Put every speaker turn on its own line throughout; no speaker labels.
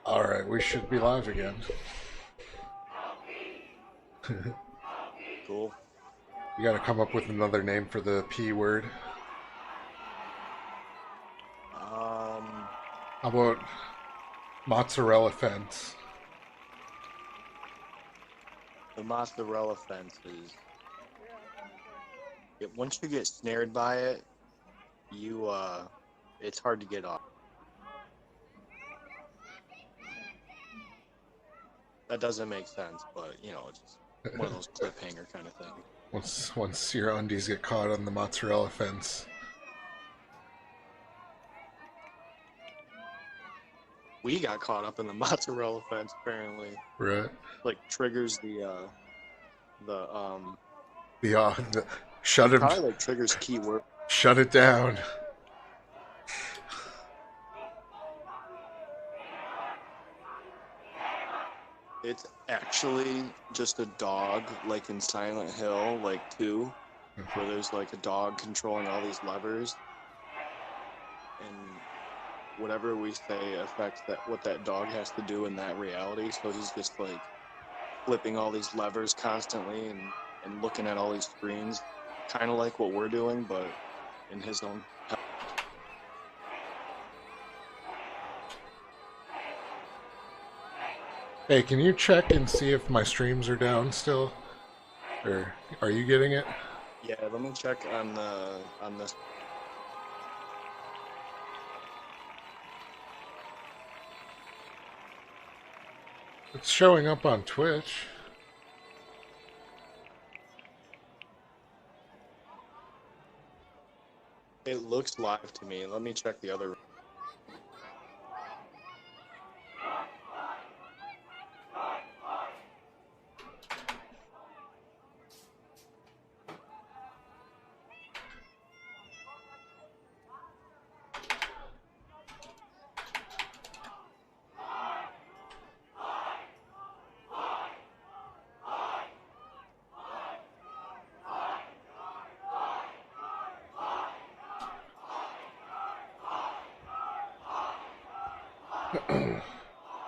Alright, we should be live again.
Cool.
You gotta come up with another name for the P word. How about mozzarella fence?
The mozzarella fence is... once you get snared by it, it's hard to get off. That doesn't make sense, but, it's just one of those cliffhanger kind of things.
Once your undies get caught on the mozzarella fence.
We got caught up in the mozzarella fence, apparently.
Right.
Like, triggers the
shut him.
Probably, like, triggers keyword.
Shut it down.
It's actually just a dog, like in Silent Hill, like 2, where there's like a dog controlling all these levers, and whatever we say affects what that dog has to do in that reality. So he's just like flipping all these levers constantly and looking at all these screens, kind of like what we're doing, but in his own.
Hey, can you check and see if my streams are down still? Or are you getting it?
Yeah, let me check on this.
It's showing up on Twitch.
It looks live to me. Let me check the other.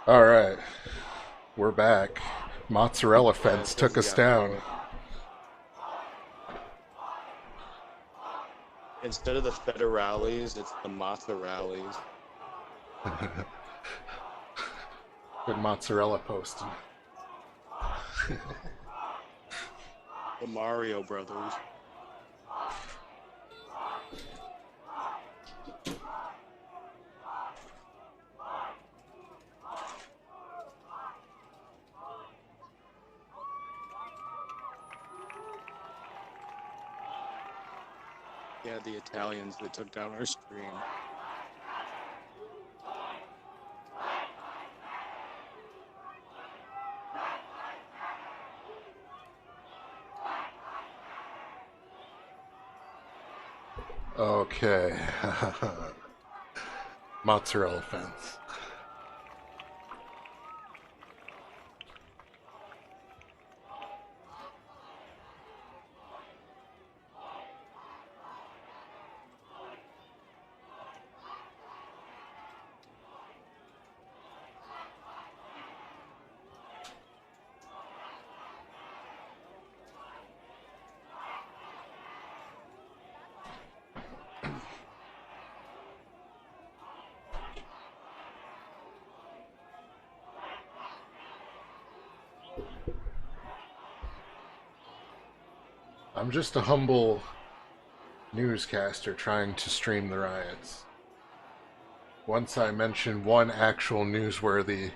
Alright. We're back. Mozzarella fence took us down.
Instead of the federales, it's the mozzarellas.
Good mozzarella posting.
The Mario Brothers. Yeah, the Italians that took down our stream.
Okay. Mozzarella fence. I'm just a humble newscaster trying to stream the riots. Once I mention one actual newsworthy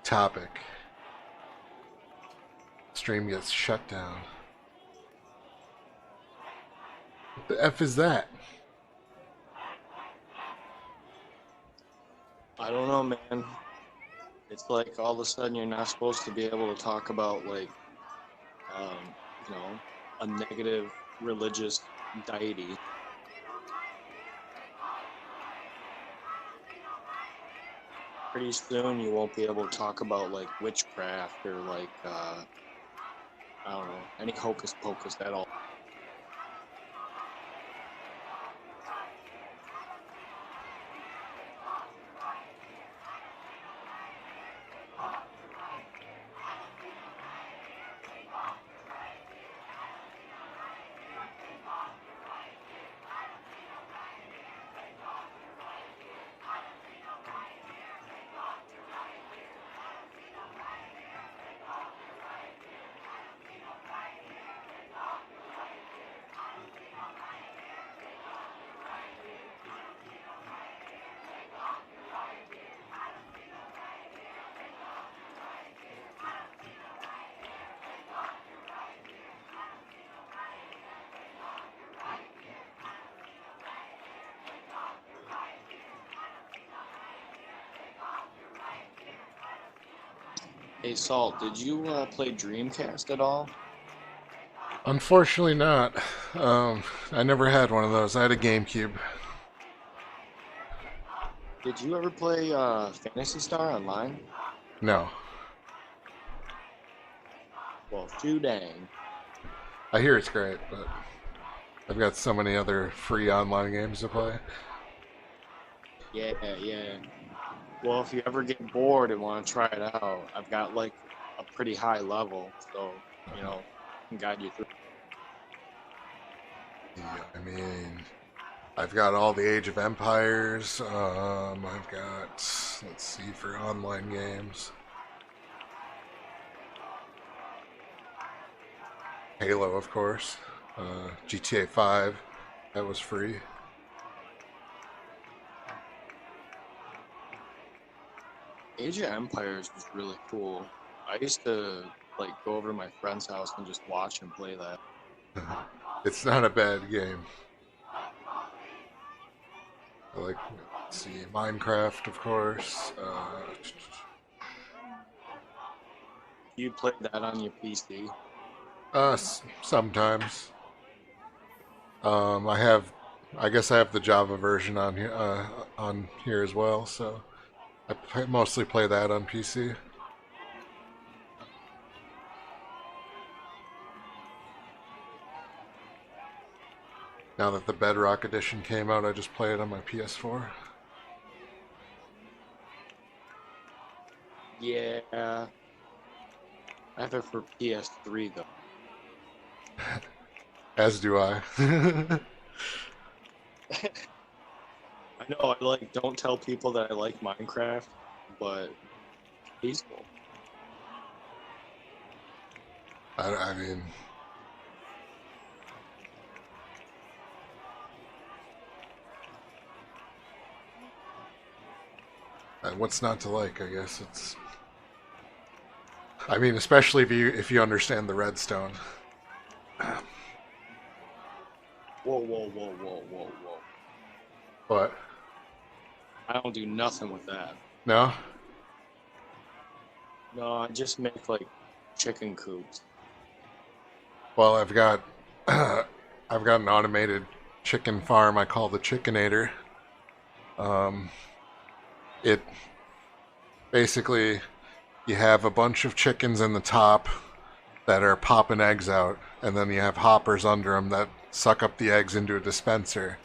topic, stream gets shut down. What the F is that?
I don't know, man. It's like all of a sudden you're not supposed to be able to talk about, like, a negative religious deity. Pretty soon you won't be able to talk about, like, witchcraft or, like, I don't know, any hocus pocus at all. Hey, Salt, did you play Dreamcast at all?
Unfortunately not. I never had one of those. I had a GameCube.
Did you ever play Phantasy Star Online?
No.
Well, too dang.
I hear it's great, but I've got so many other free online games to play.
Yeah, yeah. Well, if you ever get bored and want to try it out, I've got like a pretty high level, so I can guide you through.
Yeah, I mean, I've got all the Age of Empires. I've got, let's see, for online games, Halo, of course. GTA 5, that was free.
Age of Empires was really cool. I used to like go over to my friend's house and just watch him play that.
It's not a bad game. I like, let's see, Minecraft, of course.
You played that on your PC?
Sometimes. I have, I guess I have the Java version on here as well. So mostly play that on PC. Now that the Bedrock edition came out, I just play it on my PS4.
Yeah, I have it for PS3 though.
As do I.
I know I like don't tell people that I like Minecraft, but it's peaceful.
I mean, what's not to like? I guess it's. I mean, especially if you understand the redstone.
Whoa, whoa, whoa, whoa, whoa, whoa.
But
I don't do nothing with that.
no,
No, I just make like chicken coops.
well, I've got an automated chicken farm. I call the Chickenator. Um, it basically you have a bunch of chickens in the top that are popping eggs out, and then you have hoppers under them that suck up the eggs into a dispenser.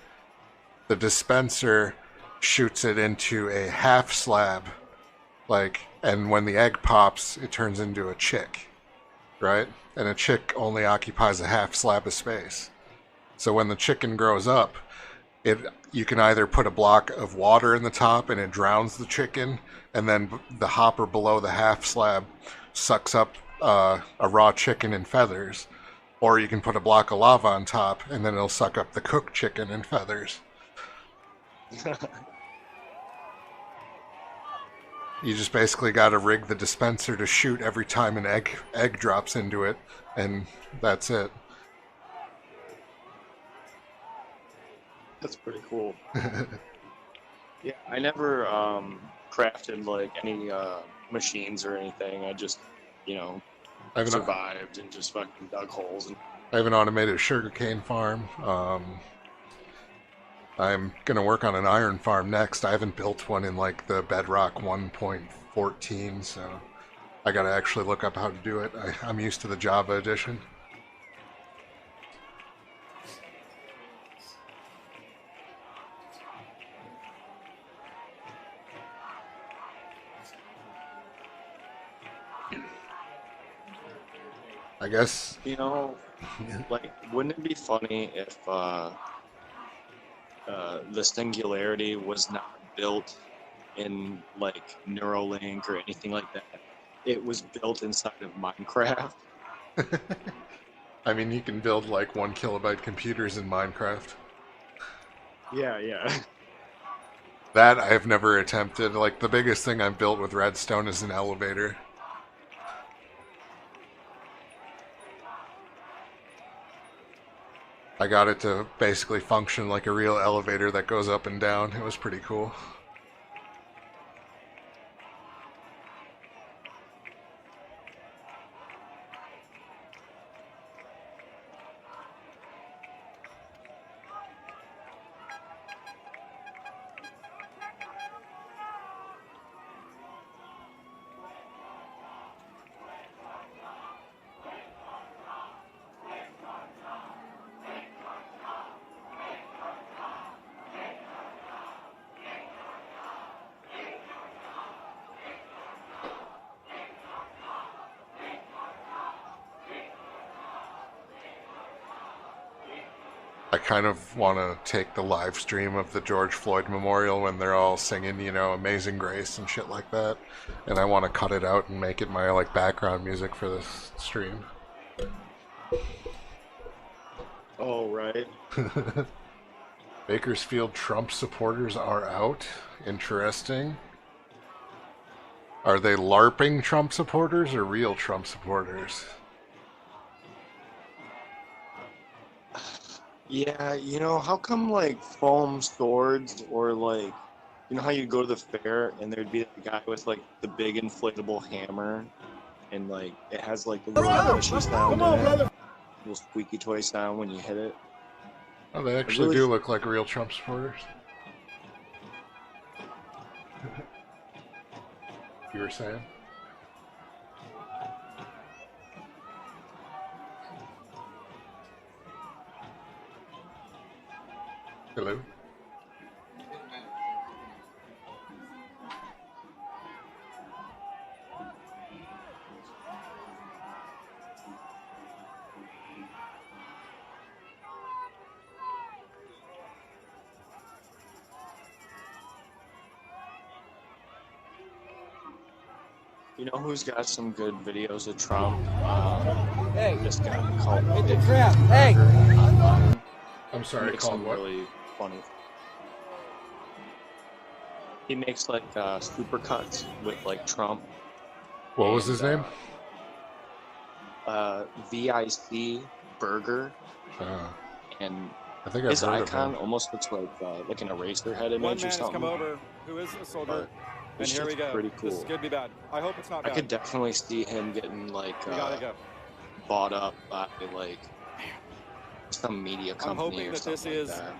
The dispenser shoots it into a half slab, and when the egg pops, it turns into a chick, right? And a chick only occupies a half slab of space. So when the chicken grows up, it you can either put a block of water in the top and it drowns the chicken, and then the hopper below the half slab sucks up a raw chicken and feathers, or you can put a block of lava on top and then it'll suck up the cooked chicken and feathers. You just basically got to rig the dispenser to shoot every time an egg drops into it, and that's it.
That's pretty cool. Yeah, I never crafted like any machines or anything. I just, you know,
I have an,
survived and just fucking dug holes. And
I have an automated sugarcane farm. I'm gonna work on an iron farm next. I haven't built one in like the Bedrock 1.14, so I gotta actually look up how to do it. I'm used to the Java edition. I guess.
like, wouldn't it be funny if the Singularity was not built in like Neuralink or anything like that? It was built inside of Minecraft.
I mean, you can build like 1 kilobyte computers in Minecraft.
Yeah, yeah.
That I have never attempted. Like, the biggest thing I've built with redstone is an elevator. I got it to basically function like a real elevator that goes up and down. It was pretty cool. I kind of want to take the live stream of the George Floyd memorial when they're all singing, you know, Amazing Grace and shit like that, and I want to cut it out and make it my like background music for this stream.
Oh, right.
Bakersfield Trump supporters are out. Interesting. Are they LARPing Trump supporters or real Trump supporters?
Yeah, you know, how come like foam swords or like, you know how you go to the fair and there'd be a guy with like the big inflatable hammer and like it has like the little squishy sound in it, little squeaky toy sound when you hit it.
Oh, they actually do look like real Trump supporters. You were saying? Hello?
You know who's got some good videos of Trump?
Hey,
this guy called
hit the trap. Hey,
I'm sorry,
makes
called
some
what?
really funny. He makes like supercuts with like Trump.
What was his name?
VIC Burger, and
I think I've
his
heard
icon
of him.
almost looks like an eraser head image
one
or
man has
something.
come over who is a soldier, and
It's
here we
just
go.
pretty cool.
This is gonna be bad. I hope it's not
I
bad.
could definitely see him getting like
We gotta go.
bought up by like some media company
hoping
or
that this
something like
is-
that.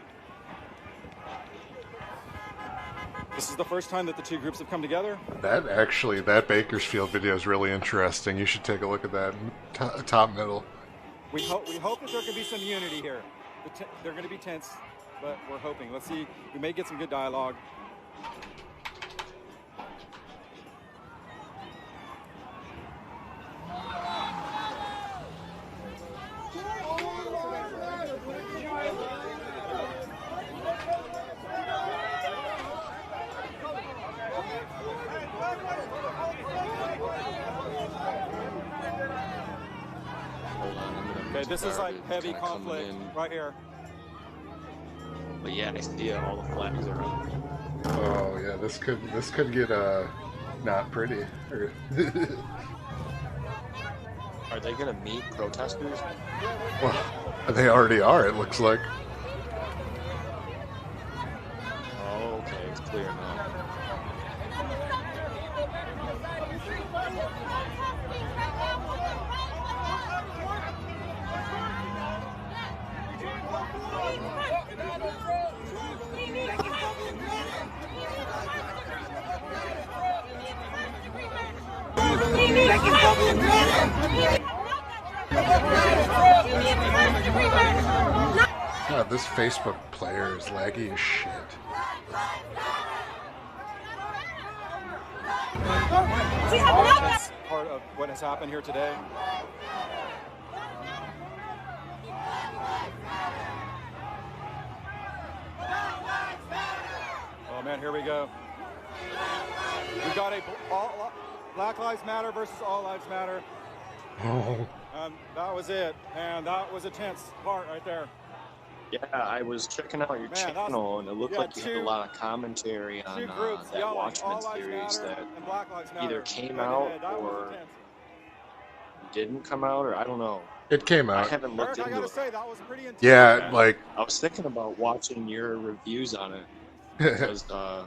This is the first time that the two groups have come together.
That Bakersfield video is really interesting. You should take a look at that top middle.
We hope that there could be some unity here. They're going to be tense, but we're hoping. Let's see. We may get some good dialogue.
Hold on, I'm gonna
Okay, this is like
start
heavy
kinda coming
conflict
in.
right here.
But yeah, I see it. All the flags are up.
Oh yeah, this could get not pretty.
Are they gonna meet protesters?
Well, they already are. It looks like.
Oh, okay, it's clear now.
God, this Facebook player is laggy as shit.
That's part of what has happened here today. Oh man, here we go. We've got Black Lives Matter versus All Lives Matter.
Oh.
That was it, and that was a tense part right there.
Yeah, I was checking out your channel, and it looked like you had a lot of commentary on
Two groups
that
yelling,
Watchmen
All Lives
series
Matter
that
and Black Lives Matter.
either came
Right
out
ahead. That was
or
intense.
didn't come out, or I don't know.
It came
I
out.
haven't looked
Eric, I
into
gotta
it.
say, that was pretty intense.
Yeah, like
I was thinking about watching your reviews on it because I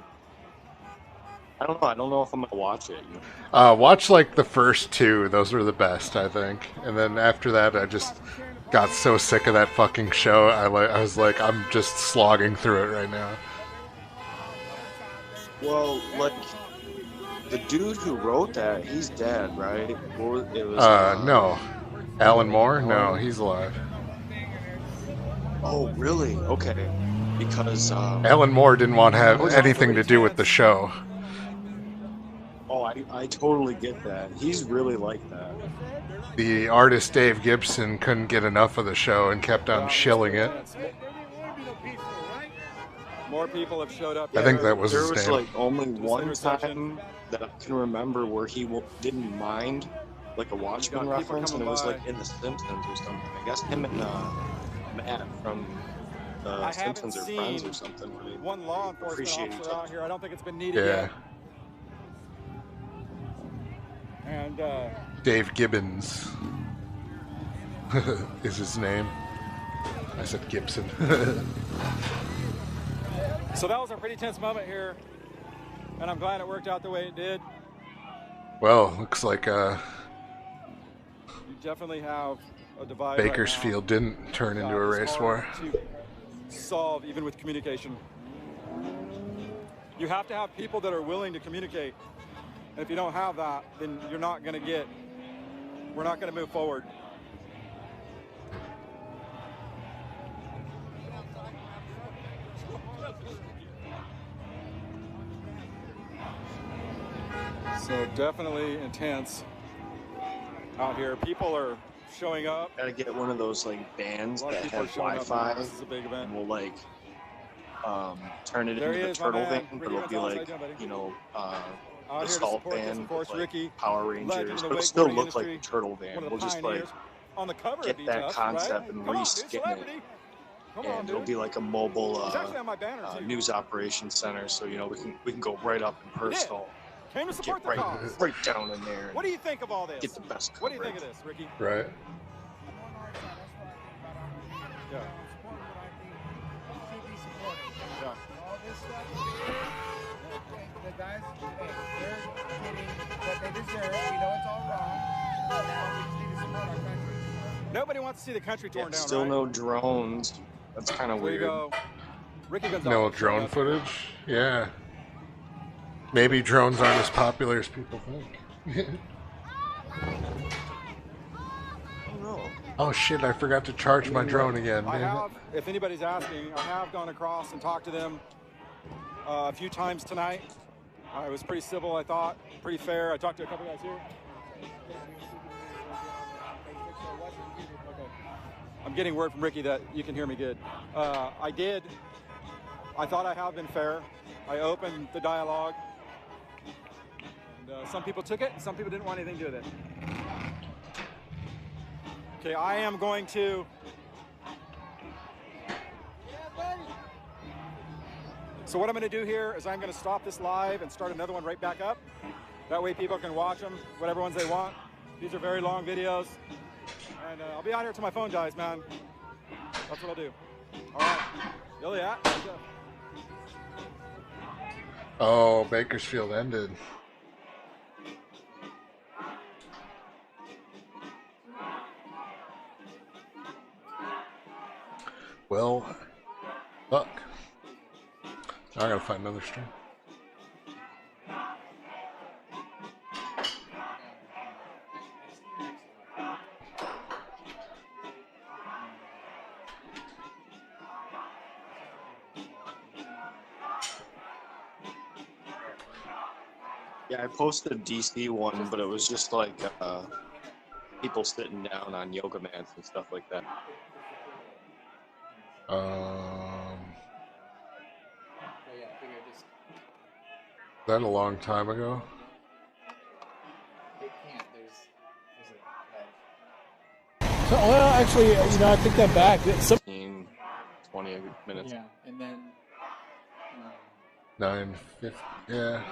don't know. I don't know if I'm gonna watch it. You know?
watch like the first two. Those were the best, I think. And then after that, I just got so sick of that fucking show. I was like, I'm just slogging through it right now.
Well, like the dude who wrote that, he's dead, right? Or it was.
No. Alan Moore? No, he's alive.
Oh, really? Okay. Because
Alan Moore didn't want to have anything to do with the show.
oh, I totally get that. He's really like that.
The artist Dave Gibson couldn't get enough of the show and kept on shilling it.
More people have showed up.
I think that was
There
his
was
name.
like only
this
one
intersection.
time that I can remember where he didn't mind like a Watchmen
got people
reference, and it
coming
was
by.
like in The Simpsons or something. I guess him and Matt from
I haven't
Simpsons are friends or
seen
something. Where they
one law enforcement
appreciate each
officer out
other.
here. I don't think it's been needed
Yeah.
yet. And
Dave Gibbons is his name. I said Gibson.
so that was a pretty tense moment here, and I'm glad it worked out the way it did.
Well, looks like
You definitely have a divide
Bakersfield didn't turn
right now.
into a
It's
race
hard
war.
to solve even with communication. You have to have people that are willing to communicate, and if you don't have that, then we're not going to move forward. So definitely intense out here. People are showing up.
Gotta get one of those like bands
A lot of
that
people are
have
showing up.
Wi-Fi,
This is a big event.
and we'll like turn it
There
into
he
the
is, my
turtle
man.
van, but
Ricky
it'll be
Gonzalez,
like,
how you doing, buddy?
you know,
Out here to
assault
support this,
van
of course,
with like
Ricky,
Power
legend
Rangers,
in the
but it'll still
wakeboarding
look like
industry,
the turtle van.
one of
We'll
the
just like
pioneers on the cover
get
of
that
Us,
concept
right?
and
Come on, dude,
reskin it,
celebrity. Come on,
and it'll
dude.
be like a mobile
He's actually on my banner too.
news operations center. So you know we can go right up and
You did.
personal,
Came to support
get
the cause.
right down in there.
What do you think of all this?
Get the best
What do you think
coverage.
of this, Ricky?
Right.
Yeah. Yeah.
The guys, they're getting what they deserve. We know it's all wrong. But now we just need to support our country.
Nobody wants to see the country torn down,
Still
right?
no drones. That's kind of
There you
weird.
go. Ricky Gonzalez.
No
showing
drone
up.
footage? Yeah. Maybe drones aren't as popular as people think. Oh shit, I forgot to charge my drone again.
I
Damn it.
have, if anybody's asking, I have gone across and talked to them a few times tonight. I was pretty civil, I thought, pretty fair. I talked to a couple guys here. Okay. I'm getting word from Ricky that you can hear me good. I thought I have been fair. I opened the dialogue. And some people took it, and some people didn't want anything to do with it. Okay, I am going to... So what I'm going to do here is I'm going to stop this live and start another one right back up. That way people can watch them, whatever ones they want. These are very long videos. And I'll be out here till my phone dies, man. That's what I'll do. All right. Billy, yeah.
Oh, Bakersfield ended. Well, fuck. Now I gotta find another stream.
Yeah, I posted a DC one, but it was just like people sitting down on yoga mats and stuff like that.
That a long time ago?
So, well, actually, you know, I take that back.
15, 20 minutes.
Yeah, and then
9:50. Yeah.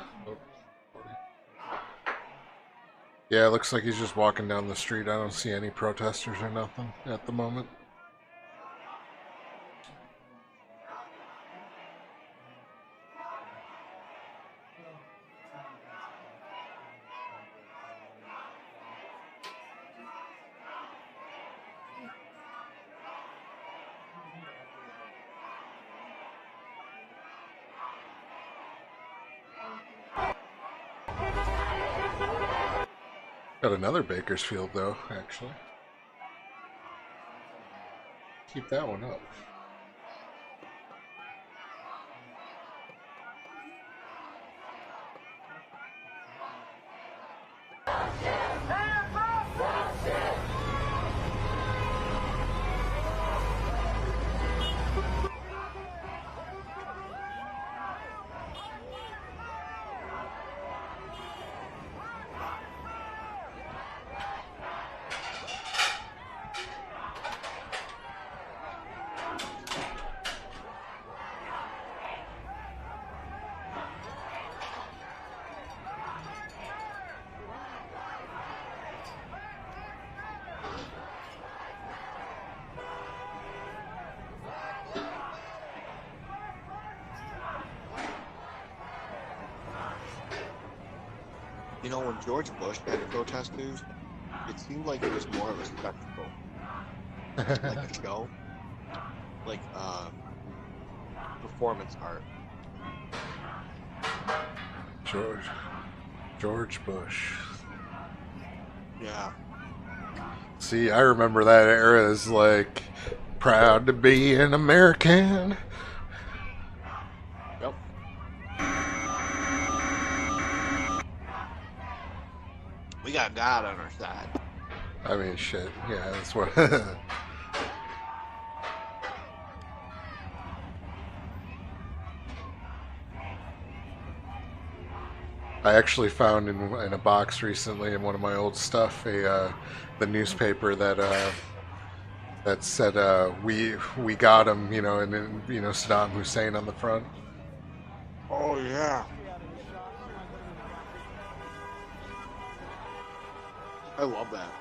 Yeah, it looks like he's just walking down the street. I don't see any protesters or nothing at the moment. Got another Bakersfield, though, actually. Keep that one up.
You know, when George Bush had protesters, it seemed like it was more of a spectacle, like a show, like performance art.
George Bush.
Yeah.
See, I remember that era as like proud to be an American.
Yep. We got God on our side.
I mean, shit. Yeah, that's what. I actually found in a box recently in one of my old stuff the newspaper that said we got him, you know, and then Saddam Hussein on the front.
Oh yeah. I love that.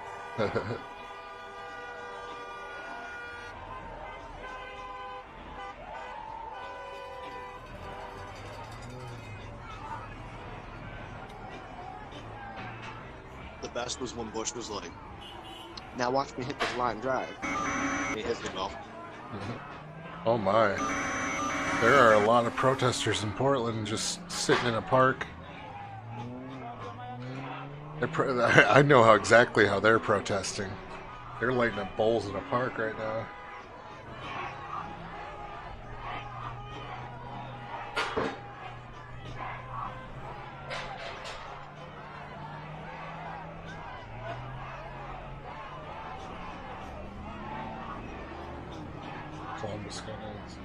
The best was when Bush was like, "Now watch me hit this line drive." And he hits the golf.
Oh my. There are a lot of protesters in Portland just sitting in a park. I know exactly how they're protesting. They're lighting up bowls in a park right now. Columbus guys.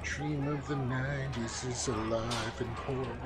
Dream of the 90s is alive in Portland.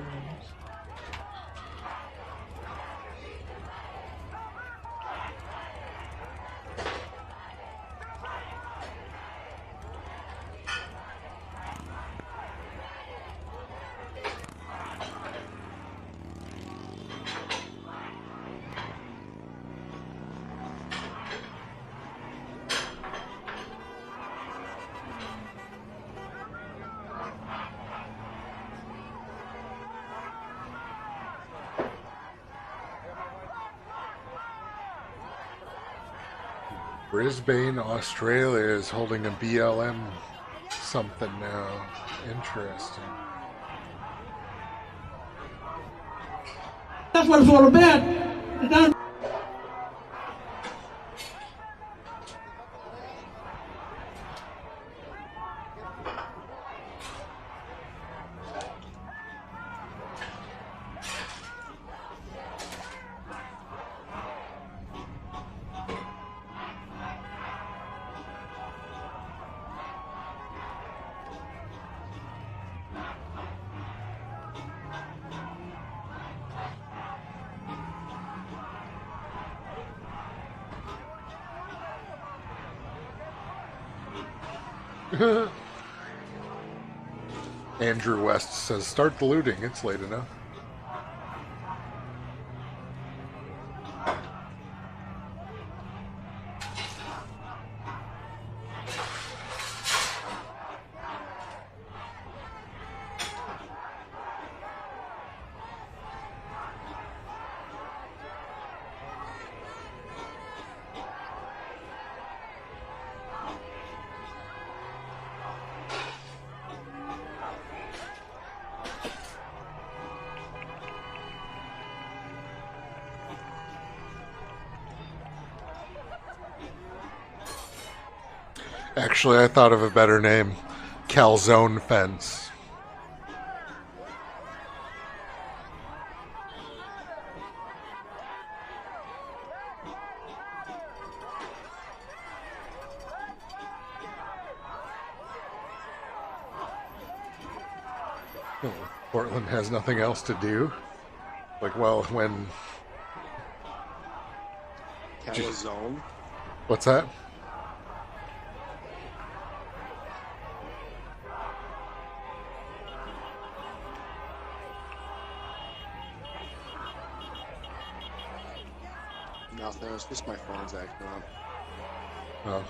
Brisbane, Australia is holding a BLM something now. Interesting.
That's what it's all about.
Andrew West says, start the looting, it's late enough. Actually, I thought of a better name. Calzone Fence. Portland has nothing else to do. Like, well, when...
Calzone.
What's that?
Nothing. It's just my phone's acting up.
Oh.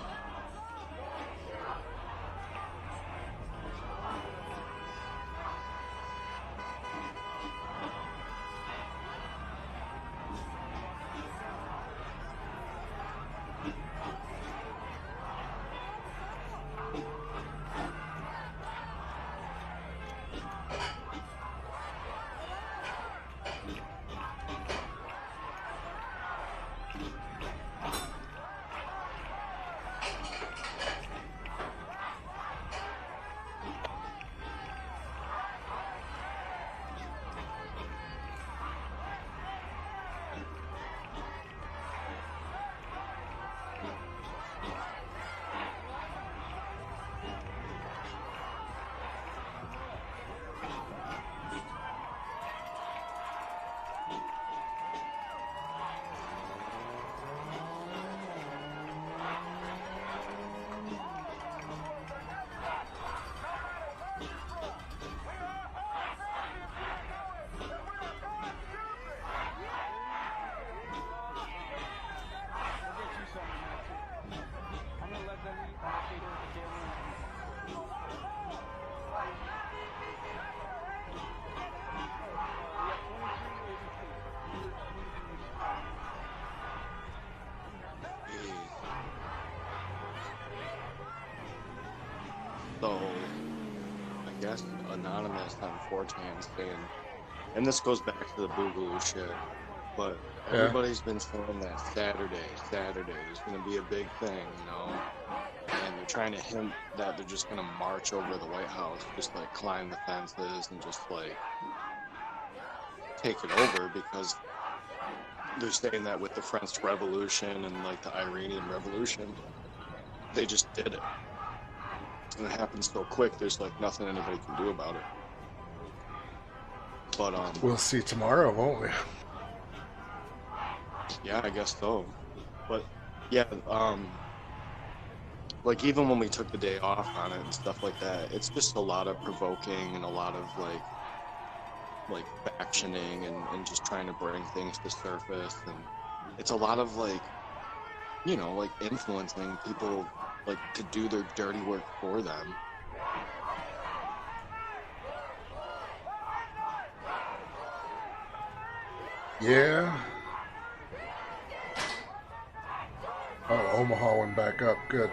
So, I guess Anonymous on 4chan saying, and this goes back to the Boogaloo shit, but everybody's been saying that Saturday is going to be a big thing, you know, and they're trying to hint that they're just going to march over the White House, just like climb the fences and just like take it over, because they're saying that with the French Revolution and like the Iranian Revolution, they just did it. And it happened so quick, there's like nothing anybody can do about it. But
we'll see tomorrow, won't we?
Yeah, I guess so. But yeah, like even when we took the day off on it and stuff like that, it's just a lot of provoking and a lot of like factioning and just trying to bring things to surface, and it's a lot of like, you know, like influencing people like to do their dirty work for them.
Yeah. Oh, Omaha went back up. Good.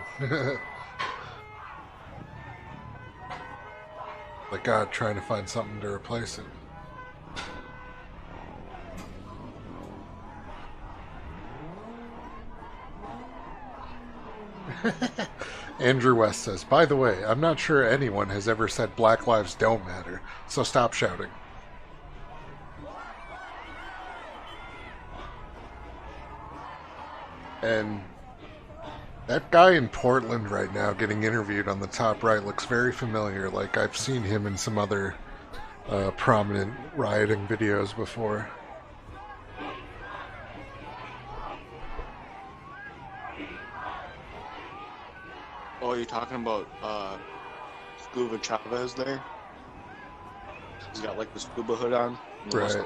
Like God, trying to find something to replace it. Andrew West says, by the way, I'm not sure anyone has ever said Black Lives don't matter, so stop shouting. And that guy in Portland right now getting interviewed on the top right looks very familiar. Like I've seen him in some other prominent rioting videos before.
Oh, you're talking about Scuba Chavez there? He's got like the scuba hood on.
Right.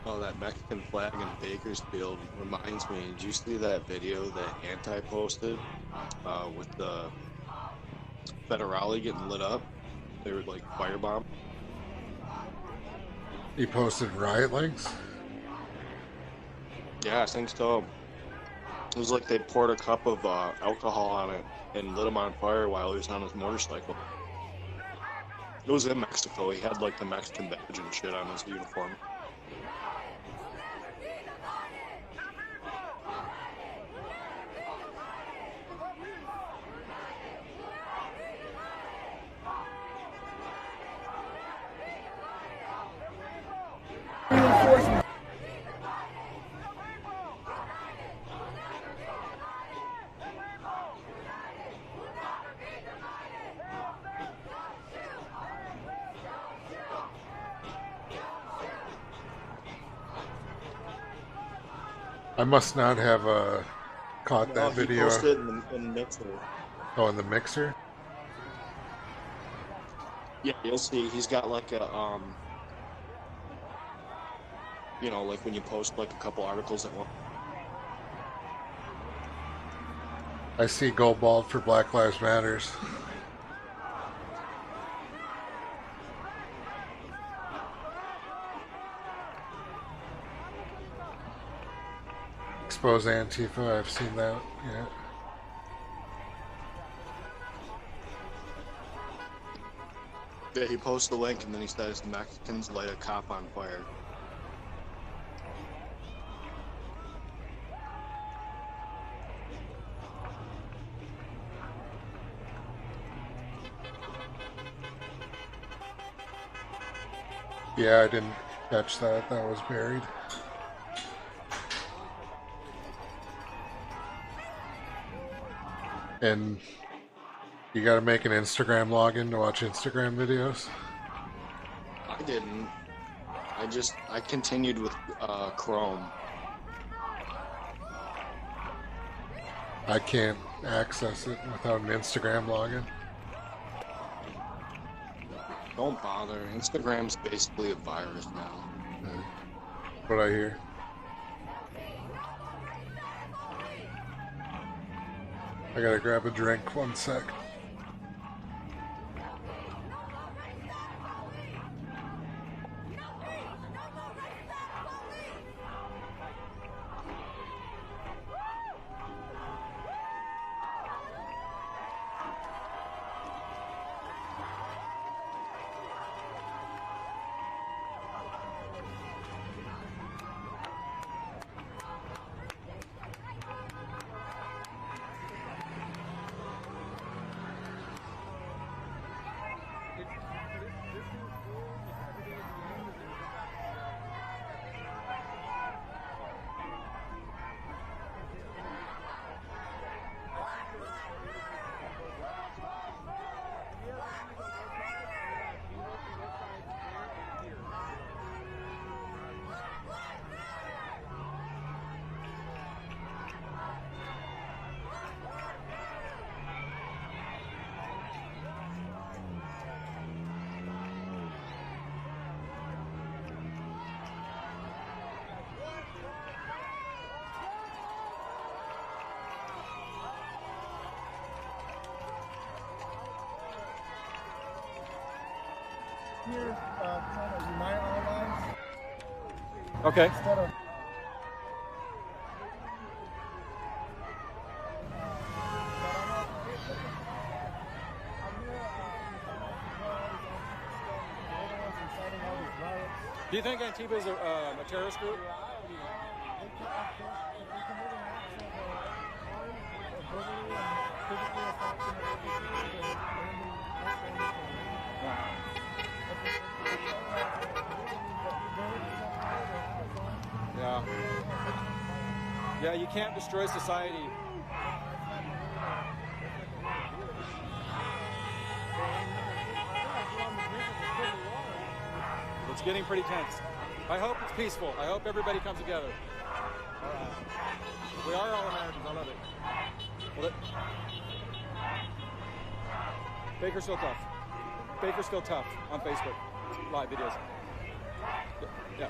Oh, that Mexican flag in Bakersfield reminds me, did you see that video that Anti posted with the Federale getting lit up. They were like firebombed.
He posted riot links.
Yeah, I think so. It was like they poured a cup of alcohol on it and lit him on fire while he was on his motorcycle. It was in Mexico. He had like the Mexican badge and shit on his uniform.
I must not have caught that
He
video.
posted in Mixer.
Oh, in the mixer?
Yeah, you'll see. He's got like a you know, like when you post like a couple articles at once.
I see Gold Bald for Black Lives Matters. Expose Antifa, I've seen that, yeah.
Yeah, he posts the link and then he says Mexicans light a cop on fire.
Yeah, I didn't catch that. That was buried. And you gotta make an Instagram login to watch Instagram videos?
I didn't. I continued with Chrome.
I can't access it without an Instagram login.
Don't bother. Instagram's basically a virus now.
What I hear. I gotta grab a drink, 1 sec.
Here, trying to unite our lives
Okay.
instead of
Do you think Antifa is a terrorist group? Yeah. Yeah, you can't destroy society. It's getting pretty tense. I hope it's peaceful. I hope everybody comes together. We are all Americans. I love it. Well, Baker's still tough. Baker's still tough on Facebook. Live videos. Yeah.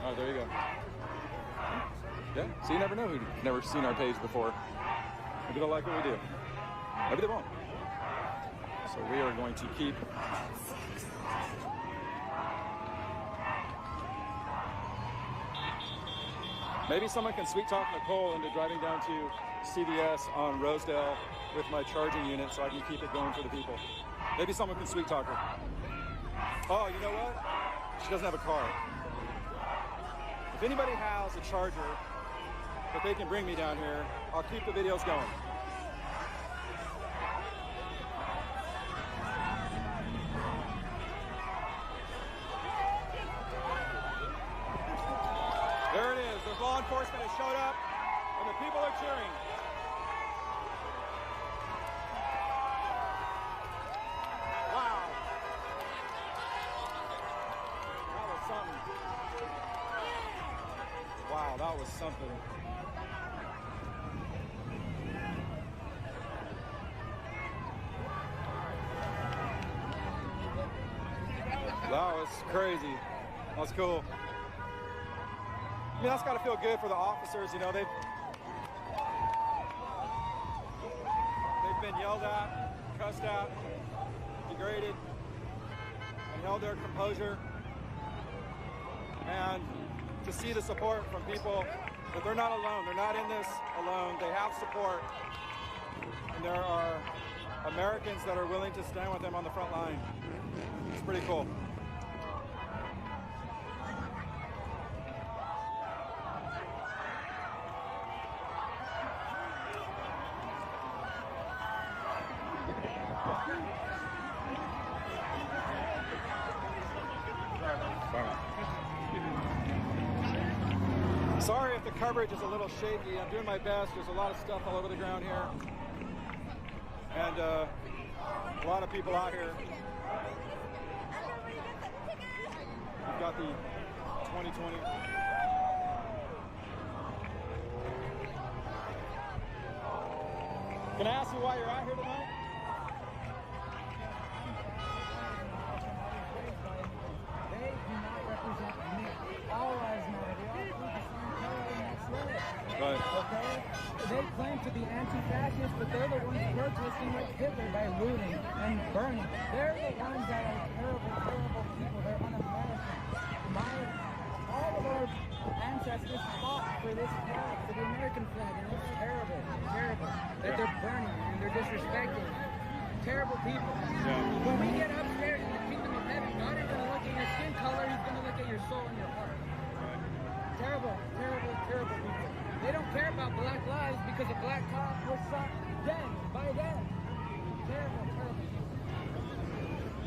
Oh, there you go. Yeah. So you never know who's never seen our page before. Maybe they'll like what we do. Maybe they won't. So we are going to keep maybe someone can sweet talk Nicole into driving down to CVS on Rosedale with my charging unit so I can keep it going for the people. Maybe someone can sweet talk her. Oh, you know what? She doesn't have a car. If anybody has a charger that they can bring me down here, I'll keep the videos going. There it is. The law enforcement has showed up and the people are cheering. Wow. That was something. Wow, that was something. That was crazy. That was cool. I mean, that's got to feel good for the officers, you know, they've been yelled at, cussed at, degraded, and held their composure. And to see the support from people, that they're not alone, they're not in this alone, they have support. And there are Americans that are willing to stand with them on the front line. It's pretty cool. Sorry if the coverage is a little shaky. I'm doing my best. There's a lot of stuff all over the ground here. And a lot of people out here. We've got the 2020. Can I ask you why you're out here tonight?
They do not represent me. All lives matter. They all believe the same color and that's red.
Right.
Okay? They claim to be anti-fascist, but they're the ones protesting like Hitler by looting and burning. They're the ones that are terrible, terrible people. They're un-American. All of our ancestors fought for this flag, for the American flag, and it's terrible, terrible that they're burning and they're disrespecting. Terrible people.
Yeah.
When we get upstairs in the kingdom of heaven, God is going to look at your skin color, He's going to look at your soul and your heart. Terrible, terrible, terrible people. They don't care about black lives because a black cop was shot dead by them. Terrible, terrible people.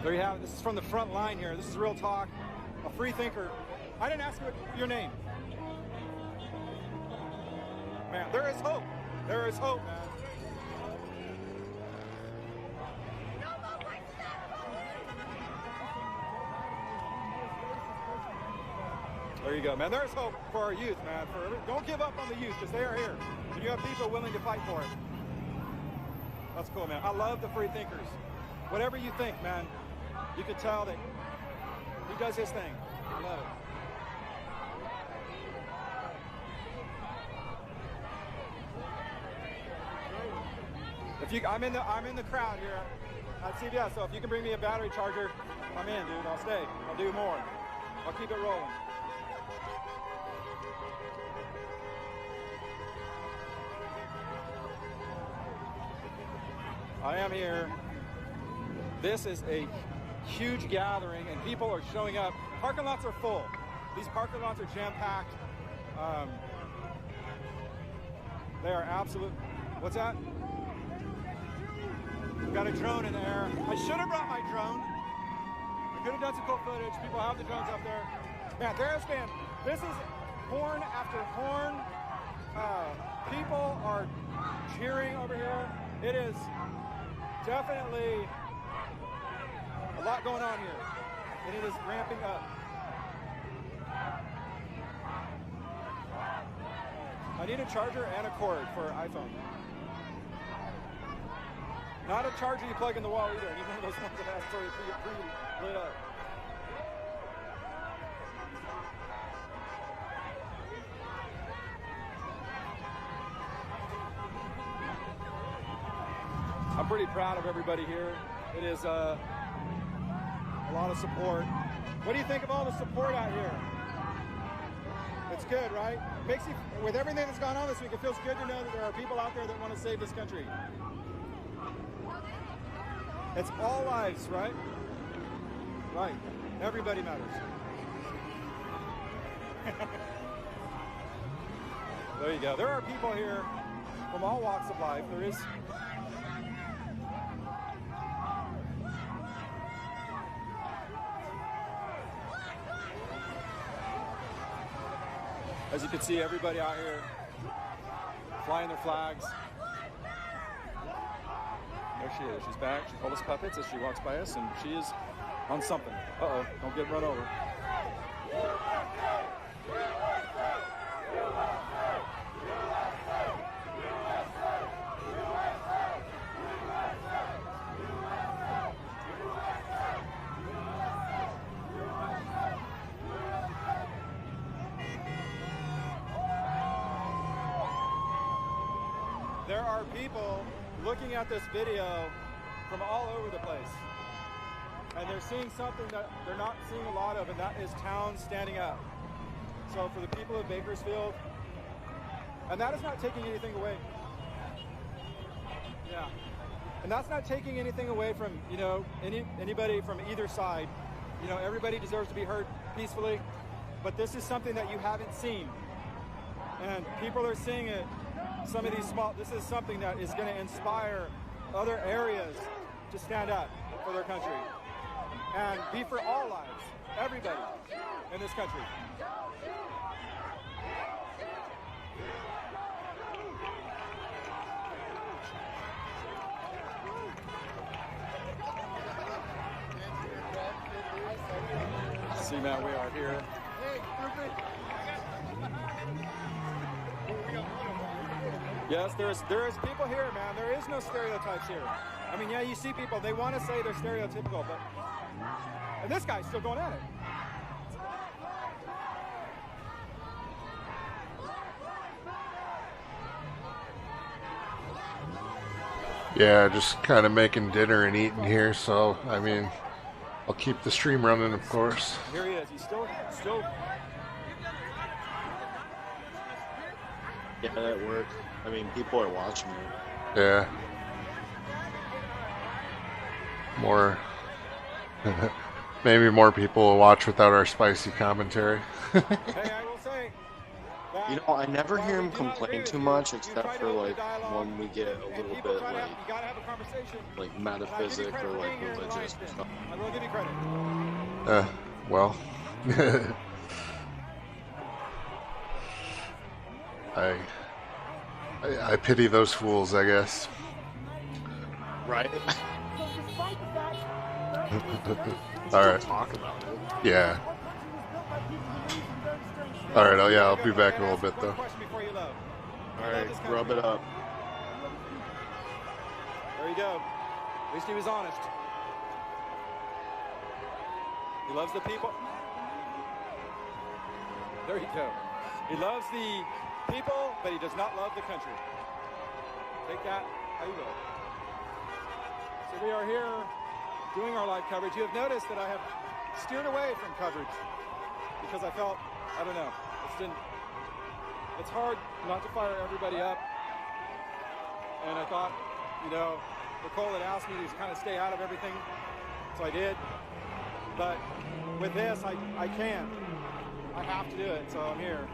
There you have it. This is from the front line here. This is real talk. A free thinker. I didn't ask you what your name. Man, there is hope. There is hope, man. There you go, man. There's hope for our youth, man. Don't give up on the youth, because they are here. And you have people willing to fight for it. That's cool, man. I love the free thinkers. Whatever you think, man, you can tell that he does his thing. I love it. I'm in the crowd here at CVS, so if you can bring me a battery charger, I'm in, dude. I'll stay. I'll do more. I'll keep it rolling. I am here. This is a huge gathering, and people are showing up. Parking lots are full. These parking lots are jam-packed. They are absolute. What's that? We've got a drone in the air. I should have brought my drone. I could have done some cool footage. People have the drones up there. Man, this is horn after horn. People are cheering over here. It is definitely a lot going on here, and it is ramping up. I need a charger and a cord for iPhone. Not a charger you plug in the wall either. I need one of those ones that has pre-lit up. I'm pretty proud of everybody here. It is a lot of support. What do you think of all the support out here? It's good, right? Makes you, with everything that's gone on this week, it feels good to know that there are people out there that want to save this country. It's all lives, right? Right. Everybody matters. There you go. There are people here from all walks of life. There is. As you can see, everybody out here flying their flags. There she is. She's back. She called us puppets as she walks by us, and she is on something. Uh-oh. Don't get run over. There are people looking at this video from all over the place, and they're seeing something that they're not seeing a lot of, and that is towns standing up. So for the people of Bakersfield, and that is not taking anything away. Yeah, and that's not taking anything away from, you know, anybody from either side. You know, everybody deserves to be heard peacefully, but this is something that you haven't seen, and people are seeing it. Some of these this is something that is going to inspire other areas to stand up for their country and be for all lives, everybody in this country. See, Matt, we are here. Yes, there is people here, man. There is no stereotypes here. I mean, yeah, you see people, they want to say they're stereotypical, but... And this guy's still going at it.
Yeah, just kind of making dinner and eating here, so, I mean, I'll keep the stream running, of course.
Here he is. He's still...
Yeah, that worked. I mean, people are watching it.
Yeah. More... Maybe more people will watch without our spicy commentary.
Hey, I will say...
You know, I never hear him complain too much, except for, like, when we get a little bit, like metaphysic or, like, religious or stuff.
I will give you credit.
Well... I pity those fools, I guess.
Right?
Alright.
Talk about it.
Yeah. Alright, I'll be back in a little bit, though.
Alright, rub it up.
There you go. At least he was honest. He loves the people. There you go. He loves the people, but he does not love the country. Take that how you will. So we are here doing our live coverage. You have noticed that I have steered away from coverage because I felt, I don't know, it's hard not to fire everybody up. And I thought, you know, Nicole had asked me to kind of stay out of everything, so I did. But with this, I can. I have to do it, so I'm here.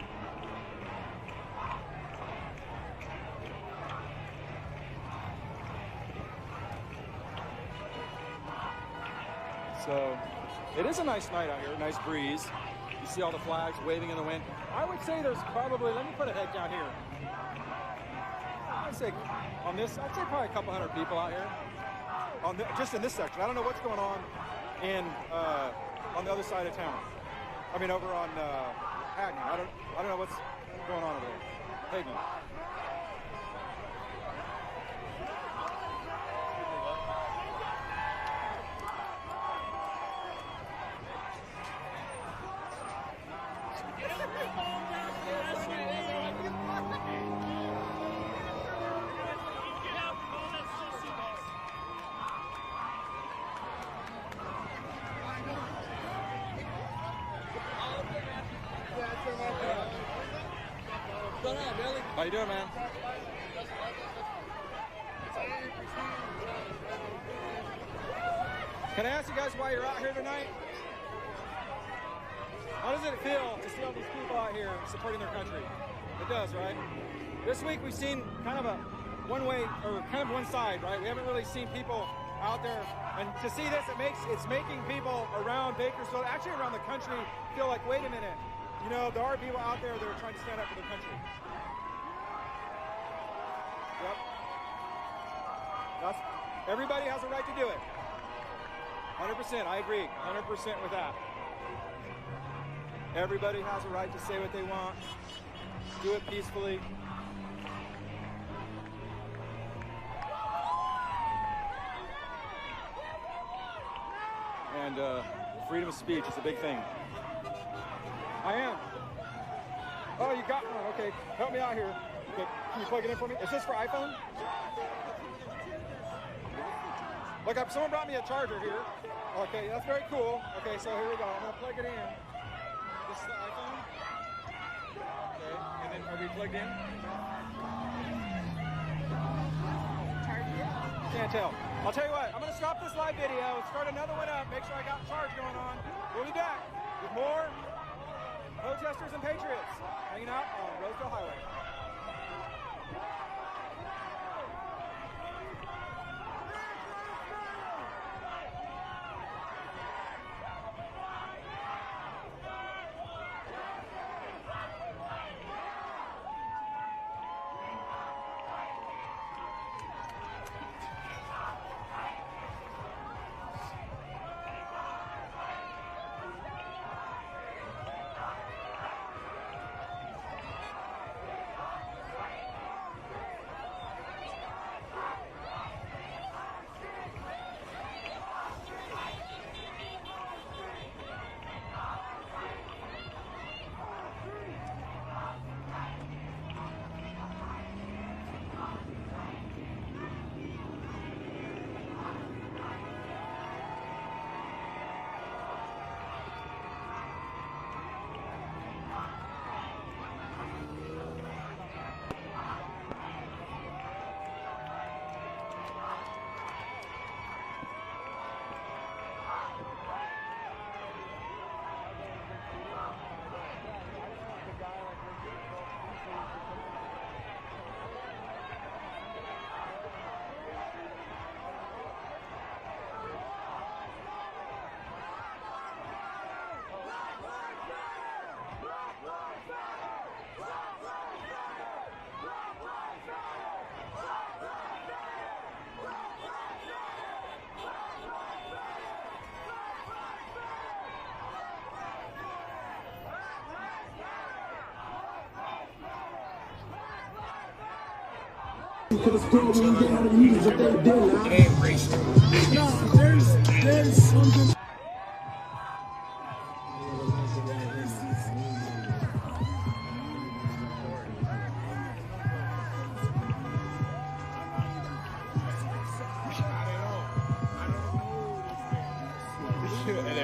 So it is a nice night out here, nice breeze. You see all the flags waving in the wind. I would say there's probably, let me put a head count here. I'd say probably a couple hundred people out here, just in this section. I don't know what's going on on the other side of town. I mean, over on Hagman. I don't know what's going on over there. Hagman.
going on, Billy?
How you doing, man? Can I ask you guys why you're out here tonight? How does it feel to see all these people out here supporting their country? It does, right? This week we've seen kind of a one-way, or kind of one side, right? We haven't really seen people out there, and to see this, it's making people around Bakersfield, actually around the country, feel like, wait a minute, you know, there are people out there that are trying to stand up for their country. Yep. Everybody has a right to do it. 100%, I agree, 100% with that. Everybody has a right to say what they want, do it peacefully. And freedom of speech is a big thing. I am. Oh, you got one. Okay, help me out here. Okay, can you plug it in for me? Is this for iPhone? Look, someone brought me a charger here. Okay, that's very cool. Okay, so here we go. I'm gonna plug it in. This is the iPhone. Okay, and then are we plugged in? Can't tell. I'll tell you what, I'm gonna stop this live video, start another one up, make sure I got charge going on. We'll be back with more protesters and patriots hanging out on Roseville Highway.
It ain't racial. No, there's something.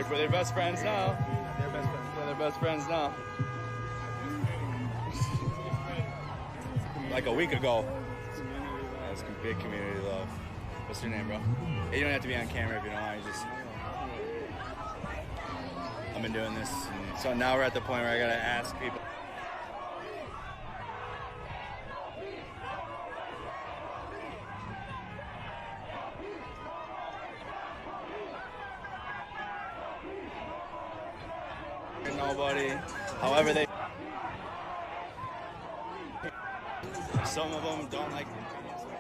They're best friends now. They're best friends. Yeah, they're best friends now. Like a week ago. That's big community love. What's your name, bro? Hey, you don't have to be on camera if you don't want. You just. I've been doing this, and so now we're at the point where I gotta ask people. Nobody. However, some of them don't like the opinions. I'll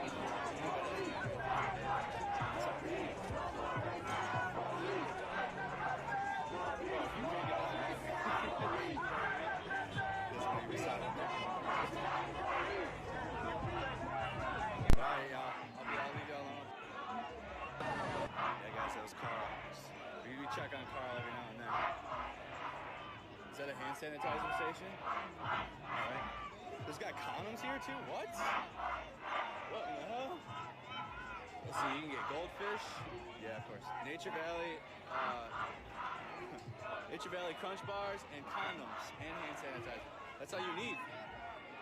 leave you alone. Yeah, guys, that was Carl. We check on Carl every now and then. Is that a hand sanitizer station? Alright. There's got condoms here too? What? What in the hell? Let's see, you can get goldfish. Yeah, of course. Nature Valley Crunch Bars and condoms and hand sanitizer. That's all you need.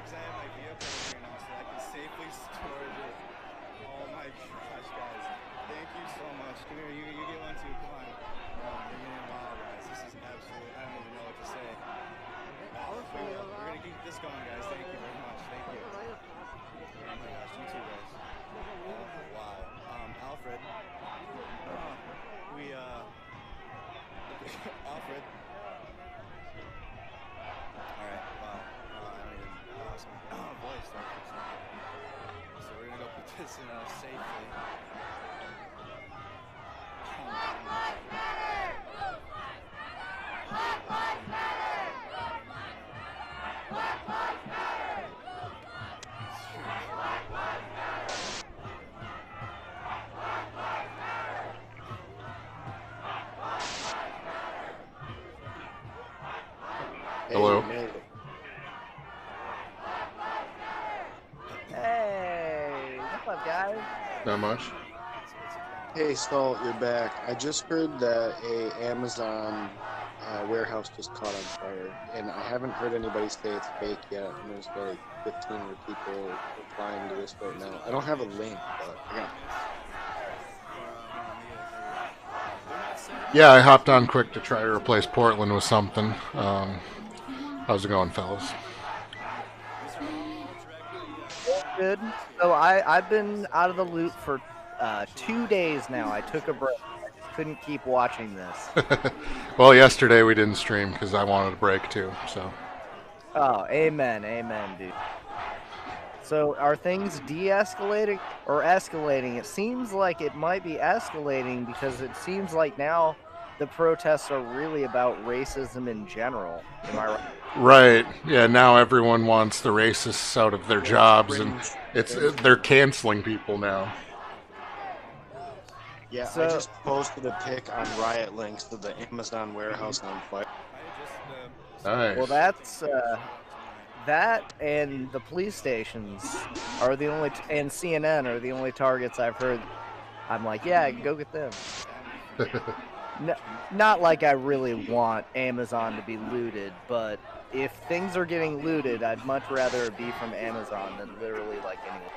because I have my vehicle here now, so I can safely store it. Oh my gosh, guys. Thank you so much. Come here, you get one too. Come on. You're getting wild, guys. This is absolutely, I don't even know what to say. We're going to keep this going, guys. Thank you very much. Thank you. Oh my gosh, you too, guys. Wow. Alfred. Alfred. Alright, wow. I don't even lost my voice there for a second. So we're gonna go put this in safely.
Hello.
Hey, what's up, guys?
Not much.
Hey, Salt, you're back. I just heard that a Amazon warehouse just caught on fire, and I haven't heard anybody say it's fake yet. And there's like 15 other people replying to this right now. I don't have a link, but I got.
Yeah, I hopped on quick to try to replace Portland with something. How's it going, fellas?
Good. So I've been out of the loop for 2 days now. I took a break. I just couldn't keep watching this.
Well, yesterday we didn't stream because I wanted a break too. So.
Oh, amen, dude. So are things de-escalating or escalating? It seems like it might be escalating because it seems like now the protests are really about racism in general. Am I right?
Right. Yeah. Now everyone wants the racists out of their jobs, and they're canceling people now.
Yeah,
So,
I just posted a pic on Riot links to the Amazon warehouse on fire.
Nice.
well, that's that and the police stations are the only, and CNN are the only targets I've heard. I'm like, yeah, go get them. Not like I really want Amazon to be looted, but if things are getting looted, I'd much rather it be from Amazon than literally like anyone.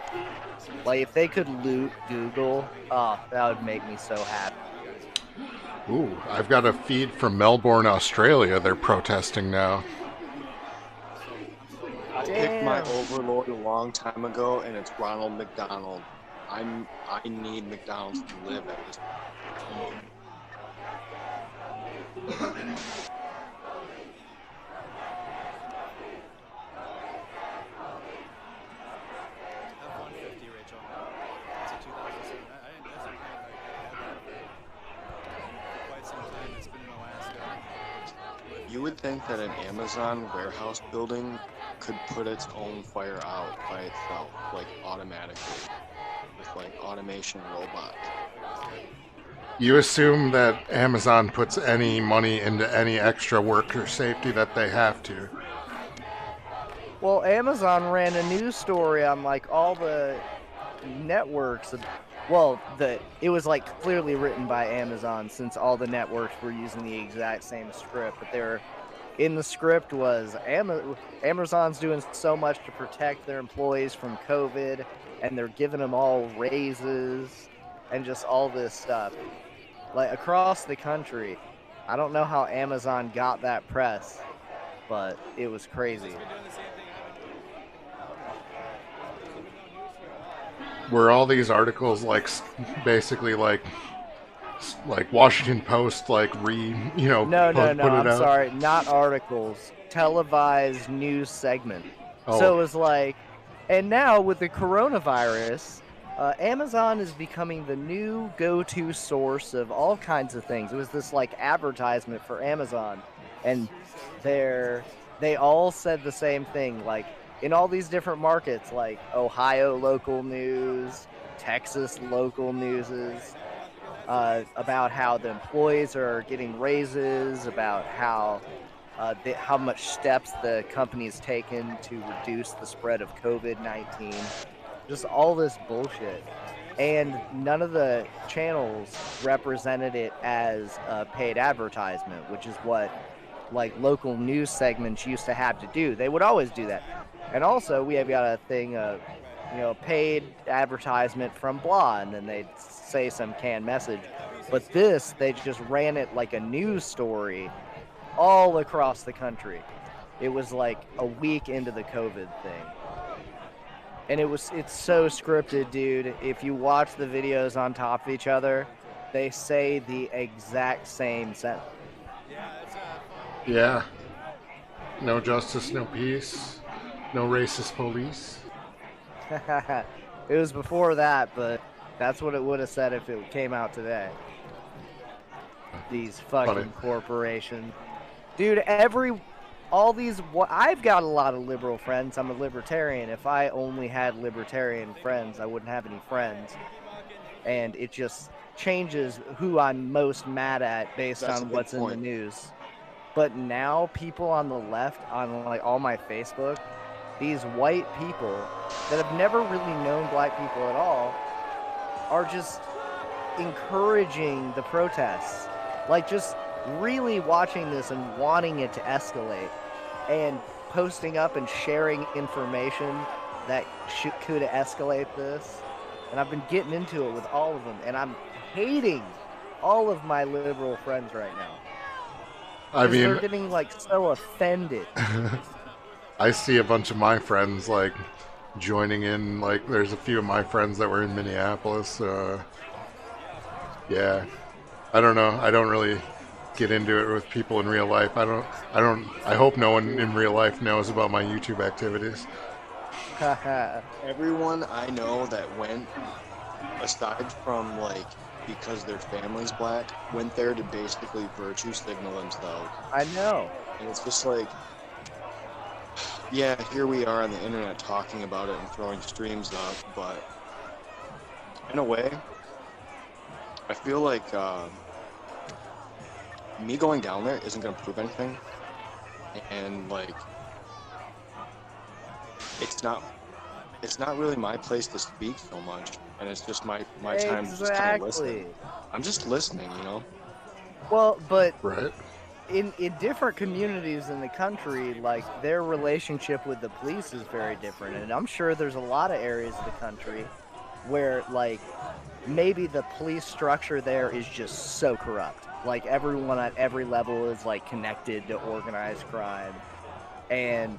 Like if they could loot Google, that would make me so happy.
Ooh, I've got a feed from Melbourne, Australia. They're protesting now.
I picked my overlord a long time ago, and it's Ronald McDonald. I need McDonald's to live at this point.
F-150, Rachel. It's a 2007. I didn't. That's okay. I had that for quite some time. It's been in Alaska.
You would think that an Amazon warehouse building could put its own fire out by itself, like automatically, with like automation robots.
You assume that Amazon puts any money into any extra worker safety that they have to.
Well, Amazon ran a news story on like all the networks. Well, it was like clearly written by Amazon since all the networks were using the exact same script. But in the script was Amazon's doing so much to protect their employees from COVID, and they're giving them all raises and just all this stuff. Like across the country, I don't know how Amazon got that press, but it was crazy.
Were all these articles like basically like Washington Post
No,
put it
I'm
out?
sorry, not articles, televised news segment.
Oh.
So it was like, and now with the coronavirus, Amazon is becoming the new go-to source of all kinds of things. It was this like advertisement for Amazon, and they all said the same thing, like in all these different markets, like Ohio local news, Texas local newses, about how the employees are getting raises, about how much steps the company's taken to reduce the spread of COVID-19. Just all this bullshit. And none of the channels represented it as a paid advertisement, which is what like local news segments used to have to do. They would always do that. And also, we have got a thing of, paid advertisement from blah, and then they'd say some canned message. But this, they just ran it like a news story all across the country. It was like a week into the COVID thing. And it's so scripted, dude. If you watch the videos on top of each other, they say the exact same sentence.
Yeah. No justice, no peace. No racist police.
It was before that, but that's what it would have said if it came out today. These fucking corporations. Dude, I've got a lot of liberal friends. I'm a libertarian. If I only had libertarian friends, I wouldn't have any friends. And it just changes who I'm most mad at based on what's in the news. But now people on the left, on like all my Facebook, these white people that have never really known black people at all are just encouraging the protests. Like, just really watching this and wanting it to escalate and posting up and sharing information that could escalate this. And I've been getting into it with all of them, and I'm hating all of my liberal friends right now. I mean, they're getting like so offended.
I see a bunch of my friends like joining in. Like, there's a few of my friends that were in Minneapolis. Yeah, I don't know. I don't really get into it with people in real life. I hope no one in real life knows about my YouTube activities.
Everyone I know that went, aside from like because their family's black, went there to basically virtue signal themselves.
I know.
And it's just like, yeah, here we are on the internet talking about it and throwing streams up, but in a way, I feel like me going down there isn't going to prove anything. And like, it's not really my place to speak so much, and it's just my time to just kind of listen. I'm just listening, you know?
Well, but
right.
In different communities in the country, like, their relationship with the police is very different, and I'm sure there's a lot of areas of the country where, like, maybe the police structure there is just so corrupt. Like, everyone at every level is, like, connected to organized crime, and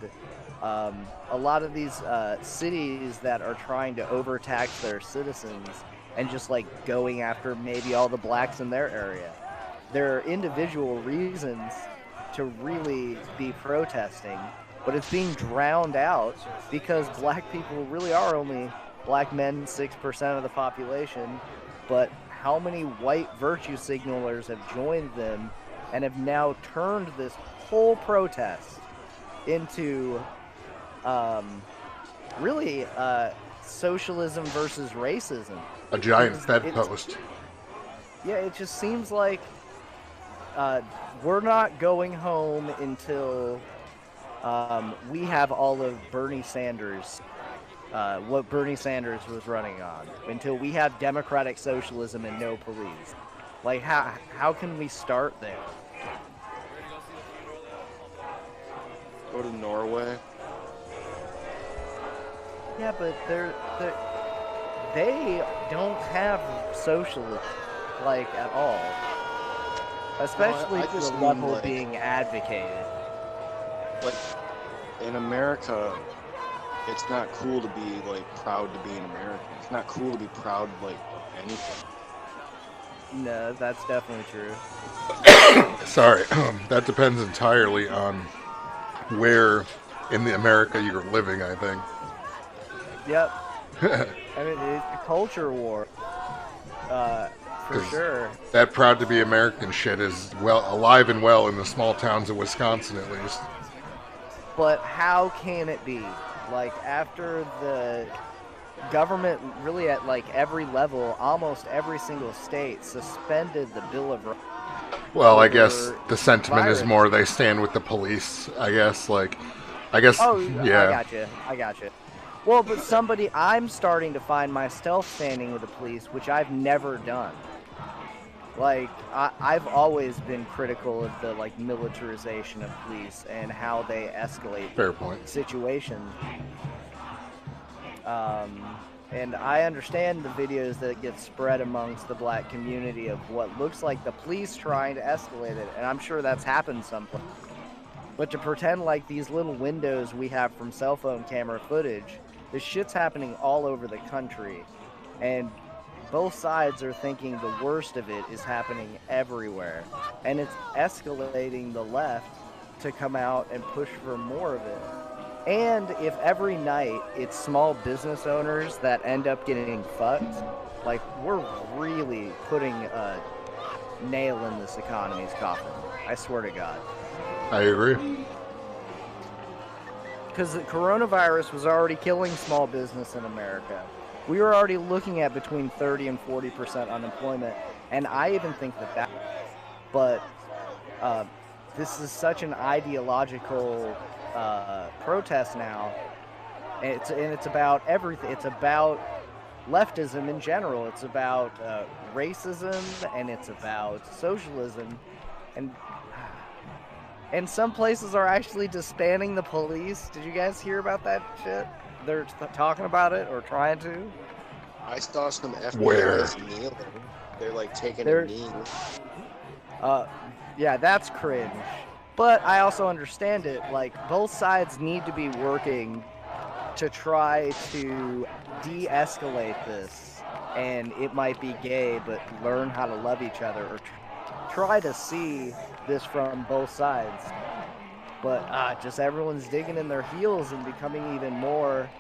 a lot of these cities that are trying to overtax their citizens and just like going after maybe all the blacks in their area. There are individual reasons to really be protesting, but it's being drowned out because black people really are only black men, 6% of the population, but how many white virtue signalers have joined them and have now turned this whole protest into really socialism versus racism.
A giant bedpost.
Yeah, it just seems like we're not going home until we have all of Bernie Sanders, what Bernie Sanders was running on, until we have democratic socialism and no police. Like, how can we start there?
Go to Norway.
Yeah, but they don't have socialism, like, at all. Especially to the level like, being advocated.
Like, in America, it's not cool to be, like, proud to be an American. It's not cool to be proud of, like, anything.
No, that's definitely true.
Sorry, that depends entirely on where in the America you're living, I think.
Yep. I mean, it's a culture war. For sure.
That proud to be American shit is alive and well in the small towns of Wisconsin, at least.
But how can it be? Like, after the government, really at like every level, almost every single state suspended the Bill of Rights.
Well, I guess the sentiment is more they stand with the police. I guess. Oh, yeah.
I got you. Well, but I'm starting to find myself standing with the police, which I've never done. Like, I've always been critical of the, like, militarization of police and how they escalate
Fair point.
situations. And I understand the videos that get spread amongst the black community of what looks like the police trying to escalate it, and I'm sure that's happened someplace. But to pretend like these little windows we have from cell phone camera footage, this shit's happening all over the country, and both sides are thinking the worst of it is happening everywhere, and it's escalating the left to come out and push for more of it. And if every night it's small business owners that end up getting fucked, like, we're really putting a nail in this economy's coffin. I swear to God.
I agree.
Because the coronavirus was already killing small business in America. We were already looking at between 30 and 40% unemployment, and I even think that but this is such an ideological protest now, and it's about everything. It's about leftism in general. It's about racism, and it's about socialism, and some places are actually disbanding the police. Did you guys hear about that shit? They're talking about it or trying to.
I saw some
Where?
FBI's kneeling. They're like taking a knee.
Yeah, that's cringe. But I also understand it. Like, both sides need to be working to try to de-escalate this. And it might be gay, but learn how to love each other, or try to see this from both sides. But just everyone's digging in their heels and becoming even more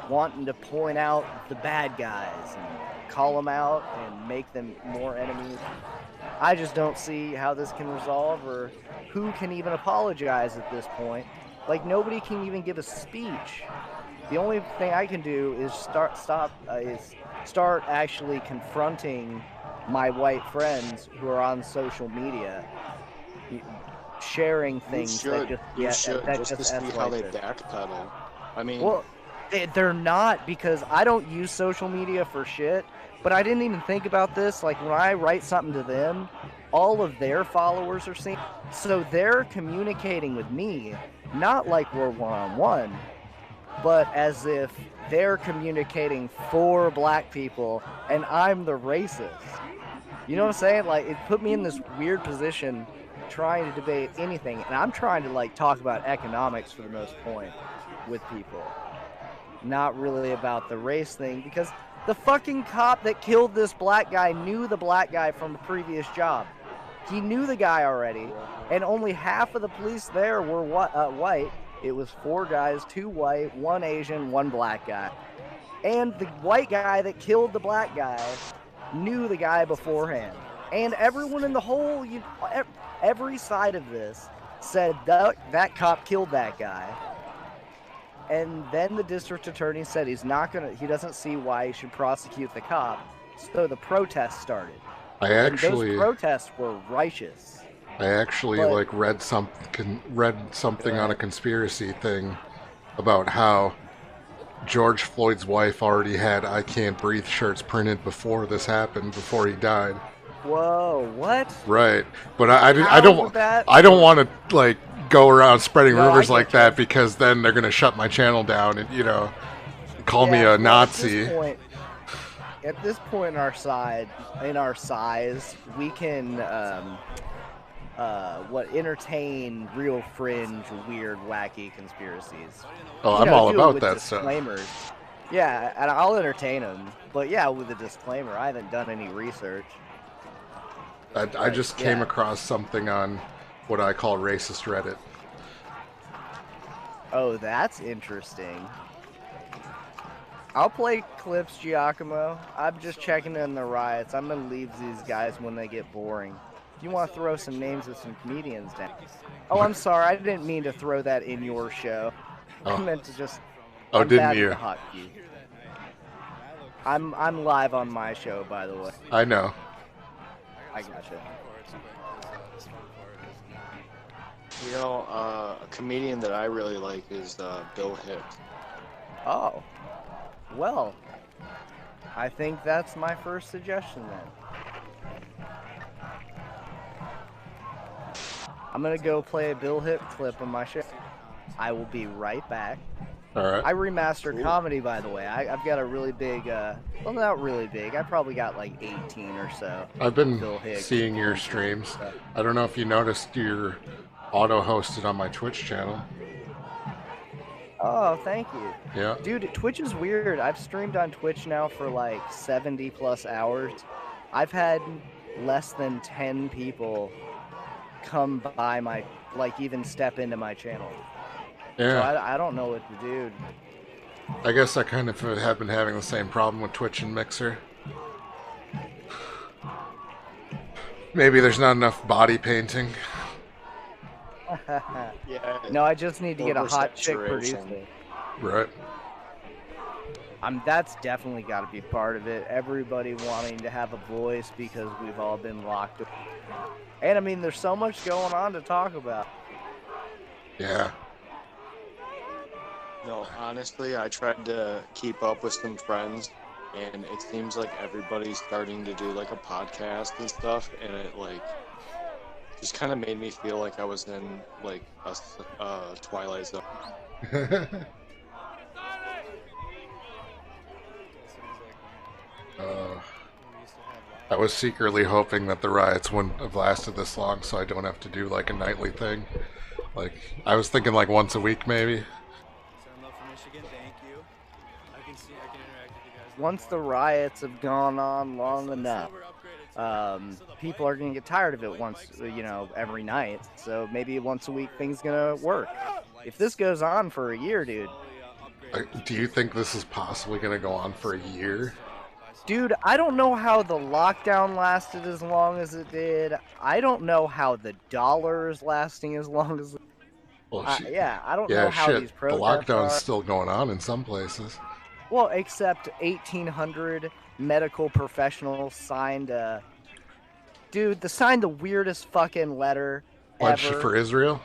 wanting to point out the bad guys and call them out and make them more enemies. I just don't see how this can resolve, or who can even apologize at this point. Like, nobody can even give a speech. The only thing I can do is start actually confronting my white friends who are on social media, sharing things
You should just to see how they
this.
backpedal. I mean,
Well, they're not, because I don't use social media for shit, but I didn't even think about this. Like, when I write something to them, all of their followers are seeing, so they're communicating with me, not like we're one-on-one, but as if they're communicating for black people, and I'm the racist. You know what I'm saying? Like, it put me in this weird position trying to debate anything, and I'm trying to, like, talk about economics for the most point with people. Not really about the race thing, because the fucking cop that killed this black guy knew the black guy from a previous job. He knew the guy already, and only half of the police there were white. It was 4 guys, 2 white, 1 Asian, 1 black guy. And the white guy that killed the black guy knew the guy beforehand. And everyone in the whole, every side of this said that cop killed that guy. And then the district attorney said he doesn't see why he should prosecute the cop. So the protests started. And those protests were righteous.
I actually read something on a conspiracy thing about how George Floyd's wife already had "I Can't Breathe" shirts printed before this happened, before he died.
Whoa, what?
Right, but I don't want to like go around spreading rumors like that, because then they're gonna shut my channel down and call me a Nazi.
At this point in our size, we can entertain real fringe, weird, wacky conspiracies.
Oh, I'm all about that stuff.
Yeah, and I'll entertain them, but yeah, with a disclaimer. I haven't done any research.
I just came across something on what I call racist Reddit.
Oh, that's interesting. I'll play clips, Giacomo. I'm just checking in the riots. I'm gonna leave these guys when they get boring. If you want to throw some names of some comedians down. Oh, I'm sorry. I didn't mean to throw that in your show. I meant to just.
Oh,
I'm
didn't you?
I'm live on my show, by the way.
I know.
I gotcha.
A comedian that I really like is Bill Hicks.
Oh. Well, I think that's my first suggestion then. I'm gonna go play a Bill Hip clip on my show. I will be right back.
All right.
I remaster comedy, by the way. I've got a really big, well, not really big. I probably got like 18 or so.
I've been
Bill Hicks
seeing your streams. I don't know if you noticed you're auto-hosted on my Twitch channel.
Oh, thank you.
Yeah.
Dude, Twitch is weird. I've streamed on Twitch now for like 70 plus hours. I've had less than 10 people come by my, like, even step into my channel.
Yeah.
So I don't know what to do.
I guess I kind of have been having the same problem with Twitch and Mixer. Maybe there's not enough body painting.
Yeah.
No, I just need to get a hot chick producer.
Right.
That's definitely got to be part of it. Everybody wanting to have a voice because we've all been locked up. And I mean, there's so much going on to talk about.
Yeah.
No, honestly, I tried to keep up with some friends, and it seems like everybody's starting to do like a podcast and stuff, and it like just kind of made me feel like I was in like a Twilight Zone.
I was secretly hoping that the riots wouldn't have lasted this long, so I don't have to do like a nightly thing. Like, I was thinking like once a week maybe.
Once the riots have gone on long enough, people are going to get tired of it once, every night. So maybe once a week things going to work. If this goes on for a year, dude.
Do you think this is possibly going to go on for a year?
Dude, I don't know how the lockdown lasted as long as it did. I don't know how the dollar is lasting as long as it did.
Well,
I don't know how these protests
the lockdown's
are.
still going on in some places.
Well, except 1,800 medical professionals signed signed the weirdest fucking letter
Pledge
ever.
for Israel?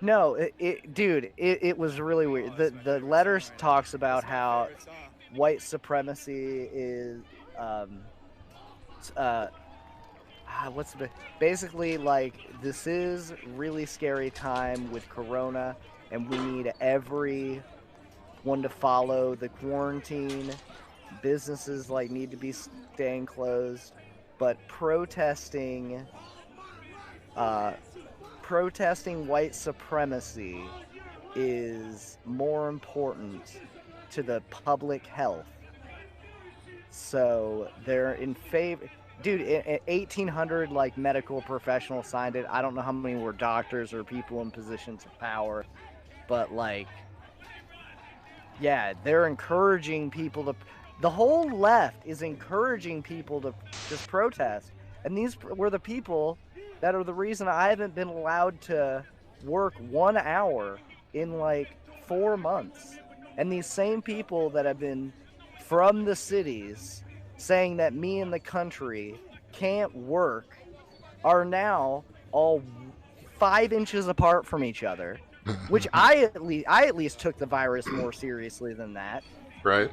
No, it was really weird. The letter talks about how white supremacy is basically like, this is really scary time with corona, and we need everyone to follow the quarantine. Businesses need to be staying closed, but protesting white supremacy is more important to the public health. So they're in favor. Dude, 1,800 medical professionals signed it. I don't know how many were doctors or people in positions of power, but yeah, they're encouraging people to. The whole left is encouraging people to just protest, and these were the people that are the reason I haven't been allowed to work 1 hour in 4 months. And these same people that have been from the cities saying that me and the country can't work are now all 5 inches apart from each other, which I at least took the virus more seriously than that.
Right.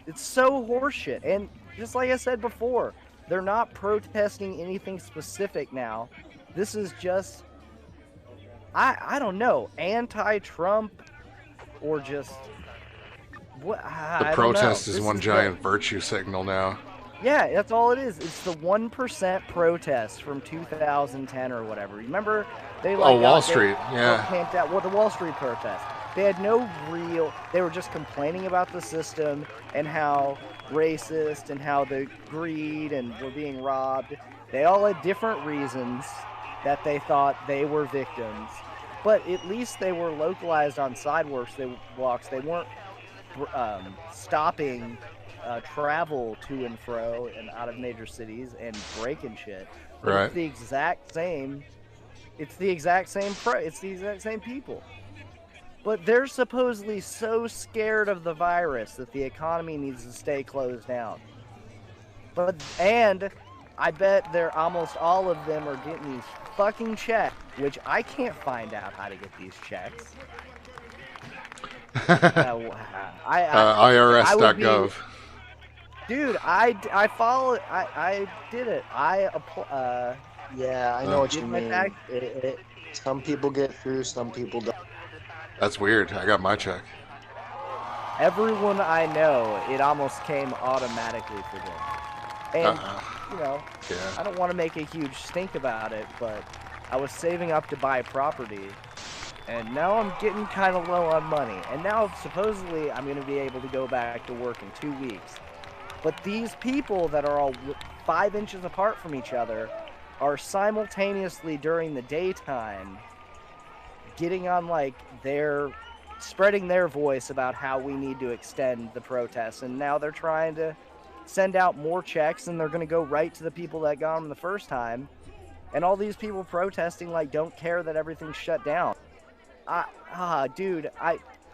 It's so horseshit. And just like I said before, they're not protesting anything specific now. This is just, I don't know, anti-Trump or just what?
The protest is one giant virtue signal now.
Yeah, that's all it is. It's the 1% protest from 2010 or whatever. Remember they
Wall Street, yeah.
Camped out. Well, the Wall Street protest. They had no real. They were just complaining about the system and how racist and how the greed and we're being robbed. They all had different reasons that they thought they were victims, but at least they were localized on sidewalks. They weren't stopping travel to and fro and out of major cities and breaking shit.
Right.
It's the exact same. It's the exact same people. But they're supposedly so scared of the virus that the economy needs to stay closed down. And I bet almost all of them are getting these fucking checks, which I can't find out how to get these checks.
IRS.gov.
Dude, I follow. I did it.
Yeah, I know what you
Get my
mean.
tax-
Some people get through, some people don't.
That's weird. I got my check.
Everyone I know, it almost came automatically for them. And, you know,
Yeah.
I don't want to make a huge stink about it, but I was saving up to buy property, and now I'm getting kind of low on money. And now, supposedly, I'm going to be able to go back to work in 2 weeks. But these people that are all 5 inches apart from each other are simultaneously during the daytime getting on, like, spreading their voice about how we need to extend the protests. And now they're trying to send out more checks, and they're going to go right to the people that got them the first time. And all these people protesting, like, don't care that everything's shut down. Dude,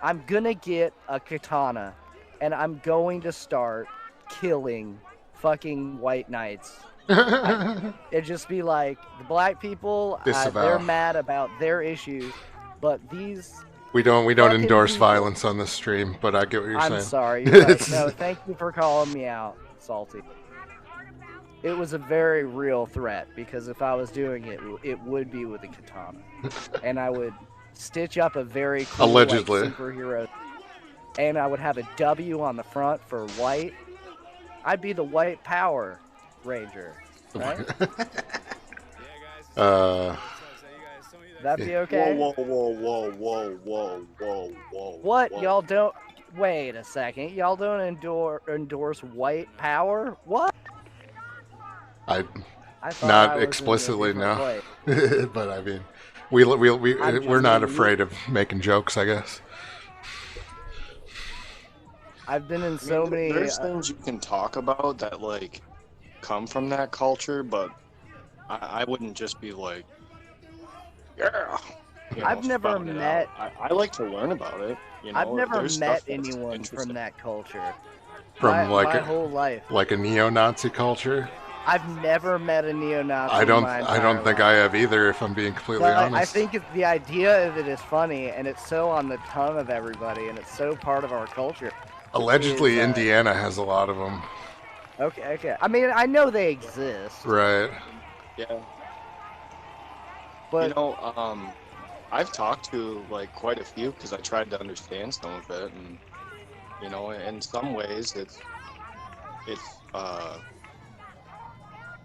I'm going to get a katana, and I'm going to start killing fucking white knights. It'd just be like, the black people, they're mad about their issues, but these...
We don't endorse
people,
violence on this stream, but I get what you're saying.
I'm sorry. You're right. No, thank you for calling me out, Salty. It was a very real threat, because if I was doing it, it would be with a katana. And I would stitch up a very cool
allegedly
like, superhero. And I would have a W on the front for white. I'd be the white power ranger, right? That'd be okay?
Whoa.
What? Y'all don't... Wait a second. Y'all don't endorse white power? What?
Not explicitly, no. But I mean, we're not afraid of making jokes, I guess.
I've been in so many...
There's things you can talk about that, like, come from that culture, but I wouldn't just be like, yeah. You know,
I've never met...
I like to learn about it. You know,
I've never met anyone from that culture.
From
my whole life.
Like a neo-Nazi culture?
I've never met a neo-Nazi.
I don't think I have either, if I'm being completely honest.
I think the idea of it is funny, and it's so on the tongue of everybody, and it's so part of our culture.
Allegedly, Indiana has a lot of them.
Okay. I mean, I know they exist.
Right.
Yeah.
But
you know, I've talked to like quite a few because I tried to understand some of it, and you know, in some ways, it's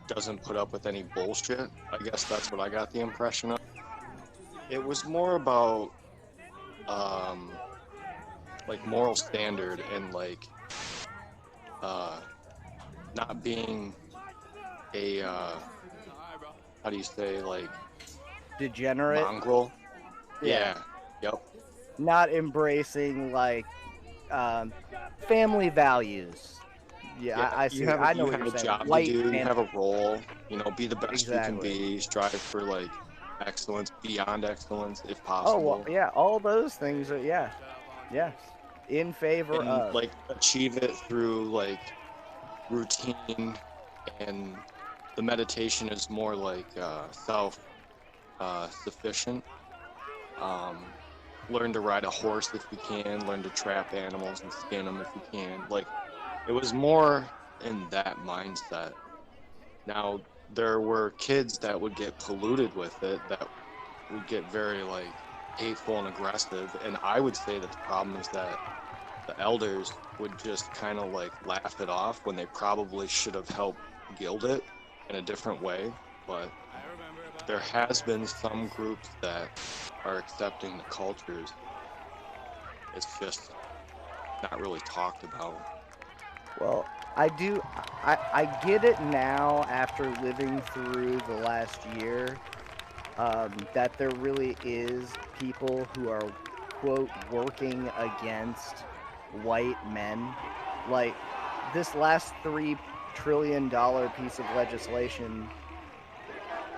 doesn't put up with any bullshit. I guess that's what I got the impression of. It was more about like moral standard and like not being a how do you say, like,
degenerate
mongrel. Yeah. Yep.
Not embracing like family values. Yeah, I see. I know what you're saying.
You have a job to do. You have a role. You know, be the best you can be. Strive for like excellence, beyond excellence, if possible.
Oh, well, yeah, all those things are, yeah, in favor of.
Like, achieve it through, like, routine, and the meditation is more, like, self-sufficient. Learn to ride a horse if you can, learn to trap animals and skin them if you can. Like, it was more in that mindset. Now, there were kids that would get polluted with it, that would get very, like, hateful and aggressive, and I would say that the problem is that the elders would just kind of, like, laugh it off when they probably should have helped gild it in a different way. But there has been some groups that are accepting the cultures. It's just not really talked about.
Well, I get it now after living through the last year, that there really is people who are, quote, working against white men. Like, this last $3 trillion piece of legislation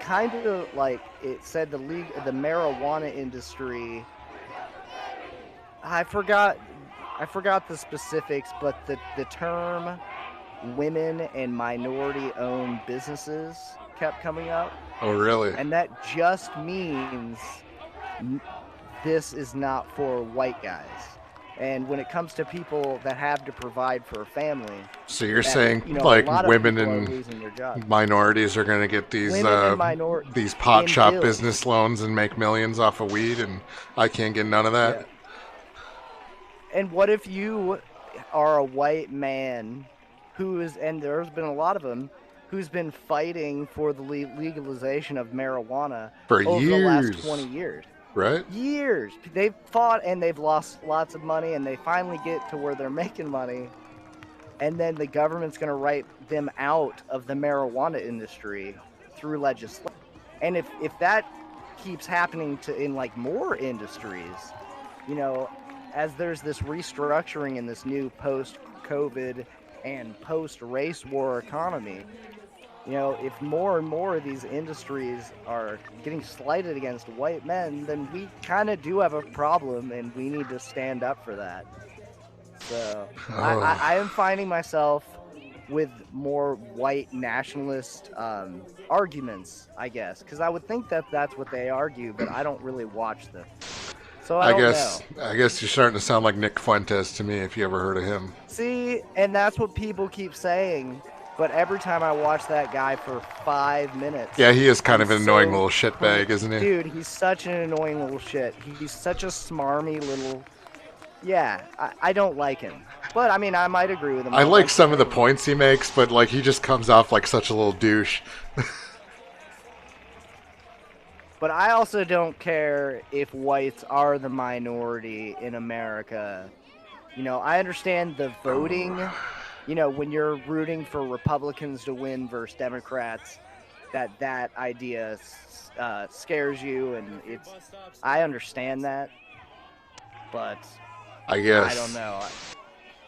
kind of, like, it said the marijuana industry, I forgot the specifics, but the term women and minority-owned businesses kept coming up.
Oh, really?
And that just means this is not for white guys. And when it comes to people that have to provide for a family,
So you're
that,
saying
you know, a
like
lot of
women
people are
and
losing their jobs.
minorities are going to get these pot
in
shop
bills.
business loans and make millions off of weed, and I can't get none of that.
Yeah. And what if you are a white man who is, and there's been a lot of them, who's been fighting for the legalization of marijuana
For
over
years.
the last 20 years.
Right?
Years. They've fought and they've lost lots of money, and they finally get to where they're making money, and then the government's going to write them out of the marijuana industry through legislation. And if that keeps happening in like more industries, you know, as there's this restructuring in this new post-COVID and post-race war economy, you know, if more and more of these industries are getting slighted against white men, then we kind of do have a problem, and we need to stand up for that. So I am finding myself with more white nationalist arguments, I guess, because I would think that that's what they argue, but I don't really watch them. So I guess
you're starting to sound like Nick Fuentes to me, if you ever heard of him.
See, and that's what people keep saying. But every time I watch that guy for 5 minutes...
Yeah, he is kind of an annoying little shitbag, isn't he?
Dude, he's such an annoying little shit. He's such a smarmy little... Yeah, I don't like him. But, I mean, I might agree with him.
I like some of the points he makes, but, like, he just comes off like such a little douche.
But I also don't care if whites are the minority in America. You know, I understand the voting... You know, when you're rooting for Republicans to win versus Democrats, that idea scares you, and I understand that, but
I guess
I don't know.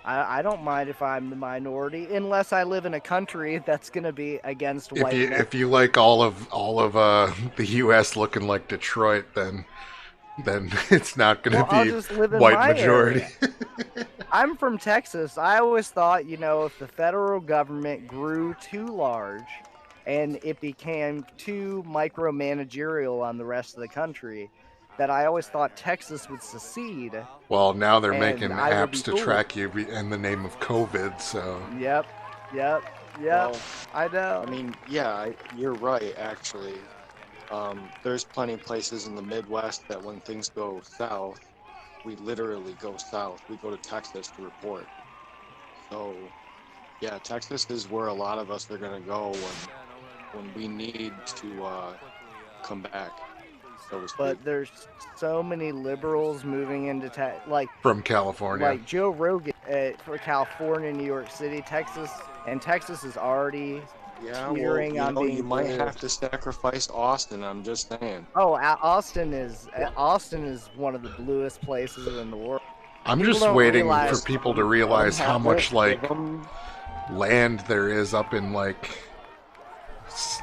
I don't mind if I'm the minority, unless I live in a country that's gonna be against white.
If you like all of the U.S. looking like Detroit, then it's not going to be white majority.
I'm from Texas. I always thought, you know, if the federal government grew too large and it became too micromanagerial on the rest of the country, that I always thought Texas would secede.
Well, now they're making apps to track you in the name of COVID, so...
Yep. Well, I know.
I mean, yeah, you're right, actually. There's plenty of places in the Midwest that when things go south, we literally go south. We go to Texas to report. So, yeah, Texas is where a lot of us are going to go when we need to come back, so to speak.
But there's so many liberals moving into
from California.
Like Joe Rogan for California, New York City, Texas, and Texas is already...
Yeah, well, you might have to sacrifice Austin. I'm just saying.
Oh, Austin is one of the bluest places in the world.
I'm just waiting for people to realize how much land there is up in like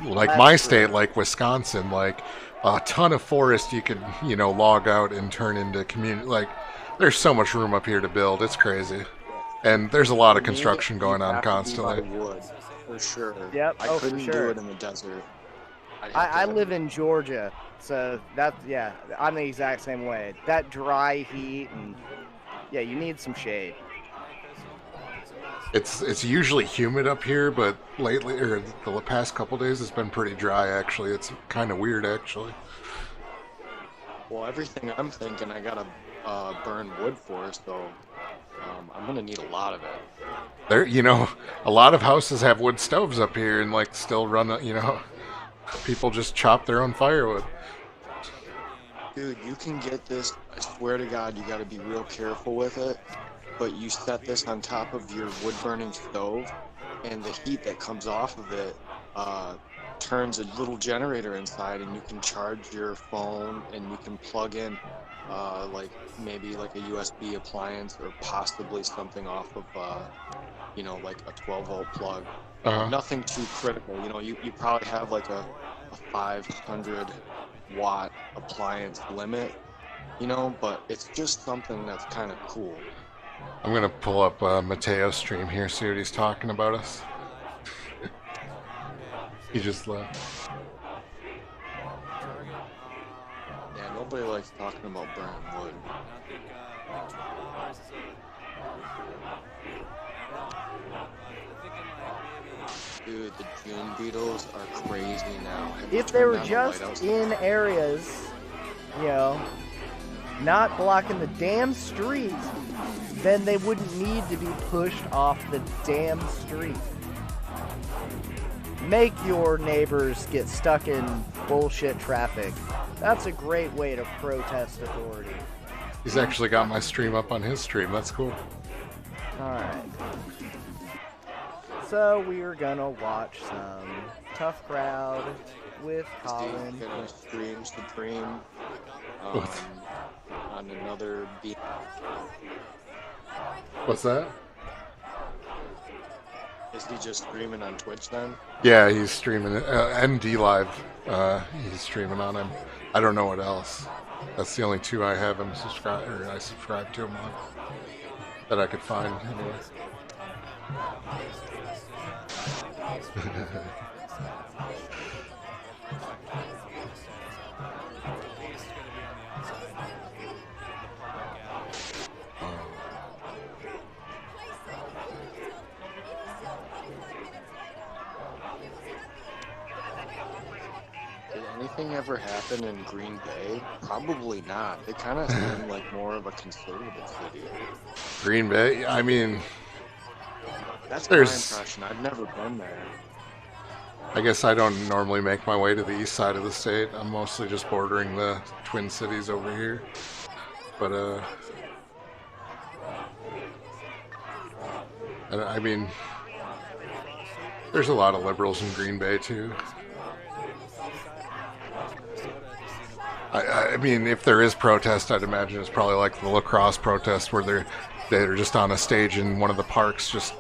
my state, like Wisconsin, like a ton of forest you could log out and turn into community. Like there's so much room up here to build. It's crazy, and there's a lot of construction going on constantly.
For sure.
Yep.
I couldn't do it in the desert.
I live in Georgia, so I'm the exact same way. That dry heat, and yeah, you need some shade.
It's usually humid up here, but lately, or the past couple days, it's been pretty dry. Actually, it's kind of weird, actually.
Well, everything I'm thinking, I gotta burn wood for, so I'm gonna need a lot of it.
There, a lot of houses have wood stoves up here and like still run, people just chop their own firewood.
Dude, you can get this, I swear to God, you gotta be real careful with it, but you set this on top of your wood burning stove, and the heat that comes off of it turns a little generator inside, and you can charge your phone, and you can plug in maybe like a USB appliance, or possibly something off of like a 12-volt plug. Nothing too critical. You probably have like a 500 watt appliance limit, but it's just something that's kind of cool.
I'm gonna pull up Mateo's stream here, see what he's talking about us. He just left.
Yeah, nobody likes talking about burning wood.
think 12 hours is I'm thinking like maybe.
Dude, the June beetles are crazy now. Have you
If they
turned
were
down the
just
lighthouse?
in areas, you know, not blocking the damn street, then they wouldn't need to be pushed off the damn street. Make your neighbors get stuck in bullshit traffic. That's a great way to protest authority.
He's actually got my stream up on his stream. That's cool.
Alright. So we're gonna watch some Tough Crowd with Colin.
He's gonna stream Supreme on another beat.
What's that?
Is he just streaming on Twitch then?
Yeah, he's streaming it. MD Live. He's streaming on him. I don't know what else. That's the only two I have him subscribe, or I subscribe to him on, that I could find anyway.
Did anything ever happen in Green Bay? Probably not. They kind of seem like more of a conservative city.
Green Bay. I mean,
That's
There's-
my impression. I've never been there.
I guess I don't normally make my way to the east side of the state. I'm mostly just bordering the Twin Cities over here. But I mean, there's a lot of liberals in Green Bay too. I mean, if there is protest, I'd imagine it's probably like the lacrosse protest where they're just on a stage in one of the parks, just,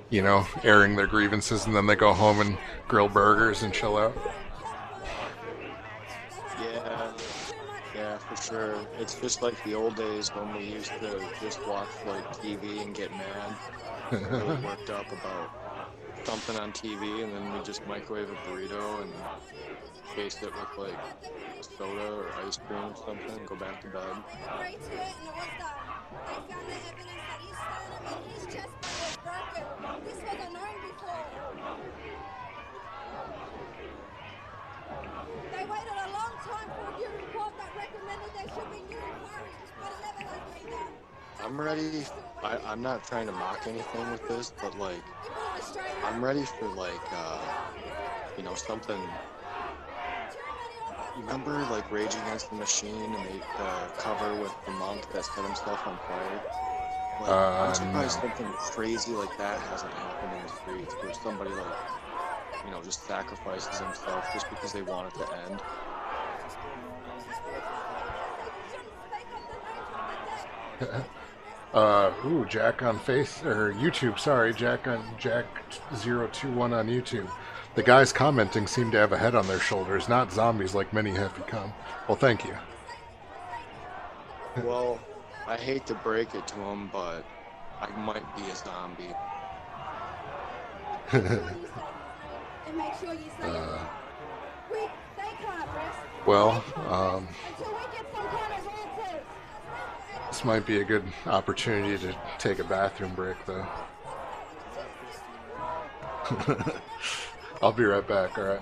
you know, airing their grievances, and then they go home and grill burgers and chill out.
Yeah, for sure. It's just like the old days when we used to just watch like TV and get mad, really worked up about something on TV, and then we just microwave a burrito and chase it with like soda or ice cream or something, and go back to bed.
They waited a long time for a new report that recommended there should be new inquiries, but it never has been done.
I'm ready. I'm not trying to mock anything with this, but like, I'm ready for like, you know, something. You remember like Rage Against the Machine and the cover with the monk that set himself on fire? Like, I'm surprised something crazy like that hasn't happened in the streets, where somebody like, you know, just sacrifices himself just because they want it to end.
Ooh, Jack on YouTube, sorry, Jack021 on YouTube. The guys commenting seem to have a head on their shoulders, not zombies like many have become. Well, thank you.
Well, I hate to break it to him, but I might be a zombie.
And make sure you say they can't rest
Well,
until we get some kind of answers.
this might be a good opportunity to take a bathroom break, though. I'll be right back, alright?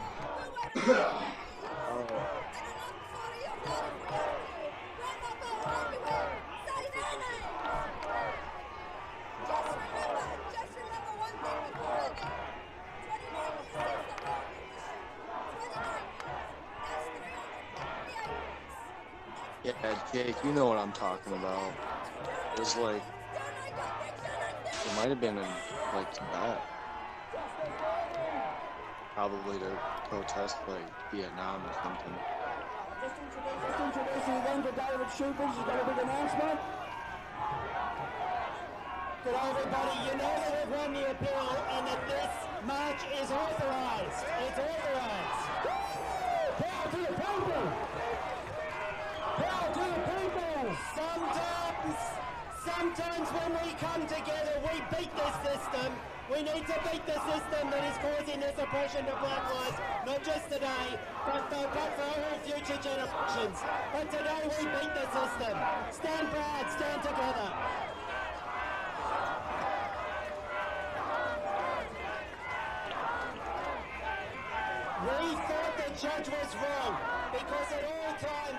Yeah, Jake, you know what I'm talking about. It was like, it might have been in like Tibet. Probably to protest like Vietnam or something.
Just introducing them to David Shoopers. He's got a big announcement. To everybody, you know that we've won the appeal and that this march is authorized. It's authorized. Proud to the people. Proud to the people. sometimes when we come together, we beat this system. We need to beat the system that is causing this oppression to black lives, not just today, but for all future generations. But today we beat the system. Stand proud, stand together. We thought the judge was wrong because at all times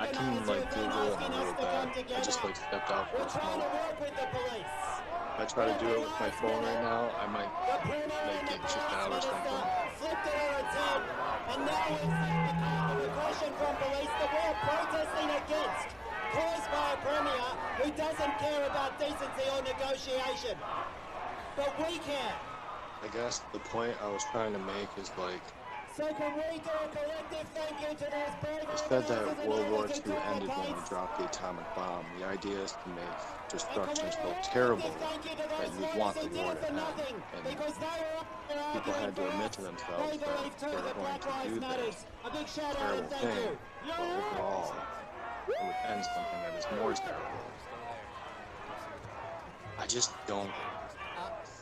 I can like Google it in a little bit. I just like stepped out for a
trying to
moment.
work with the police.
If I try to do it with my phone right now, I might like get kicked out or something.
Flipped it on its head, and now we've seen the kind of aggression from police that we're protesting against, caused by a premier who doesn't care about decency or negotiation. But we can.
I guess the point I was trying to make is like,
So can we do a collective thank you to those brave
it's said that
organizers and
World War
others
II
who took
ended
the
when we
case?
dropped the atomic bomb. The idea is to make destruction so terrible that you'd want the war to end. And people had to admit to themselves that they're going to do this terrible thing, but overall, it would end something that is more terrible. I just don't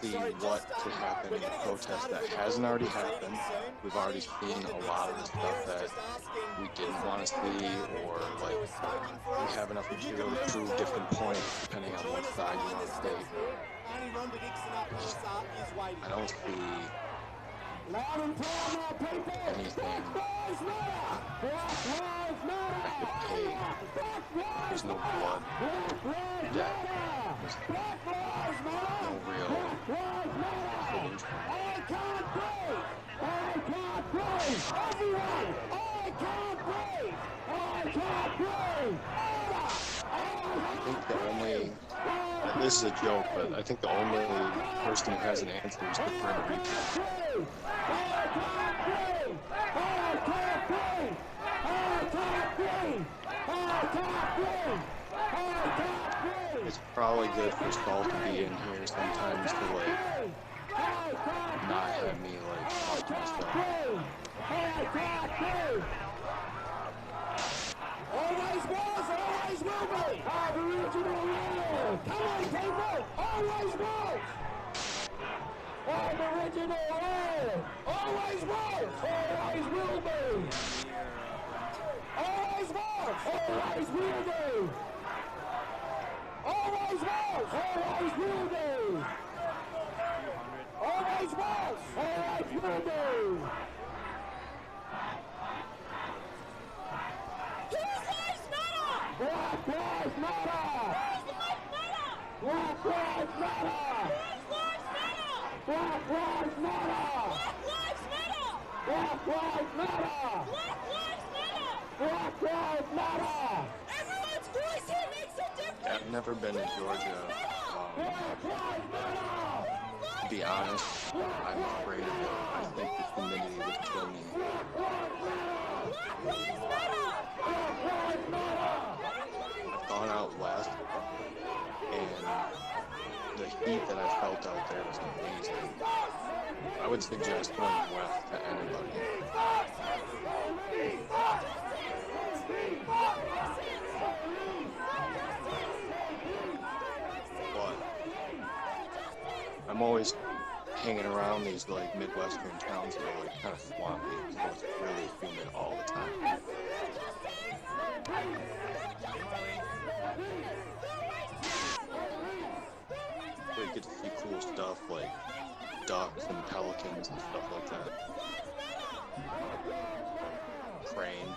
see what could happen in the protest that hasn't already happened. We've already seen a lot of the stuff that we didn't want to see, or like we have enough material to prove different points depending on what side you want to take. I don't see anything that could pay. There's no blood, death, there's no real solution. I think the only, this is a joke, but I think the only person who has an answer is the Grim Reaper. It's probably good for Saul to be in here sometimes to like not have me like talk to myself.
Always was, always will be. Aboriginal land. Come on, people. Always was. Aboriginal land. Always was, always will be. Always was, always will be. Always was, always will be. Always was, always will be. Black Lives Matter! Black Lives Matter! Black Lives Matter! Black Lives Matter! Black Lives Matter! Everyone's voice here makes a difference!
I've never been to Georgia. To be honest, I'm afraid of it. I think the humidity would kill me. I've gone out west, and the heat that I felt out there was amazing. I would suggest going west to anybody. But I'm always hanging around these like Midwestern towns that are like kind of swampy, so it's really humid all the time. So you get to see cool stuff like ducks and pelicans and stuff like that. Crane.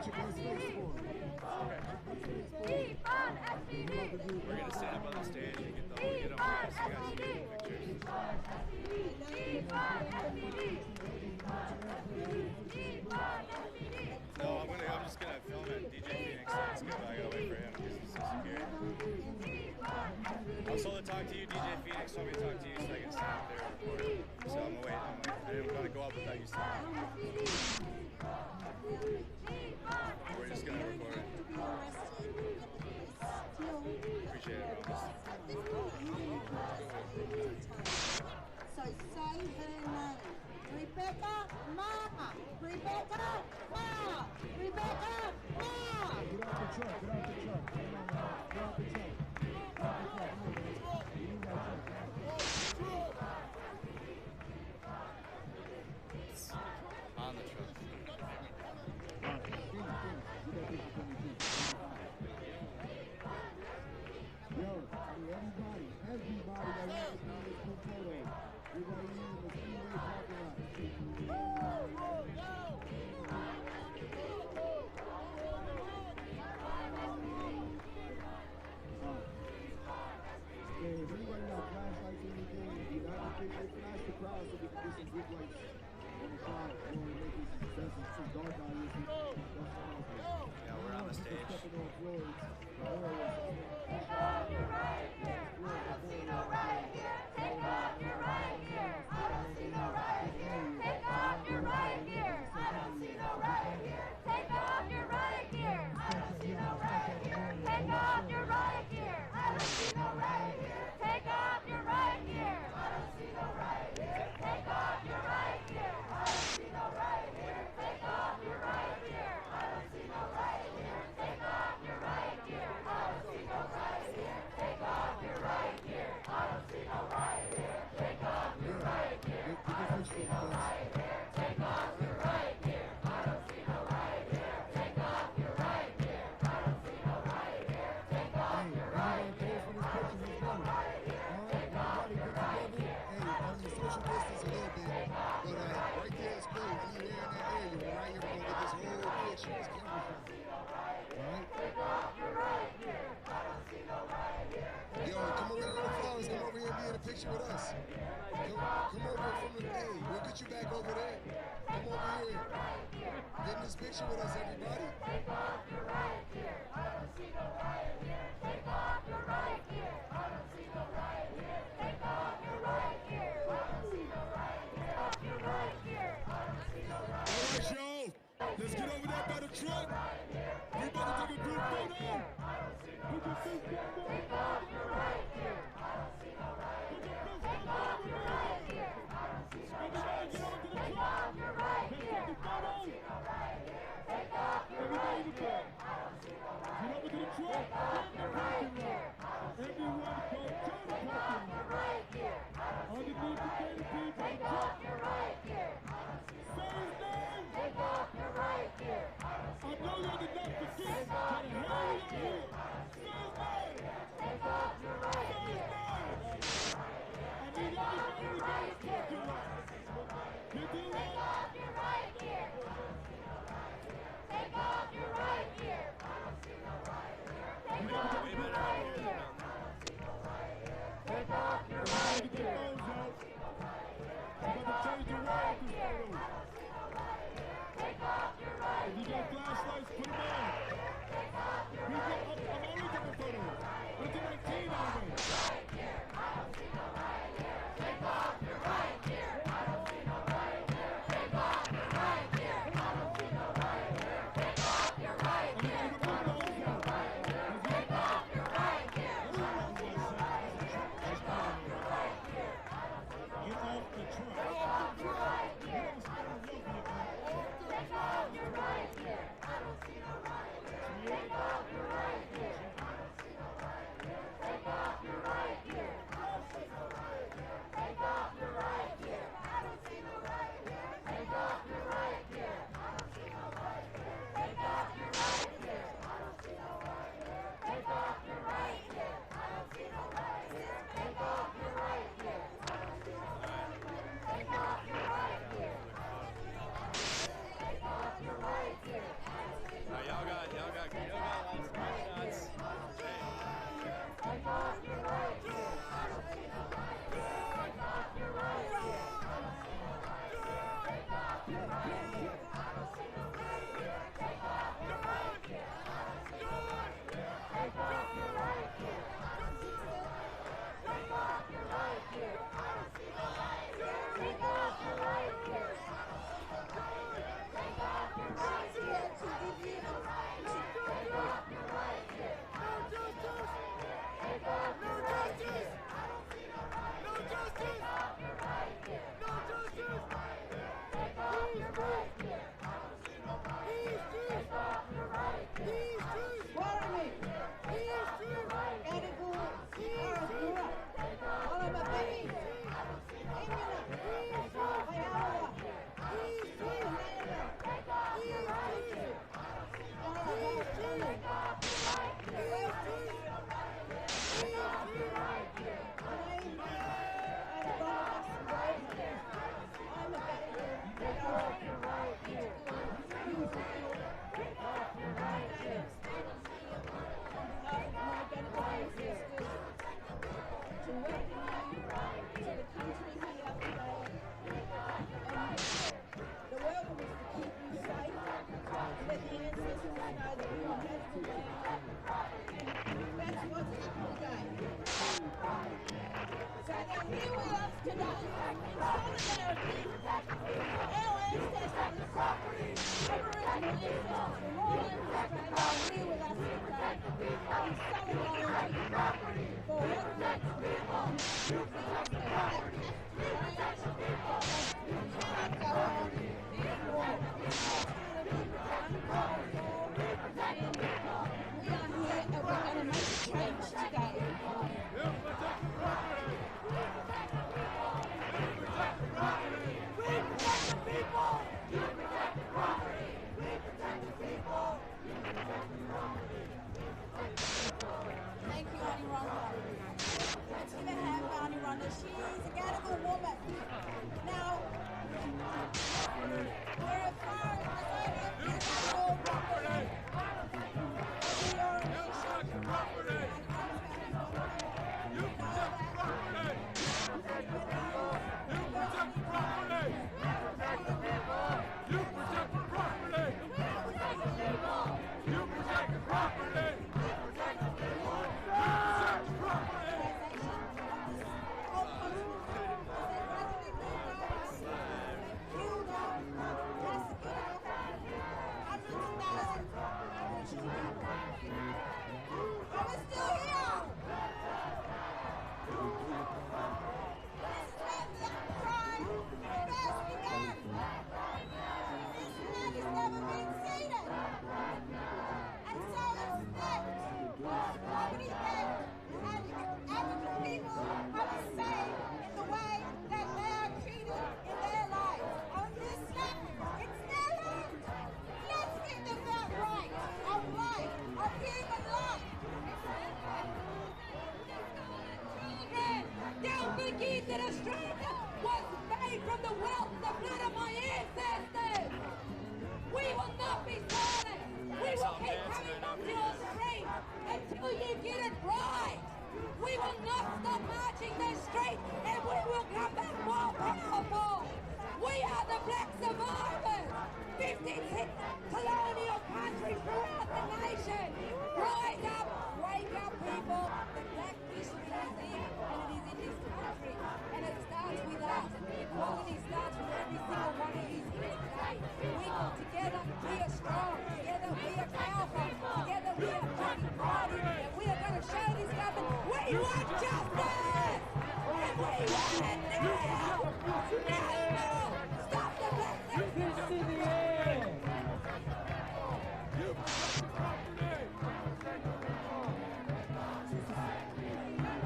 Put your best face for it.
We're gonna stand up on the stage and get them press. You guys can get pictures. No, I'm just gonna film it. DJ Phoenix, let's go. I gotta wait for him because he's so secure. I was told to talk to you, DJ Phoenix told me to talk to you so I can stand up there and record it. So I'm gonna wait. I didn't want to go up without you seeing it. We're just gonna record it. Appreciate it, bro.
So say her name. Rebecca Ma. Rebecca Ma. Rebecca Ma.
Get off the truck. Get off the truck. Get off the truck.
On the truck.
Yo, everybody that wants to do this group photo, you're right here in the freeway parking lot. Hey, if anybody got flashlights or anything, do not flash the crowd so we can get some good lights on the side. You know, make it's dark out here.
Yeah, we're on the stage.
Stepping on floors. Picture with us. Come over from the hey, we'll get you back over there. Come over here. Get in this picture with us, everybody. Take off your right here. I don't see no right here. Take off your right here. I don't see no right here. Take off your right here. I don't see no right here. Take off your right here. I don't see no right here. All right, y'all. Let's get over there by the truck. We about to take a group photo. Put your feet down. Take off your right here. I don't see no right here. Take off your right here. I don't see no right here. Take off your right here. I don't see no right here. Take off your right here. I don't see no right here. Take off your right here. Everyone go to the parking lot. Underneath the canopy. Take off your right here. Say his name. Take off your right here. I know you're the Dr. King. Try to hurry up here. Say his name. Take off your right here. I need everybody to go to the parking lot. Take off your right here. Take off your right here. Take off your right here. Take off your right here. I'm about to change the world this photo. Take off your right here. If you got flashlights, put them on. I'm only taking photos. Look at my team on me. Take off your right here. I don't see no right here. Take off your right here. I don't see no right here. Take off your right here. I don't see no right here. Take off your right here. I don't see no right here. Take off your right here. Get off the truck. Take off your right here. Take off your right here. I don't see no right here. Take off your right here. I don't see no right here. Take off your right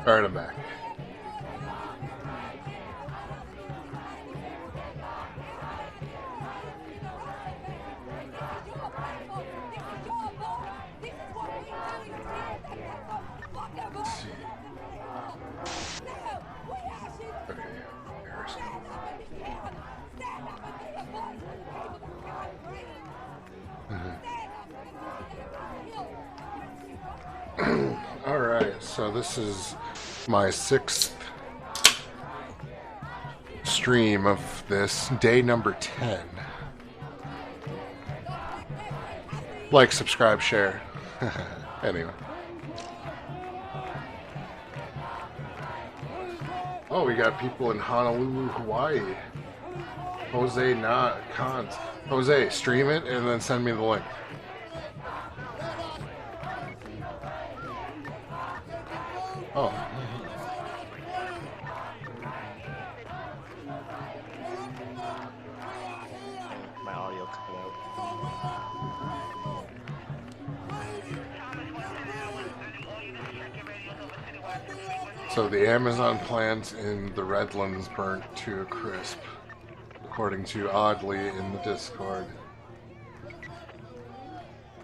Alright, I'm back. Alright, so this is my 6th stream of this, day number 10. Like, subscribe, share. Anyway. Oh, we got people in Honolulu, Hawaii. Jose, not Kant. Jose, stream it and then send me the link. Oh.
My audio cut out.
So the Amazon plants in the Redlands burnt to a crisp, according to Oddly in the Discord.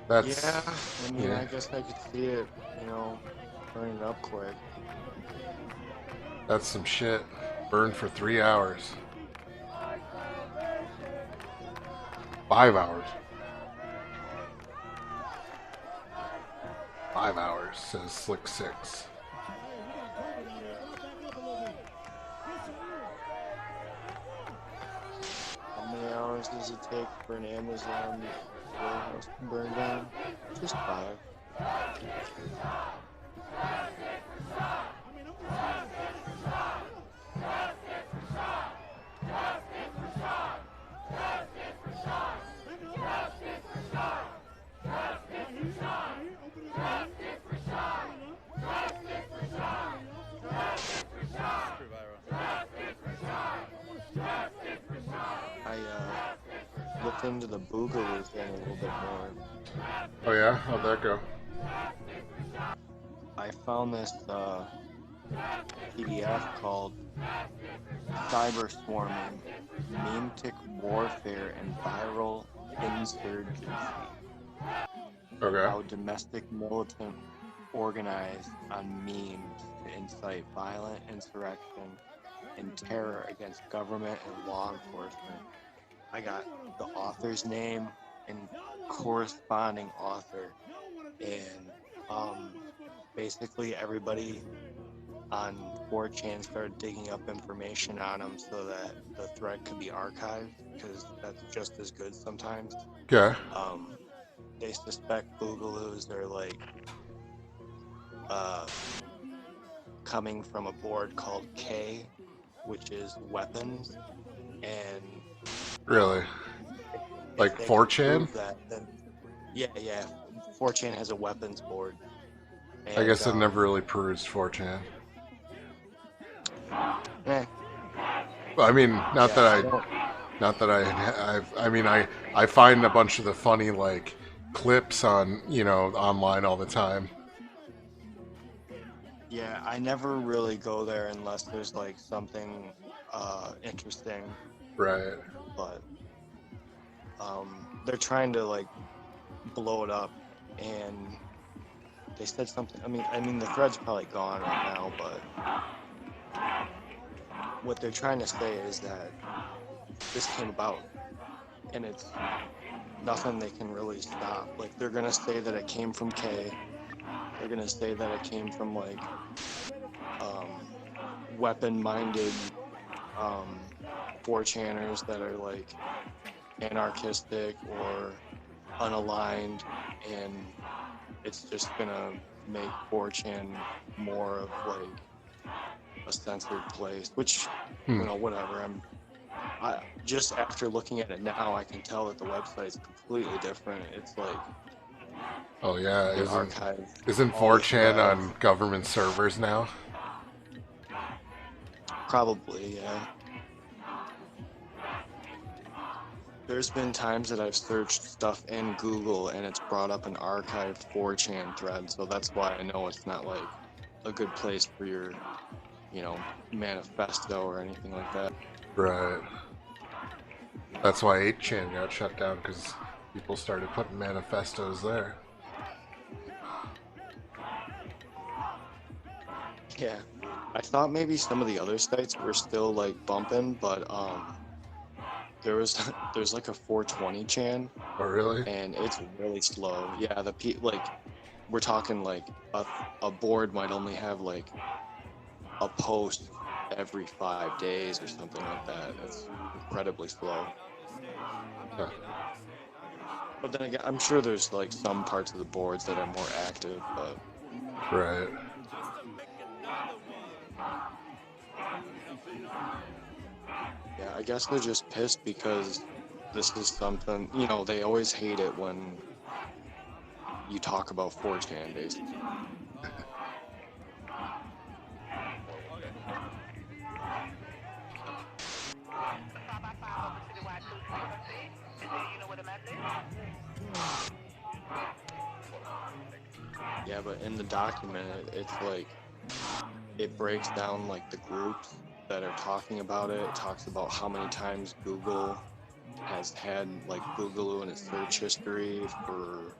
That's,
yeah, I mean, I guess I could see it, you know, burning up quick.
That's some shit. Burned for 3 hours. 5 hours. 5 hours, says Slick 6.
How many hours does it take for an Amazon warehouse to burn down? Just 5. I looked into the Boogaloo thing a little bit more.
Oh yeah? How'd that go?
I found this PDF called Cyber Swarming, Memetic Warfare and Viral Insurgency.
Okay.
How domestic militant organize on memes to incite violent insurrection and terror against government and law enforcement. I got the author's name and corresponding author, and basically everybody on 4chan started digging up information on them so that the thread could be archived, because that's just as good sometimes.
Okay.
They suspect Boogaloos are like coming from a board called K, which is weapons, and
Really? Like 4chan?
That, then, yeah, 4chan has a weapons board. And,
I guess I've never really perused 4chan. Well, I mean, not that I find a bunch of the funny like clips on, online all the time.
Yeah, I never really go there unless there's like something interesting.
Right.
But they're trying to like blow it up, and they said something. I mean the thread's probably gone right now, but what they're trying to say is that this came about, and it's nothing they can really stop. Like, they're gonna say that it came from K. They're gonna say that it came from like weapon-minded 4chaners that are like anarchistic or unaligned, and it's just gonna make 4chan more of like a censored place, which whatever. I just after looking at it now, I can tell that the website's completely different. It's like,
oh yeah, isn't
all
4chan on government servers now?
Probably, yeah. There's been times that I've searched stuff in Google and it's brought up an archived 4chan thread, so that's why I know it's not like a good place for your, manifesto or anything like that.
Right. That's why 8chan got shut down, because people started putting manifestos there.
Yeah. I thought maybe some of the other sites were still like bumping, but there's like a 420chan.
Oh really?
And it's really slow. Yeah, we're talking like a board might only have like a post every 5 days or something like that. It's incredibly slow.
Huh.
But then again, I'm sure there's like some parts of the boards that are more active, but
right.
Yeah, I guess they're just pissed because this is something, they always hate it when you talk about 4chan, basically. Yeah, but in the document, it's like, it breaks down like the groups that are talking about it. It talks about how many times Google has had like Boogaloo in its search history for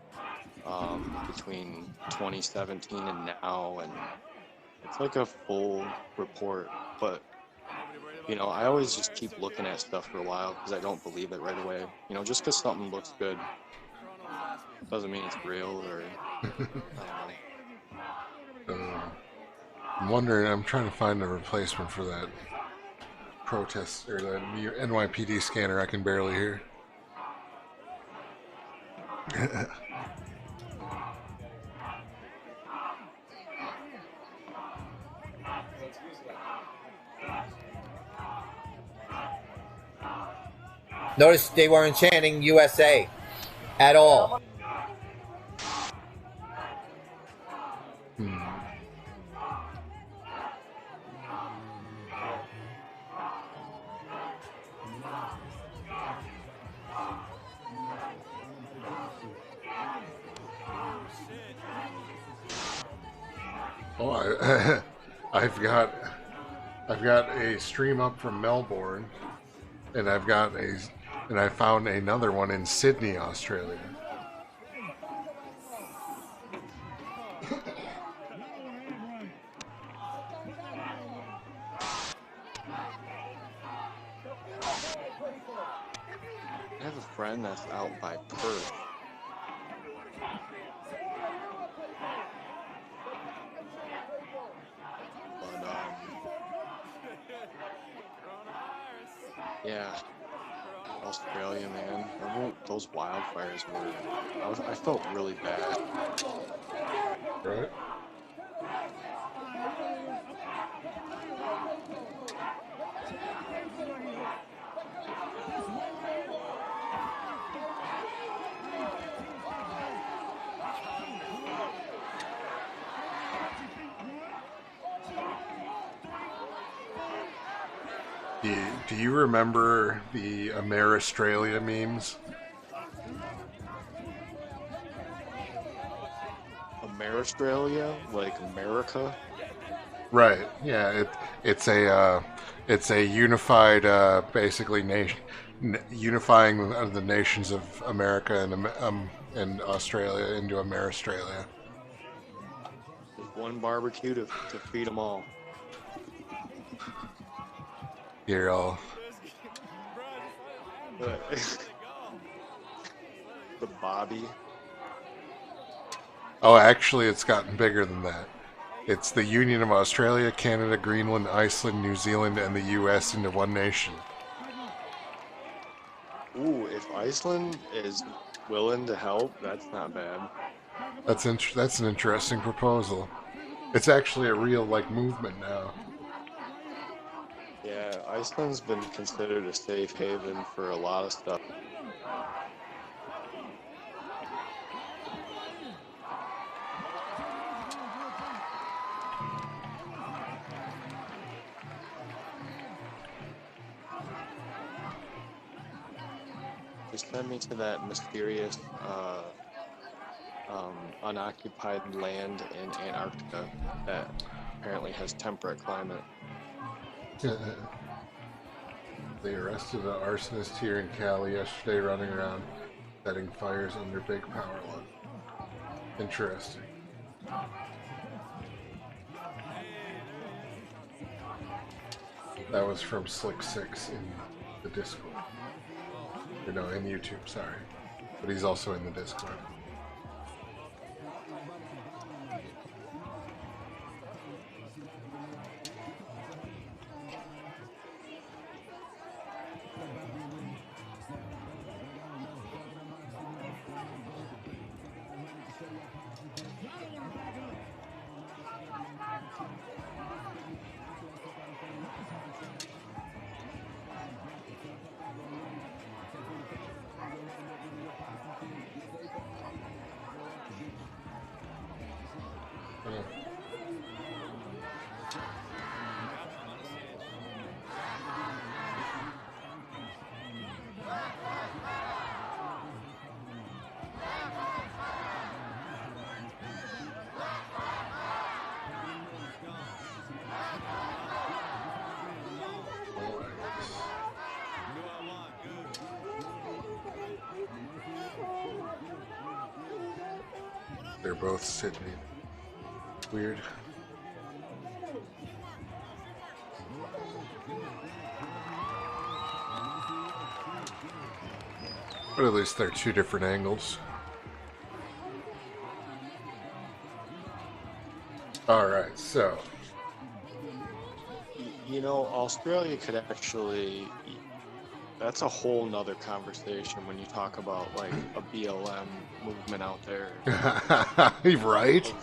between 2017 and now, and it's like a full report. But I always just keep looking at stuff for a while because I don't believe it right away. Just because something looks good Doesn't mean it's real or.
I'm wondering. I'm trying to find a replacement for that protest or the NYPD scanner. I can barely hear.
Notice they weren't chanting USA at all.
Oh, I've got a stream up from Melbourne, and I found another one in Sydney, Australia.
I have a friend that's out by Perth. Yeah, Australia, man. Those wildfires were. I felt really bad.
Right. Do you remember the Australia memes?
Australia, like America.
Right. Yeah. It's a unified, basically unifying the nations of America and Australia into Australia.
With one barbecue to feed them all.
Here, all.
The Bobby.
Oh, actually, it's gotten bigger than that. It's the union of Australia, Canada, Greenland, Iceland, New Zealand, and the U.S. into one nation.
Ooh, if Iceland is willing to help, that's not bad.
That's an interesting proposal. It's actually a real movement now.
Yeah, Iceland's been considered a safe haven for a lot of stuff. Just send me to that mysterious unoccupied land in Antarctica that apparently has temperate climate.
They arrested an arsonist here in Cali yesterday running around setting fires under big power lines. Interesting. That was from Slick6 in the Discord. In YouTube, sorry. But he's also in the Discord. They're both Sydney. Weird. But at least they're two different angles. All right, so
You know, Australia could actually. That's a whole nother conversation when you talk about like a BLM movement out there.
right,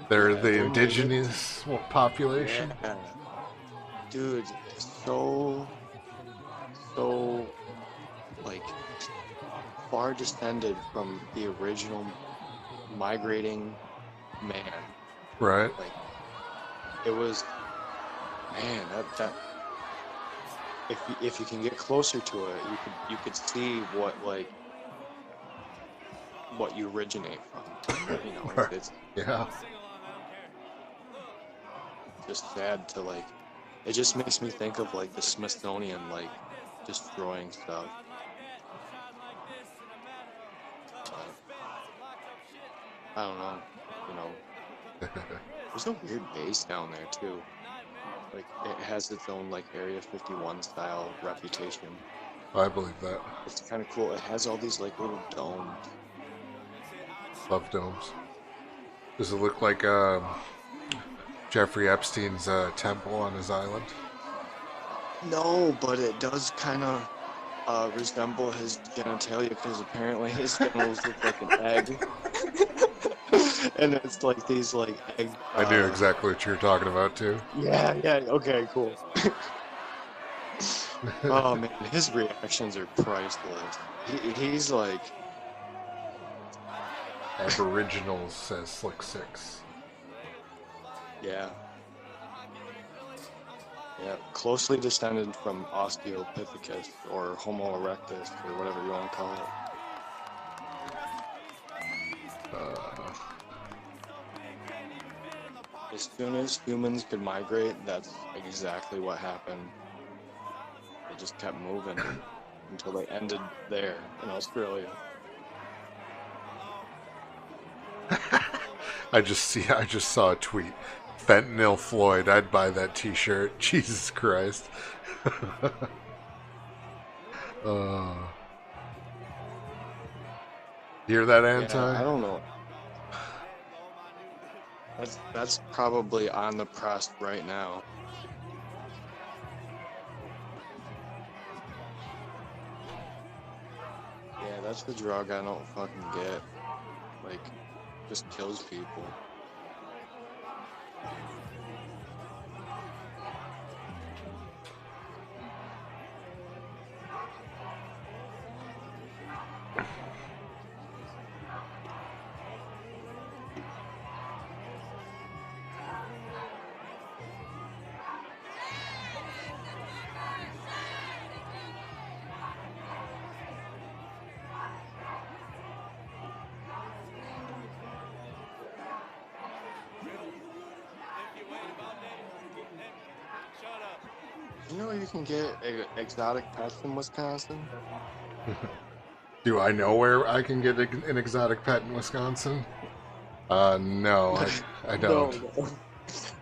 they're
Yeah,
the
their native.
indigenous population.
Yeah, dude, so like far descended from the original migrating man.
Right.
Like it was, man. That if you can get closer to it, you could see what you originate from. You know,
Right.
it's
Yeah.
just sad to like. It just makes me think of like the Smithsonian like destroying stuff. I don't know, you know. There's a weird base down there too. Like it has its own like Area 51 style reputation.
I believe that.
It's kind of cool. It has all these like little domes.
Love domes. Does it look like Jeffrey Epstein's temple on his island?
No, but it does kind of resemble his genitalia because apparently his genitals look like an egg. And it's like these like egg.
I knew exactly what you were talking about too.
Yeah, okay, cool. Oh man, his reactions are priceless. He's like
Aboriginals, says Slick Six.
yeah, closely descended from Australopithecus or Homo erectus or whatever you want to call it. As soon as humans could migrate, that's exactly what happened. They just kept moving until they ended there in Australia.
I just saw a tweet. Fentanyl Floyd, I'd buy that t-shirt. Jesus Christ. Hear that, Anti?
Yeah, I don't know. That's probably on the press right now. Yeah, that's the drug I don't fucking get. Like, just kills people. You know you can get exotic pets in Wisconsin?
Do I know where I can get an exotic pet in Wisconsin? No, I don't.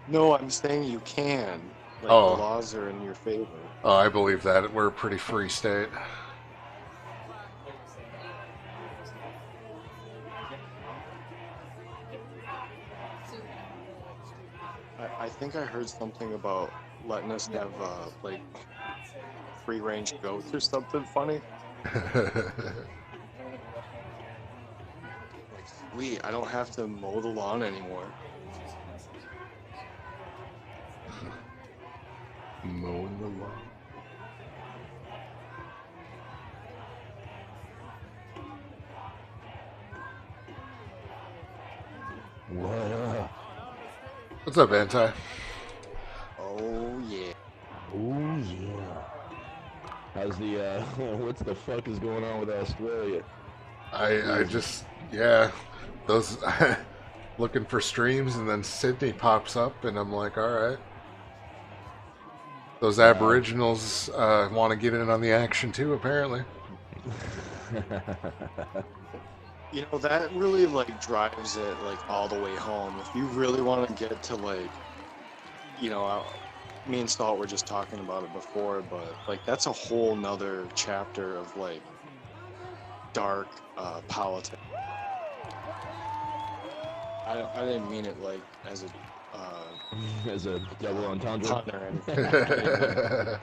No, I'm saying you can. Like,
Oh.
the laws are in your favor.
Oh, I believe that. We're a pretty free state.
I think I heard something about letting us have, like, free-range goats or something funny. Like, sweet, I don't have to mow the lawn anymore.
Mowing the lawn.
What up?
What's up, Anti?
Oh, yeah.
Oh, yeah. How's the, what the fuck is going on with Australia?
I just, yeah, those, looking for streams, and then Sydney pops up, and I'm like, alright. Those Aboriginals want to get in on the action too, apparently.
You know, that really, like, drives it, like, all the way home. If you really want to get to, like, you know, me and Salt were just talking about it before, but, like, that's a whole nother chapter of, like, dark politics. I didn't mean it like as a
as a double entendre.
pun or anything. I didn't mean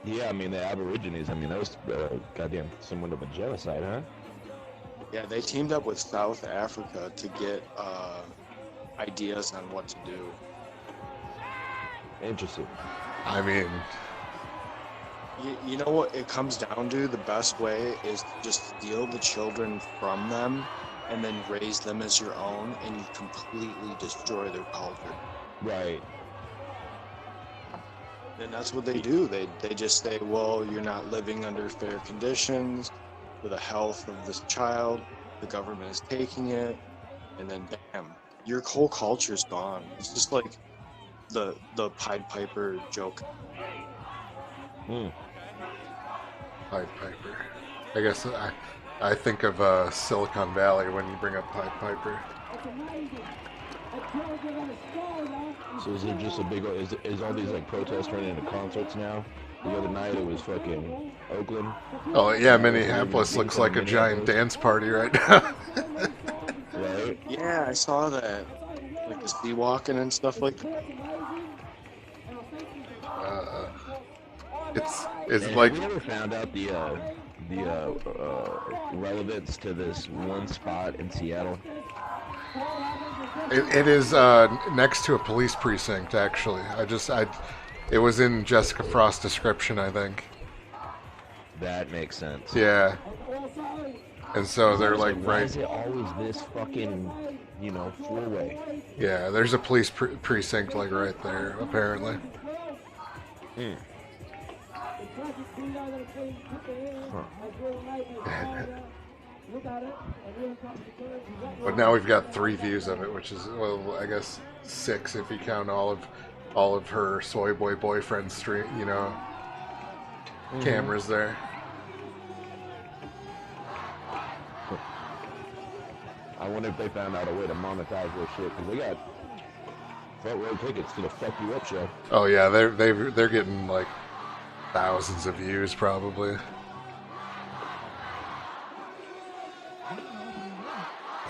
Yeah, I mean the Aborigines. I mean that was goddamn somewhat of a genocide, huh?
Yeah, they teamed up with South Africa to get ideas on what to do.
Interesting.
I mean,
you know what it comes down to? The best way is to just steal the children from them and then raise them as your own, and you completely destroy their culture.
Right.
And that's what they do. They just say, well, you're not living under fair conditions for the health of this child. The government is taking it, and then bam, your whole culture's gone. It's just like the Pied Piper joke.
Pied Piper. I guess I think of Silicon Valley when you bring up Pied Piper.
So is it just a big? Is all these like protests turning into concerts now? The other night it was fucking Oakland.
Oh yeah, Minneapolis looks like a giant dance party right now.
Right?
Yeah, I saw that. Like the sea walking and stuff like that.
It's
Man,
like.
have we ever found out the relevance to this one spot in Seattle?
It is next to a police precinct, actually. It was in Jessica Frost's description, I think.
That makes sense.
Yeah. And so they're like
why
right.
is it always this fucking, four-way?
Yeah, there's a police precinct like right there, apparently. But now we've got 3 views of it, which is, well, I guess 6 if you count all of her soy boy boyfriend stream, cameras there.
I wonder if they found out a way to monetize their shit, because they got front row tickets to the Fuck You Up show.
Oh yeah, they're getting like thousands of views probably.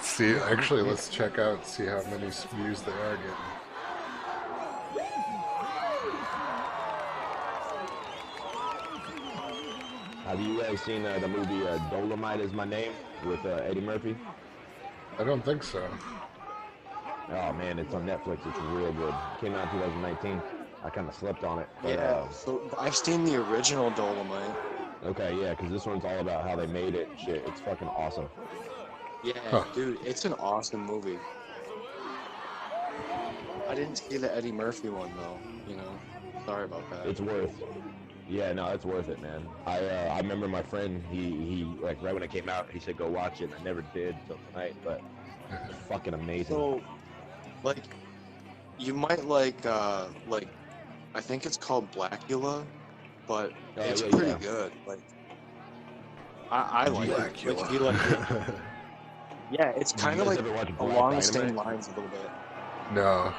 See, actually, let's check out, see how many views they are getting.
Have you guys seen the movie Dolomite Is My Name with Eddie Murphy?
I don't think so.
Oh man, it's on Netflix. It's real good. Came out in 2019. I kind of slept on it. But,
Yeah, so I've seen the original Dolomite.
Okay, yeah, because this one's all about how they made it and shit. It's fucking awesome.
Yeah, dude, it's an awesome movie. I didn't see the Eddie Murphy one though, Sorry about that.
It's worth. Yeah, no, it's worth it, man. I remember my friend. He like right when it came out, he said go watch it. I never did till tonight, but it's fucking amazing.
So, like, you might like I think it's called Blackula, but it's pretty good. Like, I like it. Like, if you like it. Yeah, it's kind of like along the same lines a little bit.
No.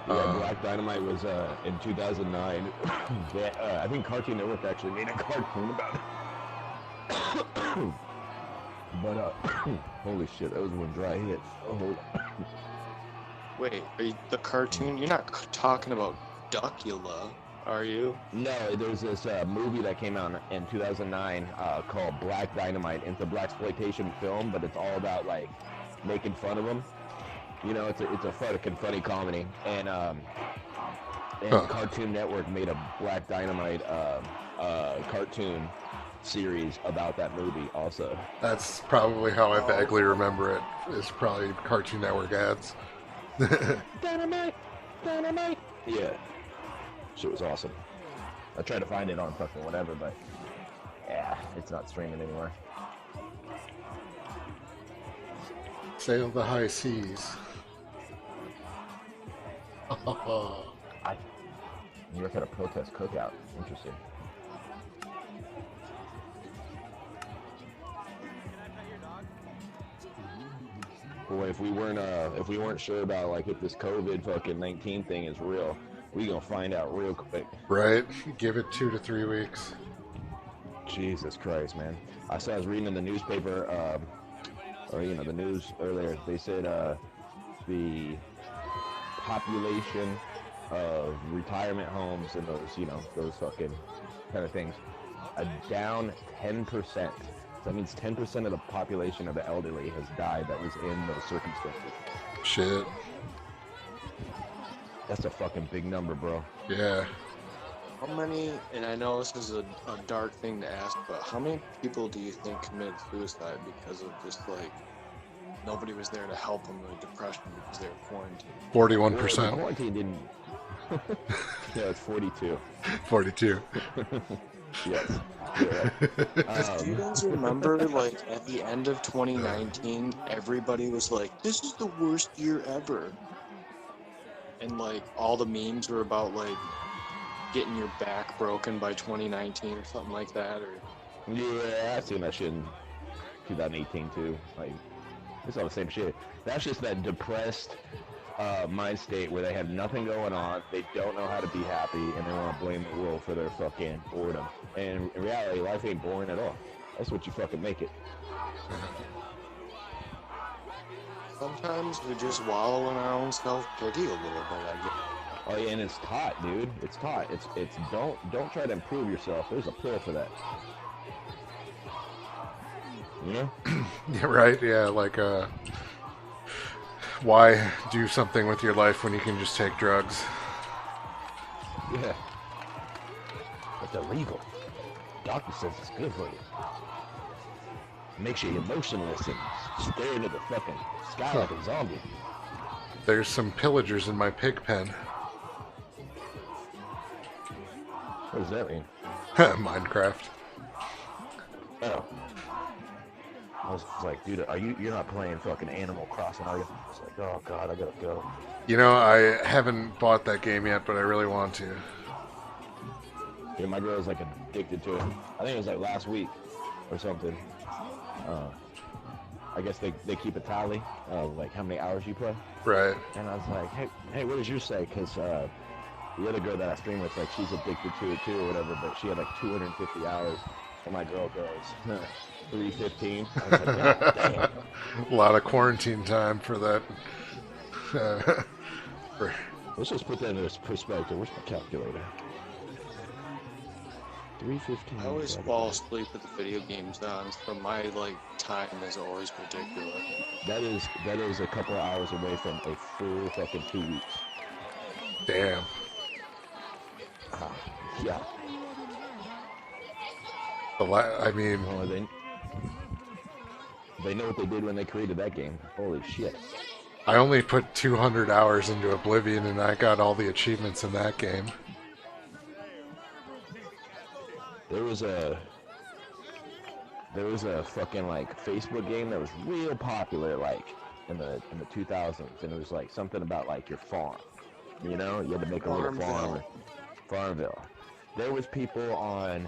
Yeah, Black Dynamite was in 2009. I think Cartoon Network actually made a cartoon about it. But holy shit, that was one dry hit. Oh.
Wait, are you, the cartoon? You're not talking about Duckula, are you?
No, there's this movie that came out in 2009 called Black Dynamite. It's a blaxploitation film, but it's all about like making fun of them. It's a fucking funny comedy, and Cartoon Network made a Black Dynamite cartoon series about that movie also.
That's probably how I vaguely remember it. It's probably Cartoon Network ads.
Dynamite! Yeah. Shit was awesome. I tried to find it on fucking whatever, but yeah, it's not streaming anymore.
Sail the high seas.
You work at a protest cookout. Interesting. Boy, if we weren't sure about like if this COVID fucking 19 thing is real, We gonna find out real quick.
Right? Give it 2 to 3 weeks.
Jesus Christ, man. I was reading in the newspaper, or the news earlier. They said the population of retirement homes and those fucking kind of things, down 10%. So that means 10% of the population of the elderly has died that was in those circumstances.
Shit.
That's a fucking big number, bro.
Yeah.
How many, and I know this is a dark thing to ask, but how many people do you think committed suicide because of just like nobody was there to help them with depression because they were quarantined?
41%.
Quarantine didn't. Yeah, it's 42.
42.
Yes. Yeah.
Do you guys remember, like, at the end of 2019, everybody was like, this is the worst year ever. And, like, all the memes were about, like, getting your back broken by 2019 or something like that. Or
Yeah, I've seen that shit in 2018, too. Like, it's all the same shit. That's just that depressed mind state where they have nothing going on, they don't know how to be happy, and they want to blame the world for their fucking boredom. And in reality, life ain't boring at all. That's what you fucking make it.
sometimes we just wallow in our own self-pity a little bit, I guess.
Oh yeah, and it's taught, dude. It's taught. It's don't try to improve yourself. There's a pill for that. You know?
Yeah, right, yeah, like why do something with your life when you can just take drugs?
Yeah. It's illegal. Doctor says it's good for you. Makes you emotionless and stare into the fucking sky like a zombie.
There's some pillagers in my pig pen.
What does that mean?
Minecraft.
Oh. I was like, dude, you're not playing fucking Animal Crossing, are you? I was like, oh god, I gotta go.
You know, I haven't bought that game yet, but I really want to.
Yeah, my girl's like addicted to it. I think it was like last week or something. I guess they keep a tally of like how many hours you play.
Right.
And I was like, hey, what does yours say? Because the other girl that I stream with, like, she's addicted to it too or whatever, but she had like 250 hours. And my girl goes 315. I was like, God damn.
A lot of quarantine time for that.
Let's just put that into perspective. Where's my calculator? 315.
I always fall asleep with the video games on, so my like time is always ridiculous.
That is a couple of hours away from a full fucking 2 weeks.
Damn.
Yeah.
I mean,
oh, they know what they did when they created that game. Holy shit.
I only put 200 hours into Oblivion, and I got all the achievements in that game.
There was a fucking like Facebook game that was real popular like in the 2000s, and it was like something about like your farm. You know, you had to make a little farm. Farmville. There was people on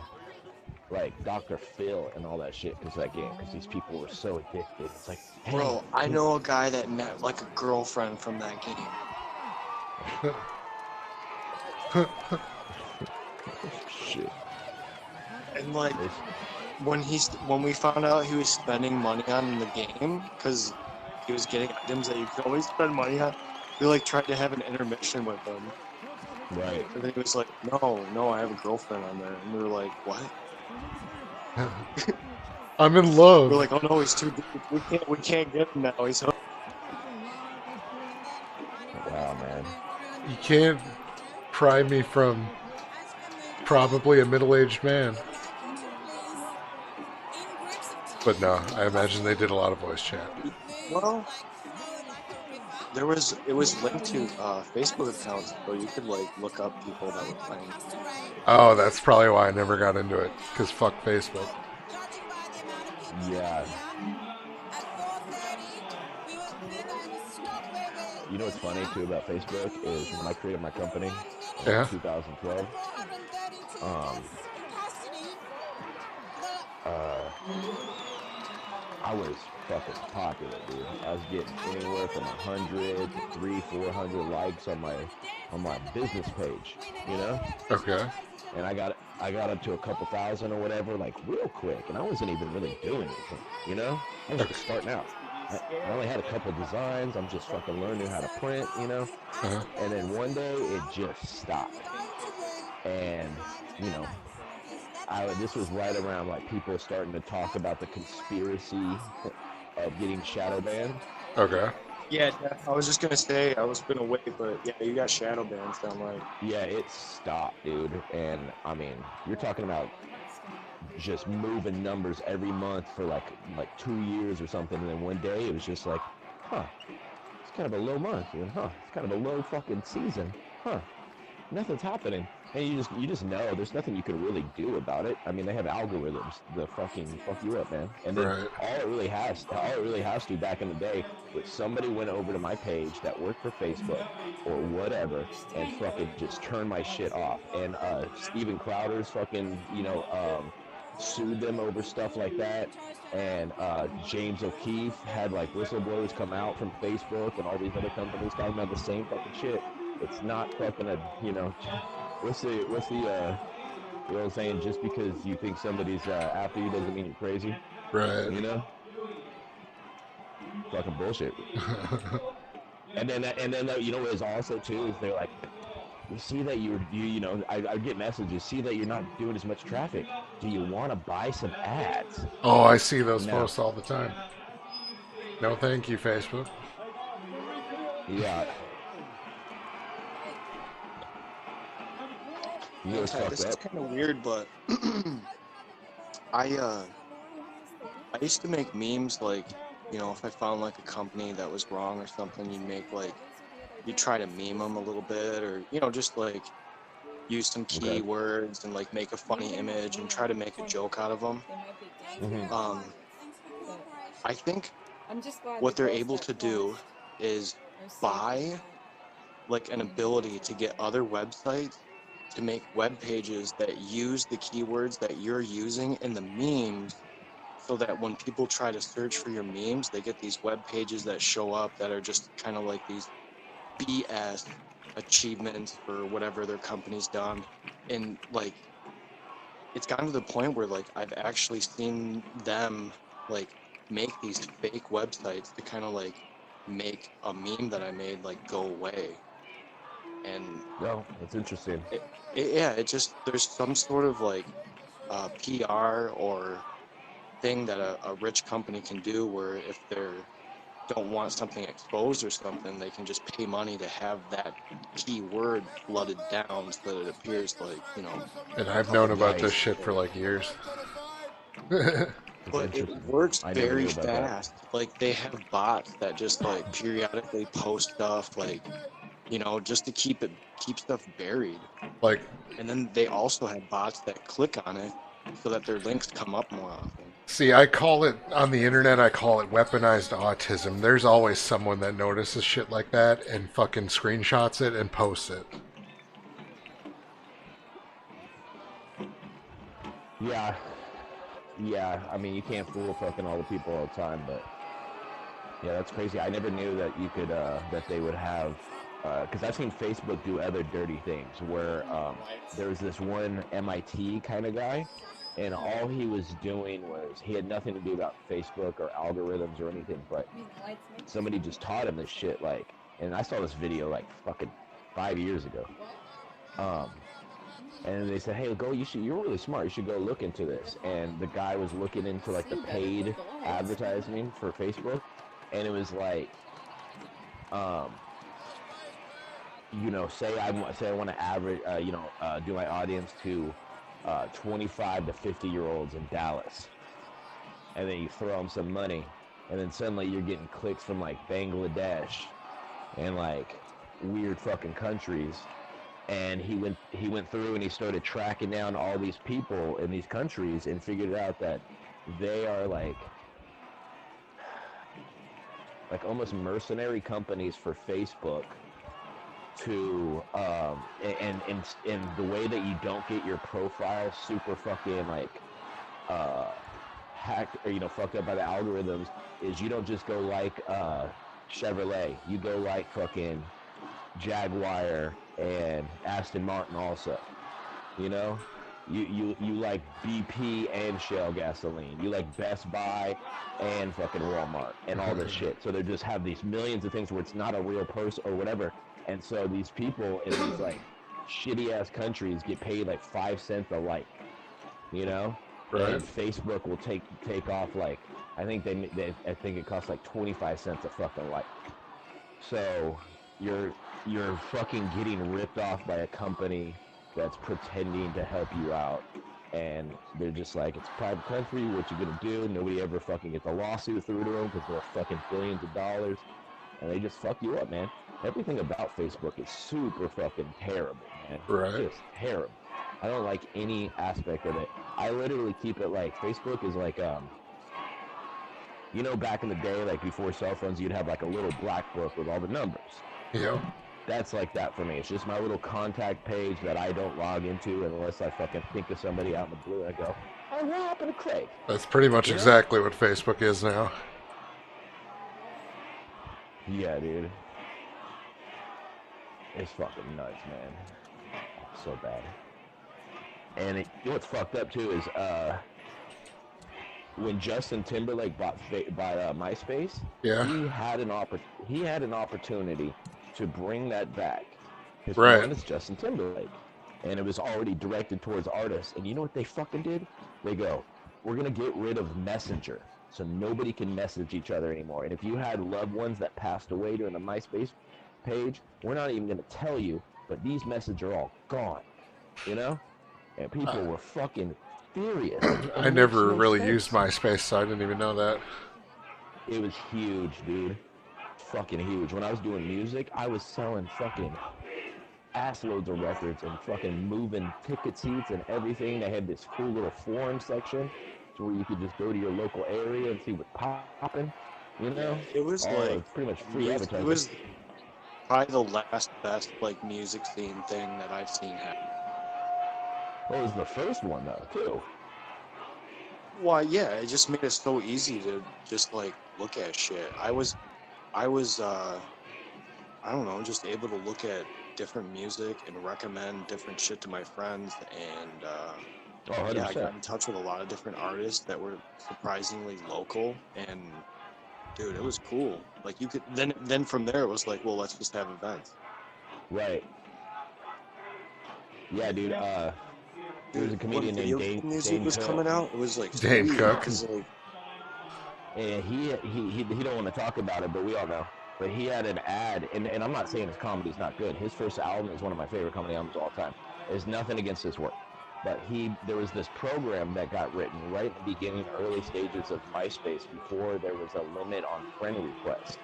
like Dr. Phil and all that shit because of that game, because these people were so addicted. It's like, hey,
bro, I know a guy that met like a girlfriend from that game.
Shit.
And like when we found out he was spending money on the game because he was getting items that you could always spend money on, we like tried to have an intermission with him.
Right.
And then he was like, no, I have a girlfriend on there. And we were like, what?
I'm in love.
We're like, oh no, he's too deep. We can't get him now. He's hooked.
Wow, man.
You can't pry me from probably a middle-aged man. But no, I imagine they did a lot of voice chat.
Well, it was linked to Facebook accounts, so you could like look up people that were playing.
Oh, that's probably why I never got into it, because fuck Facebook.
Yeah. You know what's funny too about Facebook is when I created my company in 2012, I was fucking popular, dude. I was getting anywhere from 100 to 300-400 likes on my on my business page, you know?
Okay.
And I got up to a couple thousand or whatever, like real quick, and I wasn't even really doing anything, you know? I was just starting out. I only had a couple designs. I'm just fucking learning how to print, you know?
Uh-huh.
And then one day it just stopped. And, you know, this was right around like people starting to talk about the conspiracy of getting shadow banned.
Okay.
Yeah, I was just gonna say I was gonna wait, but yeah, you got shadow banned, sound like.
Yeah, it stopped, dude. And I mean, you're talking about just moving numbers every month for like 2 years or something, and then one day it was just like, huh, it's kind of a low month, you know, huh, it's kind of a low fucking season, huh, nothing's happening. And you just know there's nothing you can really do about it. I mean, they have algorithms that fucking fuck you up, man. And then
Right.
all it really has to back in the day was somebody went over to my page that worked for Facebook or whatever and fucking just turned my shit off. And Steven Crowder's fucking, you know, sued them over stuff like that. And James O'Keefe had like whistleblowers come out from Facebook and all these other companies talking about the same fucking shit. It's not fucking a, you know, what's the old saying? Just because you think somebody's after you doesn't mean you're crazy.
Right.
You know? Fucking bullshit. and then you know what is also too is they're like, we see that you know, I get messages, see that you're not doing as much traffic. Do you want to buy some ads?
Oh, I see those
No.
posts all the time. No, thank you, Facebook.
Yeah. You
This is kind of weird, but I used to make memes like, you know, if I found like a company that was wrong or something, you try to meme them a little bit, or, you know, just like use some keywords and like make a funny image and try to make a joke out of them. I think what they're able to do is buy like an ability to get other websites to make web pages that use the keywords that you're using in the memes, so that when people try to search for your memes, they get these web pages that show up that are just kind of like these BS achievements for whatever their company's done. And like, it's gotten to the point where like I've actually seen them like make these fake websites to kind of like make a meme that I made like go away. And
no, that's interesting.
It just, there's some sort of like PR or thing that a rich company can do, where if they don't want something exposed or something, they can just pay money to have that keyword flooded down so that it appears like, you know.
And I've known about this shit for like years.
But it works very fast. Like, they have bots that just like periodically post stuff, like, you know, just to keep stuff buried.
Like,
and then they also have bots that click on it so that their links come up more often.
See, I call it, on the internet, I call it weaponized autism. There's always someone that notices shit like that and fucking screenshots it and posts it.
Yeah. Yeah, I mean, you can't fool fucking all the people all the time, but yeah, that's crazy. I never knew that you could, that they would have, because I've seen Facebook do other dirty things where there was this one MIT kind of guy, and all he was doing was, he had nothing to do about Facebook or algorithms or anything, but somebody just taught him this shit, like, and I saw this video like fucking 5 years ago. And they said, hey, you're really smart, you should go look into this. And the guy was looking into like the paid advertising for Facebook, and it was like, you know, say I want to average, do my audience to 25 to 50-year-olds in Dallas, and then you throw them some money, and then suddenly you're getting clicks from like Bangladesh and like weird fucking countries. And he went through and he started tracking down all these people in these countries and figured out that they are like almost mercenary companies for Facebook to and the way that you don't get your profile super fucking like hacked or, you know, fucked up by the algorithms is you don't just go like Chevrolet, you go like fucking Jaguar and Aston Martin also. You know, you like BP and Shell gasoline. You like Best Buy and fucking Walmart and all this shit. So they just have these millions of things where it's not a real person or whatever. And so these people in these like shitty ass countries get paid like 5 cents a like. You know,
Right.
and Facebook will take off like I think I think it costs like 25 cents a fucking like. So you're fucking getting ripped off by a company that's pretending to help you out, and they're just like, it's a private country, what you gonna do? Nobody ever fucking gets a lawsuit through to them because they're fucking billions of dollars, and they just fuck you up, man. Everything about Facebook is super fucking terrible, man.
Right.
Just terrible. I don't like any aspect of it. I literally keep it like, Facebook is like, you know, back in the day, like before cell phones, you'd have like a little black book with all the numbers.
Yeah.
That's like that for me. It's just my little contact page that I don't log into unless I fucking think of somebody out in the blue. I go, hey, what happened to Craig?
That's pretty much exactly what Facebook is now.
Yeah, dude. It's fucking nuts, man. So bad. And you know what's fucked up too is when Justin Timberlake bought MySpace,
Yeah.
he had an opportunity to bring that back. His
Right.
name is Justin Timberlake, and it was already directed towards artists. And you know what they fucking did? They go, we're gonna get rid of Messenger, so nobody can message each other anymore. And if you had loved ones that passed away during the MySpace page, we're not even gonna tell you, but these messages are all gone. You know? And people were fucking furious.
I never really used MySpace, so I didn't even know that.
It was huge, dude. Fucking huge. When I was doing music, I was selling fucking ass loads of records and fucking moving ticket seats and everything. They had this cool little forum section to where you could just go to your local area and see what's popping. You know?
It was like
pretty much free advertising.
It was probably the last best like music scene thing that I've seen happen.
Well, it was the first one though, too.
Why, yeah, it just made it so easy to just like look at shit. I was I don't know, just able to look at different music and recommend different shit to my friends, and yeah, I got in touch with a lot of different artists that were surprisingly local, and dude, it was cool. Like you could then from there it was like, well, let's just have events.
Right. Yeah, dude. There was a comedian named Dane.
Music was coming out. It was like
Dane Cook.
Like,
and he don't want to talk about it, but we all know. But he had an ad, and I'm not saying his comedy's not good. His first album is one of my favorite comedy albums of all time. There's nothing against his work, but there was this program that got written right in the beginning, early stages of MySpace, before there was a limit on friend requests.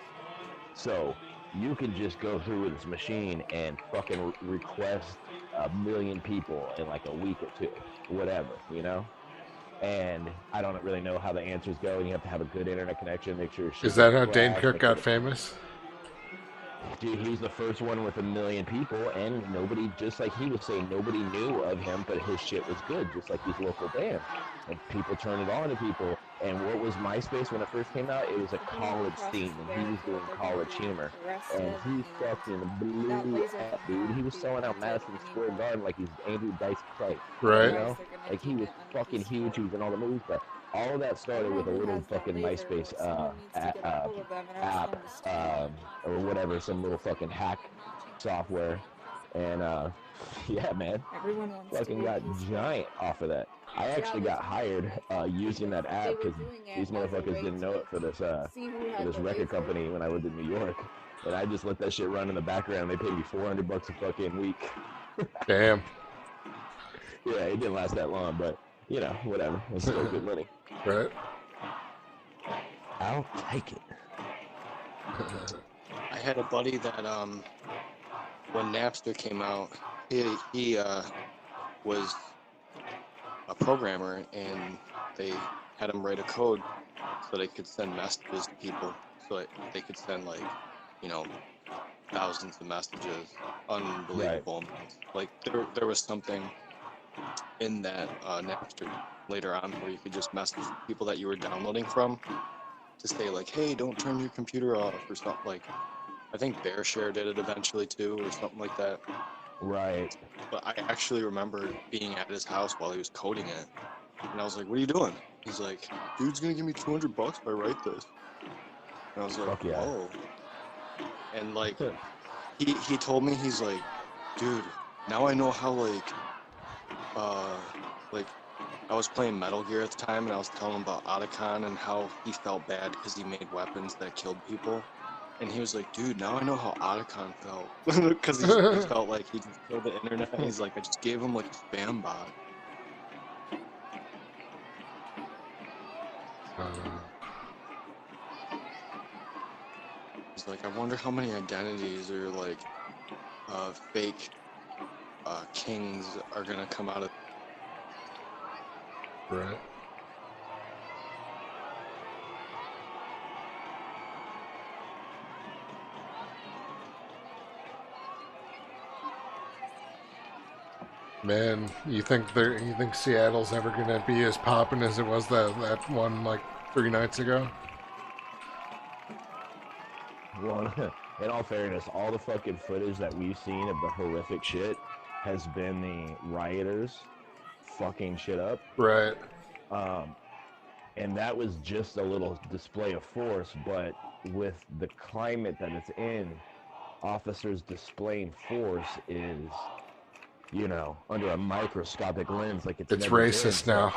So you can just go through this machine and fucking request 1 million people in like a week or two, whatever, you know? And I don't really know how the answers go, and you have to have a good internet connection, make sure...
Is that how Dane Cook got famous?
Dude, he was the first one with 1 million people, and nobody, just like he was saying, nobody knew of him, but his shit was good, just like these local bands. And people turned it on to people. And what was MySpace when it first came out? It was a college scene, and he was doing college humor. And he fucking blew up, dude. He was selling out Madison Square Garden like he's Andrew Dice Clay.
Right.
You know? Like he was fucking huge. He was in all the movies, but all of that started with a little fucking MySpace app or whatever, some little fucking hack software. And yeah, man, fucking got giant off of that. I actually got hired using that app because these motherfuckers didn't know it for this record company when I lived in New York, and I just let that shit run in the background. They paid me $400 a fucking week.
Damn.
Yeah, it didn't last that long, but you know, whatever. It's still good money.
Right.
I'll take it.
I had a buddy that when Napster came out, he was a programmer, and they had him write a code so they could send messages to people, so that they could send like, you know, thousands of messages. Unbelievable. Right. Like there was something in that Napster later on where you could just message people that you were downloading from to say like, hey, don't turn your computer off or something. Like I think BearShare did it eventually too, or something like that.
Right.
But I actually remember being at his house while he was coding it, and I was like, "What are you doing?" He's like, "Dude's gonna give me $200 if I write this." And I was like,
Fuck yeah.
"Whoa!" And like, he told me, he's like, "Dude, now I know how like I was playing Metal Gear at the time, and I was telling him about Otacon and how he felt bad because he made weapons that killed people." And he was like, "Dude, now I know how Otacon felt." Because he felt like he just killed the internet. He's like, "I just gave him like a spam bot." He's like, "I wonder how many identities or like fake kings are gonna come out of."
Right. Man, you think Seattle's ever gonna be as poppin' as it was that one like 3 nights ago?
Well, in all fairness, all the fucking footage that we've seen of the horrific shit has been the rioters fucking shit up.
Right.
And that was just a little display of force, but with the climate that it's in, officers displaying force is, you know, under a microscopic lens like it's never
racist
been.
now.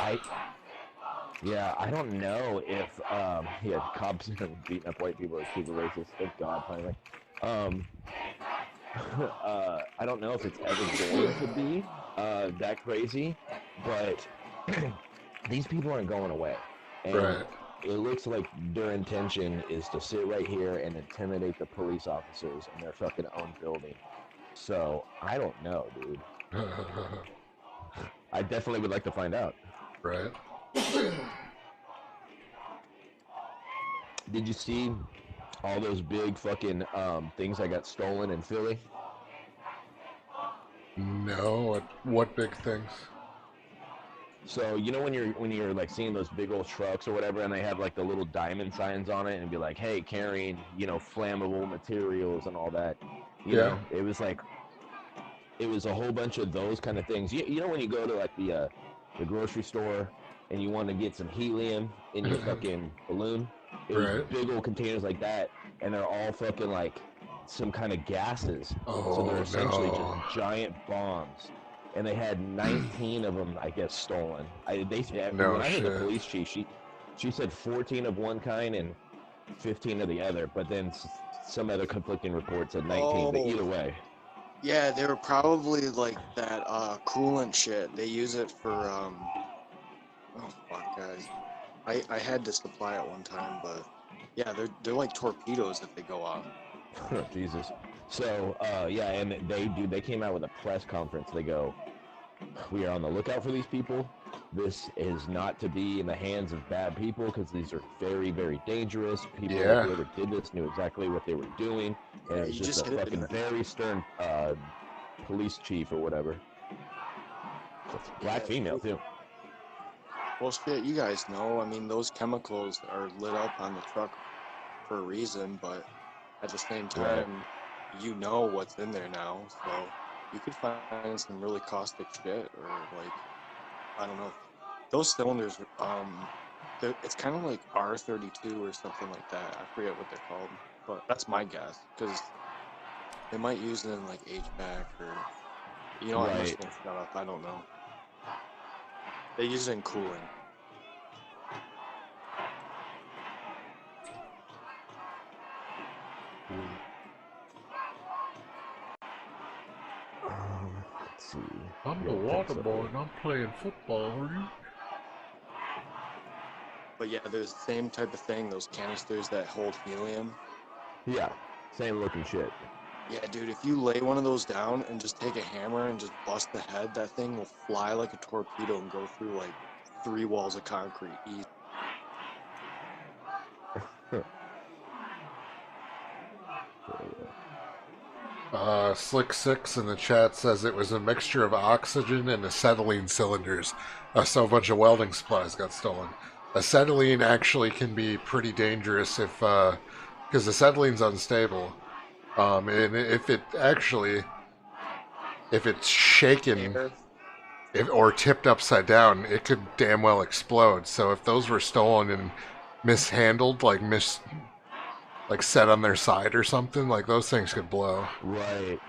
I don't know if cops beating up white people is super racist. Thank God, finally. I don't know if it's ever going to be that crazy, but these people aren't going away. And
right.
It looks like their intention is to sit right here and intimidate the police officers in their fucking own building. So, I don't know, dude. I definitely would like to find out.
Right.
Did you see all those big fucking things that got stolen in Philly?
No, what big things?
So you know when you're like seeing those big old trucks or whatever, and they have like the little diamond signs on it, and be like, "Hey, carrying flammable materials and all that." You know, it was a whole bunch of those kind of things. You know when you go to like the grocery store and you want to get some helium in your fucking balloon, it was big old containers like that, and they're all fucking like some kind of gases. So they're essentially just giant bombs. And they had 19 of them, I guess, stolen. When I heard the police chief, she said 14 of one kind and 15 of the other. But then some other conflicting reports said 19. But either way.
Yeah, they were probably like that coolant shit. They use it for oh fuck, guys. I had to supply it one time, but yeah, they're like torpedoes if they go off.
Jesus. So yeah, and they came out with a press conference. They go, "We are on the lookout for these people. This is not to be in the hands of bad people because these are very, very dangerous. People whoever did this knew exactly what they were doing, and it was just a fucking very stern police chief or whatever. Black female too."
Well, shit, you guys know. I mean, those chemicals are lit up on the truck for a reason, but at the same time, you know what's in there now, so you could find some really caustic shit, or like, I don't know. Those cylinders, it's kind of like R32 or something like that. I forget what they're called, but that's my guess, because they might use it in like HVAC or, I'm just gonna shut up. I don't know. They use it in cooling.
Let's see.
I'm the water boy and I'm playing football.
But yeah, there's the same type of thing, those canisters that hold helium.
Yeah, same looking shit.
Yeah, dude, if you lay one of those down and just take a hammer and just bust the head, that thing will fly like a torpedo and go through like 3 walls of concrete. Easy.
Slick Six in the chat says it was a mixture of oxygen and acetylene cylinders. So a bunch of welding supplies got stolen. Acetylene actually can be pretty dangerous if, because acetylene's unstable. And if it actually, if it's shaken
Air.
or tipped upside down, it could damn well explode. So if those were stolen and mishandled, like set on their side or something, like those things could blow.
Right.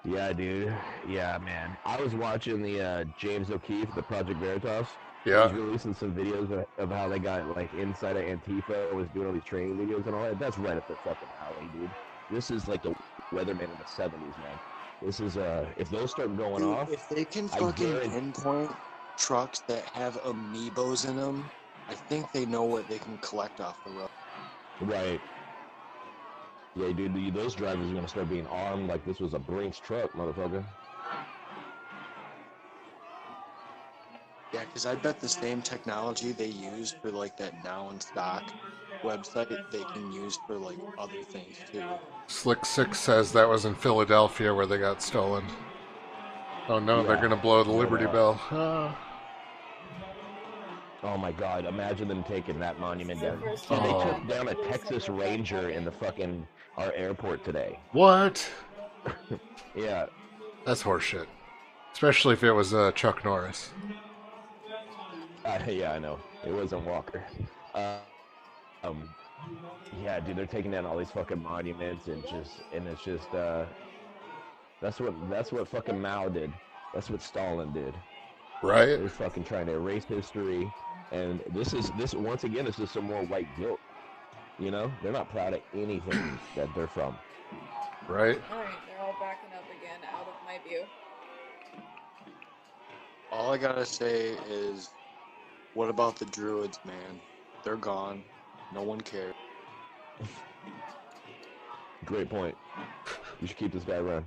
Yeah, dude. Yeah, man. I was watching the James O'Keefe, the Project Veritas.
Yeah.
He's releasing some videos of how they got like inside of Antifa and was doing all these training videos and all that. That's right up their fucking alley, dude. This is like the weatherman in the 70s, man. This is if those start going
Dude,
off,
if they can
I
fucking
guarantee-
pinpoint trucks that have amiibos in them, I think they know what they can collect off the road.
Right. Yeah, dude, those drivers are gonna start being armed like this was a Brinks truck, motherfucker.
Yeah, because I bet the same technology they use for like that Now in Stock website, they can use for like other things too.
Slick Six says that was in Philadelphia where they got stolen. Oh no, they're
Yeah.
gonna blow the
But,
Liberty Bell. Ah.
Oh my God! Imagine them taking that monument down. Dude,
Oh.
they took down a Texas Ranger in the fucking our airport today.
What?
Yeah.
That's horseshit. Especially if it was Chuck Norris.
Yeah, I know. It wasn't Walker. Yeah, dude, they're taking down all these fucking monuments and it's just that's what fucking Mao did. That's what Stalin did.
Right?
They're fucking trying to erase history, and this once again is just some more white guilt. You know, they're not proud of anything that they're from.
Right?
Alright, they're all backing up again out of my view.
All I gotta say is, what about the Druids, man? They're gone. No one cares.
Great point. You should keep this guy around.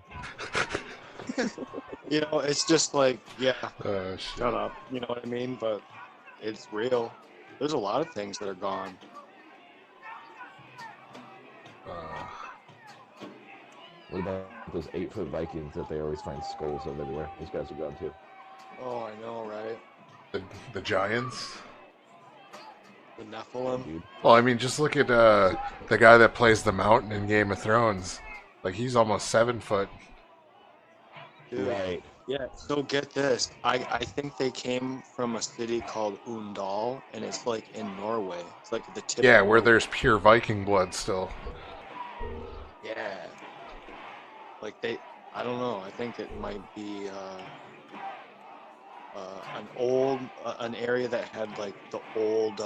You know, it's just like, yeah,
Shit.
shut up. You know what I mean? But it's real. There's a lot of things that are gone.
What about those 8-foot Vikings that they always find skulls of everywhere? Those guys are gone too.
Oh, I know, right?
The Giants?
The Nephilim.
Dude.
Well, I mean, just look at the guy that plays the Mountain in Game of Thrones. Like, he's almost 7 foot.
Dude.
Right.
Yeah, so get this. I think they came from a city called Undal, and it's like in Norway. It's like the tip.
Yeah,
of
where
Norway.
there's pure Viking blood still.
Yeah. Like I don't know. I think it might be an area that had like the old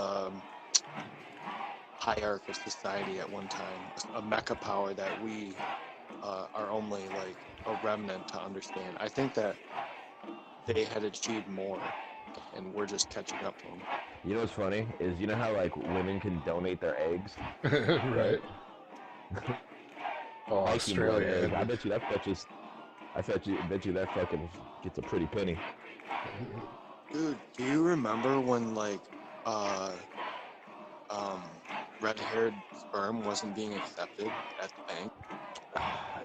hierarch of society at one time, a mecha power that we are only like a remnant to understand. I think that they had achieved more, and we're just catching up to them.
You know what's funny is you know how like women can donate their eggs.
Right. Oh,
Viking blood
Australia.
egg. I bet you that fetches. Bet you that fucking gets a pretty penny.
Dude, do you remember when like red-haired sperm wasn't being accepted at the bank?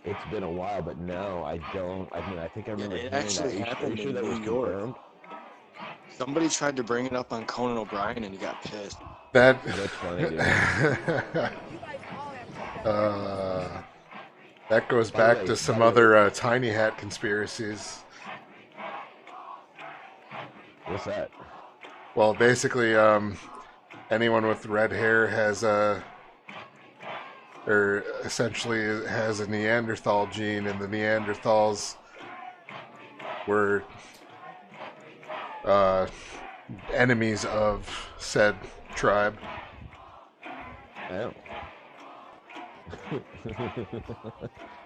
It's been a while, but no, I don't. I mean, I think I remember
it
hearing
actually
that.
happened
Are you sure
in
that
New
was
York.
confirmed?
Somebody tried to bring it up on Conan O'Brien, and he got pissed.
That.
That's funny, dude.
That goes
By the
back
way,
to some other tiny hat conspiracies.
What's that?
Well, basically, anyone with red hair has or essentially has a Neanderthal gene, and the Neanderthals were enemies of said tribe.
Oh.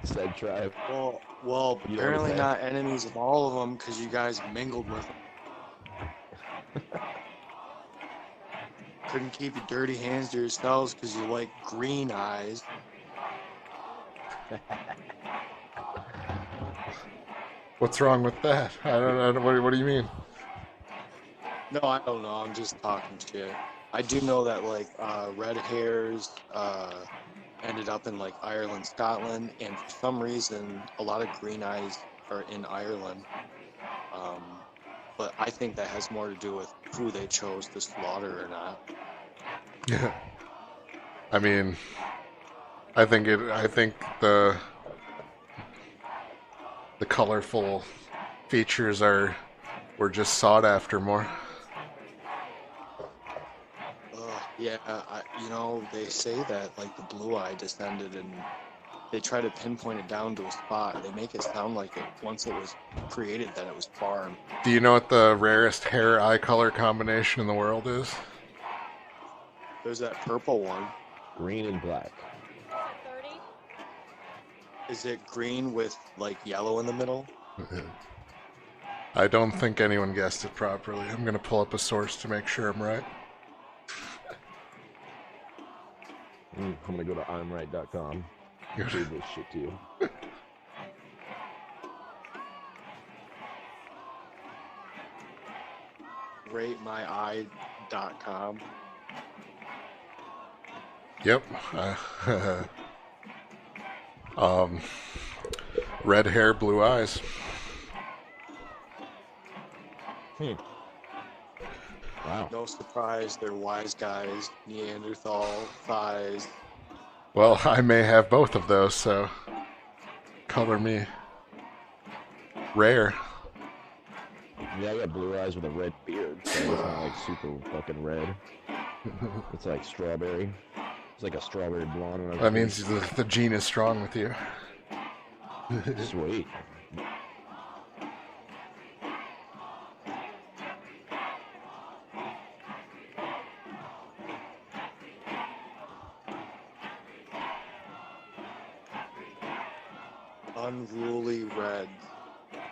Said tribe.
Well,
You know
apparently
what I'm
not enemies of all of them, because you guys mingled with them. Couldn't keep your dirty hands to yourselves because you like green eyes.
What's wrong with that? I don't know. What do you mean?
No, I don't know. I'm just talking shit. I do know that like red hairs ended up in like Ireland, Scotland, and for some reason a lot of green eyes are in Ireland. But I think that has more to do with who they chose to slaughter or not.
Yeah. I mean, I think the colorful features were just sought after more.
Yeah, you know, they say that like the blue eye descended and they try to pinpoint it down to a spot. They make it sound like once it was created that it was farmed.
Do you know what the rarest hair eye color combination in the world is?
There's that purple one.
Green and black.
Is it green with like yellow in the middle?
I don't think anyone guessed it properly. I'm gonna pull up a source to make sure I'm right.
I'm gonna go to imright.com and prove this shit to you.
RateMyEye.com.
Yep. Red hair, blue eyes.
Wow.
No surprise, they're wise guys, Neanderthal, thighs.
Well, I may have both of those, so color me rare.
Yeah, I got blue eyes with a red beard, so it's not like super fucking red. It's like strawberry. It's like a strawberry blonde.
That means the gene is strong with you.
Sweet.
Unruly red.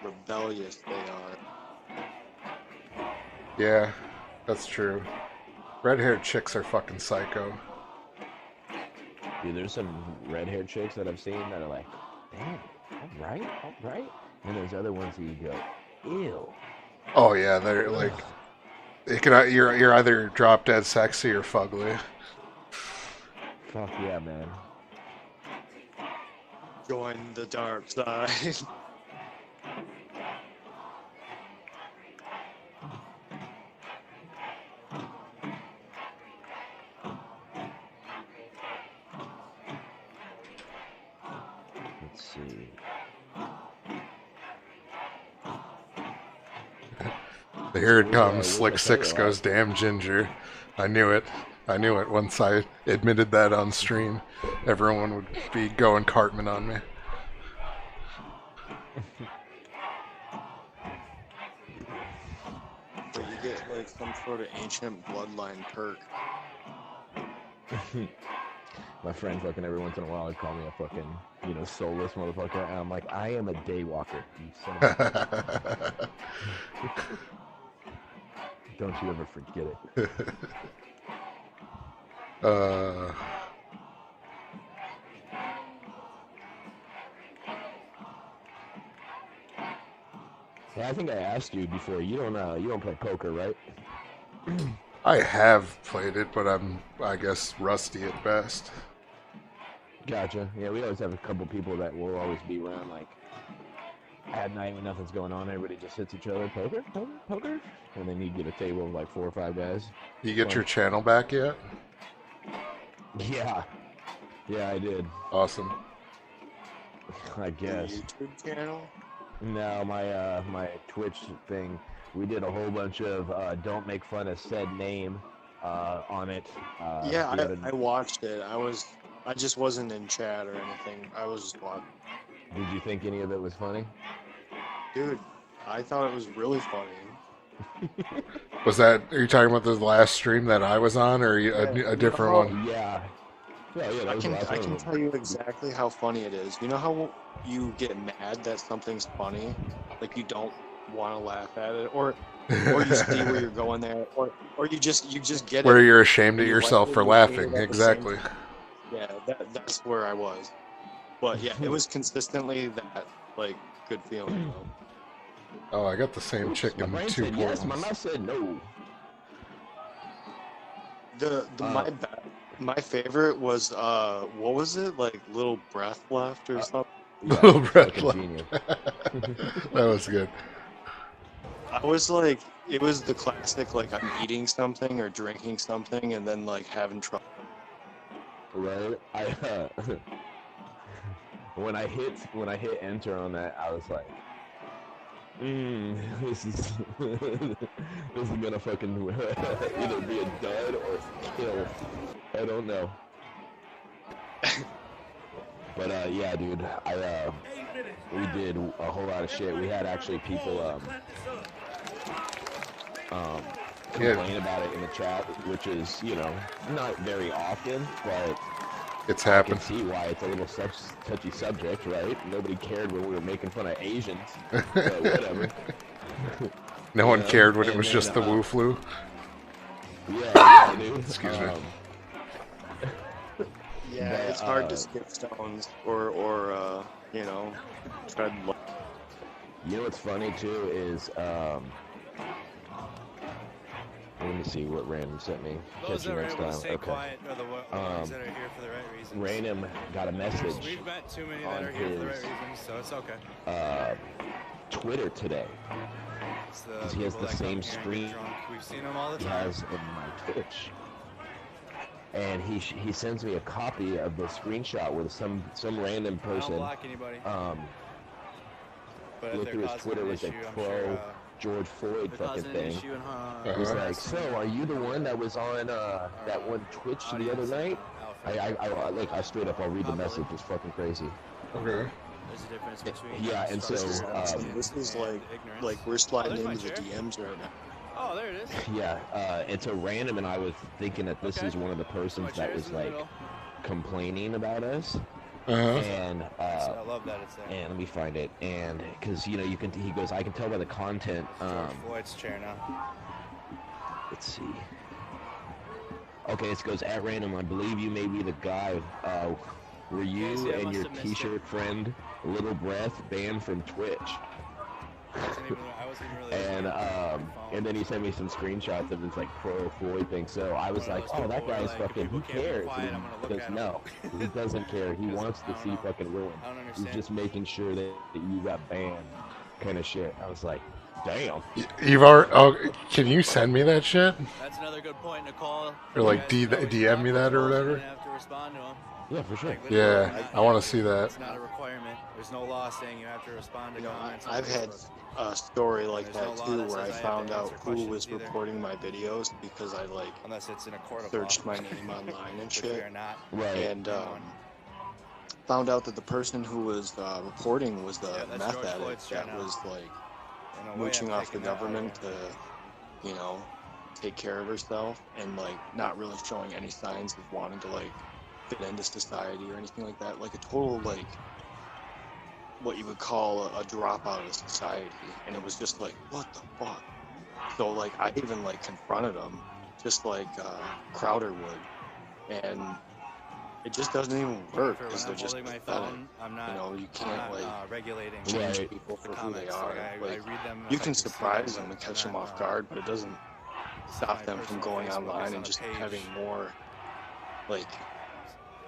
Rebellious they are.
Yeah, that's true. Red-haired chicks are fucking psycho.
Dude, there's some red-haired chicks that I've seen that are like, damn, alright. And there's other ones that you go, ew.
Oh yeah, they're like, you're either drop dead sexy or fugly.
Fuck yeah, man.
Join the dark side.
Let's see.
Here it comes. Slick Six goes, damn ginger. I knew it. Once I admitted that on stream, everyone would be going Cartman on me.
So you get like some sort of ancient bloodline perk.
My friend fucking every once in a while would call me a fucking, soulless motherfucker, and I'm like, I am a daywalker, you son of a bitch. Don't you ever forget it. Yeah, I think I asked you before. You don't play poker, right?
I have played it, but I'm, I guess, rusty at best.
Gotcha. Yeah, we always have a couple people that will always be around, like, at night when nothing's going on, everybody just hits each other, poker, and then you get a table of like 4 or 5 guys.
You get your channel back yet?
Yeah, I did.
Awesome.
I guess.
YouTube channel?
No, my Twitch thing. We did a whole bunch of don't make fun of said name on it.
Yeah, I watched it. I just wasn't in chat or anything. I was just watching.
Did you think any of it was funny?
Dude, I thought it was really funny.
Are you talking about the last stream that I was on, or a different one?
Yeah.
I can tell you exactly how funny it is. You know how you get mad that something's funny? Like you don't want to laugh at it, or you see where you're going there, or you just get it.
Where you're ashamed of yourself for laughing, exactly.
Yeah, that's where I was. But yeah, it was consistently that, like, good feeling, though.
Oh, I got the same chicken.
My brain
2
said
portions.
yes, my mouth said no.
My favorite was, what was it? Like, Little Breath Left or something?
Yeah,
Little breath left.
Genius.
That was good.
I was like, it was the classic, like, I'm eating something or drinking something and then, like, having trouble.
Right? when I hit enter on that, I was like, this is this is gonna fucking either be a dud or kill. I don't know. But yeah, dude, we did a whole lot of shit. We had actually people complain about it in the chat, which is, you know, not very often, but
it's happened.
I can see why it's a little touchy subject, right? Nobody cared when we were making fun of Asians, but whatever.
No one cared when it was just the Wu flu.
Yeah, dude.
Excuse me.
Yeah, it's hard to skip stones or you know, tread.
You know what's funny too is let me see what Random sent me.
Those
Catch you
that are
next
able to
time.
stay
Okay.
quiet are the ones that are here for the right reasons.
Random got a message
We've met too many that
on
are here for the right
his
reasons, so it's okay.
Twitter today. Because he has the same screen
We've seen them all the
he
time.
has in my Twitch. And he sends me a copy of the screenshot with some random person.
I don't block anybody. But if
Look
they're
through his
causing
Twitter
an
was a
issue, I'm
pro
sure,
George Floyd
they're
fucking
causing an
thing.
issue and
It was like, so are you the one that was on that one Twitch the other night? I straight up, I'll read the message. It's fucking crazy.
Okay.
There's a difference between
Yeah, and so
this is like we're sliding into the DMs right now.
Oh, there it is.
yeah, it's a random, and I was thinking that this is one of the persons that was like complaining about us. And
I love that it's there.
and let me find it, and because you know he goes, I can tell by the content.
George Floyd's chair now.
Let's see. Okay, it goes at random. I believe you may be the guy. Were you
I
and
must
your
have missed it.
T-shirt friend, Little Breath, banned from Twitch?
I wasn't even really
And then he sent me some screenshots of his like pro Floyd thing. So I was like, oh, that guy's fucking. Who cares? And he goes, no, he doesn't care. He wants to see fucking ruin. He's just making sure that you got banned, kind of shit. I was like, damn.
You've already. Oh, can you send me that shit?
That's another good point, Nicole.
Or like DM me that or whatever?
Have to respond to him.
Yeah, for sure.
Yeah, I want to see that.
It's not a requirement. There's no law saying you have to respond to comments.
I've had a story like that too, where I found out who was reporting my videos because I like
unless it's in a court of
searched
law.
my name online and
Which we
shit,
are not.
Right.
and found out that the person who was reporting was the
that's
meth
George
addict
Floyd's chair
that
now.
was like
In a way,
mooching
I'm
off the
taking that
government to, you know, take care of herself and like not really showing any signs of wanting to like fit into society or anything like that. Like a total like what you would call a dropout of society, and it was just like, what the fuck? So like I even like confronted him just like Crowder would, and it just doesn't even work because they're just pathetic.
I'm not,
you know, you can't like
regulating
change people for who they are. Like you can surprise them and catch them off guard, but it doesn't stop them from going online and just having more like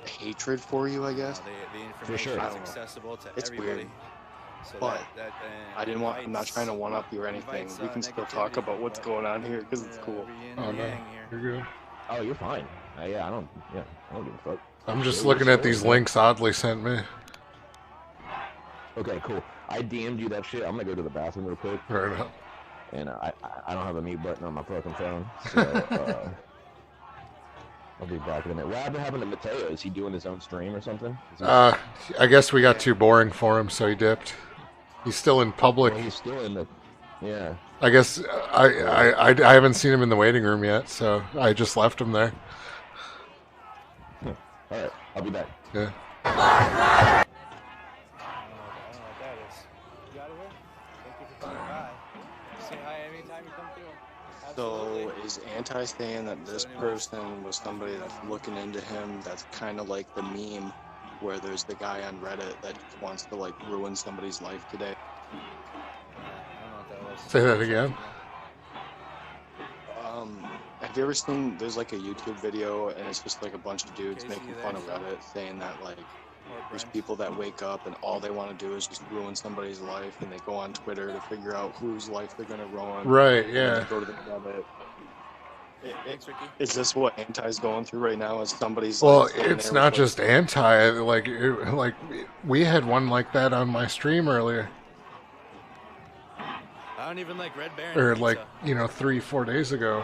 hatred for you, I guess.
The information
For sure.
is accessible to
It's
everybody.
weird.
So
But
that
I didn't want. I'm not trying to one up you or anything. We can still talk about what's going on here because it's cool.
Oh no, you're good.
Oh, you're fine. Yeah, I don't give a fuck.
I'm just looking at these links Oddly sent me.
Okay, cool. I DM'd you that shit. I'm gonna go to the bathroom real quick.
Fair enough.
And I don't have a mute button on my fucking phone, so I'll be back in a minute. What happened to Mateo? Is he doing his own stream or something?
I guess we got too boring for him, so he dipped. He's still in public.
Well, he's still in the. Yeah.
I guess I haven't seen him in the waiting room yet, so I just left him there.
All right, I'll be back.
Yeah.
I don't know what that is. You out of here? Thank you for coming by. Say hi anytime you come through.
So is Anti saying that this person was somebody that's looking into him? That's kind of like the meme where there's the guy on Reddit that wants to like ruin somebody's life today.
Say that again.
Have you ever seen? There's like a YouTube video, and it's just like a bunch of dudes making fun of Reddit, saying that like there's people that wake up and all they want to do is just ruin somebody's life, and they go on Twitter to figure out whose life they're gonna ruin.
Right,
and
yeah.
then go to the Reddit.
Thanks, Ricky.
Is this what Anti's going through right now? Is somebody's
Well,
like sitting
it's
there
not
with,
just anti. Like we had one like that on my stream earlier,
I don't even like Red Baron
or
pizza.
like 3-4 days ago.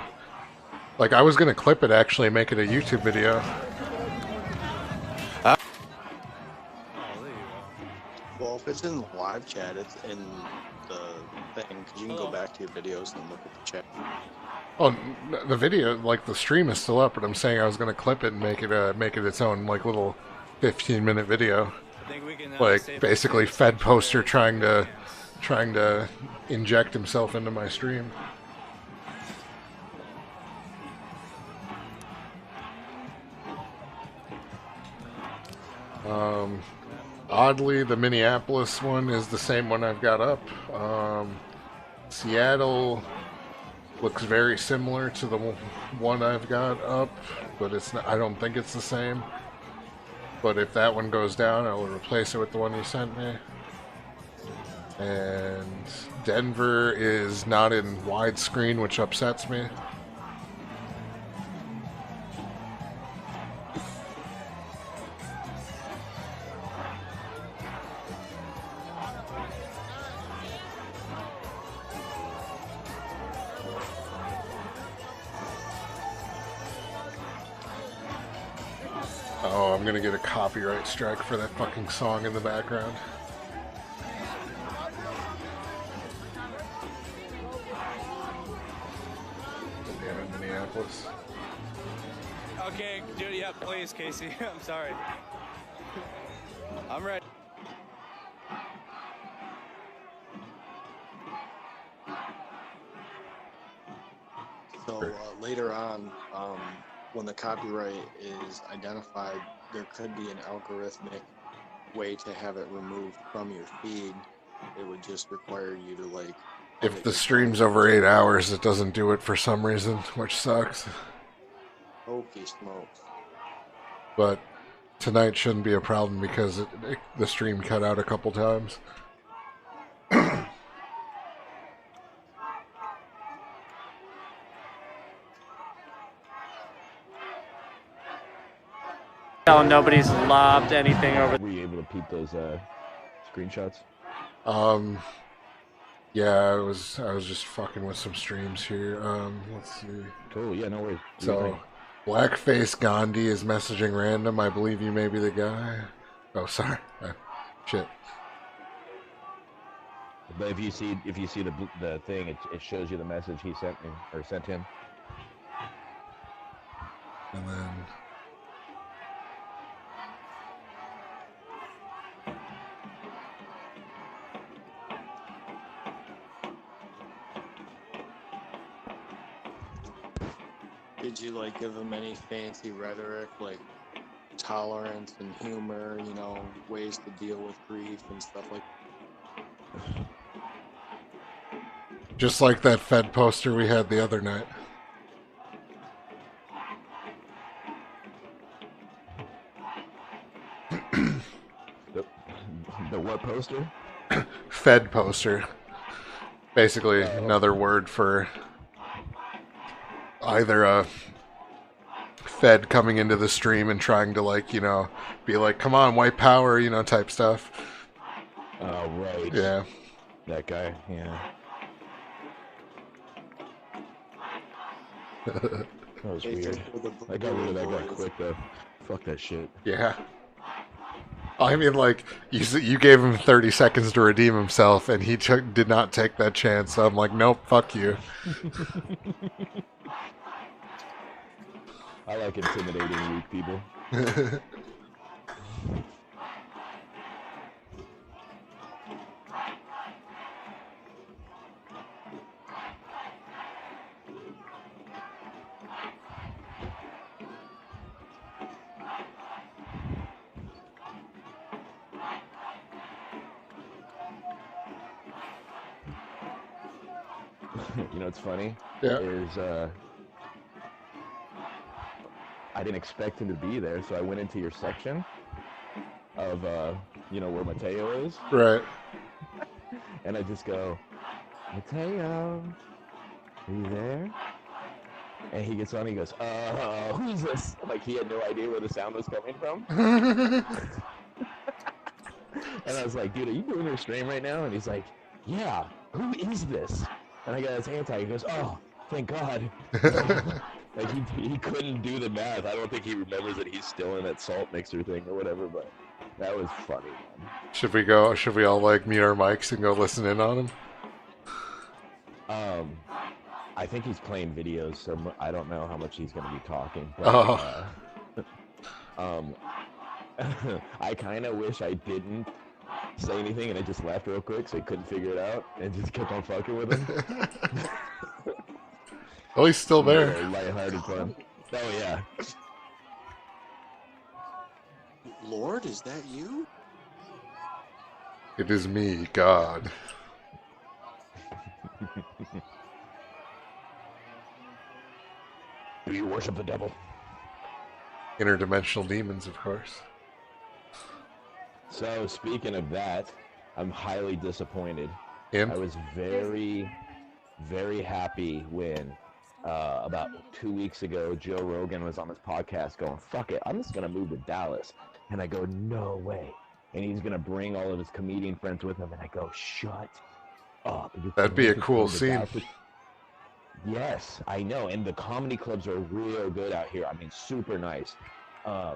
Like I was gonna clip it actually, and make it a YouTube video.
well, if it's in the live chat, it's in the thing, because you can go back to your videos and look at the chat.
Oh, the video, like the stream is still up, but I'm saying I was gonna clip it and make it its own like little 15-minute video.
I think we can,
Like basically Fed poster trying to inject himself into my stream. Oddly, the Minneapolis one is the same one I've got up. Seattle looks very similar to the one I've got up, but it's not, I don't think it's the same. But if that one goes down, I will replace it with the one you sent me. And Denver is not in widescreen, which upsets me. Oh, I'm gonna get a copyright strike for that fucking song in the background. Damn it, Minneapolis.
Okay, dude, yeah, please, Casey. I'm sorry. I'm ready.
So later on, when the copyright is identified, there could be an algorithmic way to have it removed from your feed. It would just require you to like...
If the stream's over 8 hours, it doesn't do it for some reason, which sucks.
Hokey smokes.
But tonight shouldn't be a problem because the stream cut out a couple times.
No, nobody's lobbed anything over.
Were you able to peep those screenshots?
Yeah, I was just fucking with some streams here. Let's see.
Cool, yeah, no worries.
So, Blackface Gandhi is messaging random. I believe you may be the guy. Oh, sorry. Shit.
But if you see the thing, it shows you the message he sent me or sent him.
And then.
Did you like give them any fancy rhetoric like tolerance and humor, you know, ways to deal with grief and stuff like that?
Just like that Fed poster we had the other night.
The what poster?
Fed poster. Basically, another word for either a Fed coming into the stream and trying to, like, you know, be like, come on, white power, you know, type stuff.
Oh, right.
Yeah.
That guy, yeah. That was weird. I got rid of that guy quick, though. Fuck that shit.
Yeah. I mean, like, you gave him 30 seconds to redeem himself, and he did not take that chance. So I'm like, nope, fuck you.
I like intimidating weak people. You know what's funny?
Yeah.
Is I didn't expect him to be there, so I went into your section of you know, where Mateo is.
Right.
And I just go, Mateo, are you there? And he gets on, he goes, who's this? Like, he had no idea where the sound was coming from. And I was like, dude, are you doing your stream right now? And he's like, yeah, who is this? And I go, it's Anti. He goes, oh, thank God. Like, he couldn't do the math. I don't think he remembers that he's still in that salt mixer thing or whatever, but that was funny, man.
Should we all, like, mute our mics and go listen in on him?
I think he's playing videos, so I don't know how much he's going to be talking. But, I kind of wish I didn't say anything and I just laughed real quick so he couldn't figure it out and just kept on fucking with him.
Oh, he's still there.
Lighthearted fun. Oh, yeah.
Lord, is that you?
It is me, God.
Do you worship the devil?
Interdimensional demons, of course.
So, speaking of that, I'm highly disappointed.
I
was very, very happy when, about 2 weeks ago, Joe Rogan was on his podcast going, fuck it, I'm just going to move to Dallas. And I go, no way. And he's going to bring all of his comedian friends with him. And I go, shut up.
That'd be a cool scene.
Yes, I know. And the comedy clubs are real good out here. I mean, super nice. I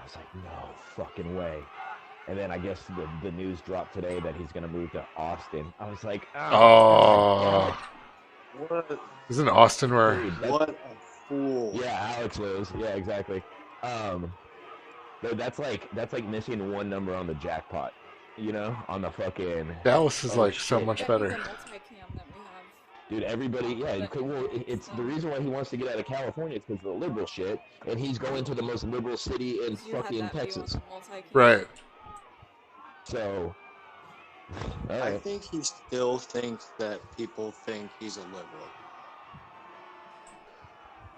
was like, no fucking way. And then I guess the news dropped today that he's going to move to Austin. I was like,
oh.
What?
Isn't Austin where...
Dude,
what a fool.
Yeah, Alex lives. Yeah, exactly. That's like missing one number on the jackpot, you know, on the fucking...
Dallas is like so much better.
Dude, everybody, yeah, well, it's the reason why he wants to get out of California is because of the liberal shit, and he's going to the most liberal city in fucking Texas.
Right.
So, all right.
I think he still thinks that people think he's a liberal.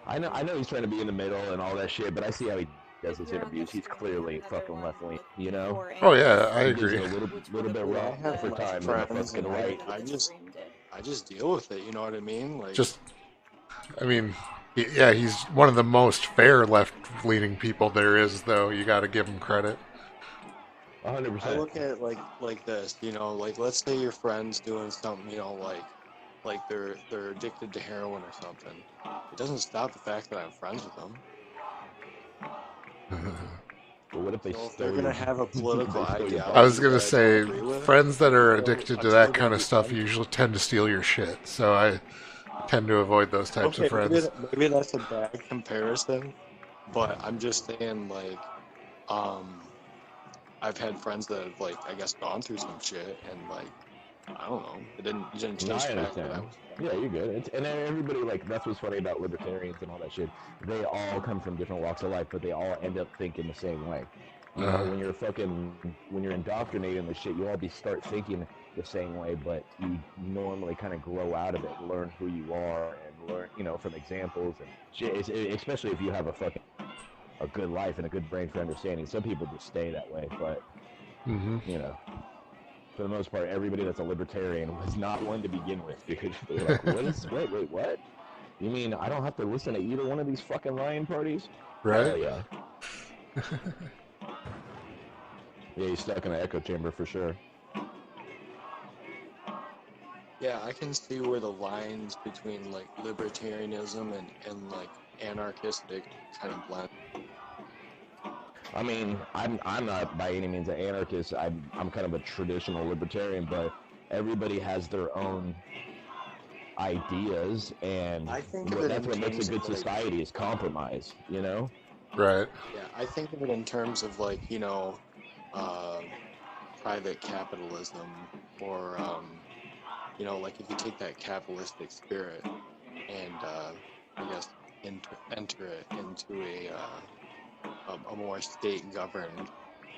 I know he's trying to be in the middle and all that shit, but I see how he does his interviews. He's clearly fucking left wing, you know?
Oh yeah, I agree.
A little bit rough for time.
Friends and right. I just deal with it, you know what I mean? Like,
Yeah, he's one of the most fair left-leaning people there is, though. You got to give him credit.
100%.
I look at it like this, you know, like let's say your friend's doing something, you know, like they're addicted to heroin or something. It doesn't stop the fact that I'm friends with them.
But what if
they're gonna have a political ideology?
I was gonna say, friends that are addicted to that kind of stuff usually tend to steal your shit. So I tend to avoid those types of friends.
Maybe that's a bad comparison, but I'm just saying, like, I've had friends that have, like, I guess, gone through some shit, and like, I don't know, it didn't change the fact that I was.
Yeah, you're good. And everybody, like, that's what's funny about libertarians and all that shit. They all come from different walks of life, but they all end up thinking the same way. You know, when you're indoctrinated in the shit, you all start thinking the same way, but you normally kind of grow out of it, learn who you are, and learn, you know, from examples and shit. Especially if you have a good life and a good brain for understanding. Some people just stay that way, but you know. For the most part, everybody that's a libertarian was not one to begin with, because they're like, wait, what? You mean I don't have to listen to either one of these fucking lying parties?
Right.
Yeah. Yeah, he's stuck in an echo chamber for sure.
Yeah, I can see where the lines between, like, libertarianism and like, anarchistic kind of blend.
I mean, I'm not by any means an anarchist. I'm kind of a traditional libertarian, but everybody has their own ideas, and that's what makes a good society is compromise, you know?
Right.
Yeah, I think of it in terms of, like, you know, private capitalism, or, you know, like, if you take that capitalistic spirit and, I guess, enter it into a more state-governed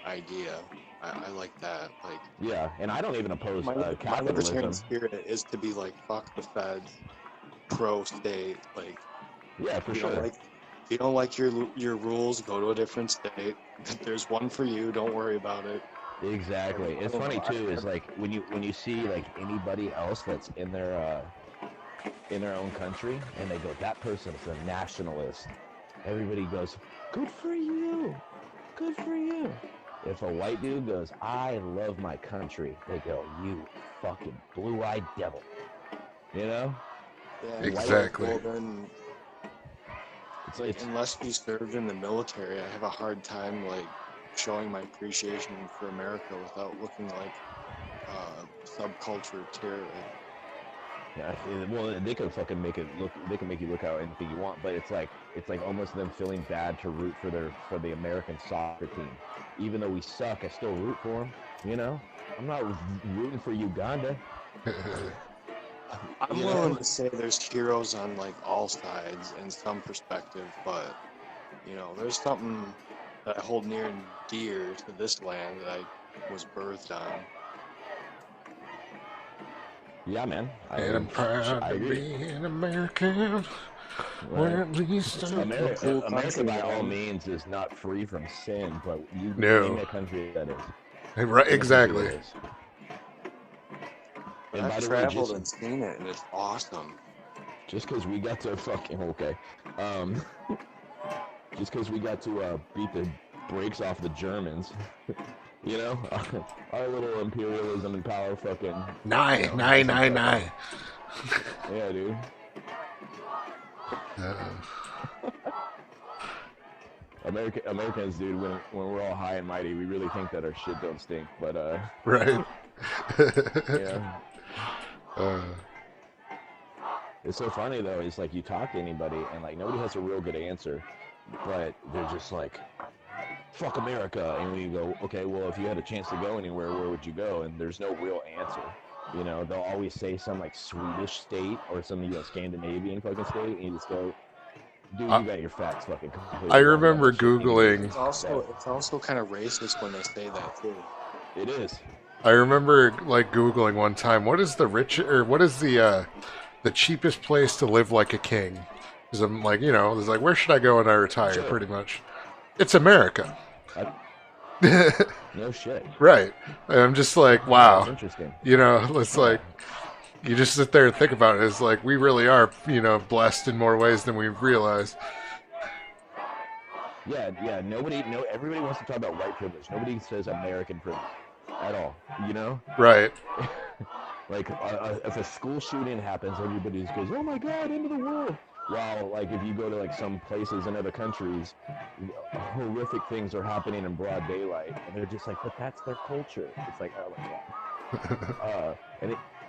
idea. I like that. Like,
yeah, and I don't even oppose capitalism.
My libertarian spirit is to be like, fuck the feds, pro-state. Like,
yeah, for sure.
If you don't like your rules, go to a different state. There's one for you. Don't worry about it.
Exactly. It's funny too. Is like when you see like anybody else that's in their in their own country, and they go, that person's a nationalist. Everybody goes, good for you, good for you. If a white dude goes, I love my country, they go, you fucking blue-eyed devil. You know?
Yeah,
exactly.
Well, then, it's like, unless you served in the military, I have a hard time, like, showing my appreciation for America without looking like subculture terrorist.
Yeah, well, they can fucking make it look. They can make you look out anything you want, but it's like almost them feeling bad to root for the American soccer team, even though we suck. I still root for them. You know, I'm not rooting for Uganda.
I'm willing to say there's heroes on like all sides in some perspective, but you know, there's something that I hold near and dear to this land that I was birthed on.
Yeah, man.
And I'm proud to be an American. Or at least
America by all means is not free from sin, but you
No.
name a country that is.
Right, exactly.
And by
I've
the way,
traveled and seen it, and it's awesome.
Just because we got to fucking just because we got to beat the brakes off the Germans, you know, our little imperialism and power fucking.
Nine.
Yeah, dude. Americans, dude, when we're all high and mighty, we really think that our shit don't stink, but
right.
Yeah. It's so funny though. It's like you talk to anybody and like nobody has a real good answer, but they're just like, "Fuck America," and when you go, "Okay, well, if you had a chance to go anywhere, where would you go?" And there's no real answer. You know, they'll always say some like Swedish state or some Scandinavian fucking state, and you just go, "Dude, you got your facts fucking completely."
I remember Googling.
It's also kind of racist when they say that too.
It is.
I remember like Googling one time, what is the cheapest place to live like a king? Because I'm like, you know, it's like, where should I go when I retire?
Sure.
Pretty much, it's America.
No shit.
Right. And I'm just like, wow.
That's interesting.
You know, it's like you just sit there and think about it. It's like we really are, you know, blessed in more ways than we realize.
Yeah. Everybody wants to talk about white privilege. Nobody says American privilege at all. You know?
Right.
Like, if a school shooting happens, everybody just goes, "Oh my God, end of the world." While, like, if you go to like some places in other countries, horrific things are happening in broad daylight, and they're just like, "But that's their culture." It's like, oh my God.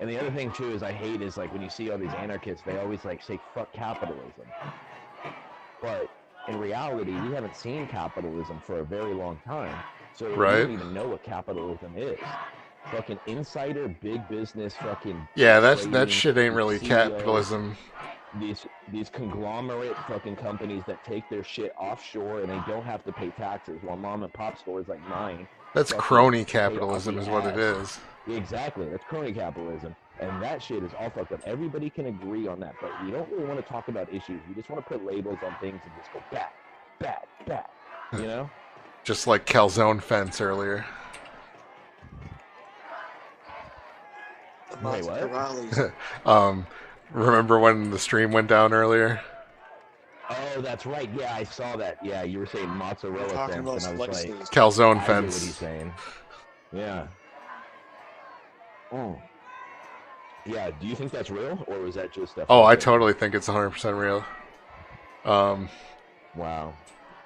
And the other thing too is I hate is like when you see all these anarchists, they always like say fuck capitalism, but in reality, we haven't seen capitalism for a very long time, so we don't even know what capitalism is. Fucking insider, big business, fucking
that shit ain't really
CEOs,
capitalism.
These conglomerate fucking companies that take their shit offshore and they don't have to pay taxes, while mom and pop stores like mine.
That's crony capitalism, is what it is.
Exactly, that's crony capitalism, and that shit is all fucked up. Everybody can agree on that, but we don't really want to talk about issues. We just want to put labels on things and just go bad, you know?
Just like calzone fence earlier.
Wait, what?
Remember when the stream went down earlier?
Oh, that's right. Yeah, I saw that. Yeah, you were saying mozzarella fence, and I was like,
calzone
I
fence.
get what he's saying. Yeah. Oh. Yeah. Do you think that's real, or was that just a?
Oh, I totally think it's 100% real.
Wow.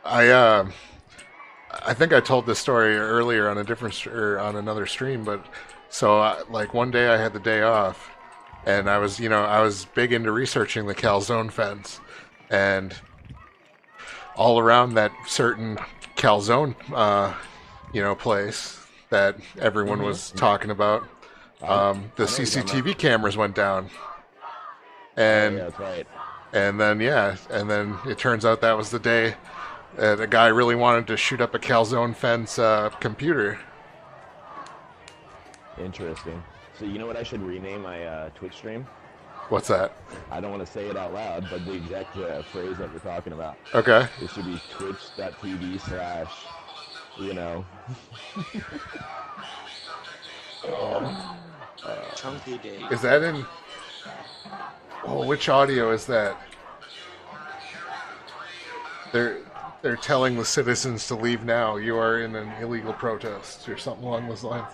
I think I told this story earlier on on another stream, but so like one day I had the day off, and I was big into researching the calzone fence, and all around that certain calzone place that everyone was talking about, the CCTV cameras went down, and
yeah, that's right.
And then it turns out that was the day that a guy really wanted to shoot up a calzone fence computer.
Interesting. So you know what I should rename my Twitch stream?
What's that?
I don't want to say it out loud, but the exact phrase that we're talking about.
Okay.
It should be twitch.tv/
Chunky Day.
Is that in? Oh, which audio is that? They're telling the citizens to leave now. You are in an illegal protest, or something along those lines.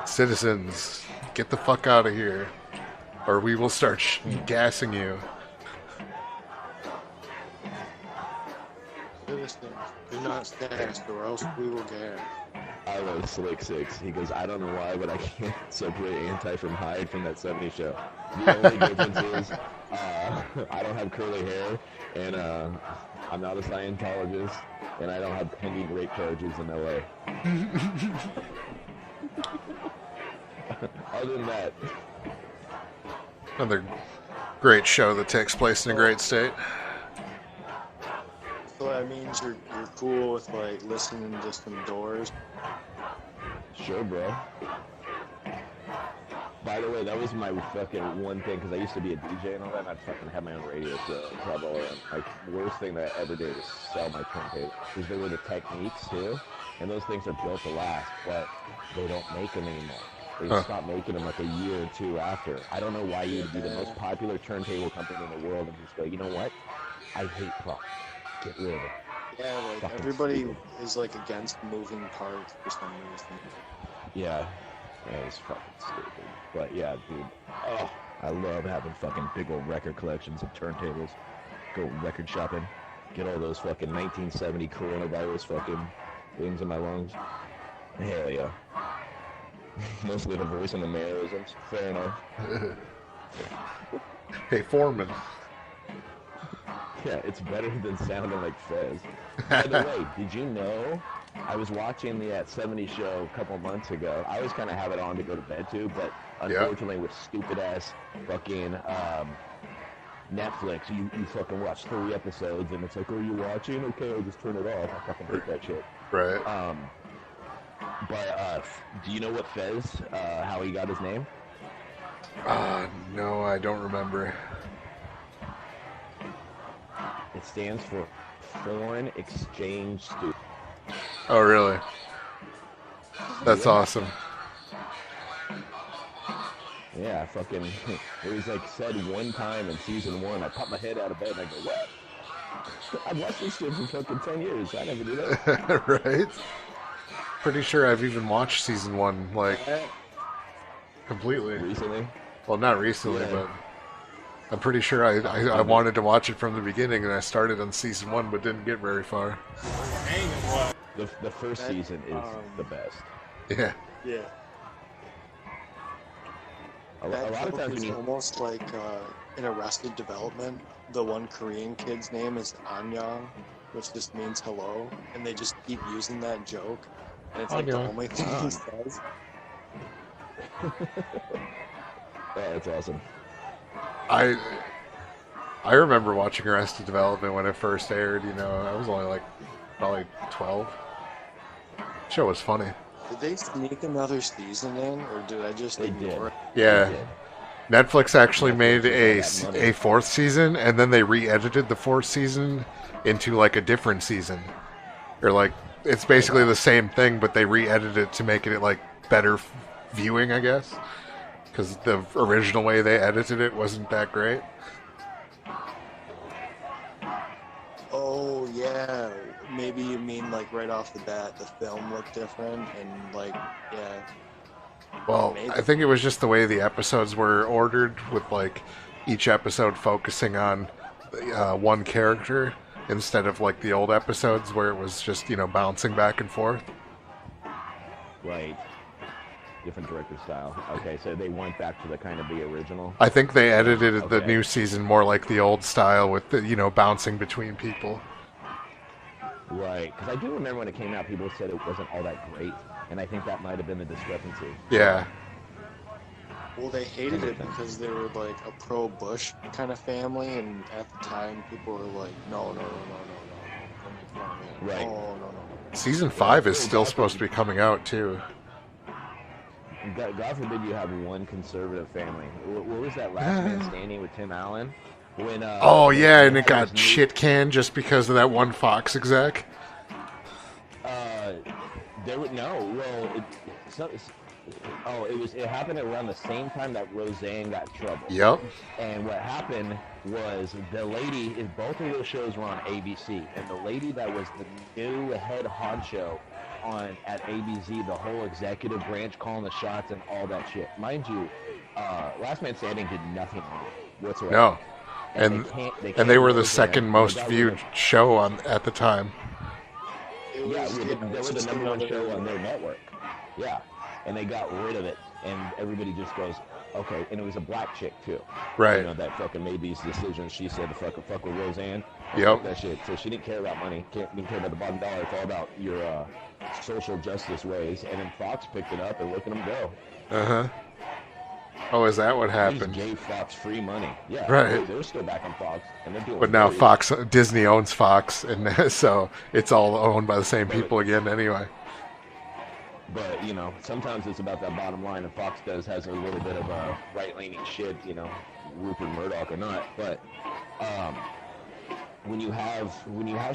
Citizens, get the fuck out of here, or we will start gassing you.
Citizens, do not stand, or else we will gas.
I love Slick Six. He goes, I don't know why, but I can't separate Anti from Hyde from that 70s show. The only difference is I don't have curly hair, and I'm not a Scientologist, and I don't have pending rape charges in LA. Other than that.
Another great show that takes place in a great state.
So that means you're cool with like listening to some Doors.
Sure, bro. By the way, that was my fucking one thing, because I used to be a DJ and all that, and I'd fucking have my own radio show. Probably, like, the worst thing that I ever did was sell my turntable. Because they were the Techniques, too, and those things are built to last, but they don't make them anymore. They stopped making them like a year or two after. I don't know why you would be the most popular turntable company in the world and just go, you know what? I hate prop. Get rid of it.
Yeah, like
Fucking
everybody
stupid.
is like against moving parts for some reason.
Yeah, it's fucking stupid. But yeah, dude, oh, I love having fucking big old record collections of turntables. Go record shopping, get all those fucking 1970 coronavirus fucking things in my lungs. Hell yeah. Mostly the voice and the mannerisms. Fair enough.
Hey, Foreman.
Yeah, it's better than sounding like Fez. By the way, did you know I was watching the 70s show a couple months ago. I always kind of have it on to go to bed to, but unfortunately with stupid ass fucking Netflix, you fucking watch 3 episodes and it's like, oh, you watching? Okay, I'll just turn it off. I fucking hate that shit.
Right.
But do you know what Fez, how he got his name?
No, I don't remember.
It stands for Foreign Exchange Student.
Oh, really? That's awesome.
Yeah, fucking, it was like said one time in season 1, I popped my head out of bed and I go, what? I've watched this shit for fucking 10 years. I never did that.
Right? Pretty sure I've even watched season 1, like, completely.
Recently?
Well, not recently,
Yeah.
but I'm pretty sure I wanted to watch it from the beginning, and I started on season 1, but didn't get very far.
The first season is the best.
Yeah.
Yeah.
A
That
lot of
joke
times
is
when you...
almost like in Arrested Development, the one Korean kid's name is Anyang, which just means hello, and they just keep using that joke, and it's like the
Annyeong.
only thing he says.
Oh, that's awesome.
I remember watching Arrested Development when it first aired. You know, I was only like probably 12. The show was funny.
Did they sneak another season in, or did I just ignore it?
Yeah. Netflix actually made a
just had that money.
4th season, and then they re-edited the 4th season into like a different season. Or like, it's basically the same thing, but they re-edited it to make it like better viewing, I guess. Because the original way they edited it wasn't that great.
Oh, yeah. Maybe you mean like right off the bat, the film looked different, and like, yeah.
Well,
Maybe.
I think it was just the way the episodes were ordered, with like each episode focusing on one character instead of like the old episodes where it was just, you know, bouncing back and forth.
Right. Different director style. Okay, so they went back to the kind of the original.
I think they edited the
Okay.
new season more like the old style with the, you know, bouncing between people.
Right, because I do remember when it came out, people said it wasn't all that great, and I think that might have been the discrepancy.
Yeah.
Well, they hated it because they were like a pro-Bush kind of family, and at the time, people were like, no. Don't make fun of it.
Right.
Oh, no.
Season 5 is still supposed to be coming out too.
God forbid you have one conservative family. What was that Last Man Standing with Tim Allen? When,
Oh yeah, and it
Empires
got
New-
shit canned just because of that one Fox exec.
There were no. Well, Oh, it happened around the same time that Roseanne got in trouble.
Yep.
And what happened was the lady, both of those shows were on ABC, and the lady that was the new head honcho at ABC, the whole executive branch calling the shots and all that shit. Mind you, Last Man Standing did nothing whatsoever.
No.
And
they were the second most viewed show at the time.
Yeah, they were the number one show on their network. Yeah, and they got rid of it, and everybody just goes, okay. And it was a black chick too,
right?
You know, that fucking made these decisions. She said to fuck with Roseanne.
Yep.
That shit. So she didn't care about money. Didn't care about the bottom dollar. It's all about your social justice ways. And then Fox picked it up and look at them go.
Oh, is that what happened?
They just gave Fox free money. Yeah.
Right.
They're still back on Fox, and they're doing.
But now Disney owns Fox, and so it's all owned by the same people again, anyway.
But, you know, sometimes it's about that bottom line, and Fox has a little bit of a right-leaning shit, you know, Rupert Murdoch or not. But when you have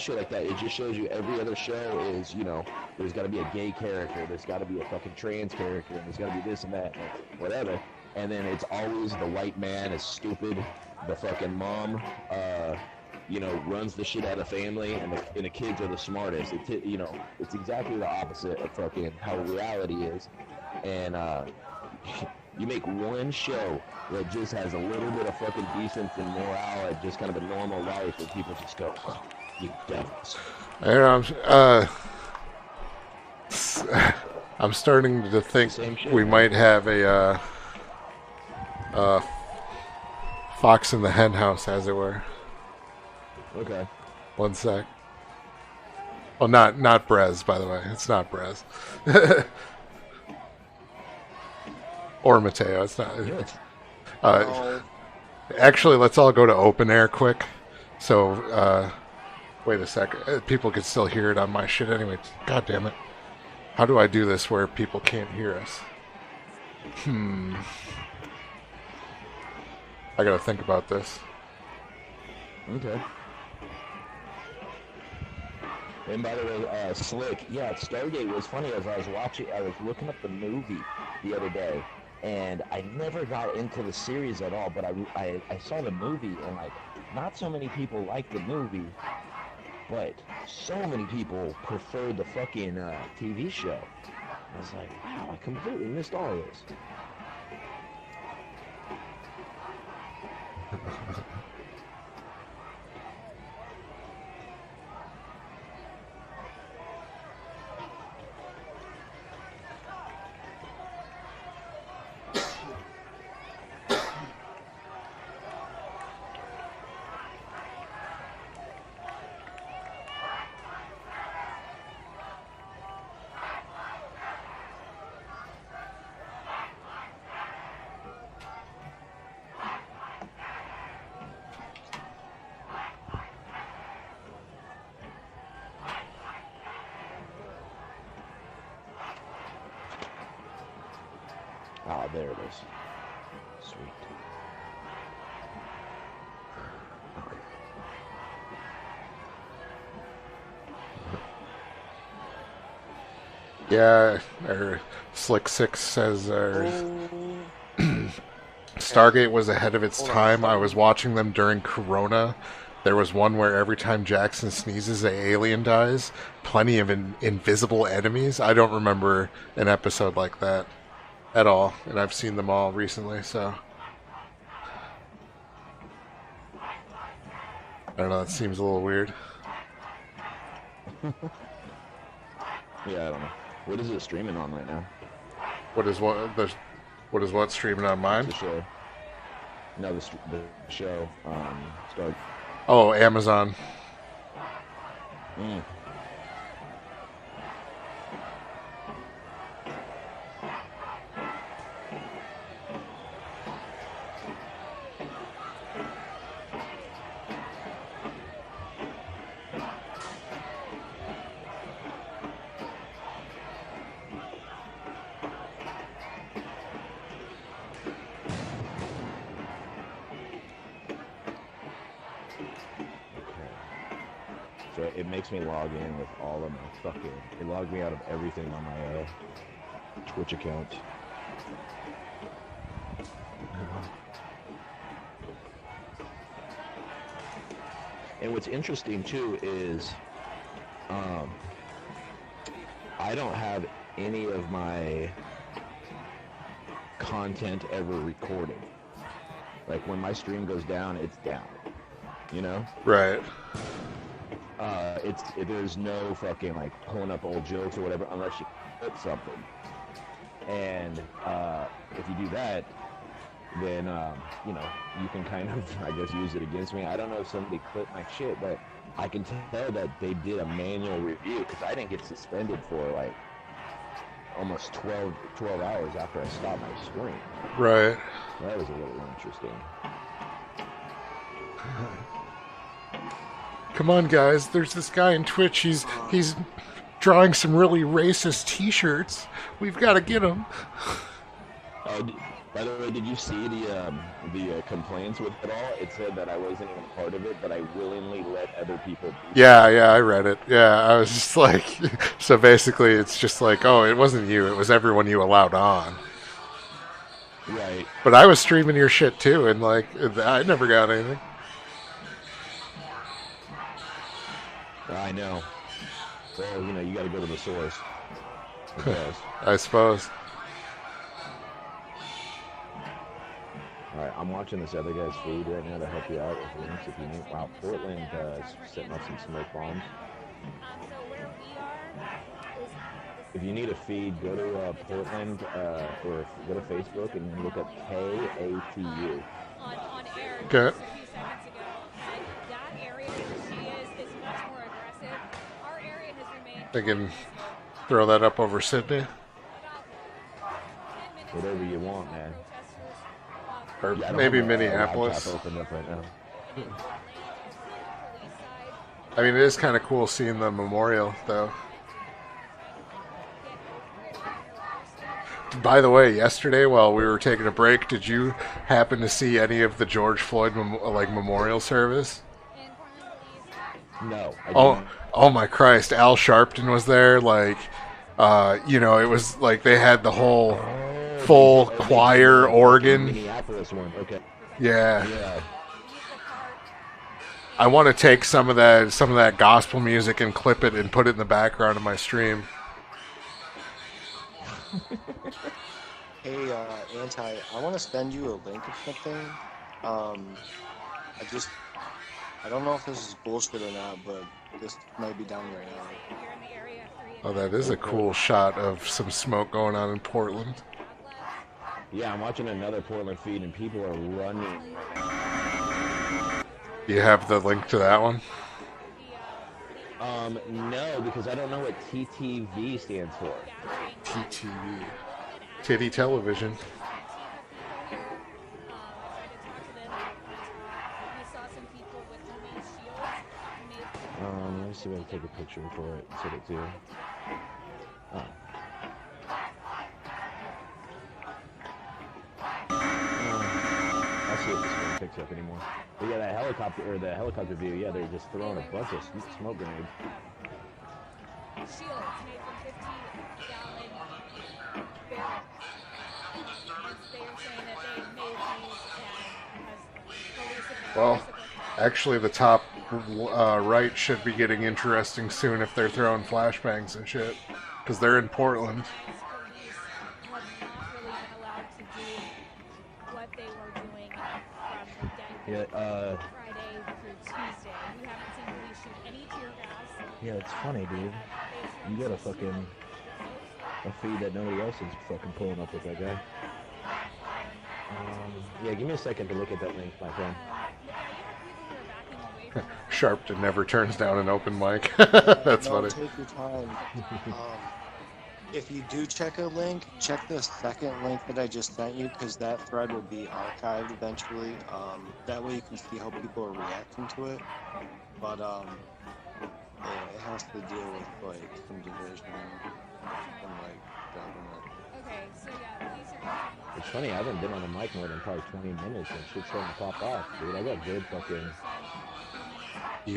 shit like that, it just shows you every other show is, you know, there's got to be a gay character, there's got to be a fucking trans character, and there's got to be this and that, and whatever. And then it's always the white man is stupid, the fucking mom, you know, runs the shit out of family, and the kids are the smartest. You know, it's exactly the opposite of fucking how reality is. And you make one show that just has a little bit of fucking decency and morale and just kind of a normal life, and people just go, oh, you devils.
I don't know, I'm starting to think we might have a fox in the hen house, as it were.
Okay.
One sec. Well, not Brez, by the way. It's not Brez. Or Mateo. It's not. Actually, let's all go to open air quick. So, wait a sec. People can still hear it on my shit anyway. God damn it. How do I do this where people can't hear us? I gotta think about this.
Okay. And by the way, Slick, yeah, Stargate was funny. As I was looking up the movie the other day, and I never got into the series at all, but I saw the movie, and like, not so many people liked the movie, but so many people preferred the fucking TV show. I was like, wow, I completely missed all of this. Ah, there it is. Sweet. Okay.
Yeah, or Slick Six says Stargate was ahead of its time. I was watching them during Corona. There was one where every time Jackson sneezes, an alien dies. Plenty of invisible enemies. I don't remember an episode like that at all, and I've seen them all recently, so I don't know, that seems a little weird.
Yeah, I don't know. What is it streaming on right now?
What is what streaming on mine?
The show. No, the show. Start.
Oh, Amazon.
So it makes me log in with all of my fucking... It logged me out of everything on my Twitch account. And what's interesting too is, I don't have any of my content ever recorded. Like when my stream goes down, it's down. You know?
Right.
There's no fucking like pulling up old jokes or whatever unless you clip something. And if you do that, then you know, you can kind of, I guess, use it against me. I don't know if somebody clipped my shit, but I can tell that they did a manual review because I didn't get suspended for like almost 12 hours after I stopped my stream.
Right.
That was a little interesting.
Come on, guys. There's this guy in Twitch. He's drawing some really racist T-shirts. We've got to get him.
By the way, did you see the complaints with it all? It said that I wasn't even part of it, but I willingly let other people do
Yeah, I read it. Yeah, I was just like, so basically it's just like, oh, it wasn't you. It was everyone you allowed on.
Right.
But I was streaming your shit too, and like, I never got anything.
I know. Well, you know, you got to go to the source. I guess.
I suppose.
Alright, I'm watching this other guy's feed right now to help you out with links if you need. Wow, Portland setting up some smoke bombs. If you need a feed, go to Portland or go to Facebook and look up KATU.
Okay. I can throw that up over Sydney.
Whatever you want, man.
Or
yeah,
maybe Minneapolis.
Opened up right now.
I mean, it is kind of cool seeing the memorial, though. By the way, yesterday while we were taking a break, did you happen to see any of the George Floyd memorial service?
No.
Oh my Christ! Al Sharpton was there. Like, you know, it was like they had the whole full choir organ.
Minneapolis one. Okay.
Yeah. I want to take some of that gospel music and clip it and put it in the background of my stream.
Hey, I want to send you a link or something. I don't know if this is bullshit or not, but this might be down right now.
Oh, that is a cool shot of some smoke going on in Portland.
Yeah, I'm watching another Portland feed and people are running.
You have the link to that one?
No, because I don't know what TTV stands for.
TTV. Titty television.
Let me see if I can take a picture for it and send it to you. Oh. I'll see if this one picks up anymore. But yeah, the helicopter view, yeah, they're just throwing a bunch of smoke grenades.
Shields made from 50-gallon barrels. They were saying that they made these and
Well, actually, the top right should be getting interesting soon if they're throwing flashbangs and shit, because they're in Portland.
Yeah,
Friday through Tuesday. You haven't seen police shoot any tear gas.
Yeah, it's funny, dude. You got a feed that nobody else is fucking pulling up with that guy. Yeah, give me a second to look at that link, my friend.
Sharpton never turns down an open mic. That's funny.
Take your time. If you do check a link, check the second link that I just sent you, because that thread will be archived eventually. That way you can see how people are reacting to it. But yeah, it has to deal with like some division and like government.
Okay, so yeah, these are.
It's funny, I haven't been on the mic more than probably 20 minutes and shit's starting to pop off, dude. I got good fucking.
You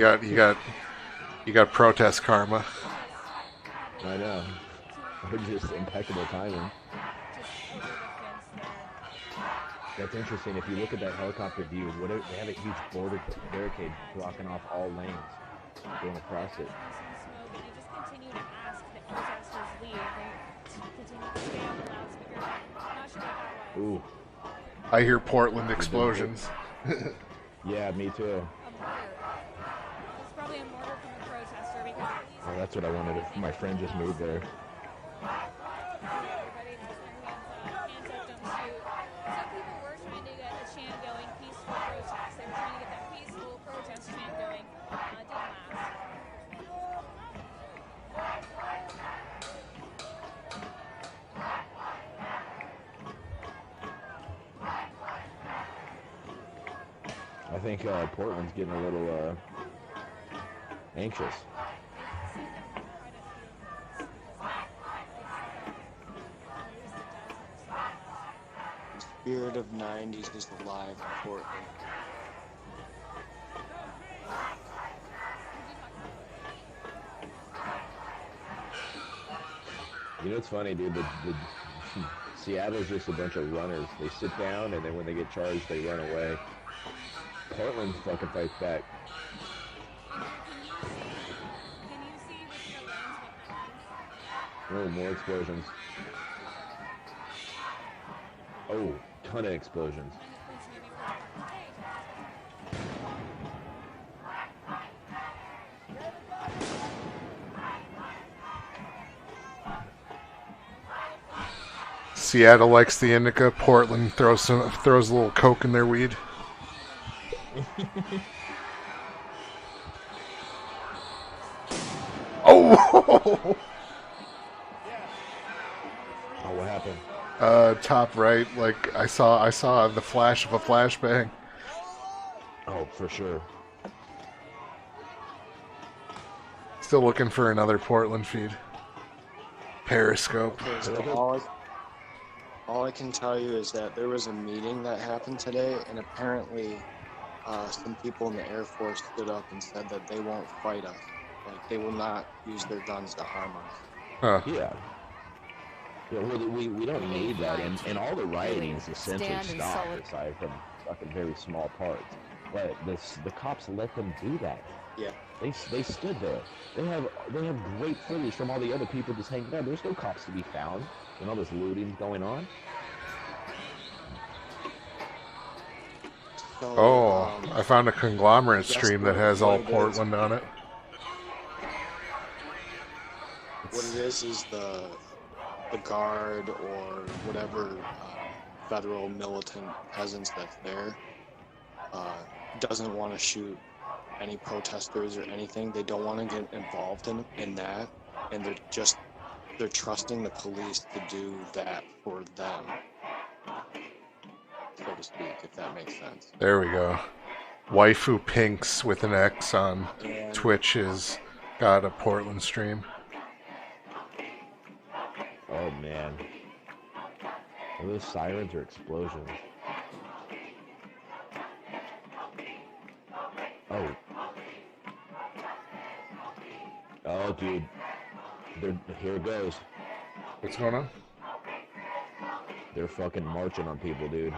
got protest karma.
I know. Just impeccable timing. That's interesting. If you look at that helicopter view, they have a huge barricade blocking off all lanes going across it.
They just continue to ask that protesters leave. They continue to stay on the loudspeaker. Not sure what that was.
Ooh.
I hear Portland explosions.
Yeah, me too.
It's probably a mortar from a protester because
Well, that's what I wanted. My friend just moved there.
everybody has their hands up, don't shoot. Some people were trying to get a chant going, peaceful protest. They were trying to get that peaceful protest chant going. Didn't last.
I think Portland's getting a little anxious.
The spirit of 90s is alive in Portland.
You know, it's funny, dude. The Seattle's just a bunch of runners. They sit down, and then when they get charged, they run away. Portland fucking fights back. Oh, more explosions. Oh, ton of explosions.
Seattle likes the indica. Portland throws a little coke in their weed. Oh!
Oh, what happened?
Top right. Like I saw the flash of a flashbang.
Oh, for sure.
Still looking for another Portland feed. Periscope.
Okay, so all I can tell you is that there was a meeting that happened today, and apparently some people in the Air Force stood up and said that they won't fight us. Like, they will not use their guns to harm us.
Huh.
Yeah. Yeah, well, we don't need that, and all the rioting is essentially stopped, aside from fucking very small parts. But the cops let them do that.
Yeah.
They stood there. They have great footage from all the other people just hanging out. There's no cops to be found when all this looting's going on.
So,
I found a conglomerate stream that has all Portland on it.
What it is the guard or whatever federal militant presence that's there doesn't want to shoot any protesters or anything. They don't want to get involved in that, and they're trusting the police to do that for them, so to speak, if that makes sense.
There we go. Waifu Pinks with an X on Twitch has got a Portland stream.
Oh man. Are those sirens or explosions? Oh. Oh, dude. Here it goes.
What's going on?
They're fucking marching on people, dude.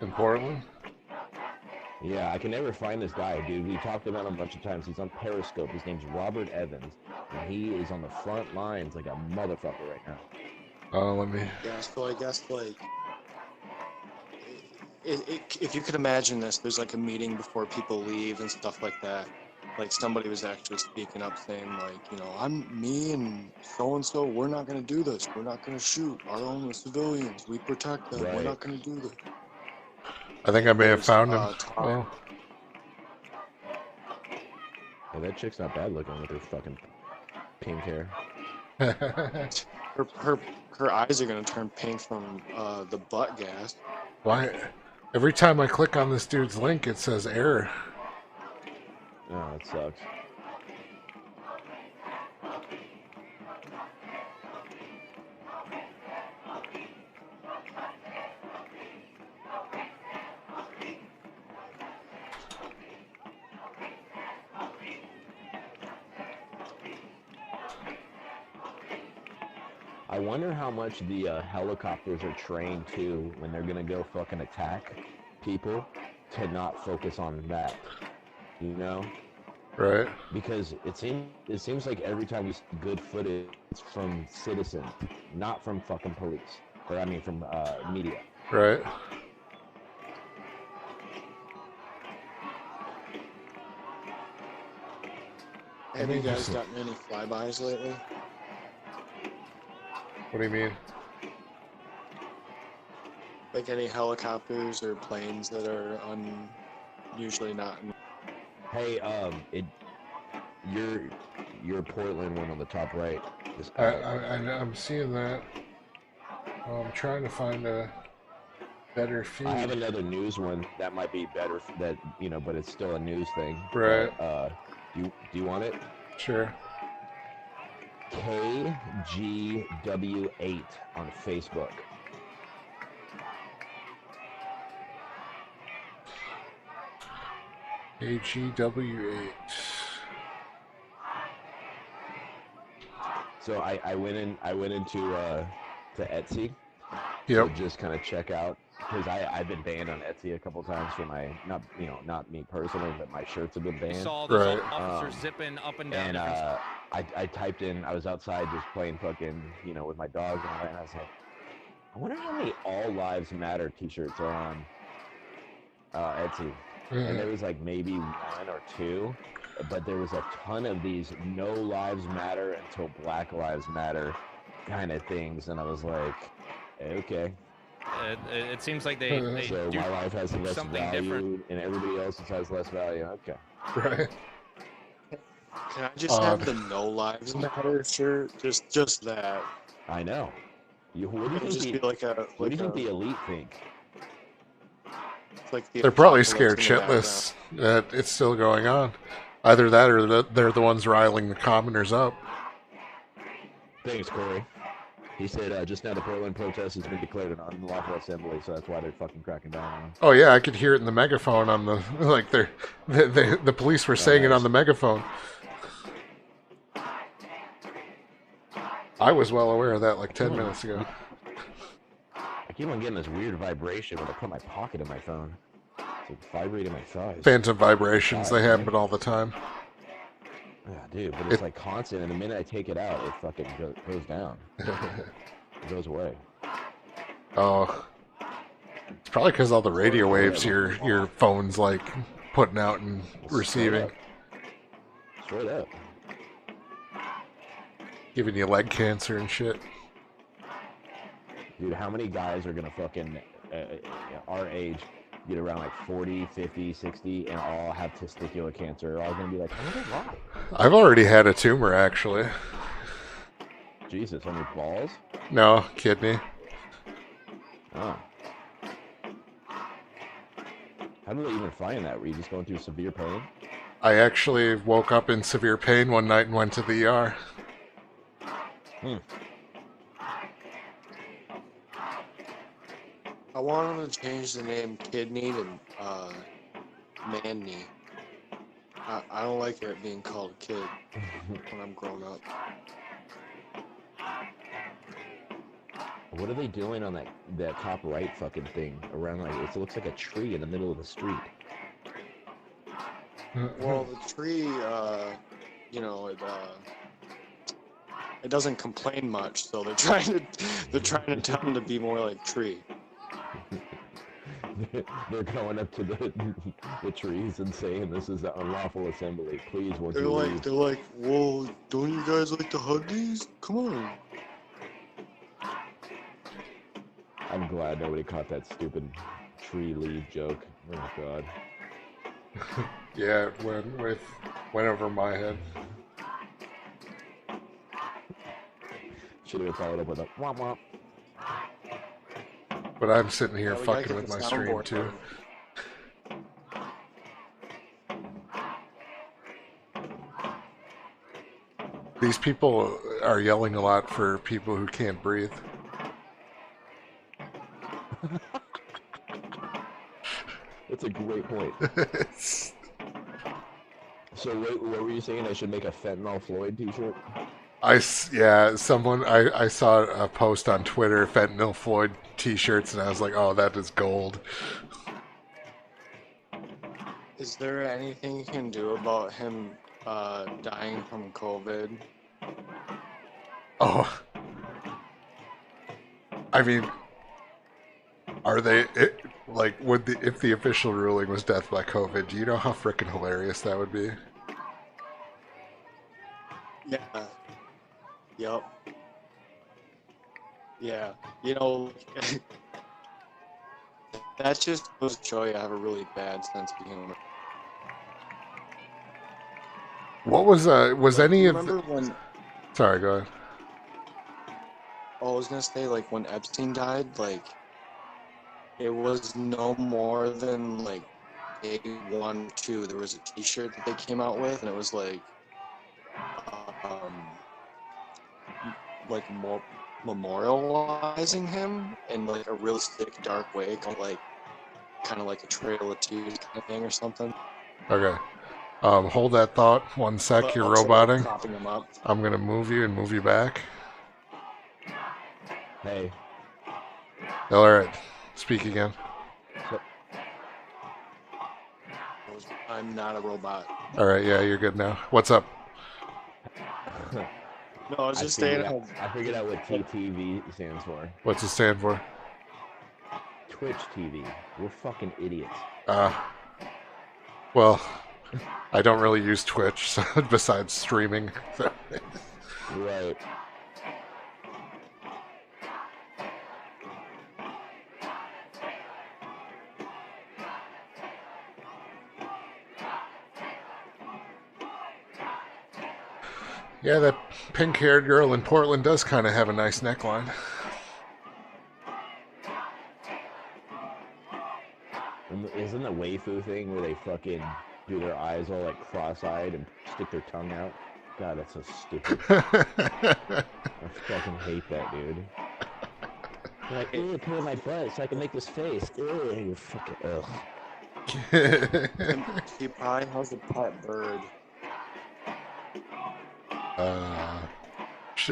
In Portland?
Yeah, I can never find this guy, dude. We talked about him a bunch of times. He's on Periscope. His name's Robert Evans. And he is on the front lines like a motherfucker right now.
Oh, let me...
Yeah, so I guess, like, if you could imagine this, there's like a meeting before people leave and stuff like that. Like, somebody was actually speaking up saying, like, you know, me and so-and-so, we're not going to do this. We're not going to shoot our own civilians. We protect them.
Right.
We're not going to do this.
I think I may have found him. Oh.
Yeah, that chick's not bad looking with her fucking pink hair.
her eyes are gonna turn pink from the butt gas.
Why? Every time I click on this dude's link, it says error.
Oh, that sucks. I wonder how much the helicopters are trained too when they're gonna go fucking attack people to not focus on that, you know?
Right.
Because it seems like every time we see good footage, it's from citizens, not from fucking police, or I mean from media.
Right.
Have you guys gotten any flybys lately?
What do you mean?
Like any helicopters or planes that are usually not.
Hey, your Portland one on the top right.
I'm seeing that. I'm trying to find a better feed.
I have another news one that might be better. That but it's still a news thing.
Right.
But, do you want it?
Sure.
KGW8 on Facebook.
AGW8.
So I went into to Etsy.
Yep.
To just kind of check out, because I've been banned on Etsy a couple times for my not me personally, but my shirts have been banned.
Saw the officers zipping up and down.
And I typed in, I was outside just playing fucking with my dogs and all that, and I was like, I wonder how many All Lives Matter t-shirts are on Etsy. And there was like maybe 1 or 2, but there was a ton of these No Lives Matter until Black Lives Matter kind of things, and I was like, okay.
It seems like they
so
do
my life has less
something
value,
different.
and everybody else's has less value. Okay.
Right.
Can I just have the No Lives Matter shirt? Just that.
I know. What do you think?
Just be like
what do you think the elite think?
Like
they're probably scared shitless that it's still going on. Either that or they're the ones riling the commoners up.
Thanks, Corey. He said just now the Portland protest has been declared an unlawful assembly, so that's why they're fucking cracking down on them.
Oh yeah, I could hear it in the megaphone on the the police were saying it on the megaphone. I was well aware of that like 10 minutes ago.
I keep on getting this weird vibration when I put my pocket in my phone. It's like vibrating my thighs.
Phantom vibrations, they happen all the time.
Yeah, dude, but it's like constant, and the minute I take it out, it fucking goes down. It goes away.
Oh. It's probably because all the radio waves your phone's like putting out and receiving.
Straight up.
Giving you leg cancer and shit.
Dude, how many guys are gonna fucking, our age, get around like 40, 50, 60, and all have testicular cancer? They're all gonna be like, I wonder why.
I've already had a tumor, actually.
Jesus, on your balls?
No, kidney.
Oh. How did they even find that? Were you just going through severe pain?
I actually woke up in severe pain one night and went to the ER.
I want them to change the name Kidney to Man-knee. I don't like it being called a kid when I'm grown up.
What are they doing on that top right fucking thing around it looks like a tree in the middle of the street.
Well, the tree, it doesn't complain much, so they're trying to tell them to be more like tree.
They're going up to the trees and saying this is an unlawful assembly. Please, once
They're
you
like,
leave.
well, don't you guys like to hug these? Come on.
I'm glad nobody caught that stupid tree leaf joke. Oh god.
Yeah, it went over my head.
Should have followed up with a womp womp.
But I'm sitting here
we
fucking
gotta
with
get
my
the
stream
soundboard
too. These people are yelling a lot for people who can't breathe.
That's a great point. So what were you saying? I should make a Fentanyl Floyd t-shirt?
Yeah, I saw a post on Twitter, Fentanyl Floyd T-shirts, and I was like, oh, that is gold.
Is there anything you can do about him dying from COVID?
Oh, I mean, are they like if the official ruling was death by COVID? Do you know how freaking hilarious that would be?
Yeah. Yep. Yeah. You know, that just goes to show you I have a really bad sense of humor.
What was any of
remember when?
Sorry, go ahead.
Oh, I was gonna say, like, when Epstein died, like, it was no more than like day 1 or 2. There was a T-shirt that they came out with, and it was like more memorializing him in like a really sick, dark way, kind of like a Trail of Tears kind of thing or something.
Okay. Hold that thought 1 sec.
But
You're
also, like,
roboting.
propping him up.
I'm gonna move you and move you back.
Hey.
All right. Speak again.
I'm not a robot.
All right. Yeah, you're good now. What's up?
No, I was just saying.
I figured out what TTV stands for.
What's it stand for?
Twitch TV. We're fucking idiots.
Well, I don't really use Twitch, so besides streaming.
Right.
Yeah, that pink-haired girl in Portland does kind of have a nice neckline.
Isn't the waifu thing where they fucking do their eyes all like cross-eyed and stick their tongue out? God, that's so stupid. I fucking hate that, dude. They're like, ooh, put it in my butt so I can make this face. Ooh, you fucking, ugh.
He probably has a pet bird.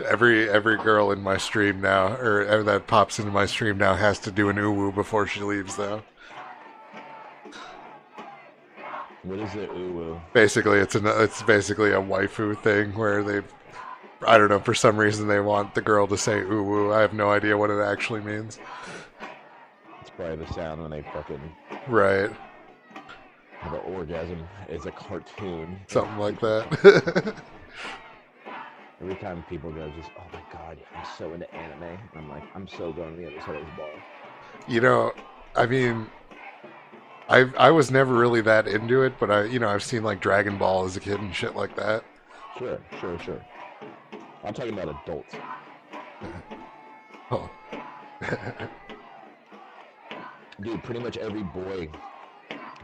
Every girl in my stream now, or that pops into my stream now, has to do an uwu before she leaves, though.
What is it, uwu?
Basically, it's basically a waifu thing where I don't know, for some reason they want the girl to say uwu. I have no idea what it actually means.
It's probably the sound when they fucking
right.
have an orgasm. It's a cartoon.
Something like that.
Every time people go, just, oh my god, I'm so into anime. And I'm like, I'm so going to the other side of this bar.
You know, I mean, I was never really that into it, but I've seen like Dragon Ball as a kid and shit like that.
Sure. I'm talking about adults.
Oh.
Dude, pretty much every boy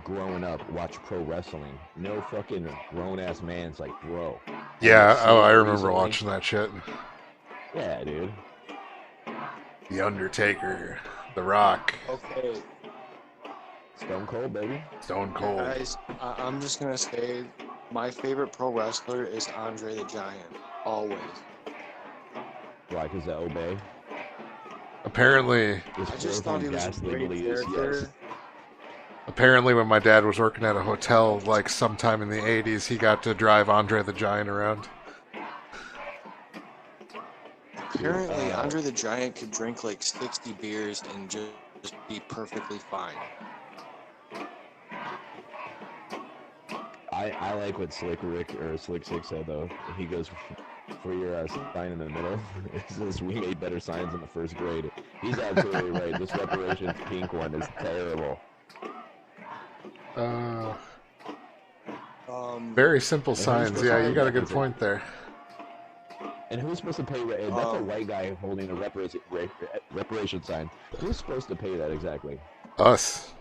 growing up watched pro wrestling. No fucking grown-ass man's like, bro.
Yeah, I remember watching that shit.
Yeah, dude.
The Undertaker, The Rock.
Okay.
Stone Cold, baby.
Stone Cold.
Guys, I'm just gonna say, my favorite pro wrestler is Andre the Giant. Always.
Why? Because they obey?
Apparently.
I just thought he was a great character.
Yes.
Apparently, when my dad was working at a hotel, like sometime in the 80s, he got to drive Andre the Giant around.
Apparently, Andre the Giant could drink like 60 beers and just be perfectly fine.
I like what Slick Rick or Slick Six said though. He goes for your sign in the middle. It says we made better signs in the first grade. He's absolutely right. This reparations pink one is terrible.
Very simple signs. Yeah, you got a good point there.
And who's supposed to pay? That's a white guy holding a reparation sign. Who's supposed to pay that exactly?
Us.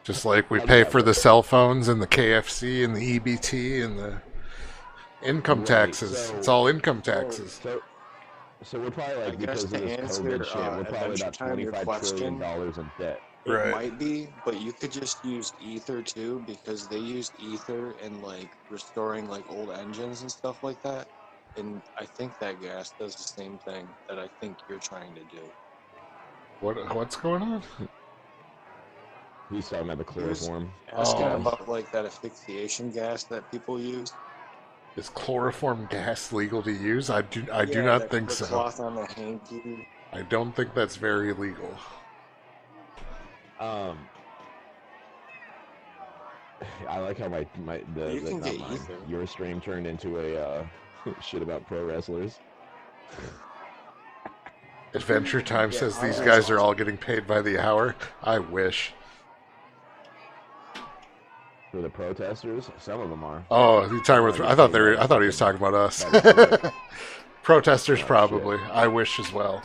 Just like we pay for the cell phones and the KFC and the EBT and the income taxes.
So,
it's all income taxes.
So we're probably like, because of this COVID shit, we're probably about $25 trillion in debt.
It might be, but you could just use ether too, because they use ether in like restoring like old engines and stuff like that. And I think that gas does the same thing that I think you're trying to do.
What's going on?
He's talking about the chloroform.
Asking about like that asphyxiation gas that people use.
Is chloroform gas legal to use? I do not think
the
so.
Cloth on the hanky.
I don't think that's very legal.
I like how your stream turned into a shit about pro wrestlers.
Adventure Time says these guys are all getting paid by the hour. I wish.
For the protesters, some of them are.
Oh, you talking about? I thought he was talking about us. Protesters probably. Shit. I wish as well.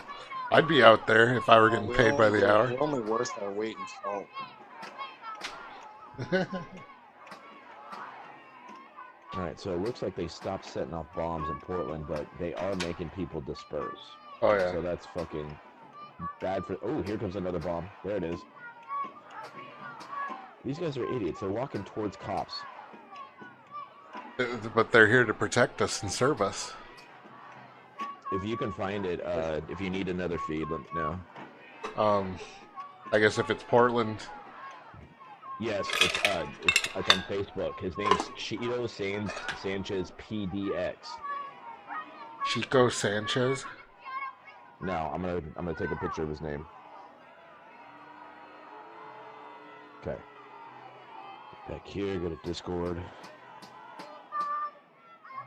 I'd be out there if I were getting paid by the hour.
We're only worth our weight in salt.
Alright, so it looks like they stopped setting off bombs in Portland, but they are making people disperse.
Oh, yeah.
So that's fucking bad for... Oh, here comes another bomb. There it is. These guys are idiots. They're walking towards cops.
But they're here to protect us and serve us.
If you can find it, if you need another feed, let me know.
I guess if it's Portland...
Yes, it's on Facebook. His name's Chico Sanchez PDX.
Chico Sanchez?
No, I'm gonna take a picture of his name. Okay. Back here, go to Discord.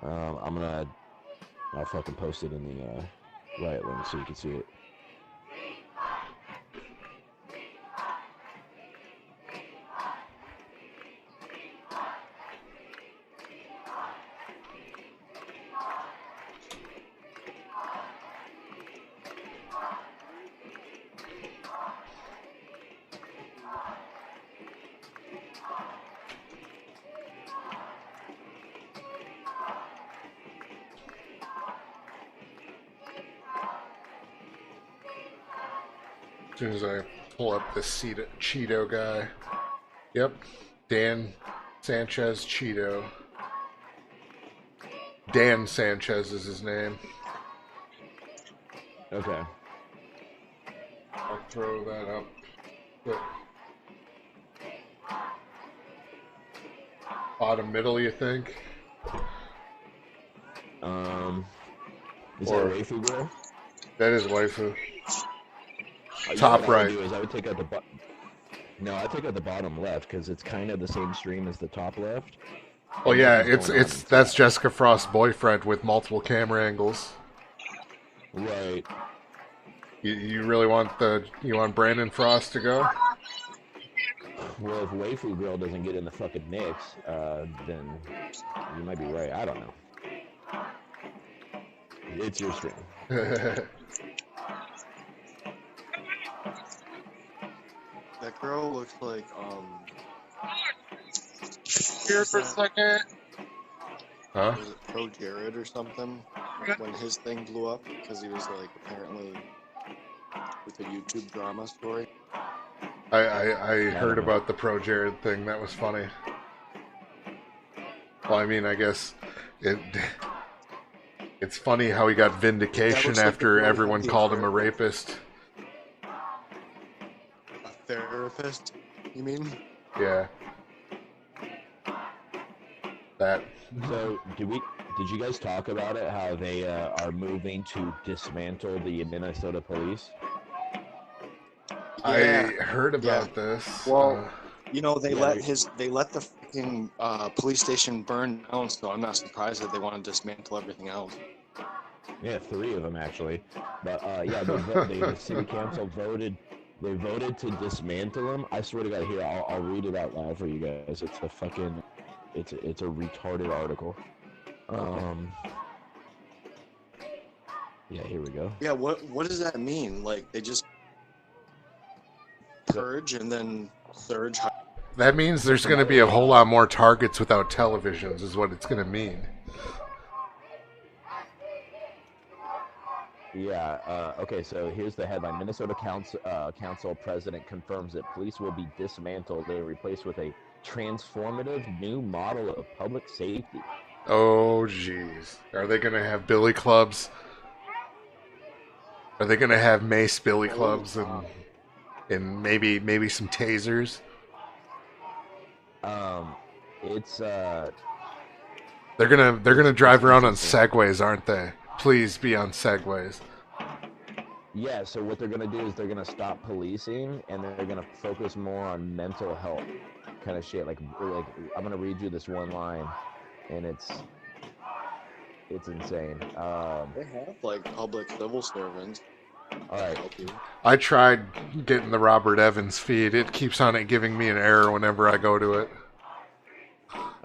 I'll fucking post it in the riot link so you can see it.
As soon as I pull up this Cheeto guy. Yep. Dan Sanchez Cheeto. Dan Sanchez is his name.
Okay.
I'll throw that up. But bottom middle, you think?
Is that waifu girl?
That is waifu. Top right.
I would take out the I'd take out the bottom left because it's kind of the same stream as the top left.
Oh yeah, that's Jessica Frost's boyfriend with multiple camera angles.
Right.
You really want Brandon Frost to go?
Well, if waifu girl doesn't get in the fucking mix, then you might be right. I don't know. It's your stream.
That girl looks like
Here for a second.
Huh?
Was it Pro Jared or something? When his thing blew up because he was like apparently with a YouTube drama story.
I heard about the Pro Jared thing. That was funny. Well, I mean, I guess it's funny how he got vindication after everyone called him a rapist.
Therapist, you mean?
Yeah. That.
So, did you guys talk about it? How they are moving to dismantle the Minnesota police?
I heard about this.
Well, they let the fucking police station burn down, so I'm not surprised that they want to dismantle everything else.
Yeah, 3 of them actually. But the city council voted. They voted to dismantle them. I swear to God, here I'll read it out loud for you guys. It's a fucking, it's a retarded article. Yeah, here we go.
Yeah, what does that mean? Like they just purge and then surge?
That means there's going to be a whole lot more targets without televisions, is what it's going to mean.
Yeah, okay, so here's the headline. Minnesota Council President confirms that police will be dismantled. They're replaced with a transformative new model of public safety.
Oh, jeez. Are they gonna have billy clubs? Are they gonna have mace billy clubs and maybe some tasers?
It's
They're gonna drive around on segways, aren't they? Please be on segways.
Yeah, so what they're gonna do is they're gonna stop policing and they're gonna focus more on mental health kind of shit. Like I'm gonna read you this one line, and it's insane.
They have like public civil servants.
All right.
I tried getting the Robert Evans feed. It keeps on giving me an error whenever I go to it.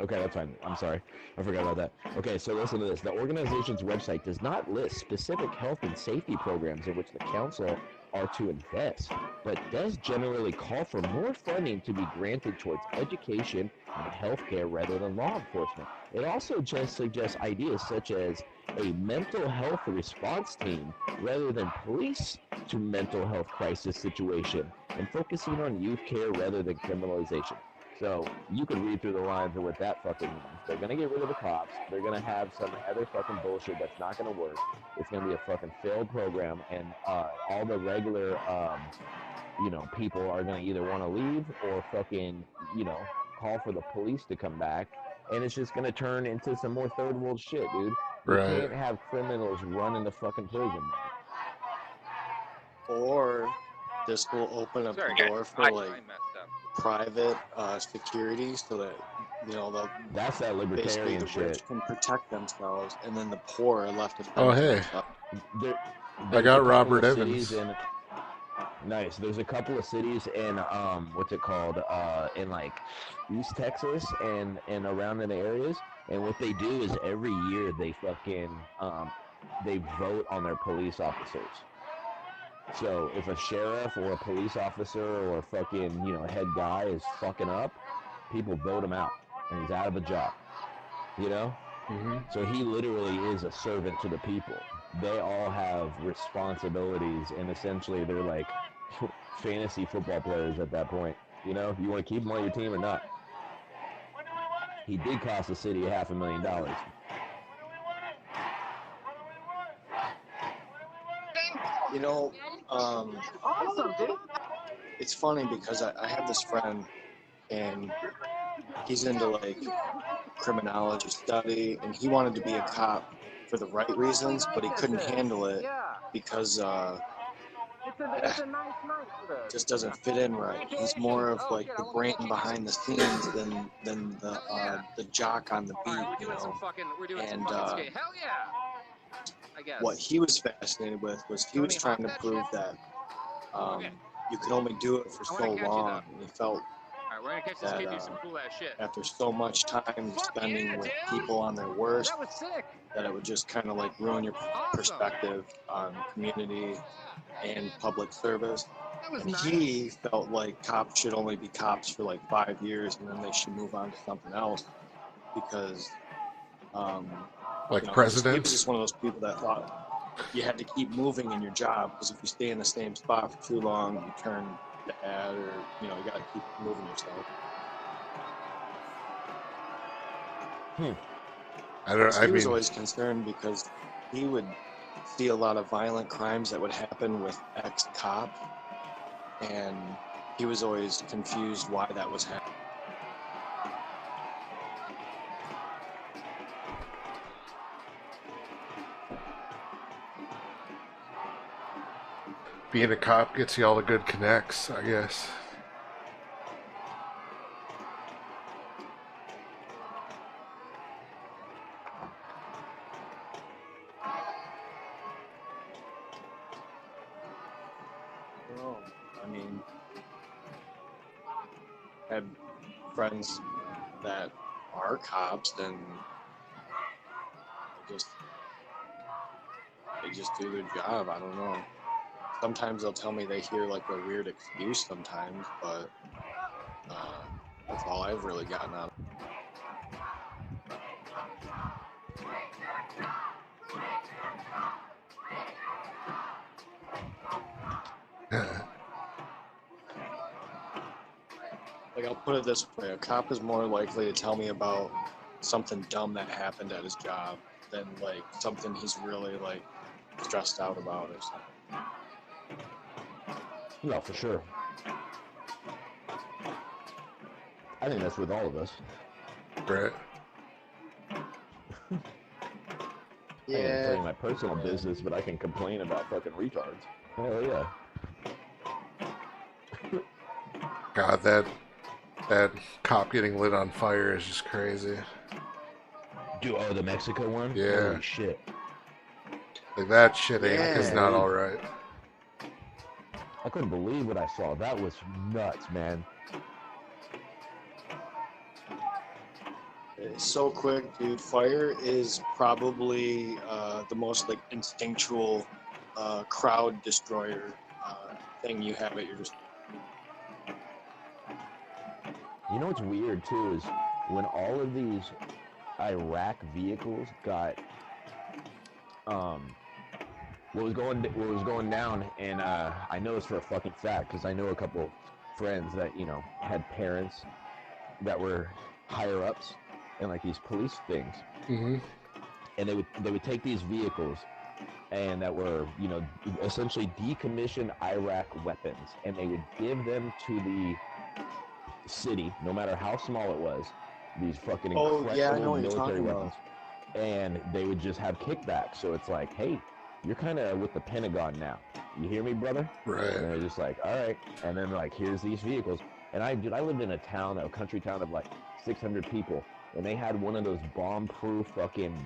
Okay, that's fine. I'm sorry. I forgot about that. Okay, so listen to this. The organization's website does not list specific health and safety programs in which the council are to invest, but does generally call for more funding to be granted towards education and healthcare rather than law enforcement. It also just suggests ideas such as a mental health response team rather than police to mental health crisis situation, and focusing on youth care rather than criminalization. So you can read through the lines of what that fucking means. They're gonna get rid of the cops. They're gonna have some other fucking bullshit that's not gonna work. It's gonna be a fucking failed program, and all the regular, people are gonna either want to leave or fucking, call for the police to come back, and it's just gonna turn into some more third world shit, dude. You
Right.
can't have criminals running the fucking prison, man.
Or this will open up the door for like private security, so that
that's that
basically
libertarian
the
shit.
rich can protect themselves, and then the poor are left to fend
Oh,
for
hey.
themselves.
I got Robert Evans.
Nice. There's a couple of cities in in like East Texas and around in the areas, and what they do is every year they fucking they vote on their police officers. So if a sheriff or a police officer or a fucking head guy is fucking up, people vote him out and he's out of a job. So he literally is a servant to the people. They all have responsibilities, and essentially they're like fantasy football players at that point. You want to keep him on your team or not? He did cost the city $500,000.
Awesome, dude. It's funny because I have this friend, and he's into like criminology study, and he wanted to be a cop for the right reasons, but he couldn't handle it because just doesn't fit in right. He's more of like the brain behind the scenes than the jock on the beat, And what he was fascinated with was he was trying to prove that you can only do it for so long. And he felt that after so much time spending with people on their worst, that it would just kind of like ruin your perspective on community and public service. And he felt like cops should only be cops for like 5 years, and then they should move on to something else, because
president.
He was just one of those people that thought you had to keep moving in your job, because if you stay in the same spot for too long, you turn bad, or you got to keep moving yourself. He was always concerned because he would see a lot of violent crimes that would happen with ex-cops, and he was always confused why that was happening.
Being a cop gets you all the good connects, I guess.
Well, I mean, I had friends that are cops, and they just do their job. I don't know. Sometimes they'll tell me they hear like a weird excuse sometimes, but that's all I've really gotten out of it. Like, I'll put it this way, a cop is more likely to tell me about something dumb that happened at his job than like something he's really like stressed out about or something.
Yeah, for sure. I think that's with all of us.
Right.
I can't tell you my personal business, but I can complain about fucking retards. Hell yeah.
God, that cop getting lit on fire is just crazy.
Dude, oh, the Mexico one?
Yeah.
Holy shit.
Like that shit is not all right.
I couldn't believe what I saw. That was nuts, man.
It's so quick, dude. Fire is probably the most like instinctual crowd destroyer thing you have at your disposal.
You know what's weird too is when all of these Iraq vehicles got what was going down, and I know this for a fucking fact because I know a couple friends that, you know, had parents that were higher ups in like these police things, and they would take these vehicles and that were, you know, essentially decommissioned Iraq weapons, and they would give them to the city, no matter how small it was, these fucking incredible military weapons, and they would just have kickbacks. So it's like, hey, you're kind of with the Pentagon now. You hear me, brother?
Right.
And they're just like, all right. And then like, here's these vehicles. And I lived in a country town of like 600 people, and they had one of those bomb-proof fucking,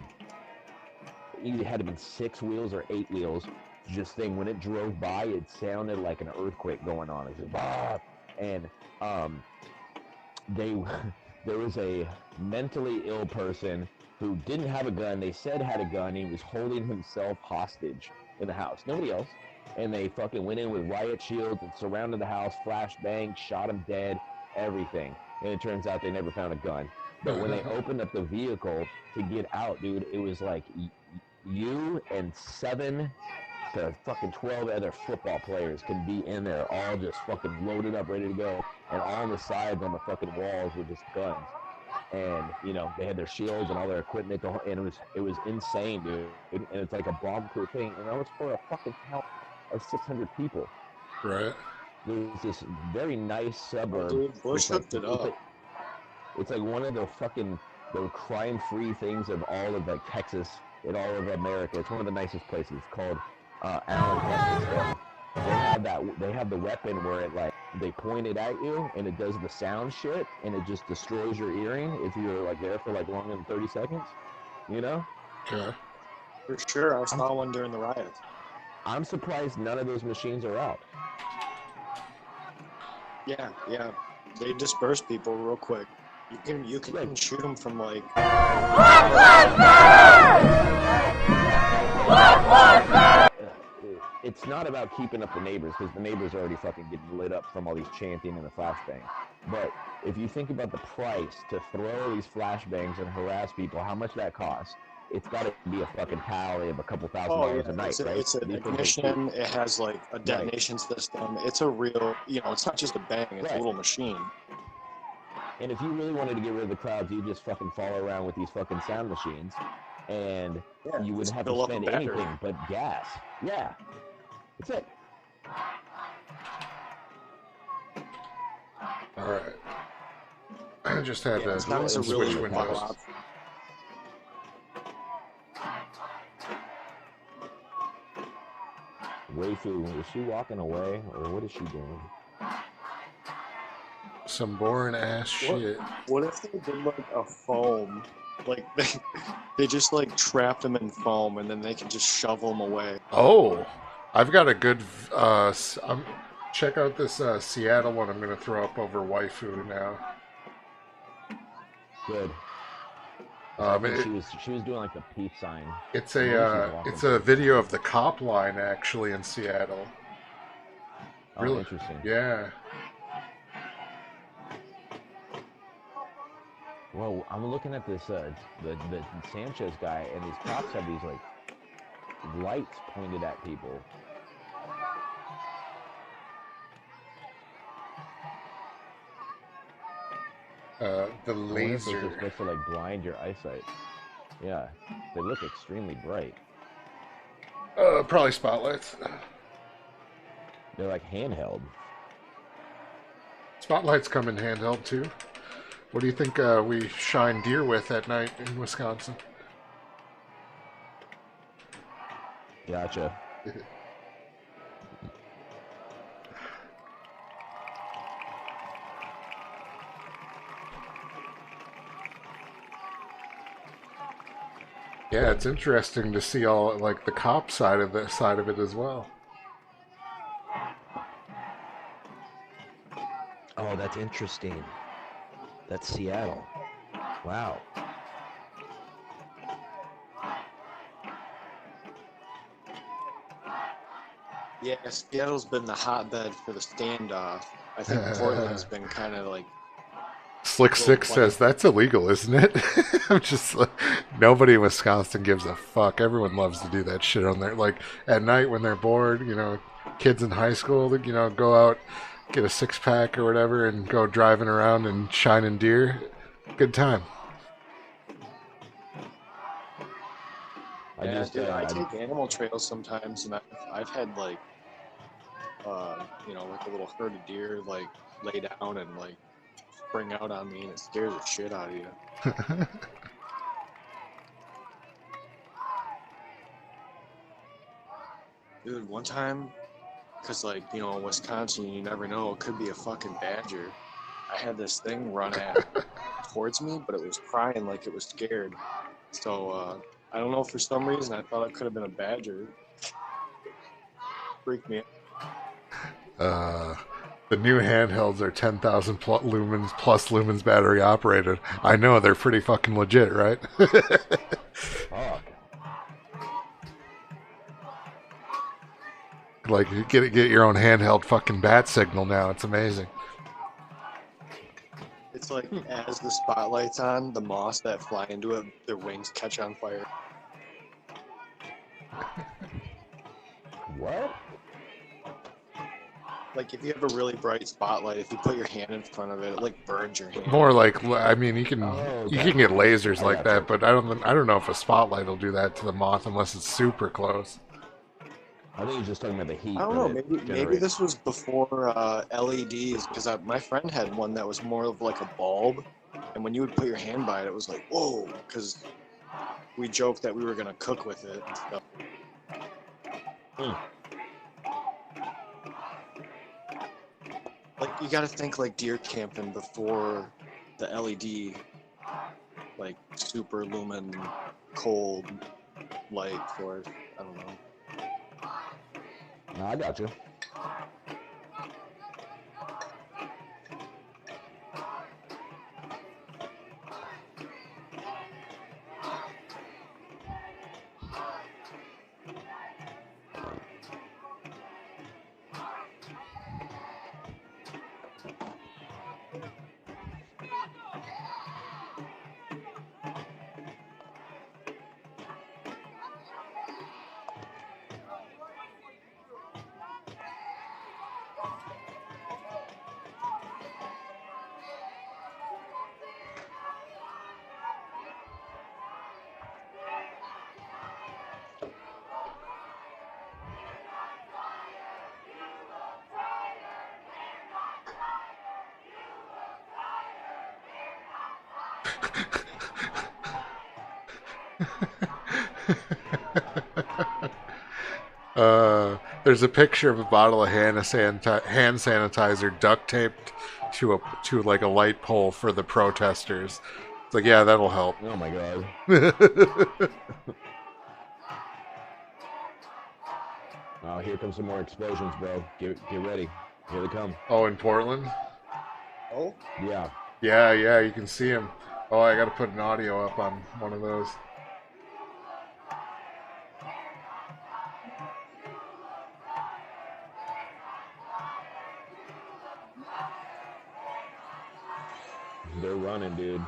it had to been 6 wheels or 8 wheels, just thing. When it drove by, it sounded like an earthquake going on. It was just, bah! And there was a mentally ill person who didn't have a gun. They said had a gun. He was holding himself hostage in the house. Nobody else. And they fucking went in with riot shields and surrounded the house, flashbang, shot him dead, everything. And it turns out they never found a gun. But when they opened up the vehicle to get out, dude, it was like you and 7 to fucking 12 other football players can be in there, all just fucking loaded up, ready to go. And all on the sides on the fucking walls were just guns. And, you know, they had their shields and all their equipment, and it was insane, dude. And it's like a bomb-proof thing, and that was for a fucking town of 600 people.
Right.
There's this very nice suburb.
Dude, Bush hooked it up.
It's like one of the crime-free things of all of like Texas and all of America. It's one of the nicest places, called Allen, Texas. They have the weapon where it like they point it at you and it does the sound shit and it just destroys your hearing if you're like there for like longer than 30 seconds. You know?
Okay.
For sure, I saw one during the riots.
I'm surprised none of those machines are out.
Yeah. They disperse people real quick. You can shoot them from like.
It's not about keeping up the neighbors, because the neighbors are already fucking getting lit up from all these chanting and the flashbang. But if you think about the price to throw these flashbangs and harass people, how much that costs, it's got to be a fucking tally of a couple $1,000 a night, right?
It's an ignition. It has like a detonation system. It's a real, it's not just a bang. It's a little machine.
And if you really wanted to get rid of the crowds, you just fucking follow around with these fucking sound machines, and you wouldn't have to spend anything but gas. Yeah, that's it.
All right. I just had to switch
really
windows.
Waifu, is she walking away, or what is she doing?
Some boring ass shit.
What if they did like a foam? Like they just like trapped them in foam and then they can just shovel them away.
Oh, I've got a good. Check out this Seattle one. I'm gonna throw up over waifu now.
Good. She was doing like the peace sign.
It's a video of the cop line actually in Seattle.
Oh,
really
interesting.
Yeah.
Well, I'm looking at this the Sanchez guy, and these cops have these like lights pointed at people.
The
I wonder if those are
laser.
supposed to like blind your eyesight. Yeah, they look extremely bright.
Probably spotlights.
They're like handheld.
Spotlights come in handheld too. What do you think we shine deer with at night in Wisconsin?
Gotcha.
Yeah, it's interesting to see all like the cop side of it as well.
Oh, that's interesting. That's Seattle. Wow.
Yeah, Seattle's been the hotbed for the standoff. I think Portland's been kind of like.
Slick Six says that's illegal, isn't it? I'm just like, nobody in Wisconsin gives a fuck. Everyone loves to do that shit on there. Like at night when they're bored, you know, kids in high school, you know, go out, get a 6-pack or whatever, and go driving around and shining deer. Good time.
Yeah, dude, I take animal trails sometimes, and I've had like, you know, like a little herd of deer like lay down and like spring out on me, and it scares the shit out of you. Dude, one time, cause like, you know, in Wisconsin, you never know, it could be a fucking badger. I had this thing run towards me, but it was crying like it was scared. So I don't know, for some reason I thought it could have been a badger. Freaked me out.
The new handhelds are 10,000 plus lumens battery operated. I know, they're pretty fucking legit, right? Like, you get your own handheld fucking bat signal now. It's amazing.
It's like, as the spotlight's on, the moths that fly into it, their wings catch on fire.
What?
Like, if you have a really bright spotlight, if you put your hand in front of it, it like burns your hand.
More like, I mean, you can get lasers
I
like
gotcha.
that, but I don't know if a spotlight will do that to the moth unless it's super close.
I think he's just talking about the heat.
I don't know,
that it
maybe
generates.
this was before LEDs, because my friend had one that was more of like a bulb, and when you would put your hand by it, it was like, whoa, because we joked that we were going to cook with it and stuff. Like, you gotta think like deer camping before the LED, like super lumen cold light source. I don't know.
No, I got you.
There's a picture of a bottle of hand sanitizer duct taped to like a light pole for the protesters. It's like, yeah, that'll help.
Oh my god. Oh, here comes some more explosions, bro. Get ready. Here they come.
Oh, in Portland?
Oh?
Yeah.
Yeah, you can see them. Oh, I gotta put an audio up on one of those.
They're running, dude.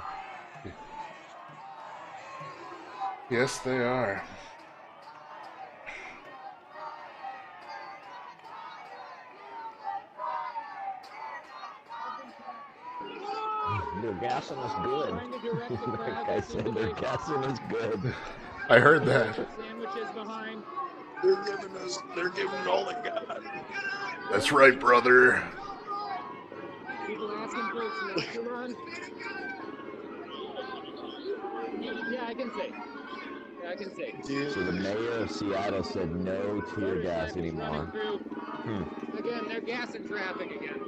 Yes, they are.
They're gassing us good. Like I said, they're gassing us good.
I heard that.
Sandwiches behind.
They're giving all they got.
That's right, brother.
People asking folks not to run. Yeah, I can say. Yeah, I can say.
So the mayor of Seattle said no tear gas anymore.
Again, they're gassing traffic again.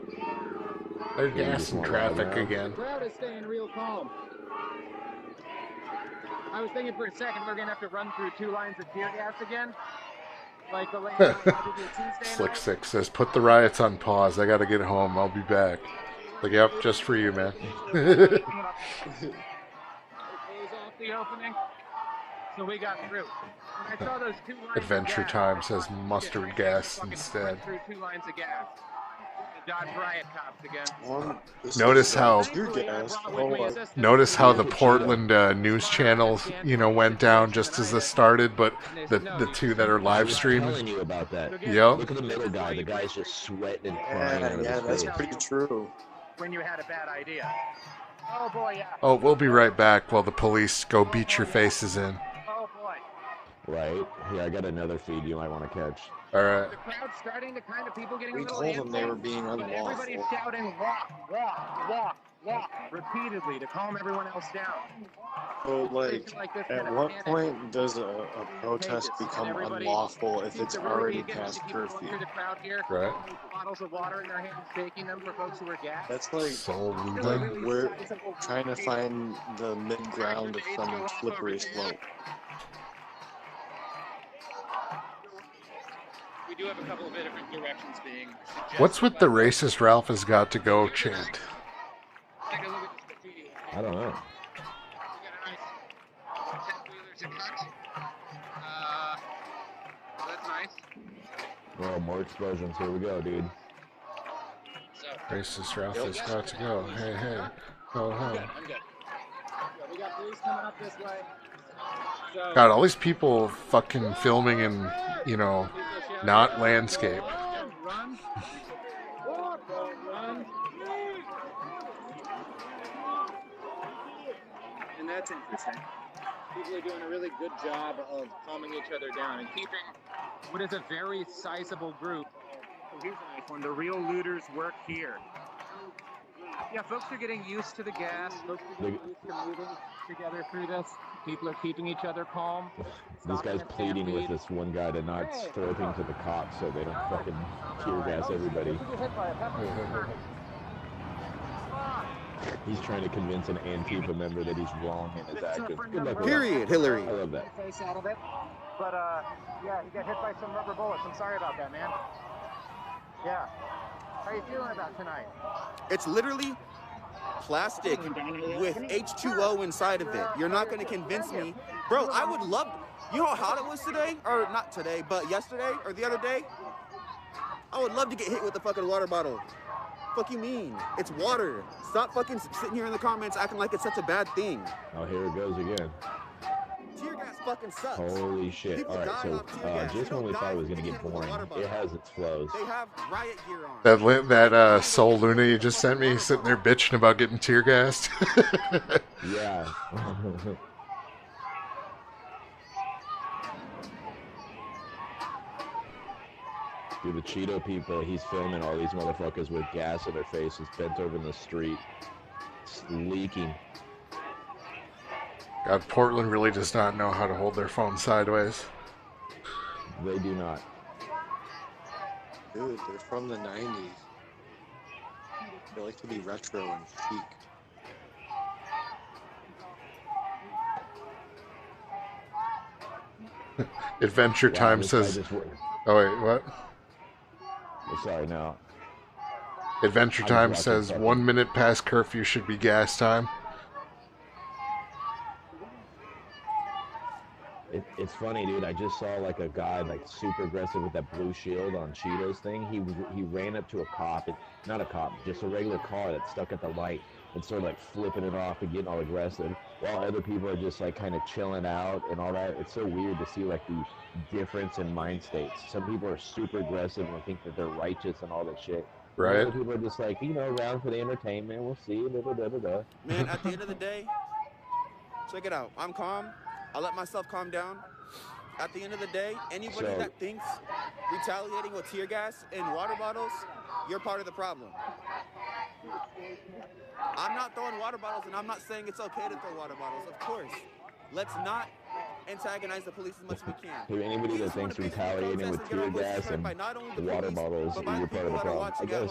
They're gassing traffic again.
The crowd is staying real calm. I was thinking for a second we're gonna have to run through 2 lines of tear gas again. Like the last Tuesday
Slick Six says, put the riots on pause. I gotta get home. I'll be back. Like, yep, just for you, man.
Close off the opening. So we got through. I saw those 2 lines
Adventure
of gas.
Time says mustard gas
Fucking
instead.
went through 2 lines of gas. The Dodge riot cops again.
Notice how the Portland news channels, went down just as this started, but the 2 that are live streaming.
Telling you about that.
Yep.
Look at the middle guy. The guy's just sweating and crying out of
Yeah,
his
that's
face.
pretty true.
When you had a bad idea. Oh boy, yeah.
Oh, we'll be right back while the police go beat your faces in.
Oh boy.
Right? Here, I got another feed you might want to catch.
All right.
The crowd's starting to kind of people getting
We
a little
told them they
antsy,
were being
but
unlawful.
everybody's shouting walk, walk, walk, walk repeatedly to calm everyone else down.
So, like, at what point does a protest become unlawful if it's already past curfew?
Right.
Bottles of water in their hands, shaking them for folks who are gassed.
That's like,
Soul
we're trying to find the mid-ground of some slippery slope.
We do have a couple of different directions being suggested.
What's with the racist Ralph has got to go chant?
Take a look at this graffiti.
I don't know.
We got a nice 10-wheelers and trucks. That's nice.
Well, more explosions. Here we go, dude.
Racist Ralph has got to go. Hey, hey. Ho, ho.
I'm good. Yeah, we got police coming up this way. So,
God, all these people fucking filming in, not landscape.
run. Walk, run. And that's interesting. People are doing a really good job of calming each other down and keeping what is a very sizable group. So here's a nice one. The real looters work here. Yeah, folks are getting used to the gas. Folks are getting used to moving together through this. People are keeping each other calm.
This guy's pleading with this one guy to not throw things at the cops so they don't fucking tear gas everybody. He's trying to convince an Antifa member that he's wrong in his actions. Good luck with
Period,
that.
Hillary.
I love that.
Face out of it. But yeah, he got hit by some rubber bullets. I'm sorry about that, man. Yeah. How are you feeling about tonight?
It's literally plastic with H2O inside of it. You're not going to convince me. Bro, I would love... You know how hot it was today? Or not today, but yesterday or the other day? I would love to get hit with a fucking water bottle. Fuck you mean? It's water. Stop fucking sitting here in the comments acting like it's such a bad thing.
Oh, here it goes again.
Tear gas fucking sucks.
Holy shit.
People
Alright,
die
so
off tear gas.
just
They
when we
don't
thought it
die
was going to
from
get
being hit with a
boring,
water bottle.
it has its flows.
They have riot gear on.
That Soul Luna you just sent me sitting there bitching about getting tear gassed.
Yeah. Dude, the Cheeto people, he's filming all these motherfuckers with gas in their faces, bent over in the street. It's leaking.
God, Portland really does not know how to hold their phone sideways.
They do not.
Dude, they're from the 90s. They like to be retro and chic.
Adventure Time
this guy
says...
just went-
Oh, wait, what?
Sorry, no.
Adventure
I'm
Time
watching
says
something.
1 minute past curfew should be gas time.
It's funny, dude. I just saw like a guy like super aggressive with that blue shield on Cheetos thing. He ran up to a cop, not a cop, just a regular car that's stuck at the light and started like flipping it off and getting all aggressive, while other people are just like kind of chilling out and all that. It's so weird to see like the difference in mind states. Some people are super aggressive and think that they're righteous and all that shit,
Right.
Other people are just like, you know, around for the entertainment. We'll see. Da, da, da, da, da.
Man, at the end of the day, check it out. I'm calm. I let myself calm down. At the end of the day, anybody
So-
that thinks retaliating with tear gas and water bottles, you're part of the problem. I'm not throwing water bottles, and I'm not saying it's okay to throw water bottles. Of course. Let's not antagonize the police as much as we can.
Hey, anybody that thinks retaliating with tear gas and water bottles, you're part of the problem. I guess.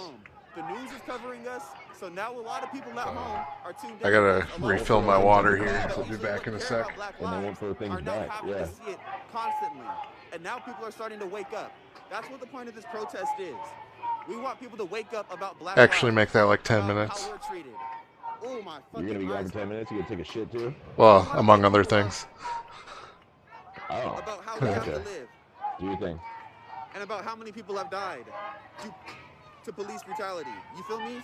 The news is covering us, so now a lot of people at home are tuned in.
I gotta refill my water here, so I'll be back in a sec.
And then we'll throw things back. Yeah.
To see it constantly, and now people are starting to wake up. That's what the point of this protest is. We want people to wake up about black
Actually
lives,
make that like 10
about
minutes.
how we're treated. Oh my
You're
fucking
gonna be gone
eyes.
for 10 minutes. You gonna take a shit too?
Well, among other things.
Oh.
About how we have to
Okay.
live,
Do your thing.
and about how many people have died to police brutality. You feel me?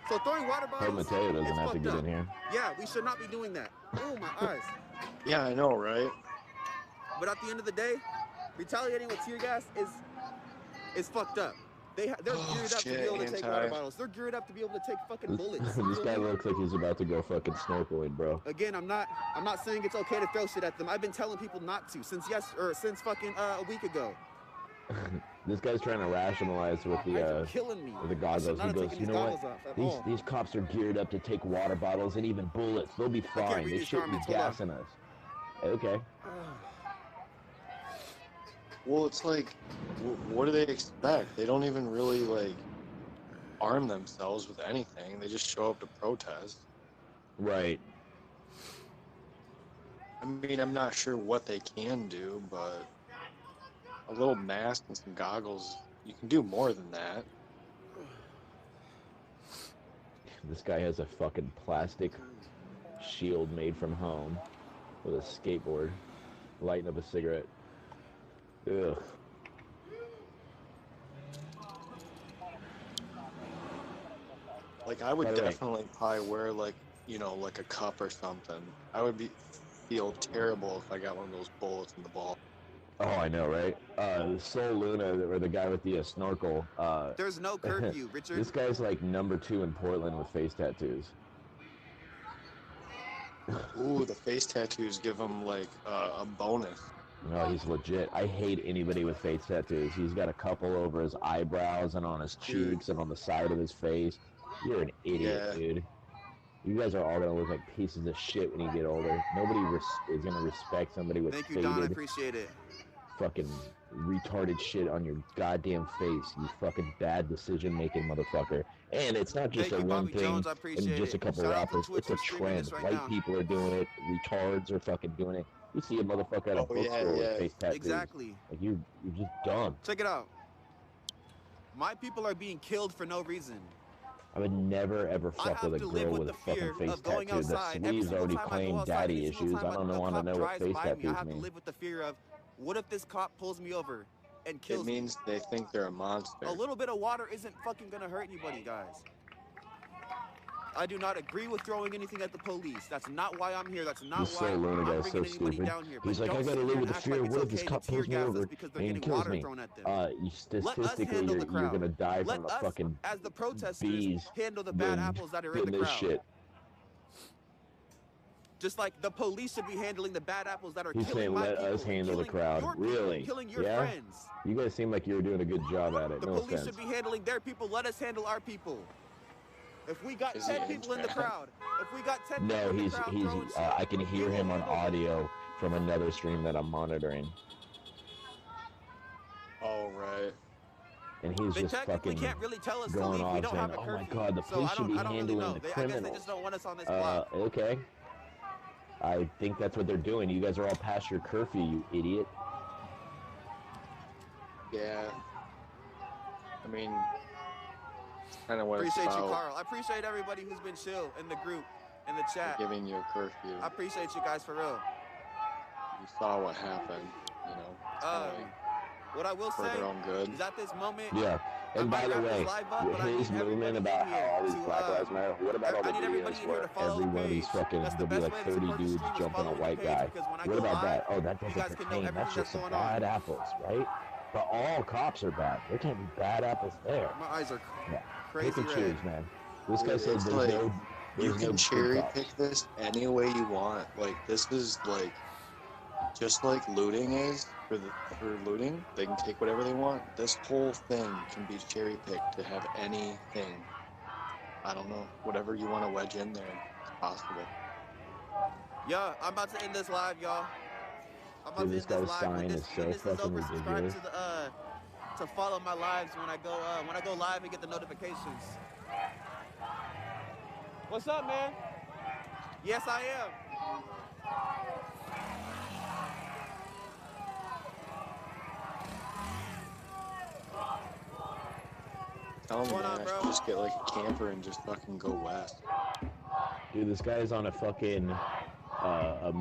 So throwing water
Hope
bottles.
Mateo doesn't
it's
have to
fucked
get
up.
in here.
Yeah, we should not be doing that. Oh my eyes.
Yeah, I know, right?
But at the end of the day, retaliating with tear gas is fucked up. They're geared up to be able to take water bottles. They're geared up to be able to take fucking bullets.
This guy looks like he's about to go fucking snorkeling, bro.
Again, I'm not saying it's okay to throw shit at them. I've been telling people not to since fucking a week ago.
This guy's trying to rationalize with the
killing me.
with the goggles.
I should not
He
have
goes,
taken
you
these
know
goggles
what?
off at all.
These cops are geared up to take water bottles and even bullets. They'll be
can't
fine.
read
They
these
shouldn't be
comments. Hold on.
gassing us. Okay.
Well, it's like, what do they expect? They don't even really, like, arm themselves with anything. They just show up to protest.
Right.
I mean, I'm not sure what they can do, but a little mask and some goggles, you can do more than that.
This guy has a fucking plastic shield made from home with a skateboard, lighting up a cigarette. Ugh.
Like, I would
By the way-
definitely probably wear, like, you know, like a cup or something. I would feel terrible if I got one of those bullets in the ball.
Oh, I know, right? Sol Luna, or the guy with the snorkel.
There's no curfew, Richard.
This guy's like #2 in Portland with face tattoos.
Ooh, the face tattoos give him, like, a bonus.
No, he's legit. I hate anybody with face tattoos. He's got a couple over his eyebrows and on his cheeks and on the side of his face. You're an idiot,
Yeah.
dude. You guys are all gonna look like pieces of shit when you get older. Nobody is gonna respect somebody with
Thank you, Don. I
faded,
appreciate it.
fucking retarded shit on your goddamn face. You fucking bad decision-making motherfucker. And it's not just
Thank
a
you,
one
Bobby
thing
Jones. I
and
appreciate
just a
it.
couple
Shout out to
rappers.
Twitch
It's a
for streaming
trend.
this right
White
now.
people are doing it. Retards are fucking doing it. You see a motherfucker at a
Oh, yeah,
bookstore
yeah.
with face tattoos.
Exactly.
Like you're just dumb.
Check it out. My people are being killed for no reason.
I would never ever
I
fuck
have
with a
to live
girl
with
with a
the fear
fucking face
of going
tattoo. The
outside. Every
sleeves
single
already
time I
claim
go outside,
daddy
every single
issues. I
time
don't know,
a
want to
cop
know what
drives
face
by me, I
tattoos
have to
mean.
live with the fear of, what if this cop pulls me over and kills
It
me?
means they think they're a monster.
A little bit of water isn't fucking gonna hurt anybody, guys. I do not agree with throwing anything at the police. That's not why I'm here. That's not
This
why
Sol Luna
I'm
guy's so
bringing anybody
stupid.
down here.
He's
But
like, I
don't
gotta
sit
live
here
with
and
the
act
fear.
like
What if
it's
this
okay
cop
to tear
pulls me
gas us
over
because they're
and he
getting
kills
water
me?
thrown at them.
Statistically,
handle
you're
the crowd.
gonna die
Let
from a
us,
fucking
as the protesters,
bees
handle the bad
than
apples that are in the
this
crowd.
shit.
Just like the police should be handling the bad apples that are
He's
killing
saying,
my
let
people,
us handle the
killing
crowd.
your people,
Really?
killing your
Yeah?
friends.
You guys seem like you were doing a good job at it.
The
No
police
offense.
should be handling their people. Let us handle our people. If we got
Is he
10 people in the
Indiana?
crowd, if we got 10
No,
people in
he's
the crowd throwing shit,
I can hear
we will
him on
handle it.
audio from another stream that I'm monitoring,
Oh, right.
and he's
They
just
technically
fucking
can't really tell us to
going
leave. We
off
don't
saying,
have a
"Oh
curfew.
my God, the
So
police
I
should be
don't really
handling
know.
the
I guess they
criminals."
just don't want us on this block.
Okay. I think that's what they're doing. You guys are all past your curfew, you idiot.
Yeah. I mean, kind of what
Appreciate
it's
you,
about.
Carl. I appreciate everybody who's been chill in the group, in the chat.
Giving you a curfew.
I appreciate you guys for real.
You saw what happened, you know. It's kinda
What I will
for
say
their own good.
is at this moment,
Yeah. And by the way, his movement about how all these Black Lives Matter, what about all the videos where every one of these fucking, there'll be like 30 dudes jumping a white guy? What about that? Oh, that doesn't pertain. That's just some bad apples, right? But all cops are bad. There can't be bad apples there.
My eyes are
Yeah.
crazy
Pick and
red.
choose, man. This guy said
It's
there's
like
no
you
good
can cherry
cops.
pick this any way you want. Like this is like just like looting is for looting. They can take whatever they want. This whole thing can be cherry picked to have anything. I don't know, whatever you want to wedge in there, it's possible.
Yeah, I'm about to end this live, y'all. I'm about
Dude,
to
this
end this
guy's
live.
sign is so
When this is
fucking
over, subscribe
ridiculous.
to follow my lives when I go live and get the notifications. What's up, man? Yes, I am.
Tell them,
What's
man,
going on,
I
bro?
should just get like a camper and just fucking go west.
Dude, this guy is on a fucking a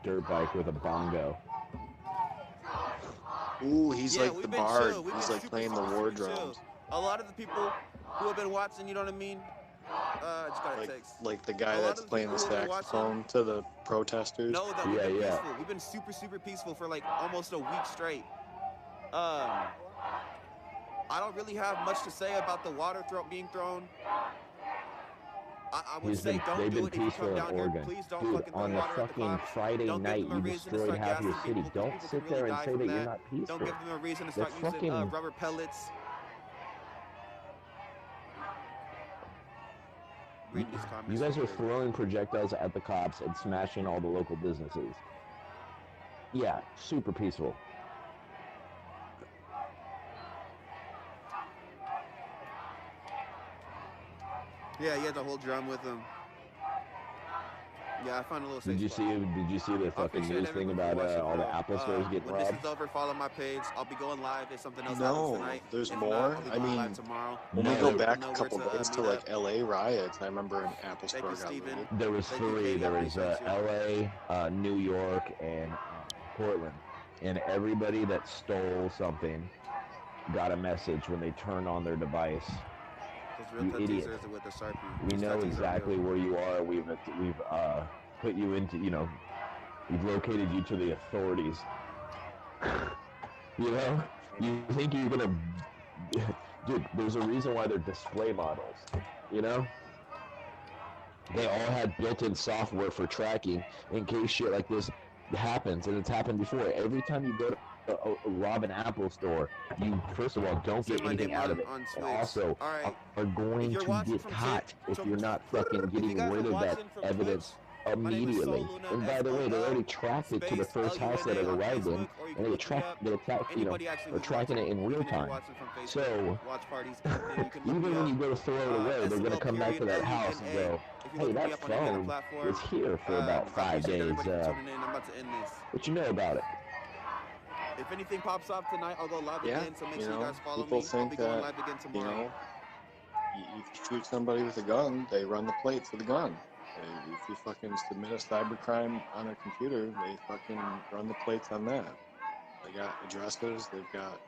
dirt bike with a bongo.
Ooh, he's
Yeah,
like
we've
the
been
bard.
chill. We've
He's
been
like
super,
playing the
super,
war
super chill.
drums.
A lot of the people who have been watching, you know what I mean? I just got a text.
Like the guy
A lot
that's
of the
playing the
people who have been watching
saxophone to the protesters.
know that we've been peaceful. We've been super, super peaceful for like almost a week straight. I don't really have much to say about the water being thrown. I would say don't do it if you come down here. Please don't
Dude,
fucking throw
on a
water at the
fucking
cops.
Friday
Don't
night,
give them a
you
reason to
destroyed
start
half your
gassing
city.
people, 'cause
Don't
people
sit
can
there
really
and
die
say
from
that you're not peaceful.
Don't give them a reason to
They're
start using
fucking
rubber pellets. Read these comments.
You guys
real
are
quick.
throwing projectiles at the cops and smashing all the local businesses. Yeah, super peaceful.
Yeah, he had the whole drum with him. Yeah, I found a little safe
Did you
spot.
see the
I
fucking
appreciate
news thing
everyone for
about
watching,
all the
bro.
Apple stores getting
When
robbed?
this is over, follow my page. I'll be going live if something else happens
No,
tonight.
there's
If
more.
not, I'll be
I
going
mean,
live tomorrow.
when we
No.
go
Let
back
people
a
know where
couple days to
meet
like
up.
LA riots, I remember an Apple
Thank
store
you,
got
Steven.
looted.
There was
Thank you,
three.
Katie.
There
I
was
appreciate you.
LA, New York, and Portland. And everybody that stole something got a message when they turned on their device.
Those real
You
tattoos
idiot.
are with the Sharpie.
We
These
know
tattoos are
exactly
real.
where you are. We've put you into, we've located you to the authorities. You know, you think you're gonna, dude, there's a reason why they're display models, you know? They all had built-in software for tracking in case shit like this happens, and it's happened before. Every time you go to rob an Apple store, you first of all don't
Say
get
my
anything
name
out of
on
it,
Twitch.
and also
All right.
are going
If you're
to
watching
get
from
caught if you're not fucking
if you
getting
guys
rid
are
of that
watching from
evidence
my name is
immediately.
Soluna,
And by the way, they already
SOL
tracked it to the
space
first house that it
LUNA on
arrived in,
Facebook, or you
and
can look me up. Anybody actually
they're
who's
tracking
watching,
it in real
even if you're
time.
watching from Facebook,
So
watch parties, anything, you can look
even
me
when
up.
you go to throw it away, they're gonna come back to that house and go,
If you're
hey,
looking me
that
up on any other
phone
platform,
was here for about
I
5
appreciate
days.
everybody for tuning in. I'm about to end this.
What you know about it?
If anything pops off tonight, I'll go live
Yeah,
again. So make
you
sure you
know,
guys follow
people
me. I'll
think
be going
that,
live again
you
tomorrow.
know, if you shoot somebody with a gun, they run the plate for the gun. If you fucking submit a cybercrime on a computer, they fucking run the plates on that. They got addresses, they've got,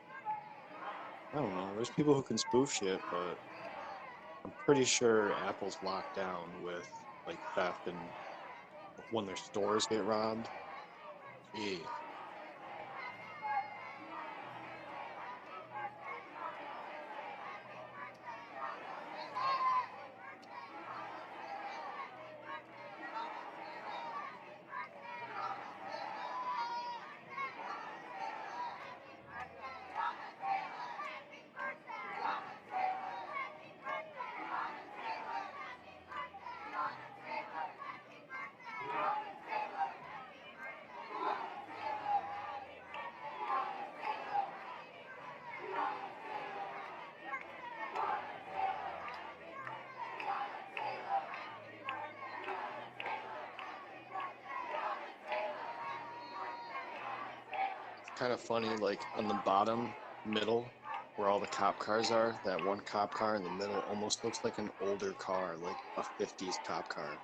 I don't know, there's people who can spoof shit, but I'm pretty sure Apple's locked down with, like, theft and when their stores get robbed. Gee. Kind of funny, like on the bottom middle where all the cop cars are, that one cop car in the middle almost looks like an older car, like a 50s cop car.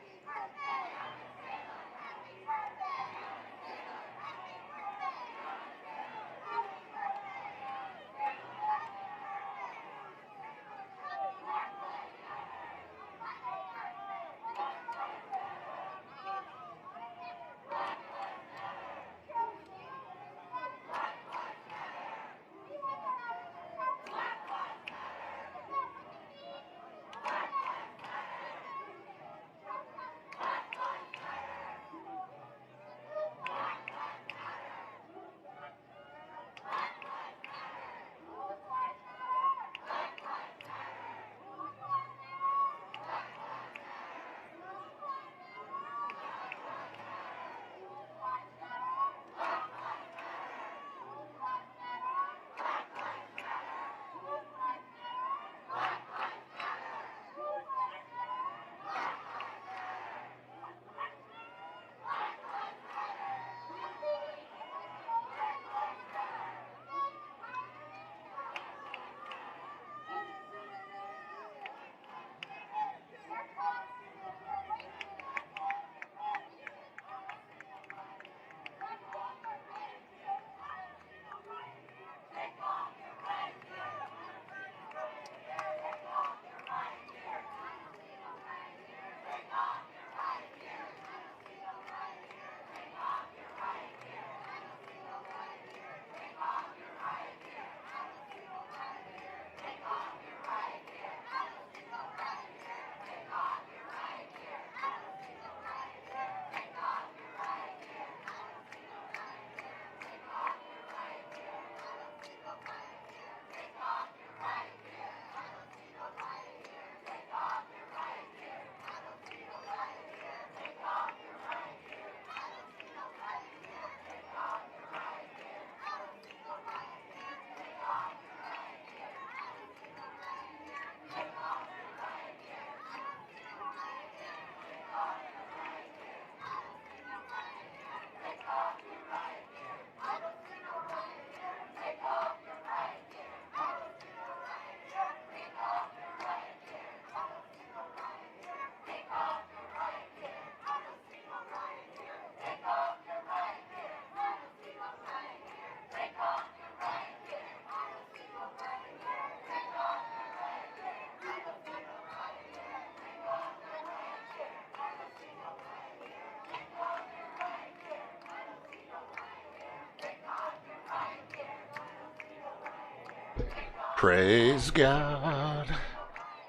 Praise God.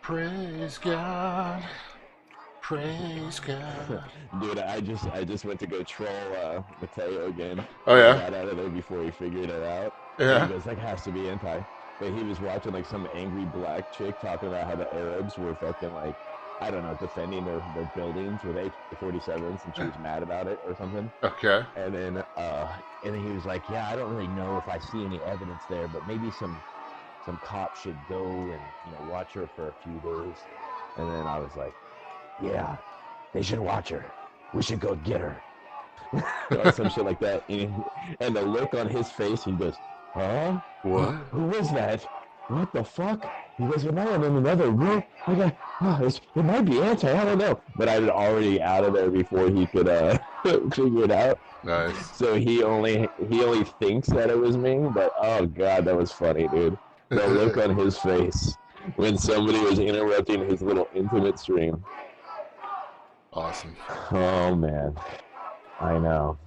Praise God. Praise God.
Dude, I just went to go troll Mateo again.
Oh, yeah?
I got out of there before he figured it out.
Yeah.
He goes, that has to be anti. But he was watching like some angry black chick talking about how the Arabs were fucking like, I don't know, defending their buildings with AK-47s, and she was mad about it or something.
Okay.
And then he was like, yeah, I don't really know if I see any evidence there, but maybe some cop should go and watch her for a few days. And then I was like, yeah, they should watch her. We should go get her. Or some shit like that. And the look on his face, he goes, huh?
What?
Who was that? What the fuck? He goes, am I in another room? I go, it might be anti, I don't know. But I was already out of there before he could figure it out.
Nice.
So he only thinks that it was me, but oh god, that was funny, dude. The look on his face when somebody was interrupting his little intimate stream.
Awesome.
Oh man, I know.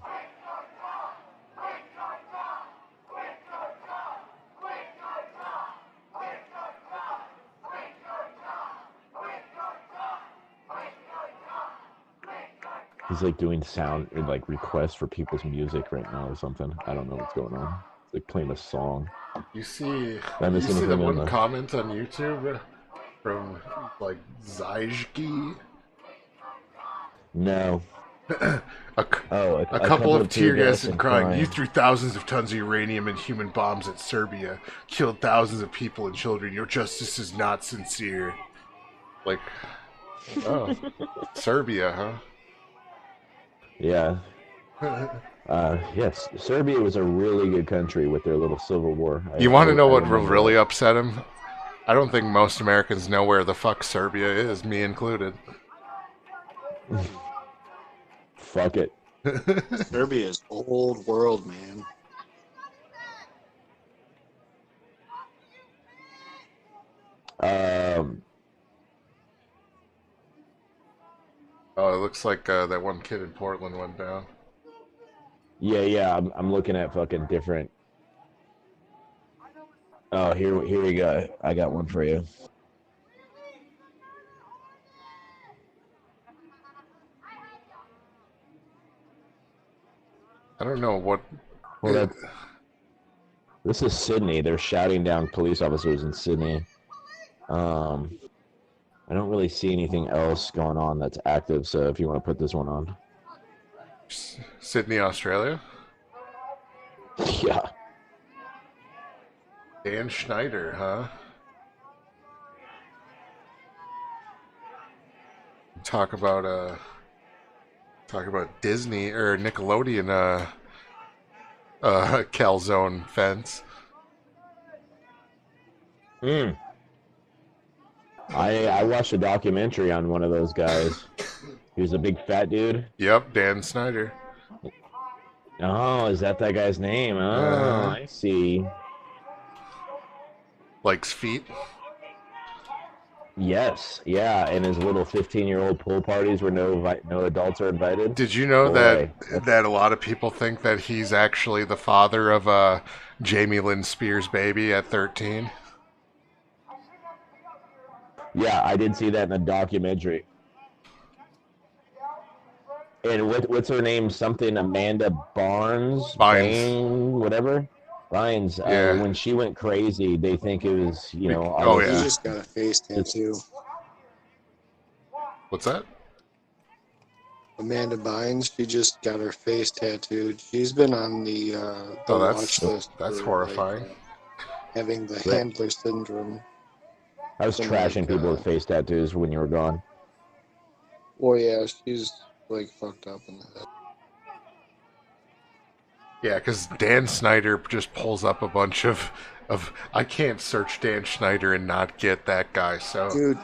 He's like doing sound and like requests for people's music right now or something. I don't know what's going on. It's like playing a song.
You see
the
the one comment on YouTube from like Zajki?
No.
A couple of tear gas and crying. You threw thousands of tons of uranium and human bombs at Serbia, killed thousands of people and children. Your justice is not sincere. Like, oh, Serbia, huh?
Yeah. Yes, Serbia was a really good country with their little civil war.
You want to know what really upset him? I don't think most Americans know where the fuck Serbia is, me included.
Fuck it.
Serbia is old world, man.
Oh, it looks like that one kid in Portland went down.
Yeah. I'm looking at fucking different. Oh, here we go. I got one for you.
I don't know what.
Well, this is Sydney. They're shouting down police officers in Sydney. I don't really see anything else going on that's active, so if you want to put this one on.
Sydney, Australia?
Yeah.
Dan Schneider, huh? Talk about Disney or Nickelodeon calzone fence.
I watched a documentary on one of those guys. He was a big fat dude.
Yep, Dan Snyder.
Oh, is that guy's name? Oh, I see.
Likes feet?
Yes, yeah, and his little 15-year-old pool parties where no adults are invited.
Did you know that a lot of people think that he's actually the father of Jamie Lynn Spears' baby at 13?
Yeah, I did see that in a documentary. And what's her name? Something Amanda Bynes, whatever. Bynes.
Yeah.
When she went crazy, they think it was,
Oh yeah.
She just got a face tattoo.
What's that?
Amanda Bynes. She just got her face tattooed. She's been on the watch list.
That's horrifying.
Having the Handler syndrome.
I was trashing people with face tattoos when you were gone.
Well, yeah, she's like fucked up in the head.
Yeah, because Dan Snyder just pulls up a bunch of I can't search Dan Schneider and not get that guy. So,
dude,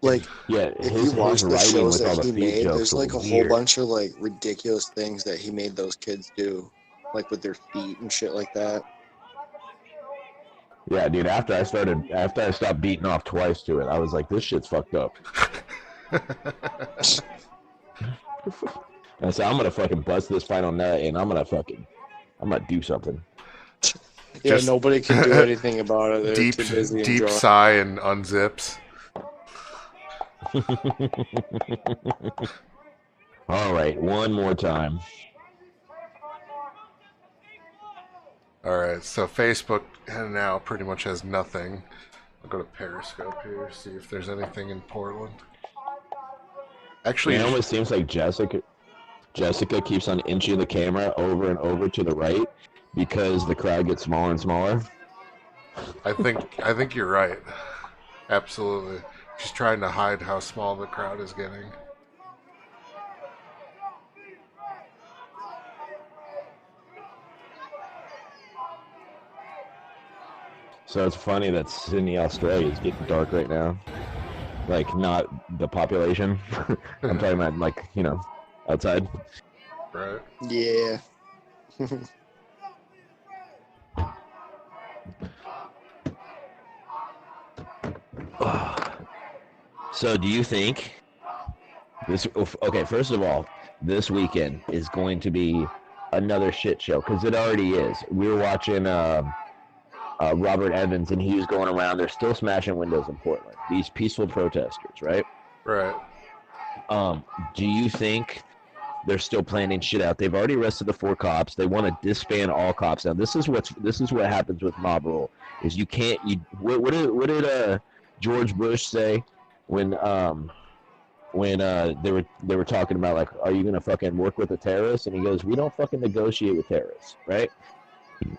like,
yeah,
if you watch the shows that he made, there's like a whole
weird.
bunch of like ridiculous things that he made those kids do, like with their feet and shit like that.
Yeah, dude. After I stopped beating off twice to it, I was like, this shit's fucked up. And so I'm gonna fucking bust this final nut, and I'm gonna do something.
Yeah, nobody can do anything about it. They're
deep,
too busy
deep
enjoying.
sigh and unzips.
All right, one more time.
All right, so Facebook now pretty much has nothing. I'll go to Periscope here, see if there's anything in Portland. Actually,
it almost seems like Jessica keeps on inching the camera over and over to the right because the crowd gets smaller and smaller.
I think you're right. Absolutely. She's trying to hide how small the crowd is getting.
So it's funny that Sydney, Australia is getting dark right now. Like, not the population. I'm talking about, like, outside.
Right.
Yeah.
So do you think this? Okay, first of all, this weekend is going to be another shit show because it already is. We were watching Robert Evans, and he was going around. They're still smashing windows in Portland. These peaceful protesters, right?
Right.
Do you think they're still planning shit out? They've already arrested the 4 cops. They want to disband all cops. Now, this is what happens with mob rule. Is you can't. What did George Bush say when they were talking about, like, are you gonna fucking work with the terrorists? And he goes, we don't fucking negotiate with terrorists, right?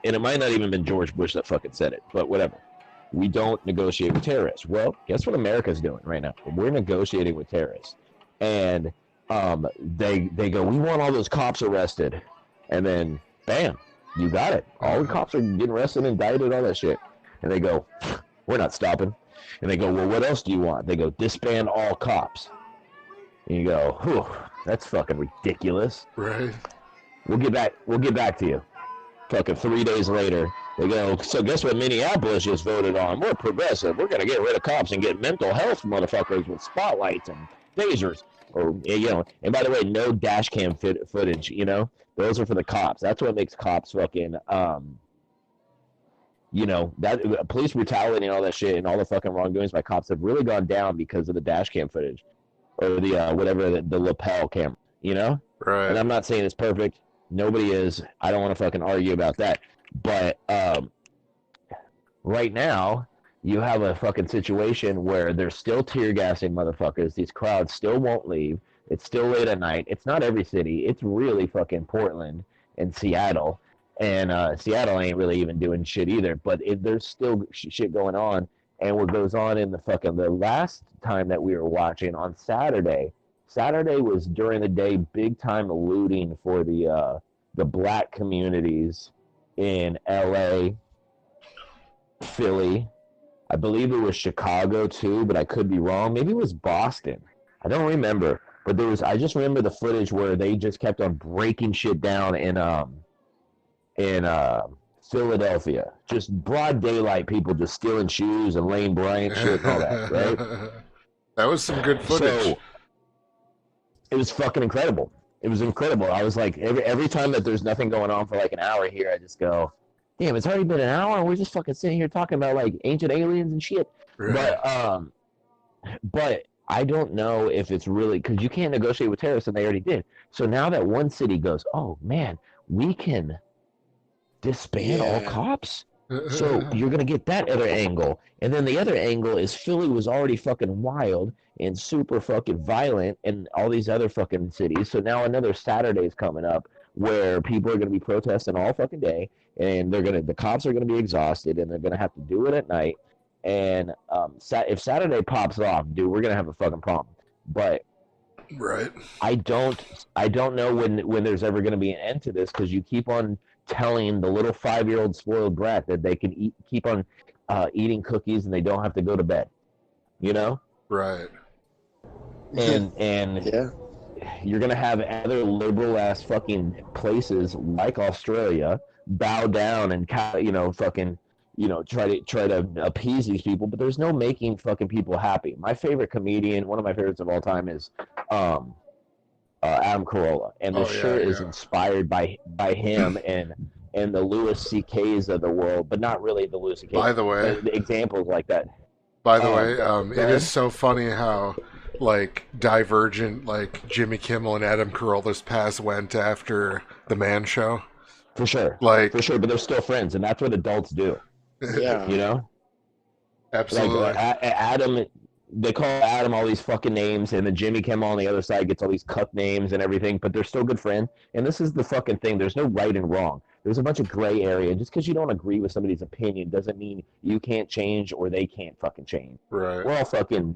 And it might not even been George Bush that fucking said it, but whatever. We don't negotiate with terrorists. Well, guess what America's doing right now? We're negotiating with terrorists, and they go, we want all those cops arrested, and then bam, you got it. All the cops are getting arrested, indicted, all that shit, and they go, we're not stopping. And they go, well, what else do you want? They go, disband all cops. And you go, whew, that's fucking ridiculous.
Right.
We'll get back to you. Fucking 3 days later, they go, so guess what Minneapolis just voted on? We're progressive. We're going to get rid of cops and get mental health motherfuckers with spotlights and tasers. Or, and by the way, no dash cam footage, Those are for the cops. That's what makes cops fucking, that police brutality and all that shit and all the fucking wrongdoings by cops have really gone down because of the dash cam footage or the whatever the lapel camera,
Right.
And I'm not saying it's perfect. Nobody is. I don't want to fucking argue about that. But right now, you have a fucking situation where they're still tear gassing motherfuckers. These crowds still won't leave. It's still late at night. It's not every city. It's really fucking Portland and Seattle. And Seattle ain't really even doing shit either. But there's still shit going on. And what goes on in the last time that we were watching on Saturday was during the day big time looting for the black communities in LA, Philly. I believe it was Chicago too, but I could be wrong. Maybe it was Boston. I don't remember. But I just remember the footage where they just kept on breaking shit down in Philadelphia. Just broad daylight, people just stealing shoes and Lane Bryant shit and all that, right?
That was some good footage.
So, it was fucking incredible. It was incredible. I was like, every time that there's nothing going on for like an hour here, I just go, damn, it's already been an hour and we're just fucking sitting here talking about like ancient aliens and shit. Right. But I don't know if it's really, because you can't negotiate with terrorists, and they already did. So now that one city goes, oh man, we can disband all cops. So you're going to get that other angle. And then the other angle is Philly was already fucking wild and super fucking violent and all these other fucking cities. So now another Saturday's coming up where people are going to be protesting all fucking day, and the cops are going to be exhausted, and they're going to have to do it at night. And if Saturday pops off, dude, we're going to have a fucking problem. But
right,
I don't know when there's ever going to be an end to this, because you keep on telling the little 5-year-old spoiled brat that they can keep on eating cookies and they don't have to go to bed,
Right.
And
yeah,
you're gonna have other liberal ass fucking places like Australia bow down and fucking try to appease these people, but there's no making fucking people happy. My favorite comedian, one of my favorites of all time, is Adam Carolla, and the shirt is inspired by him and and the Louis C.K.'s of the world, but not really the Louis C.K.'s.
By the way,
but the examples like that.
By the way,
go
it
ahead.
is so funny how like divergent like Jimmy Kimmel and Adam Carolla this past went after the Man Show.
For sure,
Like
for sure, but they're still friends, and that's what adults do.
Yeah.
You know.
Absolutely.
Like Adam, they call Adam all these fucking names, and then Jimmy Kimmel on the other side gets all these cuck names and everything, but they're still good friends. And this is the fucking thing. There's no right and wrong. There's a bunch of gray area. Just because you don't agree with somebody's opinion doesn't mean you can't change or they can't fucking change.
Right.
We're all fucking,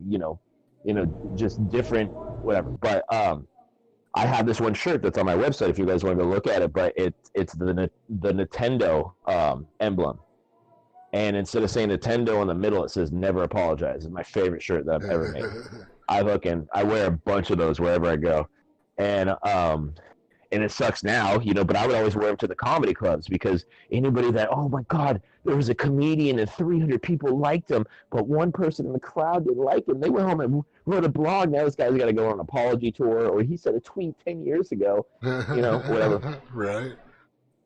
just different, whatever. But I have this one shirt that's on my website if you guys want to go look at it, but it's the Nintendo emblem. And instead of saying Nintendo in the middle, it says "Never Apologize." It's my favorite shirt that I've ever made. I wear a bunch of those wherever I go, and it sucks now, But I would always wear them to the comedy clubs because anybody that, oh my God, there was a comedian and 300 people liked him, but one person in the crowd didn't like him. They went home and wrote a blog. Now this guy's got to go on an apology tour, or he said a tweet 10 years ago, whatever.
Right.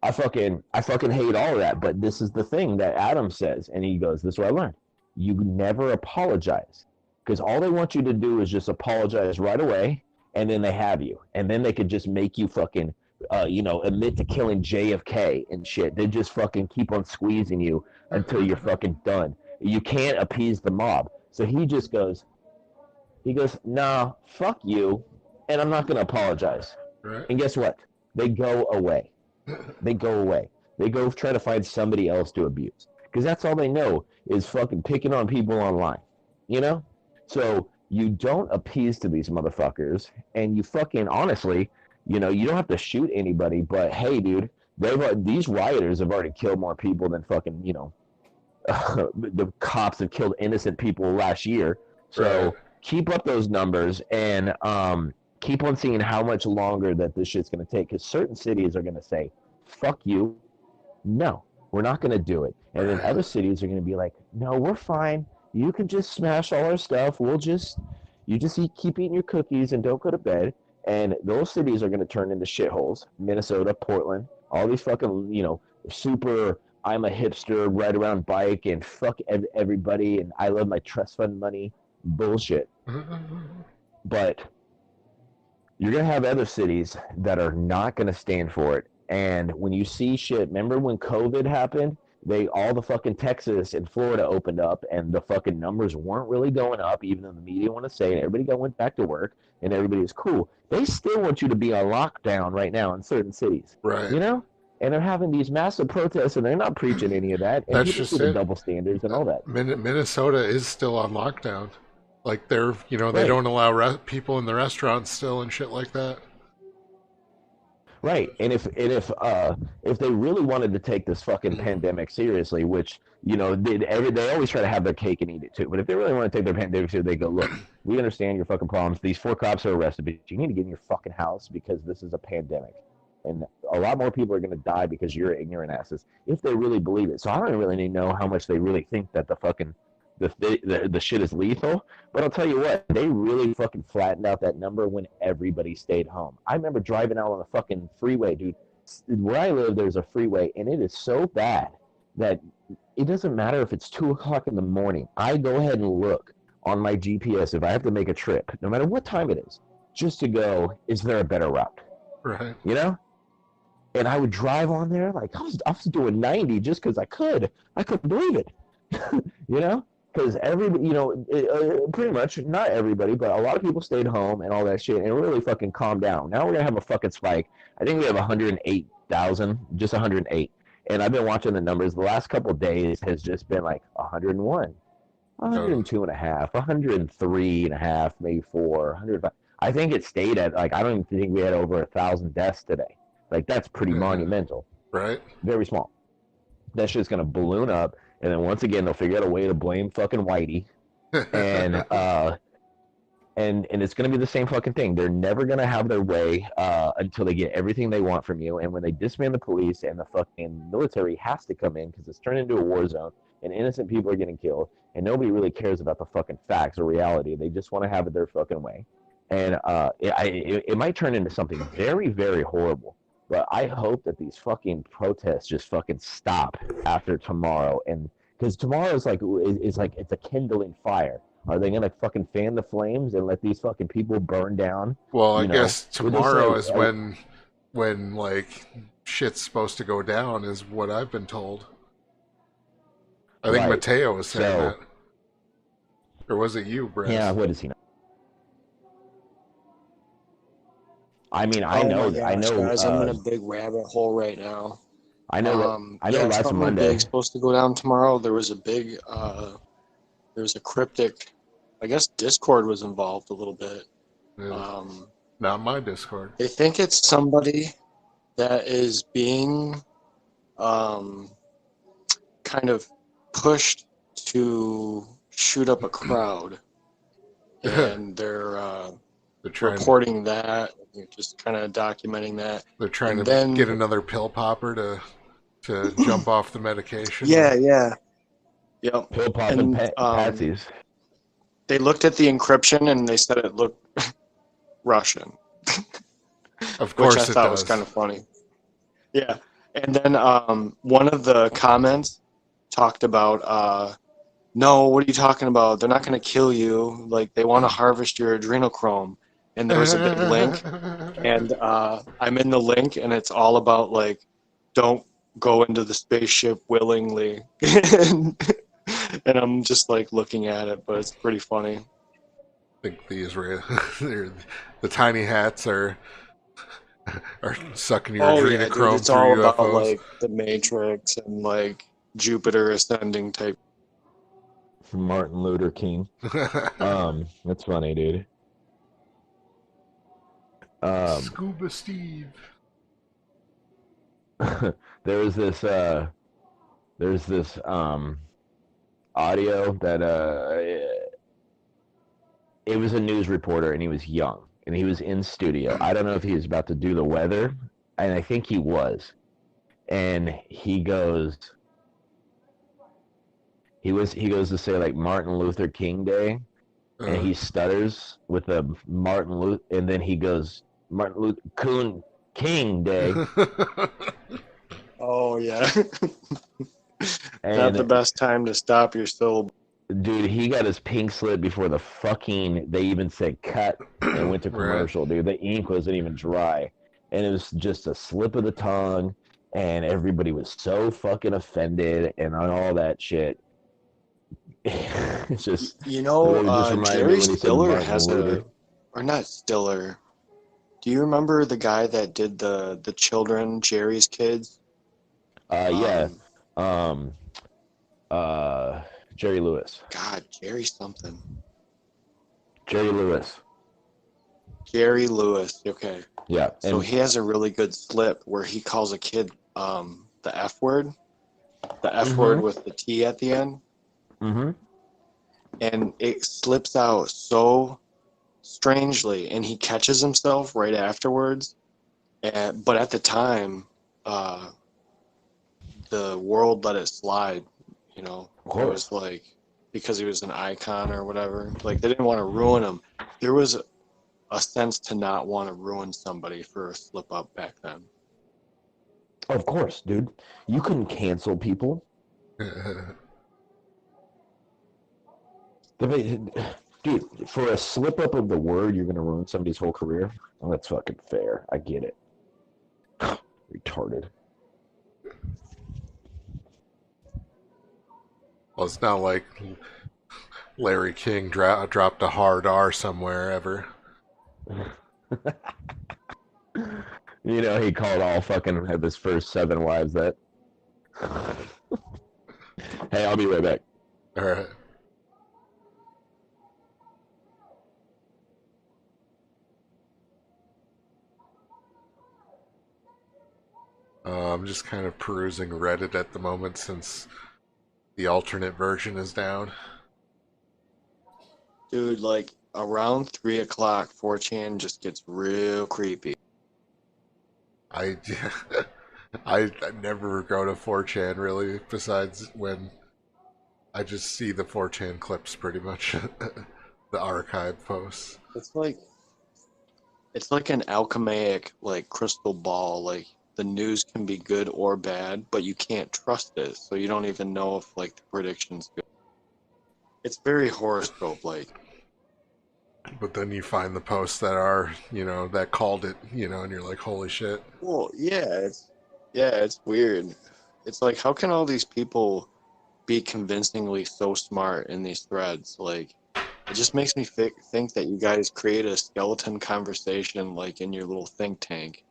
I fucking hate all of that, but this is the thing that Adam says, and he goes, this is what I learned. You never apologize, because all they want you to do is just apologize right away, and then they have you. And then they could just make you fucking, admit to killing JFK and shit. They just fucking keep on squeezing you until you're fucking done. You can't appease the mob. So he goes, nah, fuck you, and I'm not going to apologize.
Right.
And guess what? They go away. They go away. They go try to find somebody else to abuse. Because that's all they know is fucking picking on people online. So you don't appease to these motherfuckers. And you fucking, honestly, you don't have to shoot anybody. But hey, dude, these rioters have already killed more people than fucking, the cops have killed innocent people last year. So
right.
Keep up those numbers and keep on seeing how much longer that this shit's going to take, because certain cities are going to say, fuck you, no, we're not going to do it. And then other cities are going to be like, no, we're fine. You can just smash all our stuff. You just keep eating your cookies and don't go to bed. And those cities are going to turn into shitholes. Minnesota, Portland, all these fucking, super, I'm a hipster, ride around bike and fuck everybody and I love my trust fund money bullshit. But you're going to have other cities that are not going to stand for it. And when you see shit, remember when COVID happened? All the fucking Texas and Florida opened up and the fucking numbers weren't really going up, even though the media want to say it. Everybody went back to work and everybody was cool. They still want you to be on lockdown right now in certain cities.
Right.
And they're having these massive protests and they're not preaching any of that. And
That's
people
just
see the
it.
double standards and all that.
Minnesota is still on lockdown. Like they're, they
Right.
don't allow people in the restaurants still and shit like that.
Right, and if they really wanted to take this fucking pandemic seriously, which they always try to have their cake and eat it too. But if they really want to take their pandemic seriously, they go, look, we understand your fucking problems. These 4 cops are arrested, but you need to get in your fucking house because this is a pandemic, and a lot more people are going to die because you're ignorant asses. If they really believe it, so I don't really know how much they really think that the fucking the shit is lethal, but I'll tell you what, they really fucking flattened out that number when everybody stayed home. I remember driving out on the fucking freeway, dude. Where I live, there's a freeway, and it is so bad that it doesn't matter if it's 2 o'clock in the morning. I go ahead and look on my GPS if I have to make a trip, no matter what time it is, just to go, is there a better route?
Right.
And I would drive on there like I was doing 90 just because I could. I couldn't believe it. Because everybody, pretty much, not everybody, but a lot of people stayed home and all that shit, and it really fucking calmed down. Now we're going to have a fucking spike. I think we have 108,000, just 108. And I've been watching the numbers. The last couple of days has just been like 101, 102 and a half, 103 and a half, maybe 4, 105. I think it stayed at, like, I don't even think we had over 1,000 deaths today. Like, that's pretty monumental.
Right.
Very small. That shit's going to balloon up. And then once again, they'll figure out a way to blame fucking Whitey, and it's going to be the same fucking thing. They're never going to have their way until they get everything they want from you. And when they disband the police and the fucking military has to come in because it's turned into a war zone and innocent people are getting killed and nobody really cares about the fucking facts or reality. They just want to have it their fucking way. And it might turn into something very, very horrible. But I hope that these fucking protests just fucking stop after tomorrow, and because tomorrow is like it's a kindling fire. Are they gonna fucking fan the flames and let these fucking people burn down?
Well, I
You know?
guess
Would they
tomorrow
say,
is when like shit's supposed to go down, is what I've been told. I think
Right.
Mateo was saying
So-
that. Or was it you, Brett?
Yeah, what is he? I mean, I know,
guys, I'm in a big rabbit hole right now.
I know last
something
Monday.
big's supposed to go down tomorrow. There was a big, there was a cryptic, I guess Discord was involved a little bit.
Not my Discord.
They think it's somebody that is being kind of pushed to shoot up a crowd. And they're reporting that, just kind of documenting that.
They're trying
And
to
then,
get another pill popper to jump off the medication.
Yeah. Yep.
Pill popping patsies.
They looked at the encryption and they said it looked Russian.
Of course,
which I thought was kind of funny. Yeah, and then one of the comments talked about, no, what are you talking about? They're not going to kill you. Like, they want to harvest your adrenochrome. And there was a big link, and I'm in the link, and it's all about, like, don't go into the spaceship willingly. And I'm just, like, looking at it, but it's pretty funny.
I think the tiny hats are sucking your adrenochrome
it's
through
all
UFOs.
about, like, the Matrix and, like, Jupiter ascending type.
From Martin Luther King. That's funny, dude.
Scuba Steve.
There's this audio that it was a news reporter, and he was young, and he was in studio. I don't know if he was about to do the weather, and I think he was. And he goes to say, like, Martin Luther King Day, and he stutters with a Martin Luther, and then he goes, Martin Luther King Day.
Oh, yeah.
And
not the best time to stop your syllable.
Dude, he got his pink slip before they even said cut and went to commercial, dude. The ink wasn't even dry. And it was just a slip of the tongue, and everybody was so fucking offended and on all that shit. It's just,
you know, Jerry Stiller has or not Stiller. Do you remember the guy that did the children, Jerry's Kids?
Jerry Lewis.
God, Jerry something.
Jerry Lewis.
Jerry Lewis. Okay.
Yeah.
So he has a really good slip where he calls a kid the F word, word with the T at the end.
Mm-hmm.
And it slips out so strangely, and he catches himself right afterwards. But at the time, the world let it slide. You know, it was like because he was an icon or whatever. Like, they didn't want to ruin him. There was a sense to not want to ruin somebody for a slip up back then.
Of course, dude. You couldn't cancel people. Dude, for a slip up of the word, you're gonna ruin somebody's whole career? Well, that's fucking fair. I get it. Retarded.
Well, it's not like Larry King dropped a hard R somewhere ever.
You know, he called all fucking of his first 7 wives that. Hey, I'll be right back.
All right. I'm just kind of perusing Reddit at the moment since the alternate version is down.
Dude, like, around 3 o'clock, 4chan just gets real creepy.
I never go to 4chan really, besides when I just see the 4chan clips pretty much, the archive posts.
It's like an alchemaic, like, crystal ball. Like, the news can be good or bad, but you can't trust it, so you don't even know if like the prediction's good. It's very horoscope-like.
But then you find the posts that are, that called it, and you're like, holy shit.
Well, it's weird. It's like, how can all these people be convincingly so smart in these threads? Like, it just makes me think that you guys create a skeleton conversation like in your little think tank,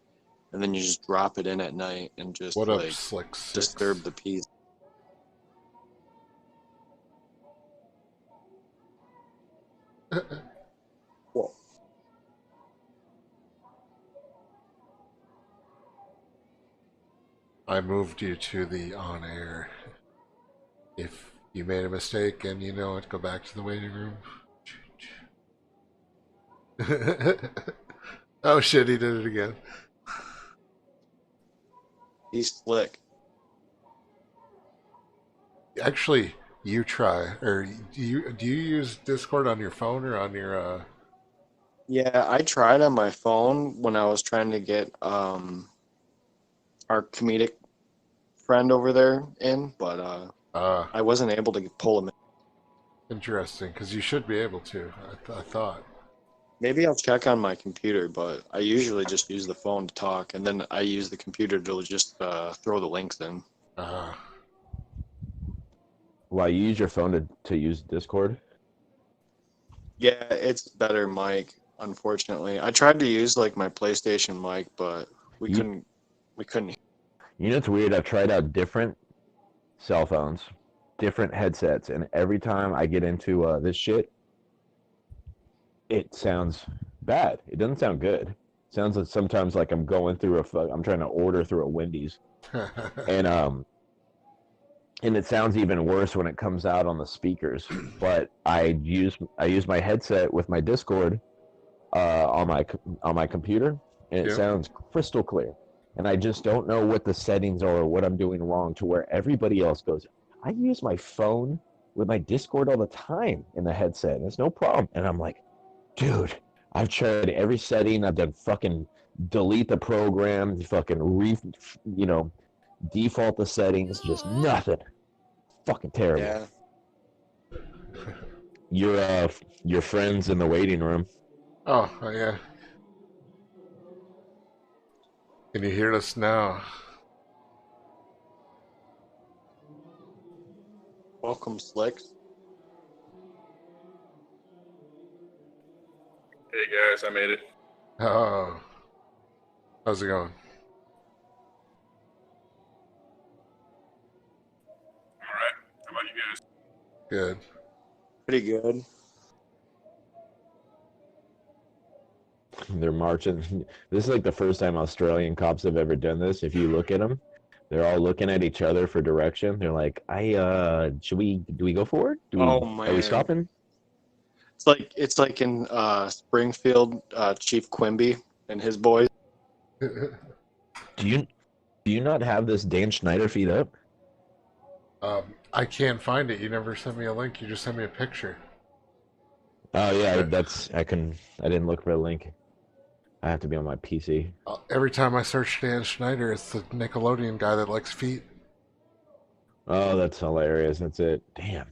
and then you just drop it in at night and just
What up,
like
Slick Six?
disturb the peace. Well,
I moved you to the on air. If you made a mistake and you know it, go back to the waiting room. Oh shit, he did it again.
he's slick.
Actually, you try. Or do you use Discord on your phone or on your
Yeah, I tried on my phone when I was trying to get our comedic friend over there in, but I wasn't able to pull him in.
Interesting, because you should be able to. I thought.
Maybe I'll check on my computer, but I usually just use the phone to talk, and then I use the computer to just throw the links in.
Why, you use your phone to use Discord?
Yeah, it's better mic, unfortunately. I tried to use like my PlayStation mic, but we couldn't.
You know, it's weird. I've tried out different cell phones, different headsets, and every time I get into this shit, it sounds bad. It doesn't sound good. It sounds like sometimes like I'm going through I'm trying to order through a Wendy's, and it sounds even worse when it comes out on the speakers. But I use my headset with my Discord on my computer, and it sounds crystal clear. And I just don't know what the settings are or what I'm doing wrong to where everybody else goes, I use my phone with my Discord all the time in the headset, and it's no problem. And I'm like, dude, I've tried every setting. I've done fucking delete the program, fucking default the settings, just nothing. Fucking terrible.
Yeah.
Your friends in the waiting room.
Oh, yeah. Can you hear us now?
Welcome, Slicks.
Hey guys, I made it.
Oh. How's it going?
Alright. How about you guys?
Good.
Pretty good.
They're marching. This is like the first time Australian cops have ever done this. If you look at them, they're all looking at each other for direction. They're like, do we go forward?
Oh man.
Are we stopping?
It's like in Springfield, Chief Quimby and his boys.
Do you not have this Dan Schneider feed up?
I can't find it. You never sent me a link. You just sent me a picture.
Oh yeah, I didn't look for a link. I have to be on my PC.
Every time I search Dan Schneider, it's the Nickelodeon guy that likes feet.
Oh, that's hilarious. That's it. Damn.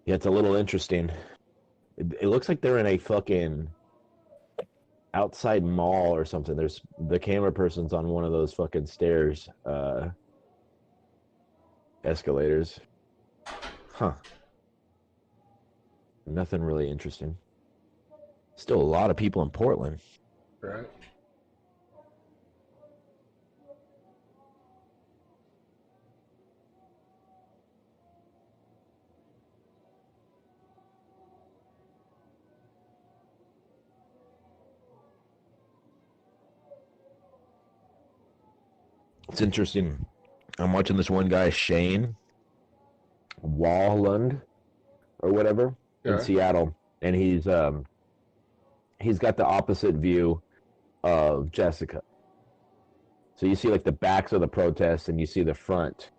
Yeah, it's a little interesting. It looks like they're in a fucking outside mall or something. There's the camera person's on one of those fucking stairs, escalators. Huh. Nothing really interesting. Still a lot of people in Portland.
Right.
It's interesting. I'm watching this one guy, Shane Walland or whatever, in Seattle, and he's got the opposite view of Jessica. So you see like the backs of the protests and you see the front,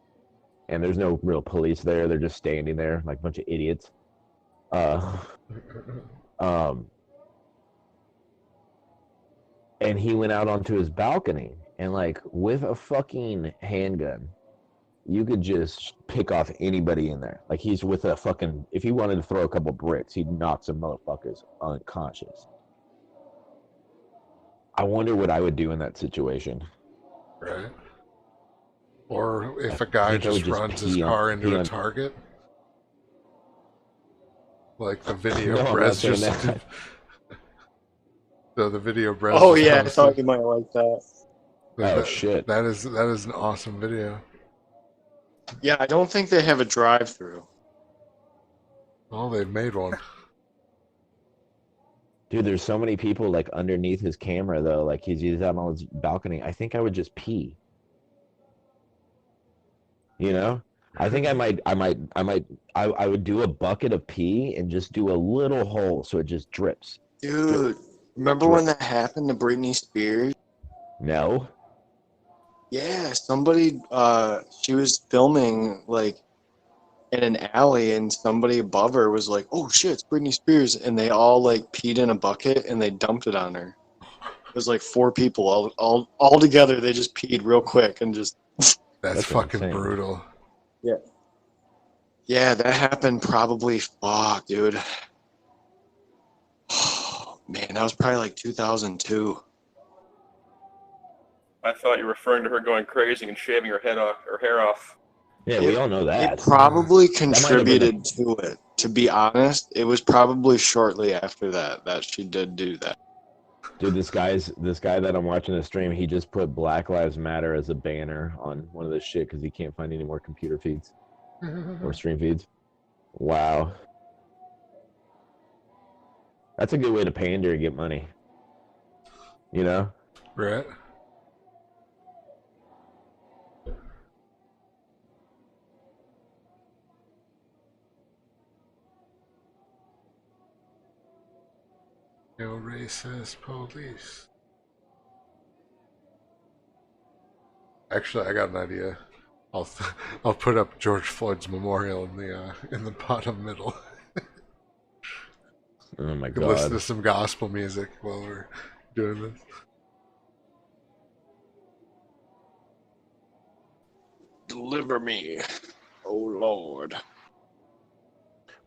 and there's no real police there. They're just standing there like a bunch of idiots. And he went out onto his balcony And like with a fucking handgun, you could just pick off anybody in there. Like he's with a fucking, if he wanted to throw a couple bricks, he'd knock some motherfuckers unconscious. I wonder what I would do in that situation.
Right. Or if a
I
guy
think I would
just runs his
pee
car into a
on.
target. Like the video
No, I'm not
Brez
saying
just
that.
the video Brez
Oh
just
yeah, I thought
posted.
you might like that.
Oh shit.
That is an awesome video.
Yeah, I don't think they have a drive-through.
Oh, they've made one.
Dude, there's so many people like underneath his camera though. Like he's out on his balcony. I think I would just pee. You know? I think I would do a bucket of pee and just do a little hole so it just drips.
Dude, remember when that happened to Britney Spears?
No.
Yeah, somebody, she was filming, like, in an alley, and somebody above her was like, oh shit, it's Britney Spears, and they all, like, peed in a bucket, and they dumped it on her. It was like 4 people, all together, they just peed real quick, and just...
That's fucking
insane.
brutal.
Yeah. Yeah, that happened probably, fuck, dude. Oh, man, that was probably like 2002.
I thought you were referring to her going crazy and shaving her hair off.
Yeah, we all know that.
It probably
That might have been
contributed to it. To be honest, it was probably shortly after that she did do that.
Dude, this guy that I'm watching the stream, he just put Black Lives Matter as a banner on one of the shit because he can't find any more computer feeds or stream feeds. Wow. That's a good way to pander and get money. You know?
Right. No racist police. Actually, I got an idea. I'll put up George Floyd's memorial in the bottom middle.
Oh my
God. Listen
god.
to some gospel music while we're doing this.
Deliver me, oh Lord.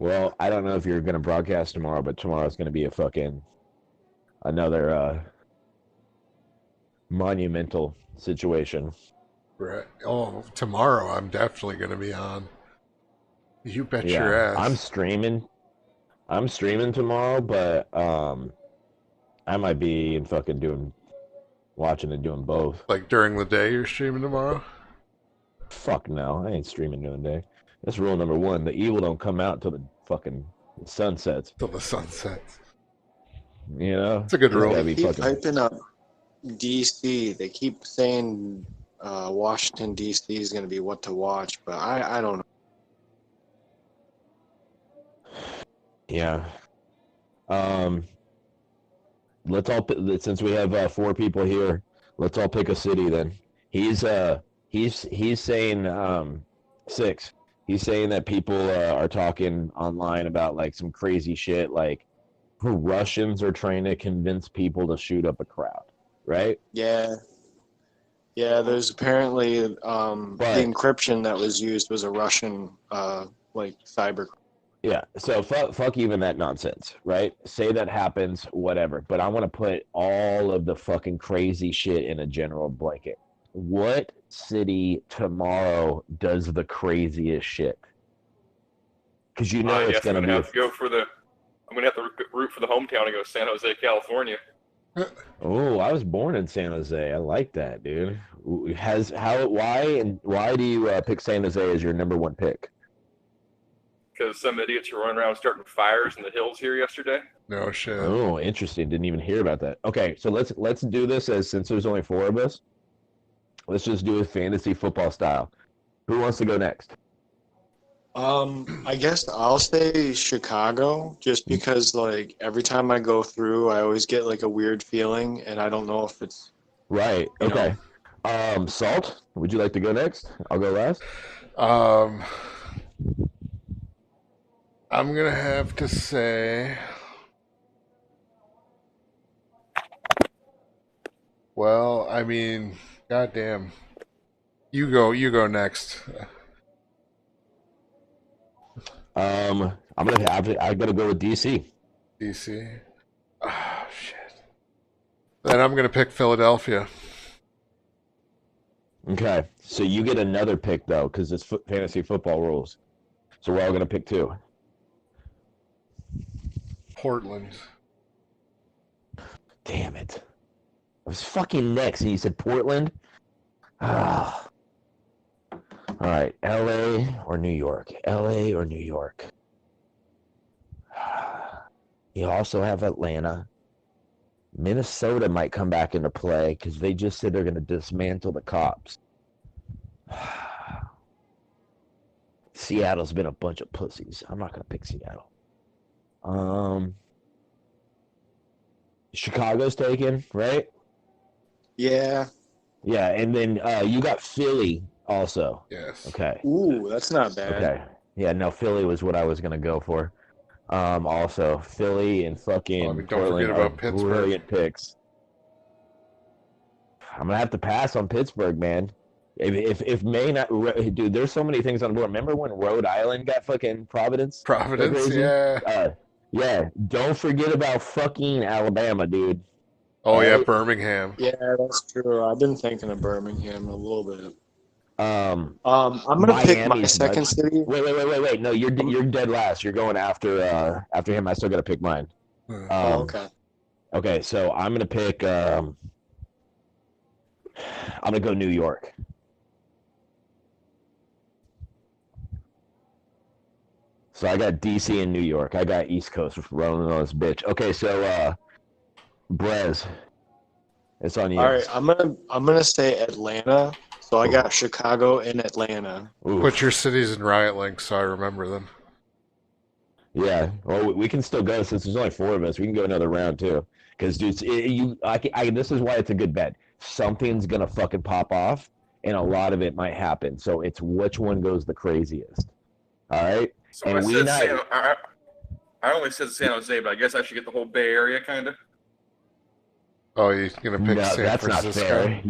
Well, I don't know if you're gonna broadcast tomorrow, but tomorrow's gonna be a fucking another monumental situation.
Right. Oh, tomorrow I'm definitely gonna be on. You bet your ass.
I'm streaming tomorrow, but I might be fucking watching and doing both.
Like during the day you're streaming tomorrow?
Fuck no, I ain't streaming during the day. That's rule number 1. The evil don't come out till the fucking sun sets.
Till the sun sets.
You know?
It's a good rule.
They keep hyping up DC. They keep saying Washington DC is going to be what to watch, but I don't know.
Yeah. Let's all, since we have 4 people here, let's all pick a city then. He's saying 6. He's saying that people are talking online about like some crazy shit, like Russians are trying to convince people to shoot up a crowd, right?
Yeah. Yeah, there's apparently the encryption that was used was a Russian like cyber.
Yeah, so fuck even that nonsense, right? Say that happens, whatever. But I want to put all of the fucking crazy shit in a general blanket. What city tomorrow does the craziest shit? Because you know it's
yes,
gonna be.
I'm gonna have to root for the hometown and go San Jose, California.
Oh, I was born in San Jose. I like that, dude. Why do you pick San Jose as your number 1 pick?
Because some idiots were running around starting fires in the hills here yesterday.
No shit.
Oh, interesting. Didn't even hear about that. Okay, so let's do this since there's only 4 of us. Let's just do it fantasy football style. Who wants to go next?
I guess I'll say Chicago, just because like every time I go through, I always get like a weird feeling, and I don't know if it's
right. Okay. Salt, would you like to go next? I'll go last.
I'm gonna have to say, well, I mean, Goddamn. You go next.
I'm gonna have to. I gotta go with DC.
DC. Oh shit. Then I'm gonna pick Philadelphia.
Okay, so you get another pick though, because it's fantasy football rules. So we're all gonna pick two.
Portland.
Damn it! I was fucking next, and you said Portland. Ah. All right, LA or New York? LA or New York? You also have Atlanta. Minnesota might come back into play because they just said they're going to dismantle the cops. Seattle's been a bunch of pussies. I'm not going to pick Seattle. Chicago's taken, right?
Yeah.
Yeah, and then you got Philly also.
Yes.
Okay.
Ooh, that's not bad.
Okay. Yeah, no, Philly was what I was going to go for. Also, Philly and fucking Portland are brilliant picks. I'm gonna have to pass on Pittsburgh, man. If Maine, dude, there's so many things on the board. Remember when Rhode Island got fucking Providence?
Providence, yeah.
Yeah. Don't forget about fucking Alabama, dude.
Oh yeah, Birmingham.
Yeah, that's true. I've been thinking of Birmingham a little bit.
I'm
gonna pick my second city.
Wait. No, you're dead last. You're going after him. I still gotta pick mine.
Okay.
Okay, so I'm gonna pick. I'm gonna go New York. So I got DC and New York. I got East Coast rolling on this bitch. Okay, so Brez, it's on you.
All right, I'm gonna say Atlanta. So I got Chicago and Atlanta.
Oof.
Put your cities in riot links so I remember them.
Yeah, well, we can still go since there's only 4 of us. We can go another round too. Because, dude, this is why it's a good bet. Something's gonna fucking pop off, and a lot of it might happen. So it's which one goes the craziest. All right.
So I only said San Jose, but I guess I should get the whole Bay Area, kind of.
Oh, you're gonna pick San Francisco?
Not fair.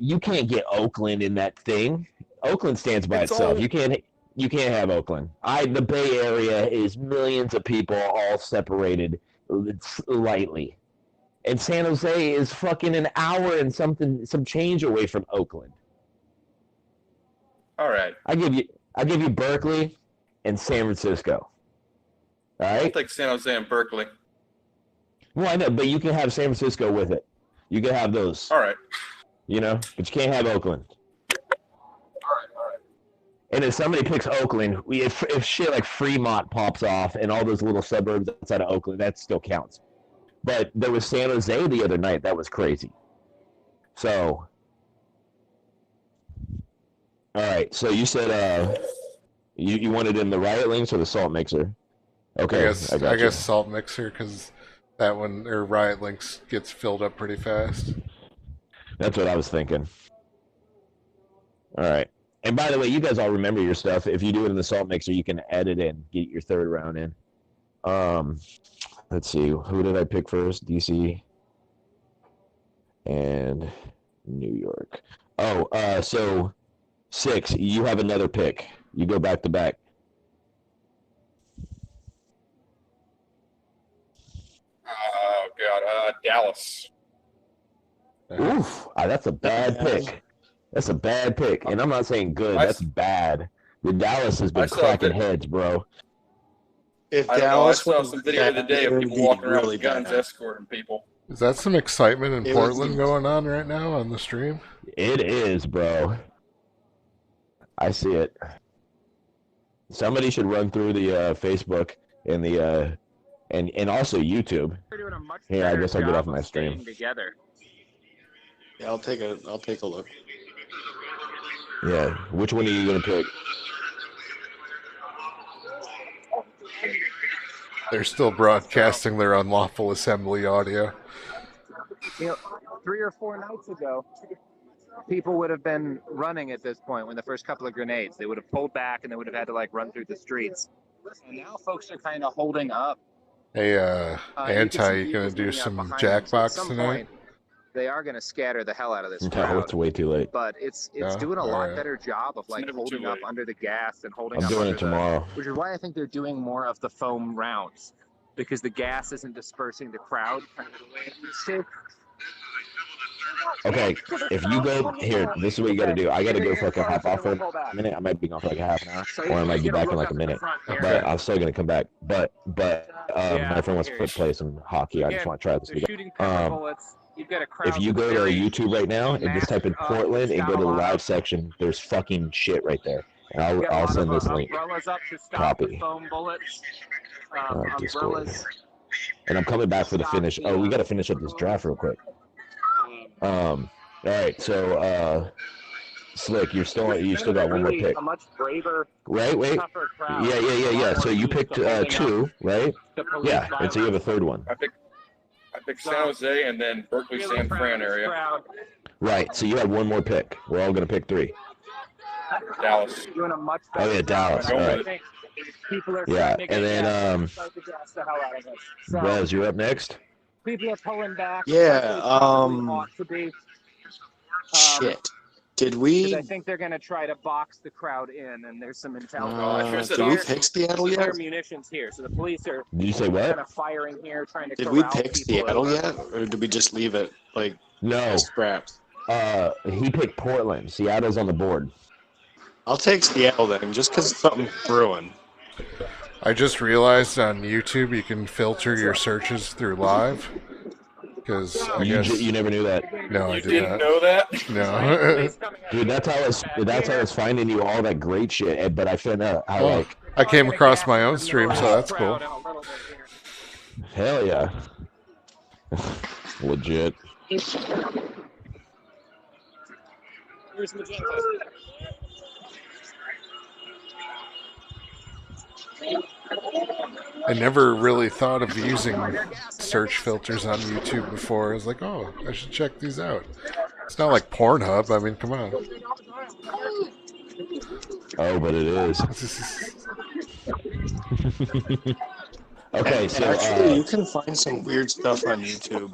You can't get Oakland in that thing. Oakland stands by itself. You can't have Oakland. The Bay Area is millions of people all separated lightly, and San Jose is fucking an hour and some change away from Oakland.
All right.
I give you Berkeley and San Francisco. All right.
I'll take San Jose and Berkeley.
Well, I know, but you can have San Francisco with it. You can have those.
All right.
You know, but you can't have Oakland.
All right.
And if somebody picks Oakland, if shit like Fremont pops off and all those little suburbs outside of Oakland, that still counts. But there was San Jose the other night. That was crazy. So, all right. So you said you wanted in the riot links or the salt mixer? Okay.
I guess salt mixer because that one or riot links gets filled up pretty fast.
That's what I was thinking. All right. And by the way, you guys all remember your stuff. If you do it in the salt mixer, you can edit in, get your third round in. Let's see. Who did I pick first? DC and New York. Oh, so 6. You have another pick. You go back to back.
Oh God, Dallas.
Oof, that's a bad pick. That's a bad pick, and I'm not saying good. That's bad. The Dallas has been cracking heads, bro.
If
I
Dallas
saw some video today of people walking around with guns escorting people.
Is that some excitement in Portland going on right now on the stream?
It is, bro. I see it. Somebody should run through the Facebook and the and also YouTube. Here, I guess I'll get off my stream.
Together.
Yeah, I'll take a look.
Yeah, which one are you gonna pick?
They're still broadcasting their unlawful assembly audio.
3 or 4 nights ago, people would have been running at this point when the first couple of grenades. They would have pulled back and they would have had to run through the streets. And now folks are kind of holding up.
Hey, Anti, you gonna do some Jackbox tonight?
they are going to scatter the hell out of this
No,
crowd.
it's way too late.
But it's
Yeah?
doing a lot
Alright.
better job of like
never
holding
too
up
late.
under the gas and holding
I'm
up
doing
under
it tomorrow.
which is why I think they're doing more of the foam rounds, because the gas isn't dispersing the crowd kind of the way it used to.
Okay, if you go here, this is what you got to do. I got to go fucking hop off for a minute. I might be gone for like a half an hour, or I might be back in like a minute. But I'm still gonna come back. But my friend wants to play some hockey. I just want to try this.
They're shooting pepper bullets. You've got a crowd
If you go to
very
YouTube right now and just type in Portland and go to the live section, there's fucking shit right there. And I'll send this link.
umbrellas up to stop the
Copy.
foam bullets.
Discord.
Umbrellas.
And I'm coming back for the finish. Oh, we got to finish up this draft real quick. All right, so Slick, you still got one more pick.
A much braver,
Right, wait.
tougher crowd.
Yeah. So you picked two, right? Yeah, and so you have a third one.
I picked San Jose and then Berkeley, San Fran area.
Right, so you have one more pick. We're all gonna pick three.
Dallas.
Doing a much
Oh yeah, Dallas. All right. Yeah, and then Rez, you're up next.
People are pulling back.
Yeah.
Ought to be.
Shit. Did
'Cause
we?
I think they're going to try to box the crowd in, and there's some intel.
Did we pick Seattle
There
yet?
are munitions here, so the police are
Did you say what?
kind of firing here, trying to.
Did we
corral
pick
people
Seattle
over.
yet, or did we just leave it like
No.
scraps?
He picked Portland. Seattle's on the board.
I'll take Seattle then, just because something's brewing.
I just realized on YouTube you can filter your searches through live. Because I guess
You never knew that.
No, I
You
did
didn't
not.
know that?
No.
Dude, that's how I was finding you all that great shit. But I found out how like
I came across my own stream, so that's cool.
hell yeah, legit.
Here's Magenta.
I never really thought of using search filters on YouTube before. I was like, oh, I should check these out. It's not like Pornhub. I mean, come on.
Oh, but it is. Okay, so
Actually, you can find some weird stuff on YouTube.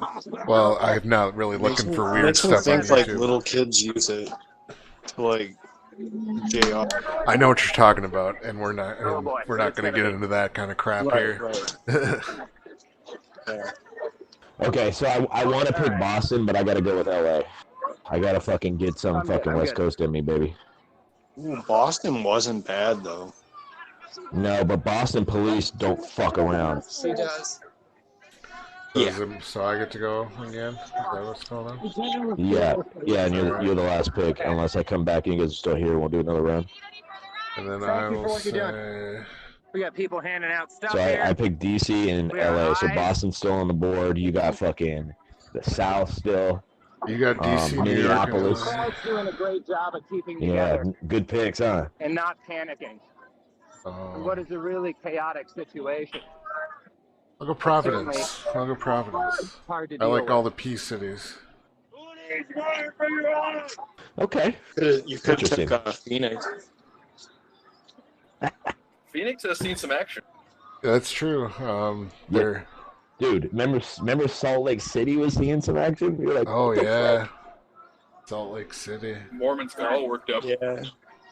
Well, I'm not really looking for weird
Makes me
stuff on
think like
YouTube.
little kids use it to like JR.
I know what you're talking about, and we're not going to get into that kind of crap here.
Yeah.
okay, so I want to pick Boston, but I got to go with LA. I got to fucking get some fucking West Coast in me, baby.
Ooh, Boston wasn't bad though.
No, but Boston police don't fuck around.
She does.
So I get to go again? Is that what's going on?
Yeah, and you're the last pick, unless I come back and you guys are still here. We'll do another round.
And then
Thank
I
you for
will
what you're
say...
doing. We got people handing out stuff
So
here.
I picked DC and LA. So Boston's still on the board. You got fucking the South still.
You got DC, New York, and
Minneapolis.
The crowd's doing a great job of keeping
Yeah,
together
good picks, huh?
and not panicking. In what is a really chaotic situation.
I'll go Providence. I'll go Providence.
Hard to
I
deal
like
with.
all the peace cities.
Okay.
You could
Interesting.
took Phoenix.
Phoenix has seen some action.
That's true. They're...
Dude, remember Salt Lake City was seeing some action? You're like,
Oh,
what the
yeah.
fuck?
Salt Lake City.
Mormons got all worked up.
Yeah.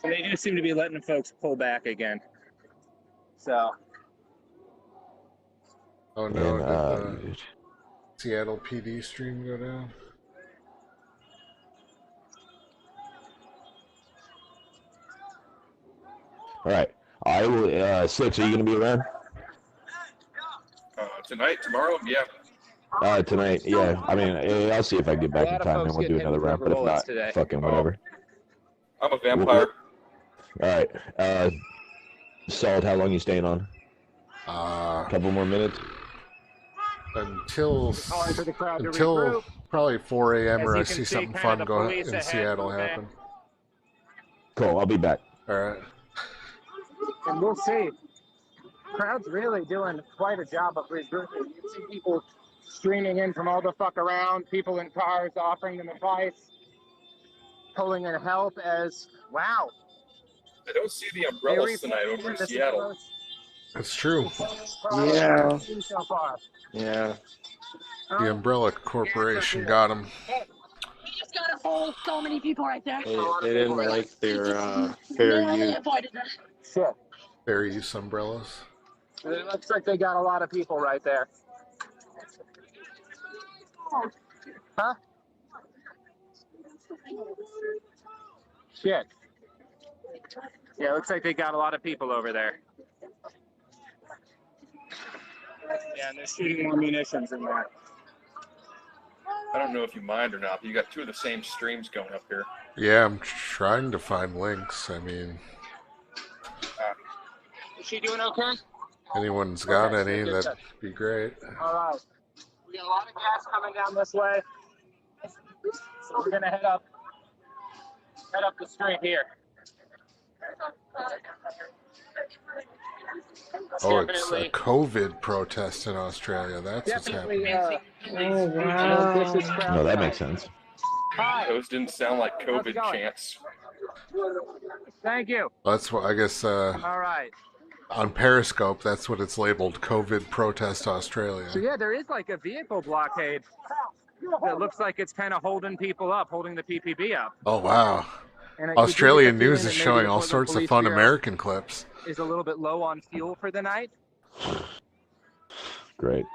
And they do seem to be letting folks pull back again. So.
Oh, no.
And,
Did the Seattle PD stream go down?
All right. I will. 6. Are you gonna be around?
Tonight, tomorrow, yeah.
Tonight. Yeah. I mean, I'll see if I get back in time and we'll do another round. But if not, fucking whatever.
I'm a vampire.
All right. Salt. How long you staying on? A couple more minutes.
Until probably 4 a.m. or I see something fun going in Seattle happen.
Cool. I'll be back.
All right.
And we'll see. Crowd's really doing quite a job of regrouping. You see people streaming in from all the fuck around, people in cars offering them advice, pulling in help as, wow.
I don't see the umbrellas tonight over in Seattle.
That's true.
Yeah.
So far.
Yeah.
The Umbrella Corporation got him.
Hey,
Oh, so many people right there.
They didn't like their fair use.
Shit.
Fair use umbrellas.
It looks like they got a lot of people right there. Huh? Shit. Yeah, it looks like they got a lot of people over there. Yeah, and they're shooting more munitions in there.
I don't know if you mind or not, but you got two of the same streams going up here.
Yeah, I'm trying to find links. I mean,
is she doing okay?
Anyone's got
Okay,
any,
good,
that'd be great.
All right. We got a lot of gas coming down this way. So we're gonna head up the street here.
Oh, it's a COVID protest in Australia. That's what's happening.
Oh, wow.
No, that makes sense.
Those didn't sound like COVID chants.
Thank you.
That's what I guess.
All right.
On Periscope, that's what it's labeled: COVID protest Australia.
So yeah, there is like a vehicle blockade that looks like it's kind of holding people up, holding the PPB up.
Oh wow!
And
Australian news is showing all sorts of fun American clips.
Is a little bit low on fuel for the night.
Great.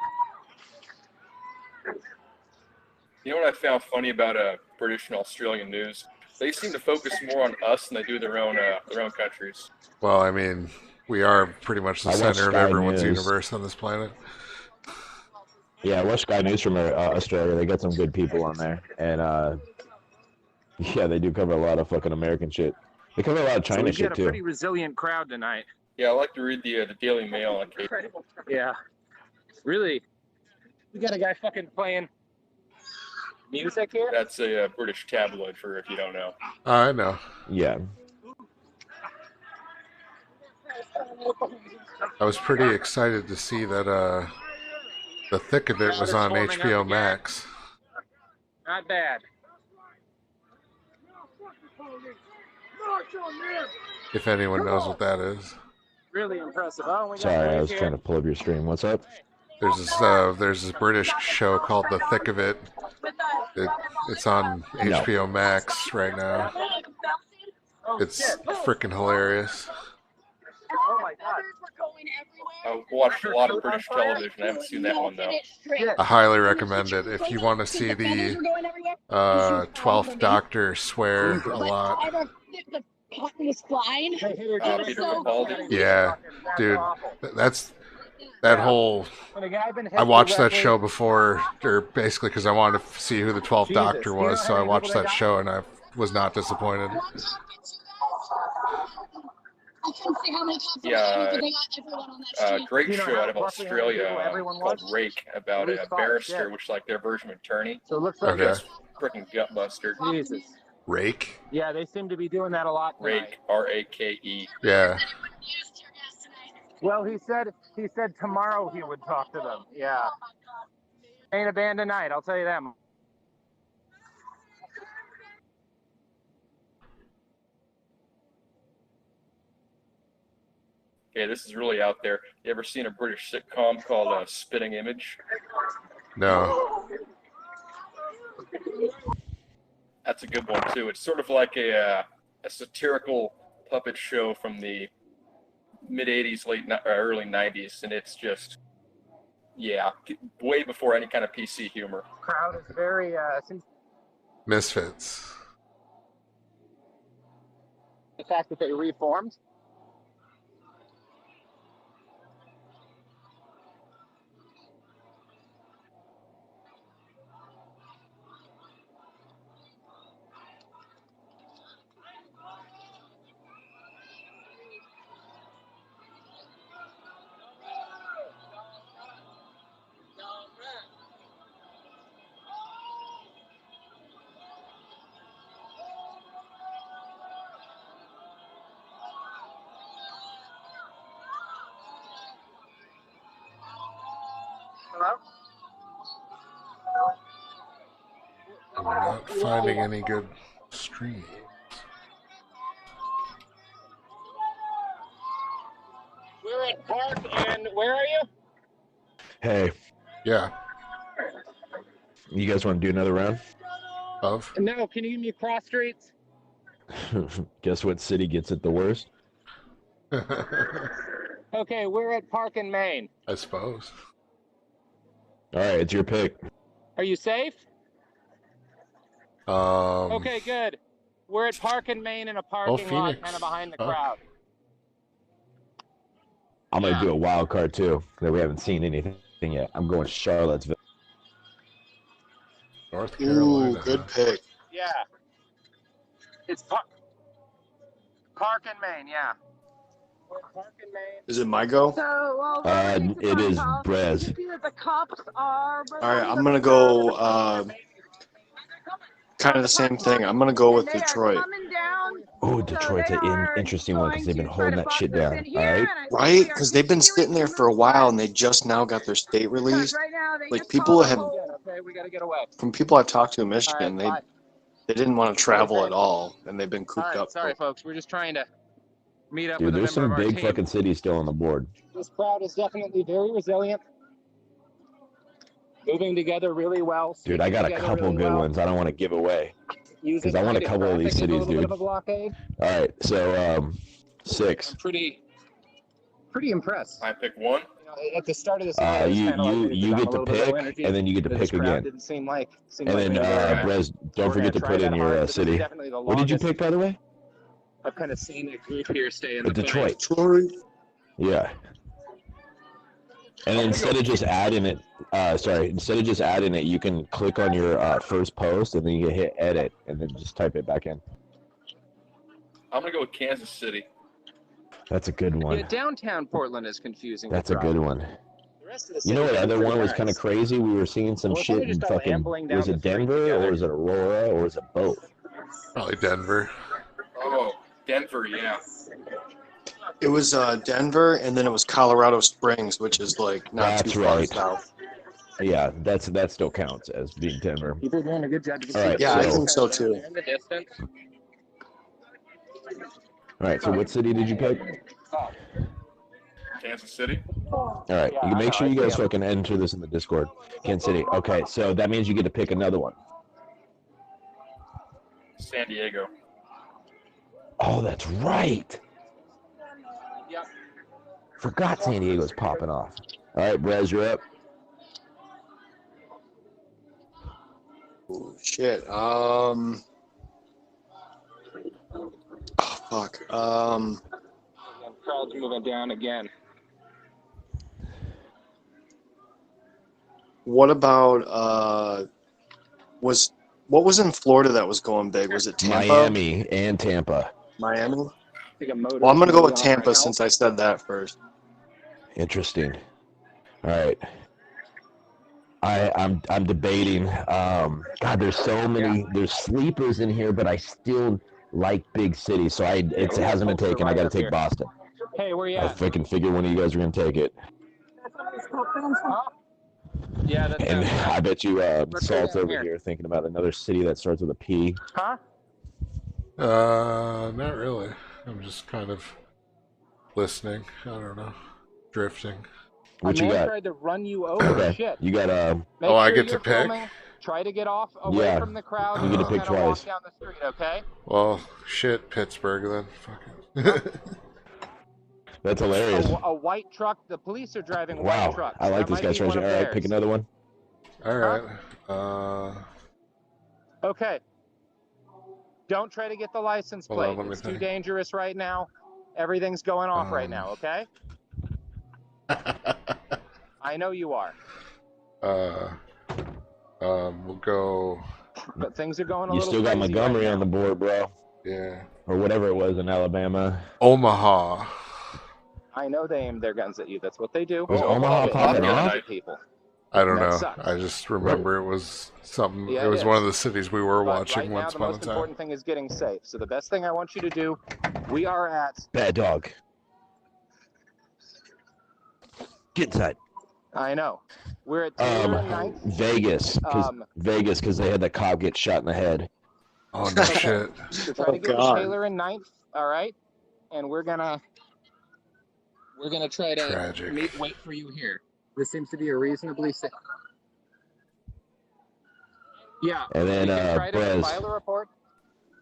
You know what I found funny about British and Australian news? They seem to focus more on us than they do their own countries.
Well, I mean, we are pretty much the center of everyone's universe on this planet.
Yeah, I watch Sky News from Australia. They got some good people on there, and yeah, they do cover a lot of fucking American shit. They cover a lot of China shit too.
A pretty resilient crowd tonight.
Yeah, I like to read the Daily Mail on occasion.
Yeah, really. We got a guy fucking playing music here.
That's a British tabloid, for if you don't know.
I know.
Yeah.
I was pretty excited to see that The Thick of It was on HBO Max.
Not bad.
If anyone knows what that is.
Really impressive. Oh, we got
Sorry, I was trying to pull up your stream. What's up?
There's this British show called The Thick of It. It's on HBO Max right now. It's freaking hilarious.
Oh my god.
I've watched a lot of British television. I haven't seen that one though.
I highly recommend it if you want to see the 12th Doctor swear a lot.
Was flying.
Yeah, dude, that whole. I watched that show before, or basically because I wanted to see who the 12th Doctor was, so I watched that show and I was not disappointed.
Yeah, great show out of Australia called Rake about a barrister, which is like their version of attorney.
So it looks like
Okay.
Freaking gutbuster.
Jesus.
Rake?
Yeah, they seem to be doing that a lot tonight.
Rake, R-A-K-E.
Yeah.
Well, he said tomorrow he would talk to them. Yeah. Ain't a band tonight, I'll tell you that.
Okay, this is really out there. You ever seen a British sitcom called Spitting Image?
No.
That's a good one too. It's sort of like a satirical puppet show from the mid '80s, early '90s, and it's just, yeah, way before any kind of PC humor.
Crowd is very
Misfits.
the fact that they reformed. Hello?
I'm not finding any good streams.
We're at Park, and where are you?
Hey.
Yeah.
You guys want to do another round?
Of?
No, can you give me cross streets?
Guess what city gets it the worst?
Okay, we're at Park and Main.
I suppose.
All right, it's your pick.
Are you safe? Okay, good. We're at Park and Main in a parking lot,
Phoenix.
kind of behind the
Fuck.
crowd.
I'm gonna do a wild card too that we haven't seen anything yet. I'm going Charlottesville.
North Carolina.
Ooh, good pick.
Yeah. It's Park and Main, yeah. We're at Park and Main.
Is it my go?
So, well,
It is Brez.
you see that the cops are.
All right, I'm gonna go kind of the same thing. I'm gonna go with Detroit.
Oh, Detroit's an interesting one because they've been holding that shit down. All right.
Right? Because they've been sitting there for a while and they just now got their state released. Like people have,
Okay, we gotta get away.
from people I've talked to in Michigan,
All right,
they didn't want to travel at all and they've been
All
cooped
right,
up.
sorry, folks. We're just trying to meet up
Dude,
with a
there's
member
some
of our
big
team.
fucking cities still on the board.
This crowd is definitely very resilient. Moving together really well.
Dude, I got a
together
couple
really
good
well.
ones I don't want to give away.
Using
Because I want a
kind
couple of these
traffic as a
cities,
little bit
dude.
of a blockade.
All right, so 6.
Pretty impressed.
I pick one.
At the start of this night, I was kinda like,
You
I'm
get
a
to
little bit low
pick,
energy.
and then you get to
This
pick
crowd
again.
didn't seem like
And then,
we were,
Brez, don't
we're
forget to
gonna
put
try
in
that
your
hard. This is
city.
definitely the
What did you
longest
pick, by the way?
I've kind of seen a group here stay in
But
the fight.
Detroit. Yeah. And then instead of just adding it, you can click on your first post, and then you can hit edit, and then just type it back in.
I'm gonna go with Kansas City.
That's a good one.
Yeah, downtown Portland is confusing.
That's a good one.
The rest of the
You know
city
what
is
other
pretty
one was
nice.
kind of crazy? We were seeing some
Well,
shit
they just
in
all
fucking,
ambling down
was
the
it
street
Denver,
together.
or was it Aurora, or was it both?
Probably Denver.
Oh, Denver, yeah.
It was Denver and then it was Colorado Springs, which is like not
That's
too far
right.
south.
Yeah, that still counts as being Denver.
People are doing a good job. You can
All
see
right,
the
Yeah, I
police
think so
kind of
too.
down there in the distance.
All right, so what city did you pick?
Kansas City.
All right, you can make sure you guys fucking enter this in the Discord. Kansas City. Okay, so that means you get to pick another one.
San Diego.
Oh, that's right.
Yep.
Forgot San Diego's popping off. All right, Brez, you're up.
Ooh, shit. Oh, fuck.
Crowd's moving down again.
What about what was in Florida that was going big? Was it Tampa?
Miami and Tampa.
Miami?
I think a motor
Well, I'm gonna go with
is
Tampa
right now.
since I said that first.
Interesting. All right. I'm debating. God, there's so many. There's sleepers in here, but I still like big cities, so it hasn't been taken. I got to take Boston.
Hey, where you
I
at?
freaking figured one of you guys were gonna take it,
Yeah, that's
and I bet you Salt's
down
over
here.
here thinking about another city that starts with a P.
Huh?
Not really. I'm just kind of listening. I don't know. Drifting.
What
a
you
man
got?
tried to run you over.
Okay,
Shit.
you got
Make
Oh, I
sure
get to
you're
pick?
filming. Try to get off away
Yeah,
from the crowd.
you get to
and
pick
kinda walk
twice.
down the street, okay?
Well, shit, Pittsburgh then. Fuck it.
That's hilarious.
A white truck. The police are driving white
Wow,
trucks.
I like
That
this
might
guy
be one
strategy.
of
All right, pick
theirs.
another one.
All right.
Okay. Don't try to get the license
Hold on,
plate.
let me
It's too
think.
dangerous right now. Everything's going off right now, okay? I know you are.
We'll go.
But things are going a
You
little
still got
crazy
Montgomery
right
on the board, bro,
Yeah.
or whatever it was in Alabama.
Omaha.
I know they aim their guns at you. That's what they do.
Was Omaha
They
popping
aim their guns
off?
at people.
I don't
That
know.
sucks.
I just remember it was something.
Yeah,
it was
it
one
is.
of the cities we were
But
watching
right now,
once
the
upon a
most
time.
important thing is getting safe. So the best thing I want you to do, we are at...
Bad dog. Get inside.
I know. We're at Taylor and Ninth.
Vegas, because they had that cop get shot in the head.
Oh no shit!
So try to get to Taylor and Ninth, all right? And we're gonna try to wait for you here. This seems to be a reasonably safe. Yeah.
And then
we can try to
Brez.
file a report.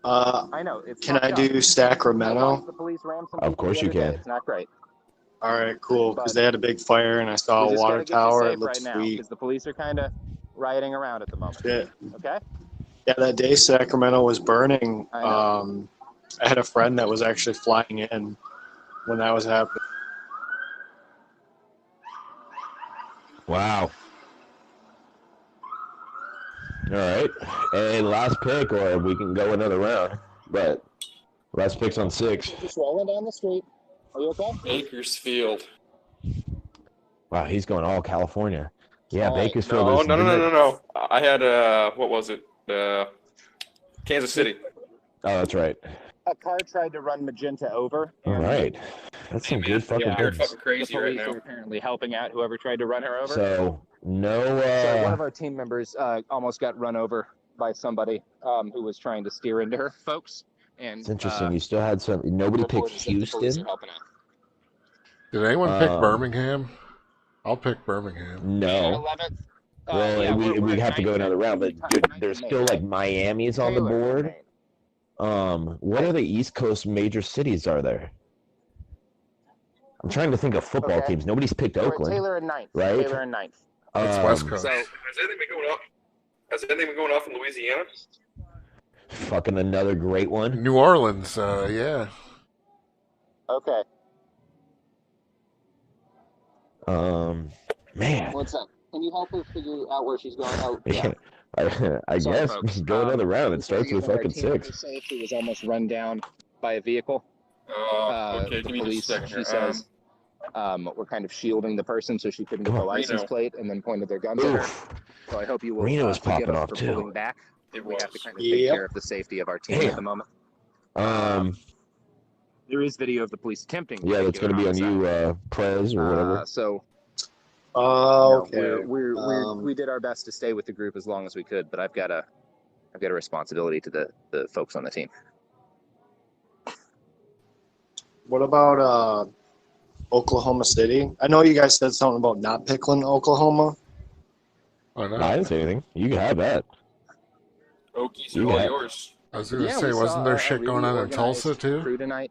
I know. It's
Can I
fucked up.
do Sacramento?
The police rammed some
Of
people
course
the
you
other day.
can.
It's not great.
All right, cool. Because
But
they had a big fire and I saw
we
a
just
water
gotta get you
tower.
safe
It looked
right now
sweet.
because the police are kind of rioting around at the moment.
Shit.
Okay.
Yeah, that day Sacramento was burning.
I know.
I had a friend that was actually flying in when that was happening.
Wow. All right. And last pick, or we can go another round. But last pick's on 6.
Just rolling down the street. Are you okay?
Bakersfield.
Wow, he's going all California. Yeah,
All right.
Bakersfield
No. I had what was it? Kansas City.
Oh, that's right.
A car tried to run Magenta over.
All right. That's some good fucking
You're
things.
fucking crazy
the
right
police
now.
are apparently helping out whoever tried to run her over.
So, no...
So one of our team members almost got run over by somebody who was trying to steer into her, folks. And
It's interesting. You still had some... Nobody picked Houston?
Did anyone pick Birmingham? I'll pick Birmingham.
No. Well,
yeah,
we have to go another round, but there's still like Miami's on the board. What other East Coast major cities are there? I'm trying to think of football teams. Nobody's picked Oakland.
Taylor and Ninth.
Right?
Taylor and Ninth.
It's West Coast.
So, has anything been going off? Has anything been going off in Louisiana?
Fucking another great one.
New Orleans, yeah.
Okay.
Man.
What's up? Can you help her figure out where she's going? Oh,
yeah. I
Sorry,
guess
folks.
go another round. It starts with fucking 6.
She was almost run down by a vehicle.
Okay,
The
give me
police,
just a second
she
here.
says, we're kind of shielding the person so she couldn't get the license plate, and then pointed their guns at her. So I hope you will
Reno was
forgive
popping
us
off,
for
too.
pulling back.
It
We
was.
have to kind of take care of the safety of our team at the moment. There is video of the police attempting.
Yeah, that's going to be on you, Prez, or whatever.
So
okay.
we did our best to stay with the group as long as we could, but I've got a responsibility to the folks on the team.
What about Oklahoma City? I know you guys said something about not pickling Oklahoma.
Why not?
I didn't say anything. You can have that.
Okies
You
are all
got it.
yours.
I was going to say, wasn't there shit going on in Tulsa, too?
Crew tonight.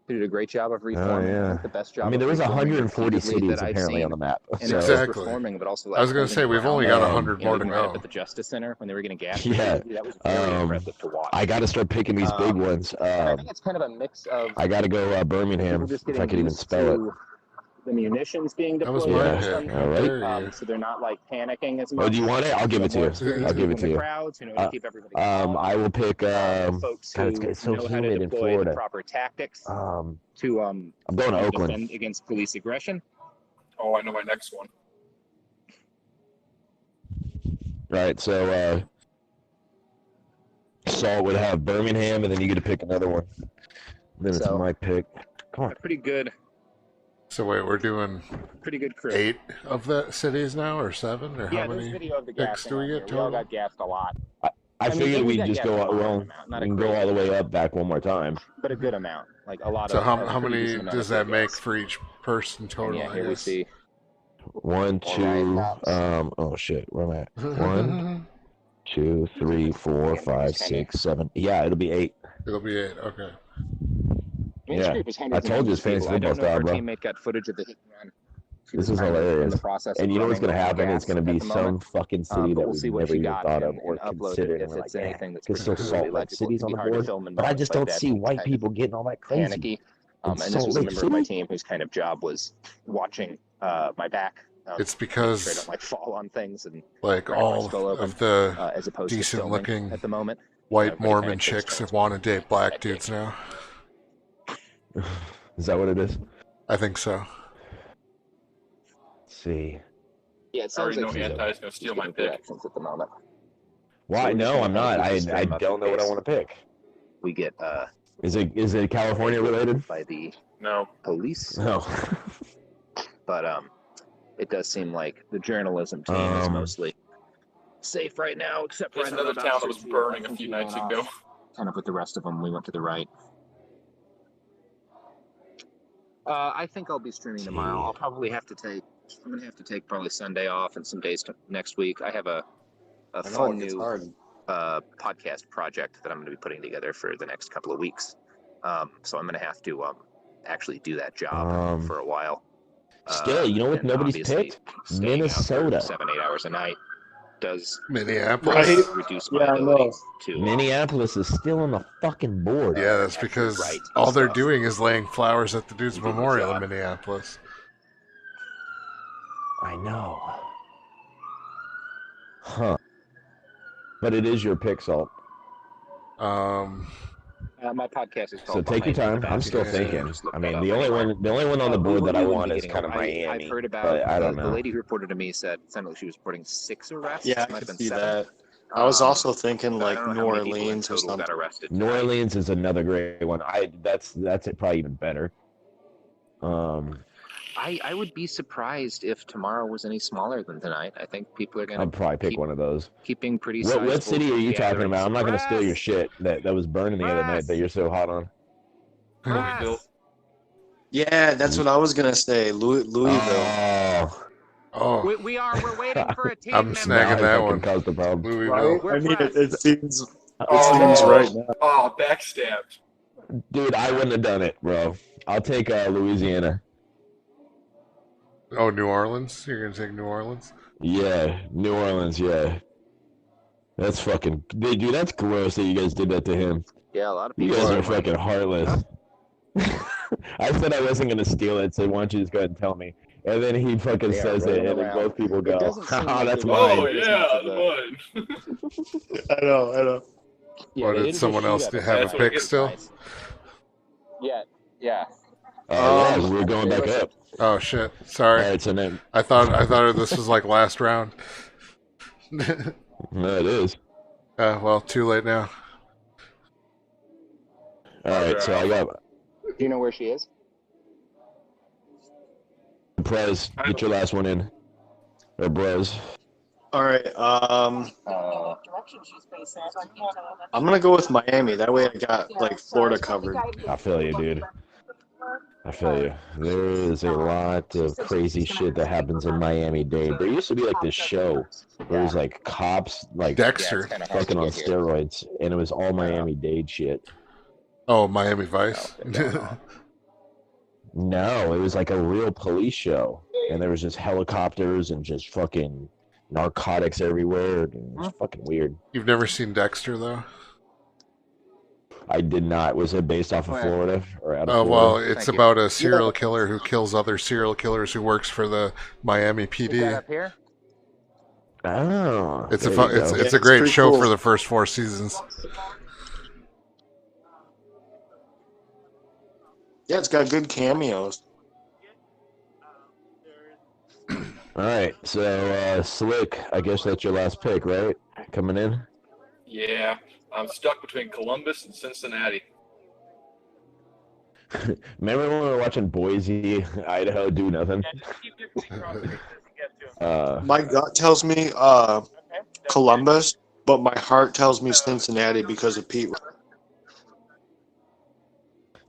Who did a great job of reforming.
yeah.
I think the best job.
I mean, there
of
was
reforming
140
repeatedly
cities
that I've
apparently
seen.
on the map.
And
So.
not just
Exactly.
reforming, but also, like,
I was going to say, we've only got 100 more to
right
go.
up at the Justice Center when they were getting gas.
Yeah.
That was very impressive to watch.
I got to start picking these big ones.
I think it's kind of a mix of.
I got to go Birmingham,
just
if I could even
used
spell it.
to The munitions being
That was
deployed.
my
Yeah,
pick.
all right.
There
So they're not like panicking as much.
Oh, do you want it? I'll give it to you. I'll give it to you.
Crowds, to keep everybody calm.
I will pick.
Folks
God,
who
it's so
know how to
humid in
deploy the
Florida.
proper tactics to
I'm going to Oakland.
defend against police aggression.
Oh, I know my next one.
Right, so Salt would have Birmingham, and then you get to pick another one. Then it's
So-
my pick. Come on.
Pretty good
So wait, we're doing
crew.
8 of the cities now, or 7, or
Yeah,
how
there's
many
video of the
picks
gassing
do we
on
get
here. We all
total?
got gassed a lot,
I
mean,
figured
we
we'd
got
just
gassed
go
a fine
well
amount, not a
and go
crazy
all the way up, back one more time.
but a good amount. Like a lot
So
of.
how
a pretty
many
decent amount
does
of
that
good
make
gas.
for each person total?
Yeah,
I
here we
guess?
see.
1, 2, oh shit, where am I at? 1, 2, 3, 4, 5, 6, 7. Yeah, it'll be 8.
It'll be 8. Okay.
Yeah, I told you it's fantasy
I
football
don't know if
style,
our
bro.
teammate got footage of the hit and run. She
This
was
is
kind of in
hilarious.
the process
And
of
you know what's
running
going to
out of
happen? It's
gas
going to be
at the
some
moment.
fucking city
But
that
we'll
we've
see what
never
she
even
got
thought of
and
or
upload it
considered.
if
And we're
it's
like,
anything that's
because so
particularly
Salt Lake
legible.
City's
It
on
can
the
be hard to
board,
film in
but I
moments
just
like
don't
that.
see
It's
white
kind
people getting all that
of
crazy.
panicky.
In
And this
Salt
was a
Lake
member of my
City?
team whose kind of job was watching my back.
It's
making sure I
because
don't like fall on things and
like
crack my
all
skull open,
of the
as opposed to filming
decent-looking
at the moment.
white
Everybody
Mormon
kinda takes
chicks
turns
that want to date
watching
black
that
dudes now.
Is that what it is?
I think so.
Let's see.
Yeah, it
I
sounds
already know
like she's
Anti's going to steal my
getting
pick.
directions at the moment.
Why?
we're just
No,
gonna
I'm
kinda
not.
keep the
I
stream up
don't
in
know what I
case
want to pick.
We get
Is it California related?
by the
No.
police,
No.
but it does seem like the journalism team is mostly safe right now, except for
There's another town that was burning a few nights ago.
Kind of with the rest of them, we went to the right. I think I'll be streaming tomorrow. I'll probably have to take. I'm gonna have to take probably Sunday off and some days next week. I have a
I know
fun
it gets
new
hard.
podcast project that I'm going to be putting together for the next couple of weeks. So I'm going to have to actually do that job for a while.
Still, you know what
and
nobody's
obviously
picked?
staying out for
Minnesota.
7-8 hours a night does
Minneapolis.
reduce my ability to.
Minneapolis is still on the fucking board.
Yeah, that's because all they're doing is laying flowers at the dude's memorial in Minneapolis.
I know. Huh. But it is your pick, Salt.
My podcast is called.
So take your time. I'm still thinking. I mean, the only one on the board that I want is kind of Miami.
I've heard about.
But I don't know.
The lady who reported to me said it sounded like she was reporting 6 arrests.
Yeah, I
Might have
could
been
see
7.
that. I was also thinking
but I
like
don't know
New
how many people in
Orleans or
total
something.
got arrested.
New Orleans is another great one. That's it, probably even better.
I would be surprised if tomorrow was any smaller than tonight. I think people are going to.
I'd probably pick one of those.
Keeping pretty.
What city are you talking about? I'm not going to steal your shit that was burning the other night that you're so hot on.
Yeah, that's what I was gonna say. Louisville.
Oh.
We're waiting for a team.
I'm snagging that one.
Caused the problem.
Louisville.
I mean, it seems right now.
Oh, backstabbed.
Dude, I wouldn't have done it, bro. I'll take Louisiana.
Oh, New Orleans? You're gonna take New Orleans?
Yeah, New Orleans. Yeah, that's fucking. Dude, that's gross that you guys did that to him.
Yeah, a lot of
You
people.
guys are fucking heartless. I said I wasn't gonna steal it, so why don't you just go ahead and tell me? And then he fucking says it, and then both people go, "Haha, that's mine."
Oh yeah, mine.
I know.
Or did someone else have a pick still?
Yeah.
Yeah, we're going back up.
Oh shit! Sorry.
All right, so then
I thought this was like last round.
No, it is.
Well, too late now.
All right, so I got
Do you know where she is?
Prez. Get your last one in, or Brez.
All right. I'm gonna go with Miami. That way, I got like Florida covered.
I feel you, dude. I feel you. There is a lot of crazy shit that happens in Miami-Dade. There used to be like this show where it was like cops, like
Dexter,
fucking on steroids, and it was all Miami-Dade shit.
Oh, Miami Vice.
No, it was like a real police show, and there was just helicopters and just fucking narcotics everywhere. And it was fucking weird.
You've never seen Dexter though?
I did not. Was it based off of Florida or out of
Oh,
Florida?
well, it's about a serial killer who kills other serial killers who works for the Miami PD.
Up here?
Oh,
It's
there
a
you go.
it's a great show for the first 4 seasons.
Yeah, it's got good cameos.
All right, so Slick, I guess that's your last pick, right? Coming in.
Yeah, I'm stuck between Columbus and Cincinnati.
Remember when we were watching Boise, Idaho, do nothing?
My gut tells me Columbus, but my heart tells me Cincinnati because of Pete.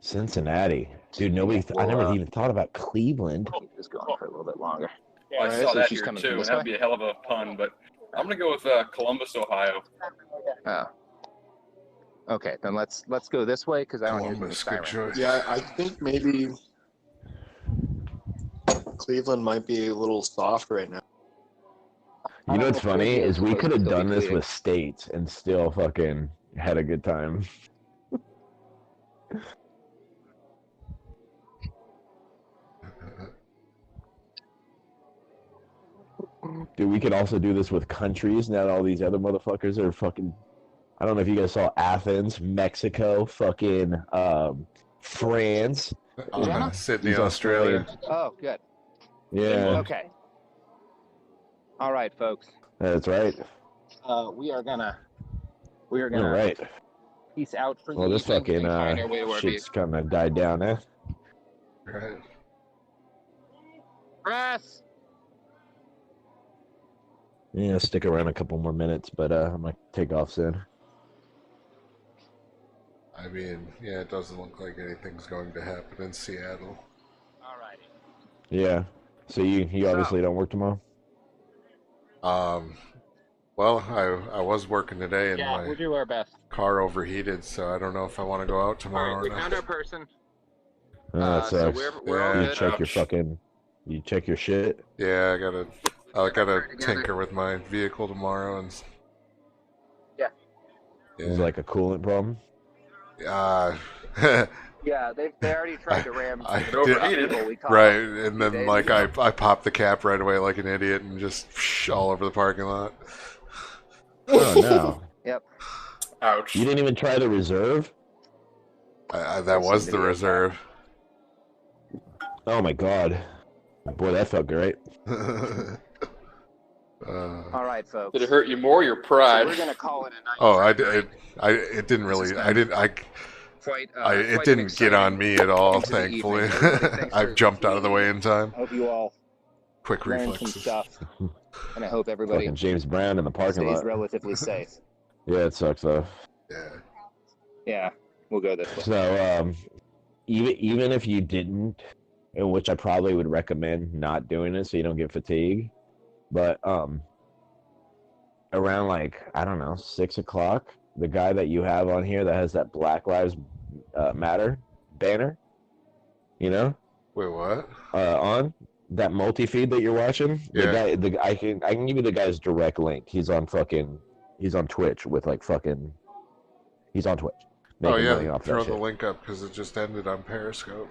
Cincinnati, dude. I never even thought about Cleveland.
Just going for a little bit longer.
Well, I saw that here too. That'd be a hell of a pun, but I'm gonna go with Columbus, Ohio.
Oh. Okay, then let's go this way because I don't hear the siren.
Yeah, I think maybe Cleveland might be a little soft right now.
You know what's funny is we could have done this with states and still fucking had a good time. Dude, we could also do this with countries now that all these other motherfuckers are fucking... I don't know if you guys saw Athens, Mexico, fucking France.
Sydney,
These
Australia.
Oh, good.
Yeah.
Okay. All right, folks.
That's right.
We are gonna
All right.
peace out for
Well, this fucking shit's kind of died down, eh?
Right.
Press.
Yeah, stick around a couple more minutes, but I might take off soon.
I mean, yeah, it doesn't look like anything's going to happen in Seattle.
Yeah. So you obviously don't work tomorrow?
Well, I was working today and
Yeah,
my
we'll do our best.
car overheated, so I don't know if I want to go out tomorrow
All right, we
or not.
found our person.
That
So
sucks.
we're all
Yeah.
good.
You check your shit.
Yeah, I gotta tinker with my vehicle tomorrow and.
Yeah.
Is it like a coolant problem?
Yeah, they already tried to ram people we caught
right,
a
and
few
then
days
like
ago.
I popped the cap right away like an idiot and just all over the parking lot.
Oh no.
Yep.
Ouch.
You didn't even try the reserve?
That was the reserve.
Oh my god. Boy, that felt great.
All right, folks.
Did it hurt you more or your pride?
So we're gonna call it a night.
Oh, it didn't really. It didn't get on me at all. Thankfully, I jumped out of the way in time.
I hope you all
Quick
learned some
reflexes.
stuff, and I hope everybody
Fucking James Brown in the parking
stays
lot.
relatively safe.
Yeah, it sucks though.
Yeah.
Yeah, we'll go this way.
So, even if you didn't, in which I probably would recommend not doing it so you don't get fatigue, but around like I don't know 6 o'clock, the guy that you have on here that has that Black Lives Matter banner, you know?
Wait, what?
On that multi-feed that you're watching,
Yeah.
I can give you the guy's direct link. He's on Twitch with like fucking. He's on Twitch.
Oh
making money
yeah,
off that
throw the
shit.
link up because it just ended on Periscope.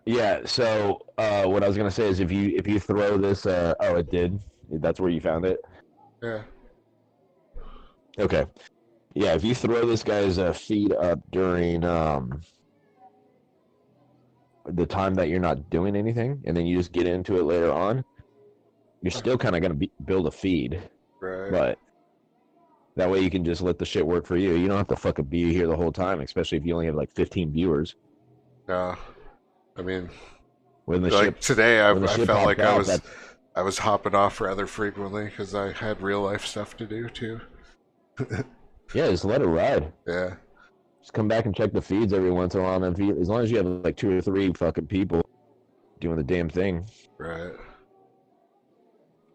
Yeah. So what I was gonna say is if you throw this, oh, it did. That's where you found it.
Yeah.
Okay. Yeah, if you throw this guy's feed up during the time that you're not doing anything, and then you just get into it later on, you're still kind of gonna build a feed,
Right.
but that way you can just let the shit work for you. You don't have to fucking be here the whole time, especially if you only have like 15 viewers.
No, I mean,
When the
like
ship,
today, I
when the ship
felt
popped
like
out,
I was hopping off rather frequently because I had real life stuff to do too.
yeah, just let it ride.
Yeah.
Just come back and check the feeds every once in a while, and as long as you have like 2 or 3 fucking people doing the damn thing.
Right.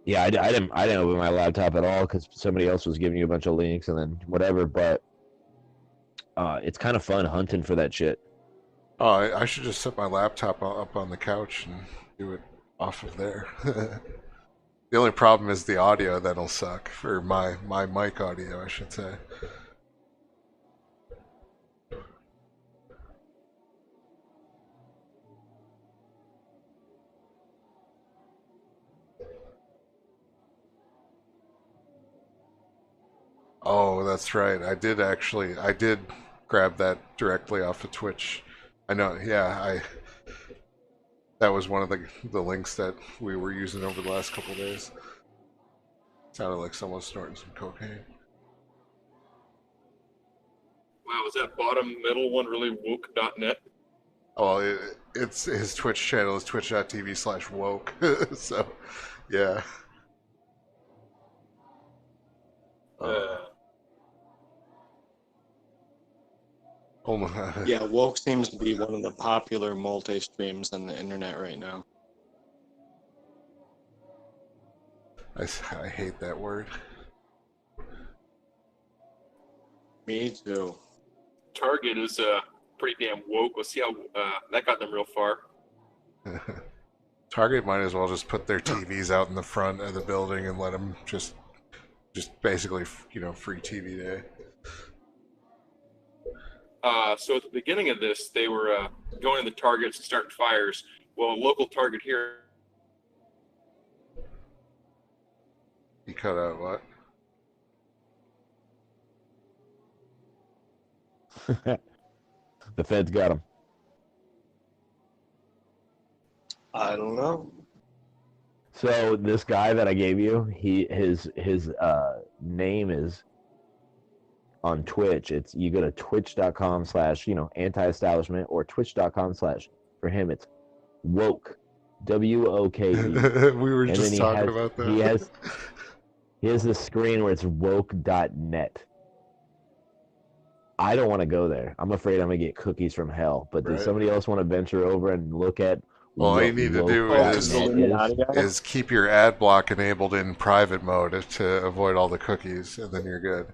Yeah, I didn't open my laptop at all because somebody else was giving you a bunch of links and then whatever. But it's kind of fun hunting for that shit.
Oh, I should just set my laptop up on the couch and do it off of there. The only problem is the audio that'll suck for my mic audio, I should say. Oh, that's right. I did grab that directly off of Twitch. I know, yeah, that was one of the links that we were using over the last couple of days. Sounded like someone snorting some cocaine.
Wow, was that bottom middle one really woke.net?
Oh, it's his Twitch channel is twitch.tv/woke. So, yeah. Oh my.
Yeah, woke seems to be one of the popular multi-streams on the internet right now.
I hate that word.
Me too.
Target is pretty damn woke. Let's see how that got them real far.
Target might as well just put their TVs out in the front of the building and let them just basically, free TV day.
So at the beginning of this, they were going to the Targets and starting fires. Well, a local Target here.
You cut out what?
The feds got him.
I don't know.
So this guy that I gave you, his name is on Twitch. You go to twitch.com/anti-establishment or twitch.com/ for him it's woke, WOKE.
We were just talking about that.
He has this screen where it's woke.net. I don't want to go there. I'm afraid I'm gonna get cookies from hell. But does somebody else want to venture over and look at
Well, all you need to do is keep your ad block enabled in private mode to avoid all the cookies, and then you're good.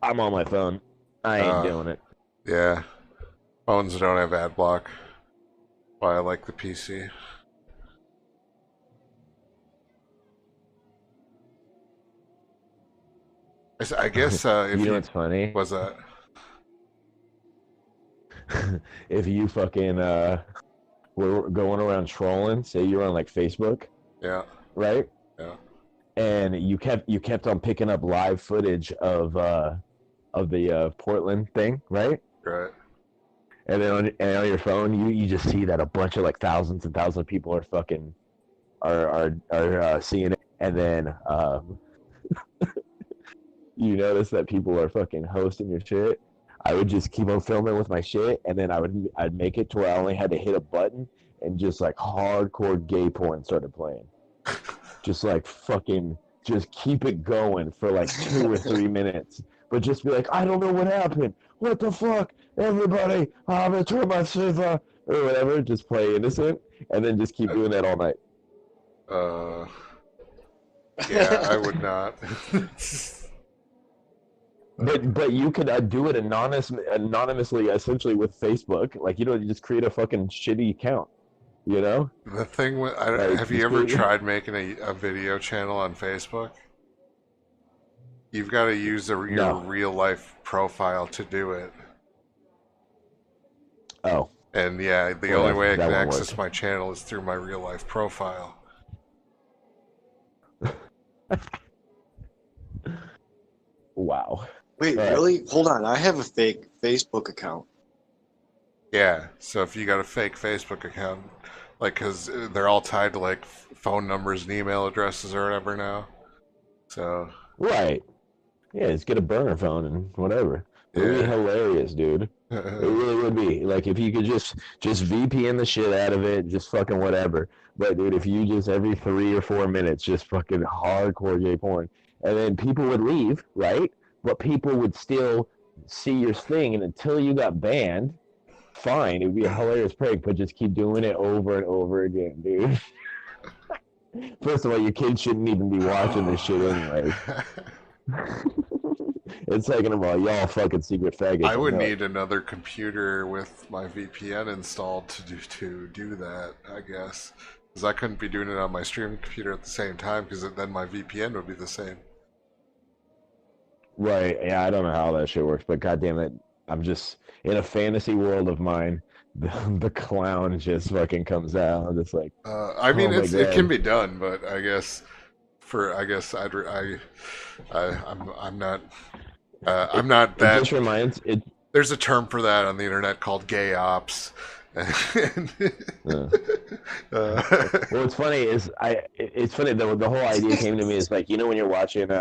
I'm on my phone. I ain't doing it.
Yeah. Phones don't have ad block. Why I like the PC. I guess if
you know what's funny?
Was that?
If you fucking were going around trolling, say you're on like Facebook.
Yeah.
Right?
Yeah.
And you kept on picking up live footage of the Portland thing, right?
Right.
And then on your phone, you just see that a bunch of like thousands and thousands of people are fucking are seeing it, and then you notice that people are fucking hosting your shit. I would just keep on filming with my shit, and then I'd make it to where I only had to hit a button, and just like hardcore gay porn started playing. Just like fucking, just keep it going for like 2 or 3 minutes, but just be like, I don't know what happened. What the fuck? Everybody, I'm gonna turn my shit off, or whatever. Just play innocent, and then just keep doing that all night.
Yeah, I would not.
But you could do it anonymously, essentially with Facebook. Like, you just create a fucking shitty account, you know?
The thing with, have you ever tried making a video channel on Facebook? You've got to use your real life profile to do it.
Oh.
And yeah, the only way I can access my channel is through my real life profile.
Wow.
Wait, really? Hold on. I have a fake Facebook account.
Yeah, so if you got a fake Facebook account, like, because they're all tied to, like, phone numbers and email addresses or whatever now. So.
Right. Yeah, just get a burner phone and whatever. It would be hilarious, dude. It really would be. Like, if you could just VPN the shit out of it, just fucking whatever. But, dude, if you just every 3 or 4 minutes just fucking hardcore gay porn, and then people would leave, right? But people would still see your thing, and until you got banned, fine, it would be a hilarious prank, but just keep doing it over and over again, dude. First of all, your kids shouldn't even be watching this shit anyway. And second of all, y'all fucking secret faggots.
I would need another computer with my VPN installed to do that, I guess. Because I couldn't be doing it on my streaming computer at the same time, because then my VPN would be the same.
Right, yeah, I don't know how that shit works, but goddamn it, I'm just, in a fantasy world of mine, the clown just fucking comes out. I'm just like,
I mean, it can be done, but I guess I'm not that.
It just reminds it.
There's a term for that on the internet called gay ops.
Well, what's funny is it's funny the whole idea came to me is like, when you're watching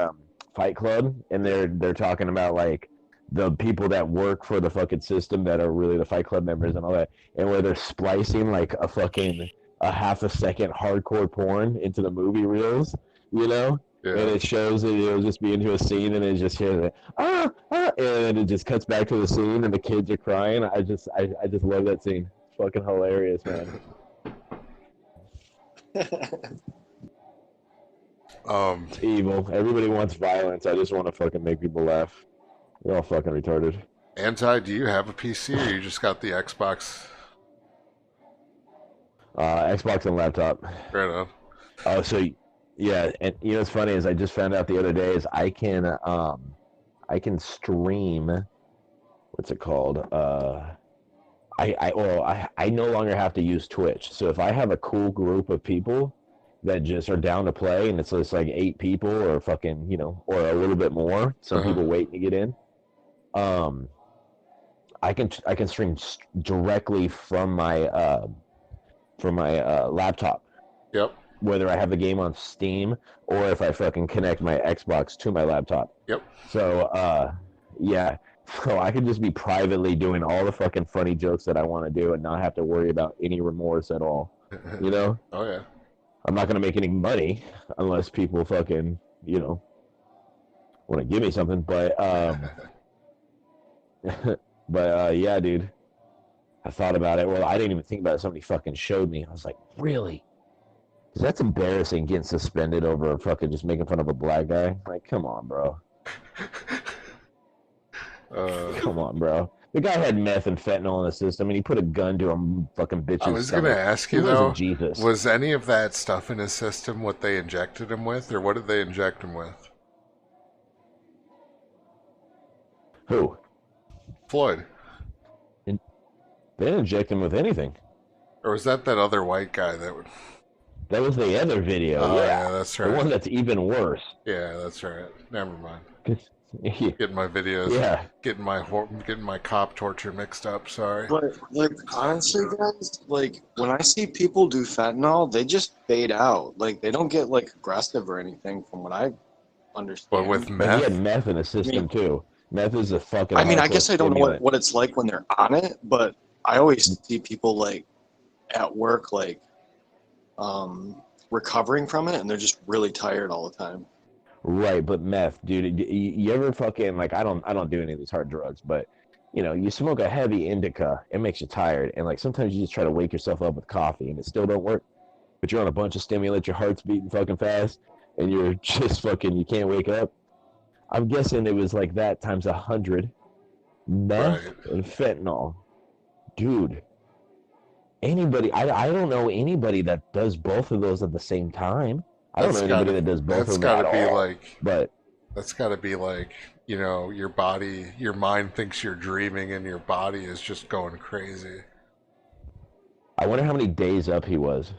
Fight Club and they're talking about like the people that work for the fucking system that are really the Fight Club members and all that, and where they're splicing like a half a second hardcore porn into the movie reels, Yeah. And it shows that it'll just be into a scene, and it just hears it, and then it just cuts back to the scene, and the kids are crying. I just love that scene. It's fucking hilarious, man. It's evil. Everybody wants violence. I just want to fucking make people laugh. They're all fucking retarded.
Anti, do you have a PC, or you just got the Xbox?
Xbox and laptop.
Right on.
Yeah, and what's funny is I just found out the other day is I can stream. What's it called? I no longer have to use Twitch. So if I have a cool group of people that just are down to play, and it's just like 8 people or fucking or a little bit more, some people waiting to get in. I can stream directly from my laptop.
Yep.
Whether I have the game on Steam or if I fucking connect my Xbox to my laptop.
Yep.
So, yeah. So I can just be privately doing all the fucking funny jokes that I want to do and not have to worry about any remorse at all.
Oh, yeah.
I'm not going to make any money unless people fucking, want to give me something. But, But yeah, dude, I thought about it. Well, I didn't even think about it. Somebody fucking showed me. I was like, really? 'Cause that's embarrassing getting suspended over fucking just making fun of a black guy. Like, come on, bro. Come on, bro. The guy had meth and fentanyl in the system, and he put a gun to a fucking bitch's
I was going to
stomach.
ask
He
you,
wasn't
though,
Jesus.
was any of that stuff in his system what they injected him with, or what did they inject him with?
Who?
Floyd.
They didn't inject him with anything.
Or was that other white guy that would...
That was the other video.
Oh,
yeah,
that's right.
The one that's even worse.
Yeah, that's right. Never mind.
Yeah.
Getting my videos,
Yeah.
getting my cop torture mixed up. Sorry.
But like honestly, guys, like when I see people do fentanyl, they just fade out. Like they don't get like aggressive or anything, from what I understand.
But with
But he
meth,
had meth in his system too. Meth is a fucking.
I mean, I
hardcore
guess I don't know
stimulant.
what it's like when they're on it, but I always see people like at work, like recovering from it, and they're just really tired all the time.
Right, but meth, dude. You ever fucking like? I don't do any of these hard drugs, but you know, you smoke a heavy indica, it makes you tired, and like sometimes you just try to wake yourself up with coffee, and it still don't work. But you're on a bunch of stimulants, your heart's beating fucking fast, and you're just fucking. You can't wake up. I'm guessing it was like that times 100. Meth and fentanyl, dude. Anybody? I don't know anybody that does both of those at the same time. I don't know anybody that does both of them at all. But
that's got to be like, you know, your mind thinks you're dreaming, and your body is just going crazy.
I wonder how many days up he was.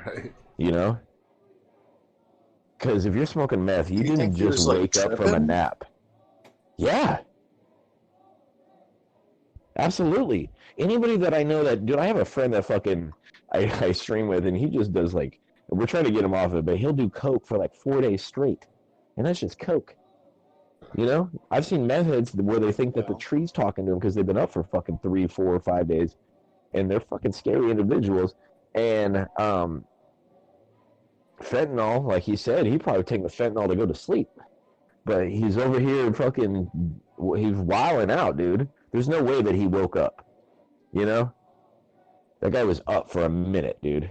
Right.
You know? Because if you're smoking meth, you didn't just wake up from a nap. Yeah. Absolutely. Anybody that I know that, dude, I have a friend that fucking I stream with, and he just does like, we're trying to get him off of it, but he'll do coke for like 4 days straight. And that's just coke. You know? I've seen meth heads where they think that the tree's talking to them because they've been up for fucking 3, 4, 5 days. And they're fucking scary individuals. And fentanyl, like he said, he'd probably take the fentanyl to go to sleep. But he's over here fucking, he's wilding out, dude. There's no way that he woke up. You know? That guy was up for a minute, dude.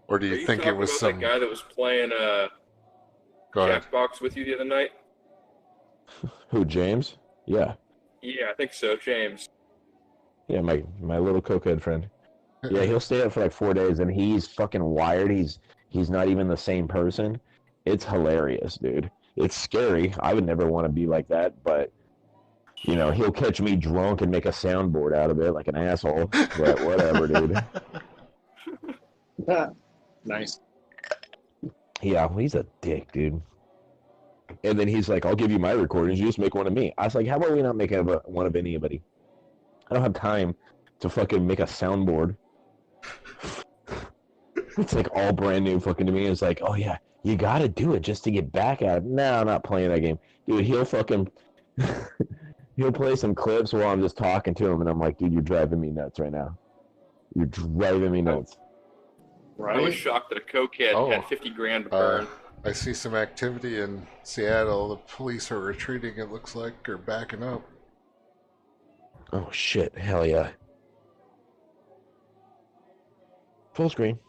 Or do you think it was
that guy that was playing Jackbox with you the other night?
Who, James? Yeah.
Yeah, I think so, James.
Yeah, my little cokehead friend. Yeah, he'll stay up for like 4 days, and he's fucking wired. He's not even the same person. It's hilarious, dude. It's scary. I would never want to be like that, but you know, he'll catch me drunk and make a soundboard out of it like an asshole. But whatever, dude.
Nice.
Yeah, well, he's a dick, dude. And then he's like, I'll give you my recordings. You just make one of me. I was like, how about we not make one of anybody? I don't have time to fucking make a soundboard. It's like all brand new fucking to me. It's like, oh yeah, you gotta do it just to get back at it. No, I'm not playing that game. Dude, he'll fucking... he'll play some clips while I'm just talking to him, and I'm like, dude, you're driving me nuts right now. You're driving me nuts.
Right. I was shocked that a cokehead had 50 grand to burn.
I see some activity in Seattle. The police are retreating, it looks like, or backing up.
Oh, shit. Hell yeah. Full screen.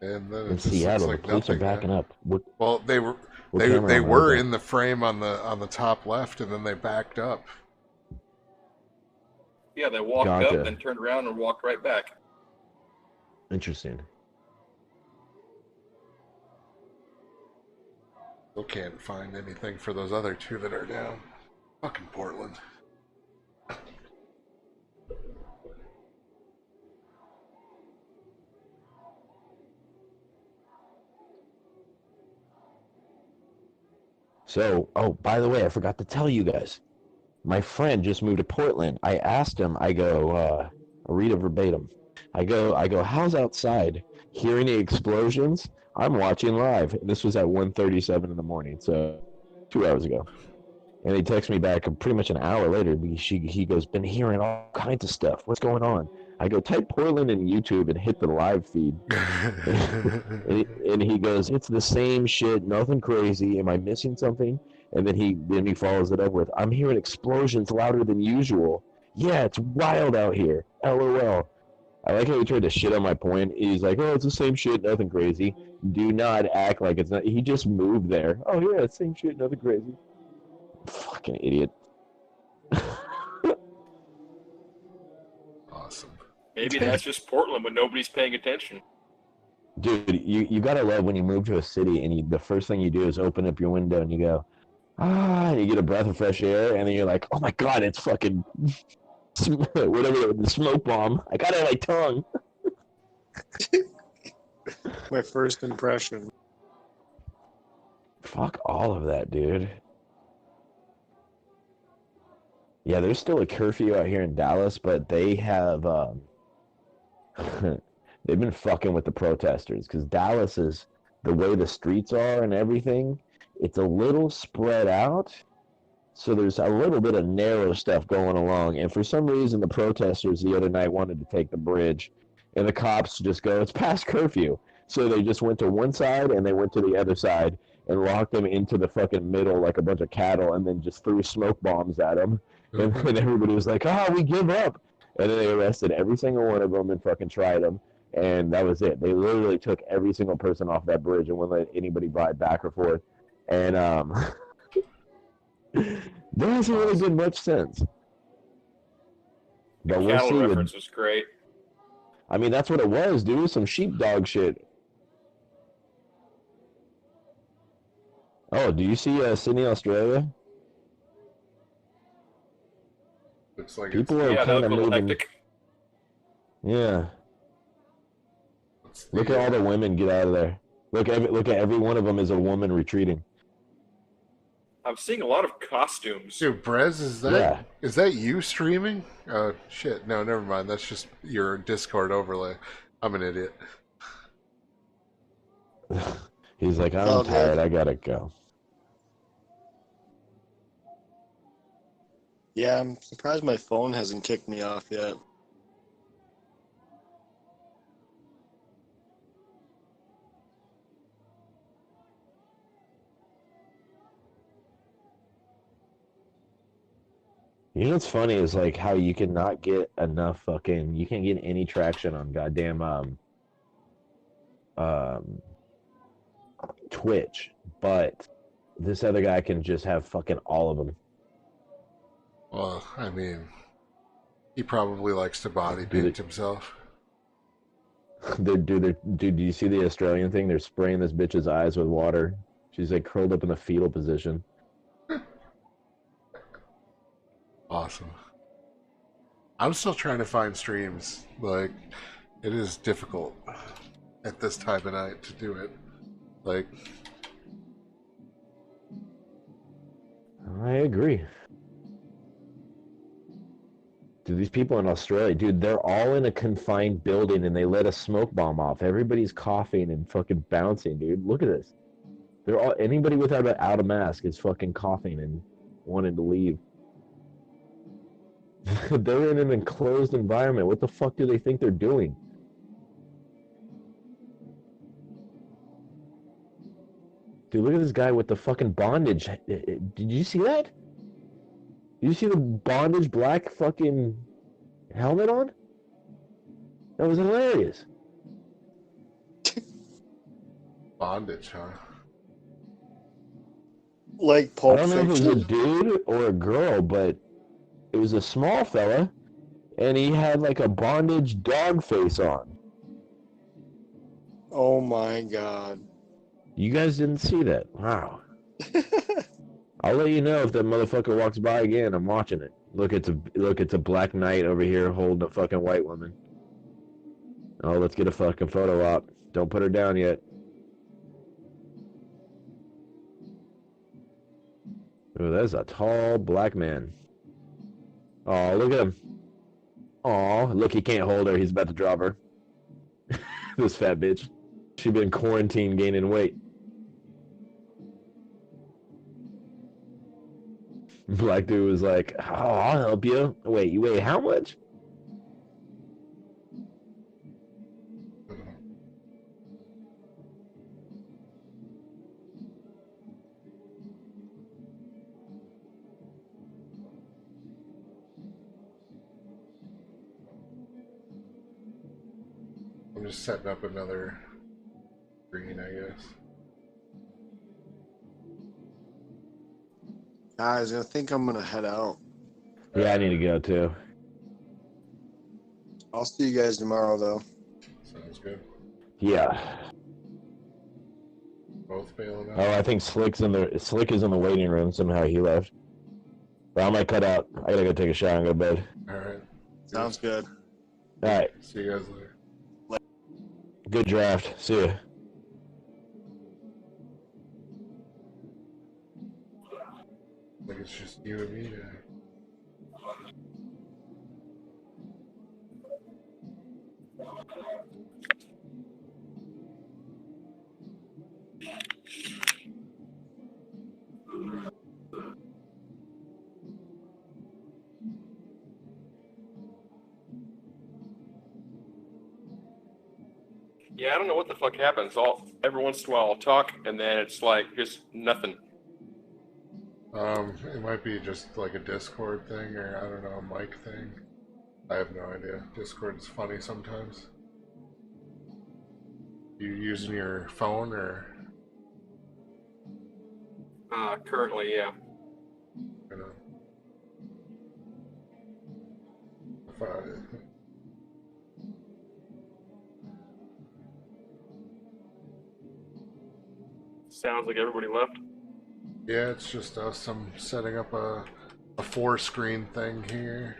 And then
in Seattle,
like
the police are backing up.
Well, they were in the frame on the top left, and then they backed up.
Yeah, they walked up, then turned around and walked right back.
Interesting.
Still can't find anything for those other two that are down. Fucking Portland.
So, oh, by the way, I forgot to tell you guys. My friend just moved to Portland. I asked him, I go, I'll read it verbatim. I go, how's outside? Hearing the explosions? I'm watching live. And this was at 1:37 in the morning, so 2 hours ago. And he texts me back pretty much an hour later. He goes, been hearing all kinds of stuff. What's going on? I go, type Portland in YouTube and hit the live feed. and he goes, it's the same shit, nothing crazy. Am I missing something? And then he follows it up with, I'm hearing explosions louder than usual. Yeah, it's wild out here. LOL. I like how he tried to shit on my point. He's like, oh, it's the same shit, nothing crazy. Do not act like it's not. He just moved there. Oh, yeah, same shit, nothing crazy. Fucking idiot.
Awesome.
Maybe that's just Portland when nobody's paying attention.
Dude, you gotta love when you move to a city and the first thing you do is open up your window and you go, and you get a breath of fresh air, and then you're like, oh my god, it's fucking whatever, the smoke bomb. I got it on my tongue.
My first impression.
Fuck all of that, dude. Yeah, there's still a curfew out here in Dallas, but they have they've been fucking with the protesters because Dallas is the way the streets are and everything. It's a little spread out, so there's a little bit of narrow stuff going along. And for some reason, the protesters the other night wanted to take the bridge, and the cops just go, "It's past curfew." So they just went to one side and they went to the other side and locked them into the fucking middle like a bunch of cattle, and then just threw smoke bombs at them. And then everybody was like, "Oh, we give up." And then they arrested every single one of them and fucking tried them. And that was it. They literally took every single person off that bridge and wouldn't let anybody ride back or forth. And there hasn't really been much since. But we'll
Cattle
see.
reference was great.
I mean, that's what it was, dude. Some sheepdog shit. Oh, do you see Sydney, Australia?
Looks like
People are kind of moving. Hectic. Yeah. Look at all the women get out of there. Look at every one of them is a woman retreating.
I'm seeing a lot of costumes.
Dude, Brez, is that you streaming? Oh shit! No, never mind. That's just your Discord overlay. I'm an idiot.
He's like, I'm tired. I gotta go.
Yeah, I'm surprised my phone hasn't kicked me off yet.
You know what's funny is like how you cannot get enough fucking, you can't get any traction on goddamn Twitch, but this other guy can just have fucking all of them.
Well, I mean, he probably likes to body paint himself.
Dude, do you see the Australian thing? They're spraying this bitch's eyes with water. She's like curled up in the fetal position.
Awesome. I'm still trying to find streams. Like, it is difficult at this time of night to do it. Like,
I agree. Dude, these people in Australia, dude, they're all in a confined building and they let a smoke bomb off. Everybody's coughing and fucking bouncing, dude. Look at this. They're all, anybody without a mask is fucking coughing and wanting to leave. They're in an enclosed environment. What the fuck do they think they're doing? Dude, look at this guy with the fucking bondage. Did you see that? Did you see the bondage black fucking helmet on? That was hilarious.
bondage, huh?
Like Pulp
I don't know if it was a
Fiction?
dude or a girl, but it was a small fella, and he had like a bondage dog face on.
Oh my god.
You guys didn't see that? Wow. I'll let you know if that motherfucker walks by again. I'm watching it. Look, it's a black knight over here holding a fucking white woman. Oh, let's get a fucking photo op. Don't put her down yet. Oh, that's a tall black man. Oh, look at him. Oh, look, he can't hold her. He's about to drop her. This fat bitch. She been quarantined gaining weight. Black dude was like, oh, I'll help you. Wait, you weigh how much?
I'm just setting up another screen, I guess.
Guys, I think I'm gonna head out.
Yeah, I need to go too.
I'll see you guys tomorrow, though.
Sounds good.
Yeah.
Both bailing out.
Oh, I think Slick is in the waiting room. Somehow he left. But I might cut out. I gotta go take a shower and go to bed.
All right.
Sounds good.
All right.
See you guys later.
Good draft. See ya.
Like it's just you and me now.
Yeah, I don't know what the fuck happens. Every once in a while I'll talk, and then it's like just nothing.
It might be just like a Discord thing, or I don't know, a mic thing. I have no idea. Discord is funny sometimes. You using your phone or?
Currently, yeah.
You know.
Sounds like everybody left.
Yeah, it's just us. I'm setting up a 4-screen thing here.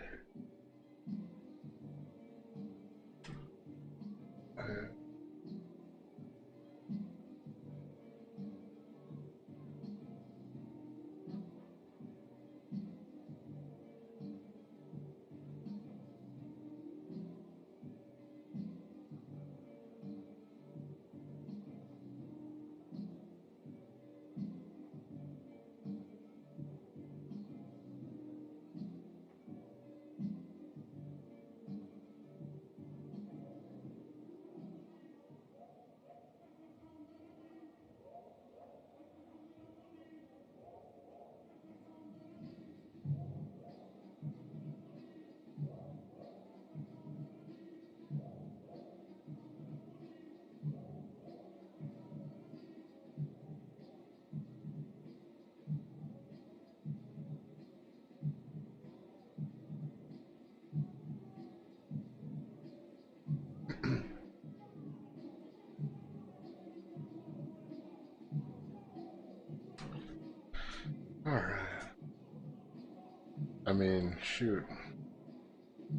Alright. I mean, shoot.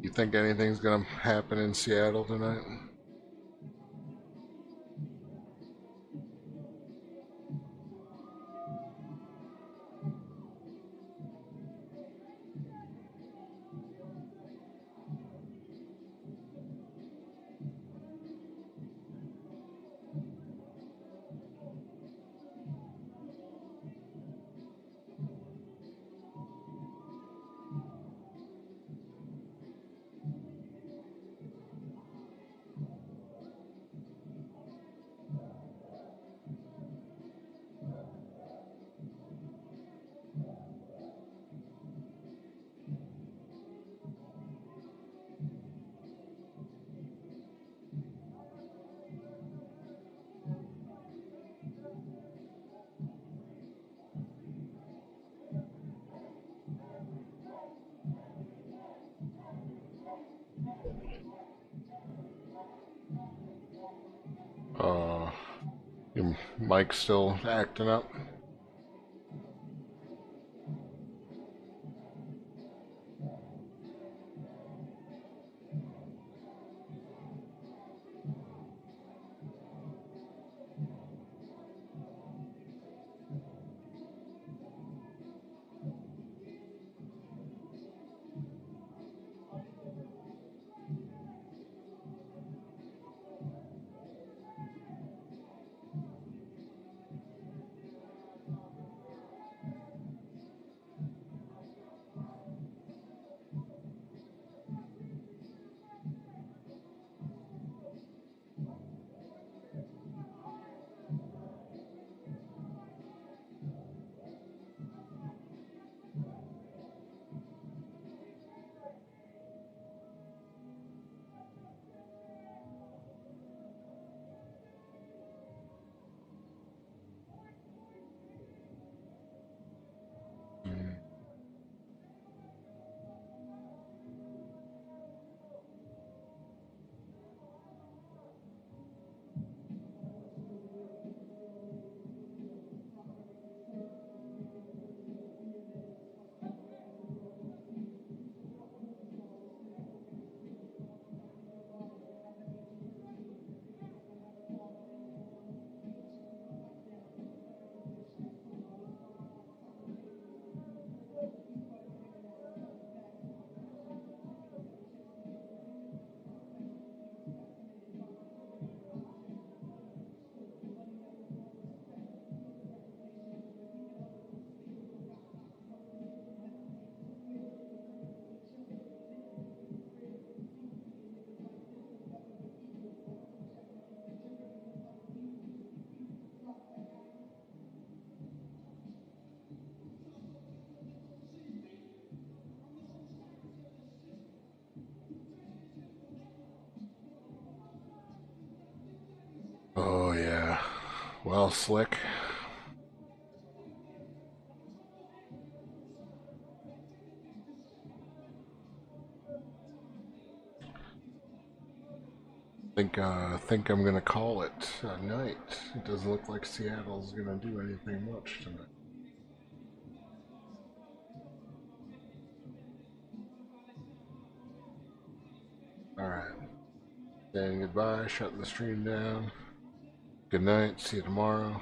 You think anything's gonna happen in Seattle tonight? Your mic's still acting up? Well, Slick. Think I'm gonna call it a night. It doesn't look like Seattle's gonna do anything much tonight. Alright. Saying goodbye, shutting the stream down. Good night, see you tomorrow.